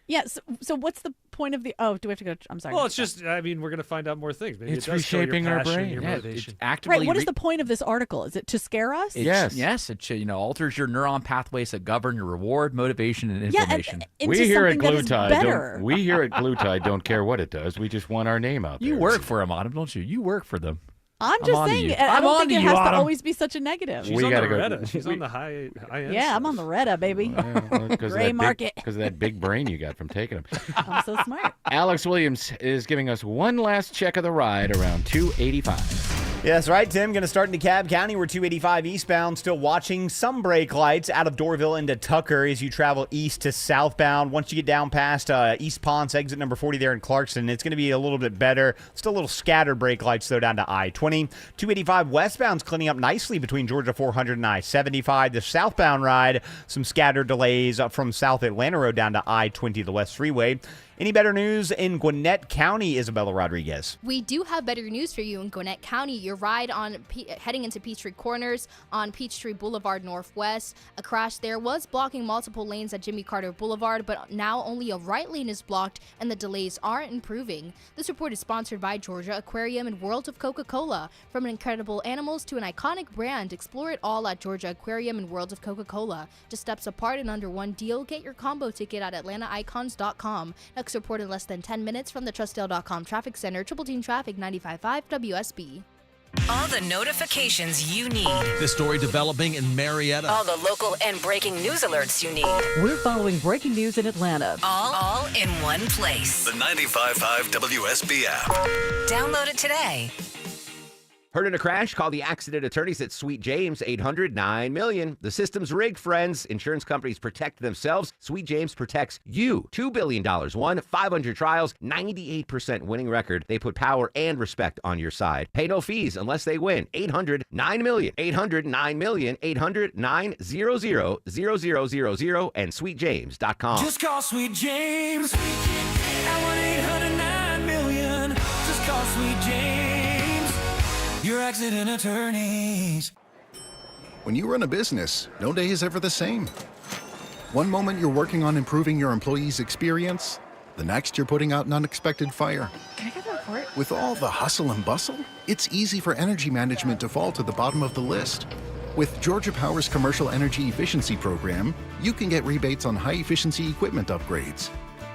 Yeah. So what's the point of the? Oh, do we have to go? I'm sorry. Well, it's just, I mean, we're going to find out more things. Maybe It's it does show your reshaping our passion, brain. your Yeah, motivation. it's actively Right. What is the point of this article? Is it to scare us? Yes, it alters your neuron pathways that govern your reward, motivation, and inflammation. We here at Glutide don't care what it does. We just want our name out there. You work for them, Autumn, don't you? You work for them. I'm just onto saying. you. I I'm don't think onto it you, has to Autumn. always be such a negative. She's on the Retta. She's on the high end. Yeah, I'm on the Retta, baby. Gray market. Because of that big brain you got from taking them. I'm so smart. Alex Williams is giving us one last check of the ride around 285. Yeah, that's right, Tim. Going to start in DeKalb County. We're 285 eastbound. Still watching some brake lights out of Doraville into Tucker as you travel east to southbound. Once you get down past East Ponce, exit number 40 there in Clarkston, it's going to be a little bit better. Still a little scattered brake lights, though, down to I-20. 285 westbound's cleaning up nicely between Georgia 400 and I-75. The southbound ride, some scattered delays from South Atlanta Road down to I-20, the West Freeway. Any better news in Gwinnett County, Isabella Rodriguez? We do have better news for you in Gwinnett County. Your ride on heading into Peachtree Corners on Peachtree Boulevard Northwest. A crash there was blocking multiple lanes at Jimmy Carter Boulevard, but now only a right lane is blocked and the delays are improving. This report is sponsored by Georgia Aquarium and World of Coca-Cola. From incredible animals to an iconic brand, explore it all at Georgia Aquarium and World of Coca-Cola. Just steps apart and under one deal. Get your combo ticket at AtlantaIcons.com. Next report in less than 10 minutes from the Trustdale.com Traffic Center. Triple Team Traffic 95.5 WSB. All the notifications you need. The story developing in Marietta. All the local and breaking news alerts you need. We're following breaking news in Atlanta. All in one place. The 95.5 WSB app. Download it today. Heard in a crash? Call the accident attorneys at Sweet James, 800-9-million. The system's rigged, friends. Insurance companies protect themselves. Sweet James protects you. $2 billion won, 500 trials, 98% winning record. They put power and respect on your side. Pay no fees unless they win. 800-9-million. 800-9-million. 800-900-0000 and sweetjames.com. Just call Sweet James at 1-800-9-million. Just call Sweet James. Your accident attorneys. When you run a business, no day is ever the same. One moment you're working on improving your employees' experience, the next you're putting out an unexpected fire. Can I get the report? With all the hustle and bustle, it's easy for energy management to fall to the bottom of the list. With Georgia Power's Commercial Energy Efficiency Program, you can get rebates on high-efficiency equipment upgrades,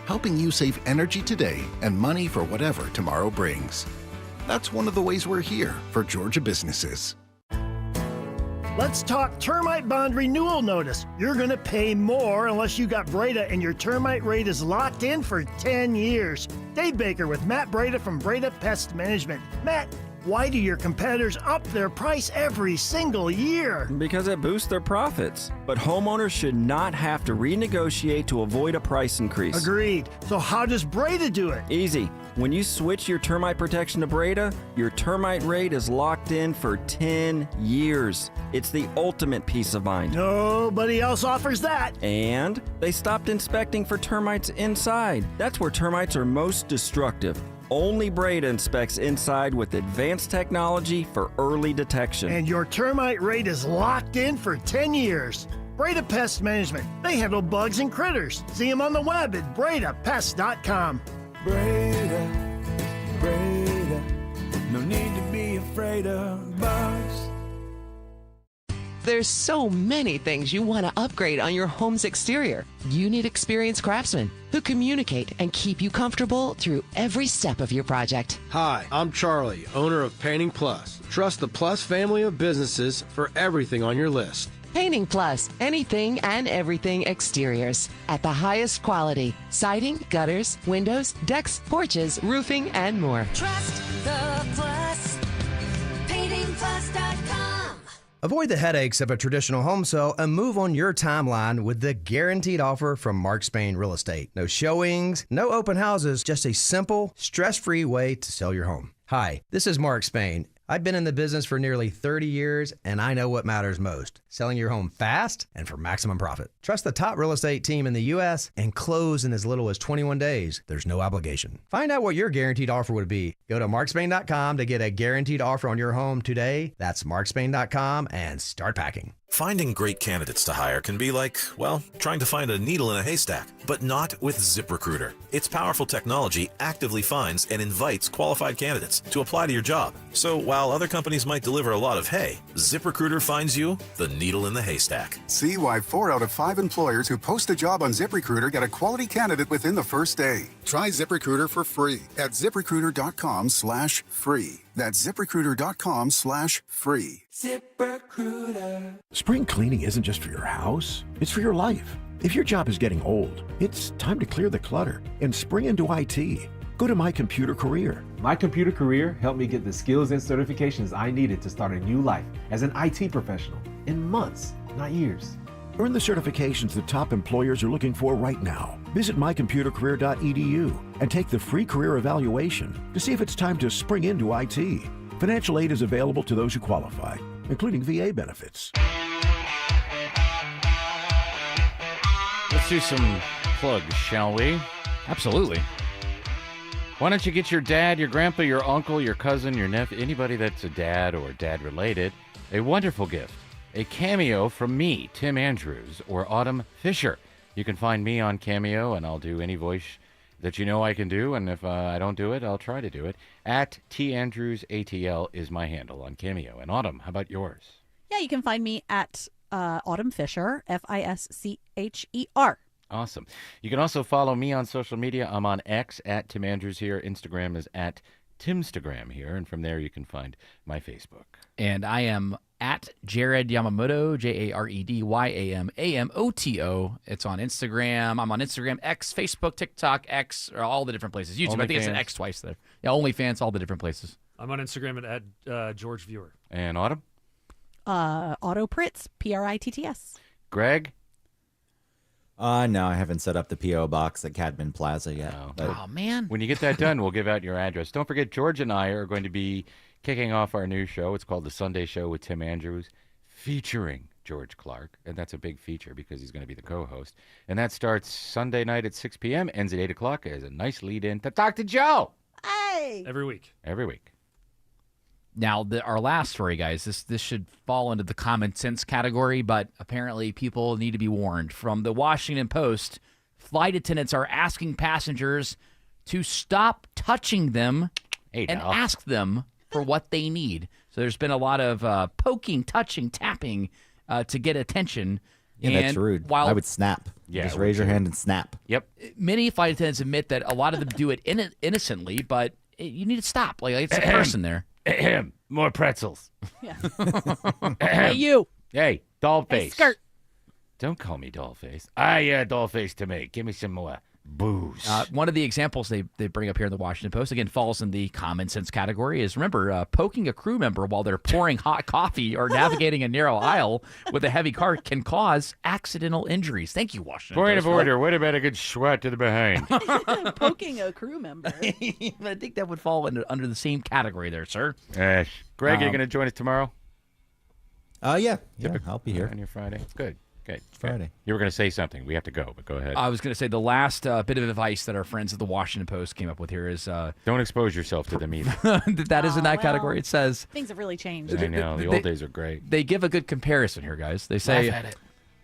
helping you save energy today and money for whatever tomorrow brings. That's one of the ways we're here for Georgia businesses. Let's talk termite bond renewal notice. You're going to pay more unless you got Breda and your termite rate is locked in for 10 years. Dave Baker with Matt Breda from Breda Pest Management. Matt, why do your competitors up their price every single year? Because it boosts their profits. But homeowners should not have to renegotiate to avoid a price increase. Agreed. So how does Breda do it? Easy. When you switch your termite protection to Breda, your termite rate is locked in for 10 years. It's the ultimate peace of mind. Nobody else offers that. And they stopped inspecting for termites inside. That's where termites are most destructive. Only Breda inspects inside with advanced technology for early detection. And your termite rate is locked in for 10 years. Breda Pest Management. They handle bugs and critters. See them on the web at bredapest.com. Breda, no need to be afraid of bugs. There's so many things you want to upgrade on your home's exterior. You need experienced craftsmen who communicate and keep you comfortable through every step of your project. Hi, I'm Charlie, owner of Painting Plus. Trust the Plus family of businesses for everything on your list. Painting Plus, anything and everything exteriors at the highest quality. Siding, gutters, windows, decks, porches, roofing, and more. Trust the Plus. PaintingPlus.com. Avoid the headaches of a traditional home sale and move on your timeline with the guaranteed offer from Mark Spain Real Estate. No showings, no open houses, just a simple, stress-free way to sell your home. Hi, this is Mark Spain. I've been in the business for nearly 30 years, and I know what matters most: selling your home fast and for maximum profit. Trust the top real estate team in the U.S. and close in as little as 21 days. There's no obligation. Find out what your guaranteed offer would be. Go to markspain.com to get a guaranteed offer on your home today. That's markspain.com and start packing. Finding great candidates to hire can be like, well, trying to find a needle in a haystack, but not with ZipRecruiter. Its powerful technology actively finds and invites qualified candidates to apply to your job. So while other companies might deliver a lot of hay, ZipRecruiter finds you the needle in the haystack. See why 4 out of 5 employers who post a job on ZipRecruiter get a quality candidate within the first day. Try ZipRecruiter for free at ZipRecruiter.com/free. That's ZipRecruiter.com/free. ZipRecruiter. Spring cleaning isn't just for your house, it's for your life. If your job is getting old, it's time to clear the clutter and spring into IT. Go to My Computer Career. My Computer Career helped me get the skills and certifications I needed to start a new life as an IT professional in months, not years. Earn the certifications the top employers are looking for right now. Visit mycomputercareer.edu and take the free career evaluation to see if it's time to spring into IT. Financial aid is available to those who qualify, including VA benefits. Let's do some plugs, shall we? Absolutely. Why don't you get your dad, your grandpa, your uncle, your cousin, your nephew, anybody that's a dad or dad-related, a wonderful gift. A cameo from me, Tim Andrews, or Autumn Fisher. You can find me on Cameo, and I'll do any voice that you know I can do, and if I don't do it, I'll try to do it. At TAndrewsATL is my handle on Cameo. And Autumn, how about yours? Yeah, you can find me at Autumn Fisher, Fischer. Awesome. You can also follow me on social media. I'm on X, at Tim Andrews here. Instagram is at Timstagram here, and from there you can find my Facebook. And I am at Jared Yamamoto, JaredYamamoto. It's on Instagram. I'm on Instagram, X, Facebook, TikTok, X, or all the different places. YouTube, I think it's an X twice there. Yeah, OnlyFans, all the different places. I'm on Instagram at George Viewer. And Autumn? Otto Pritz, Pritts. Greg? No, I haven't set up the P.O. box at Cadman Plaza yet. Oh, man. When you get that done, we'll give out your address. Don't forget, George and I are going to be kicking off our new show. It's called The Sunday Show with Tim Andrews, featuring George Clark. And that's a big feature because he's going to be the co-host. And that starts Sunday night at 6 p.m., ends at 8 o'clock. As a nice lead-in to talk to Joe. Hey! Every week. Every week. Now, our last story, guys, this should fall into the common sense category, but apparently people need to be warned. From the Washington Post, flight attendants are asking passengers to stop touching them and ask them for what they need. So there's been a lot of poking, touching, tapping to get attention. Yeah, that's rude. I would snap. Yeah, just raise your hand and snap. Yep. Many flight attendants admit that a lot of them do it innocently, but you need to stop. Like it's a person there. More pretzels. Yeah. Hey, you. Hey, doll face. Hey, skirt. Don't call me doll face. Yeah, doll face to me. Give me some more booze. One of the examples they bring up here in the Washington Post, again, falls in the common sense category, is, remember, poking a crew member while they're pouring hot coffee or navigating a narrow aisle with a heavy cart can cause accidental injuries. Thank you, Washington Point Post. of order. What about a good swat to the behind? Poking a crew member. I think that would fall under the same category there, sir. Greg, are you going to join us tomorrow? Yeah, I'll be here. On your Friday. Good. Friday. You were going to say something. We have to go, but go ahead. I was going to say the last bit of advice that our friends at the Washington Post came up with here is... don't expose yourself to them either. that is in that category. It says... Things have really changed. I know. The old days are great. They give a good comparison here, guys. They say, Laugh at it.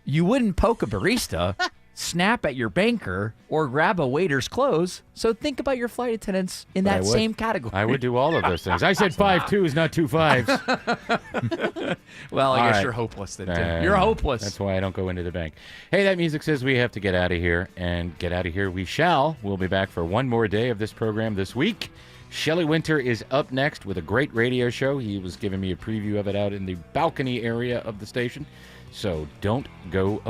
You wouldn't poke a barista, snap at your banker, or grab a waiter's clothes. So think about your flight attendants in that same category. I would do all of those things. I said 5 2s, not 2 5s. Well, I guess you're hopeless then, Tim. You're hopeless. That's why I don't go into the bank. Hey, that music says we have to get out of here, and get out of here we shall. We'll be back for one more day of this program this week. Shelley Winter is up next with a great radio show. He was giving me a preview of it out in the balcony area of the station. So don't go away.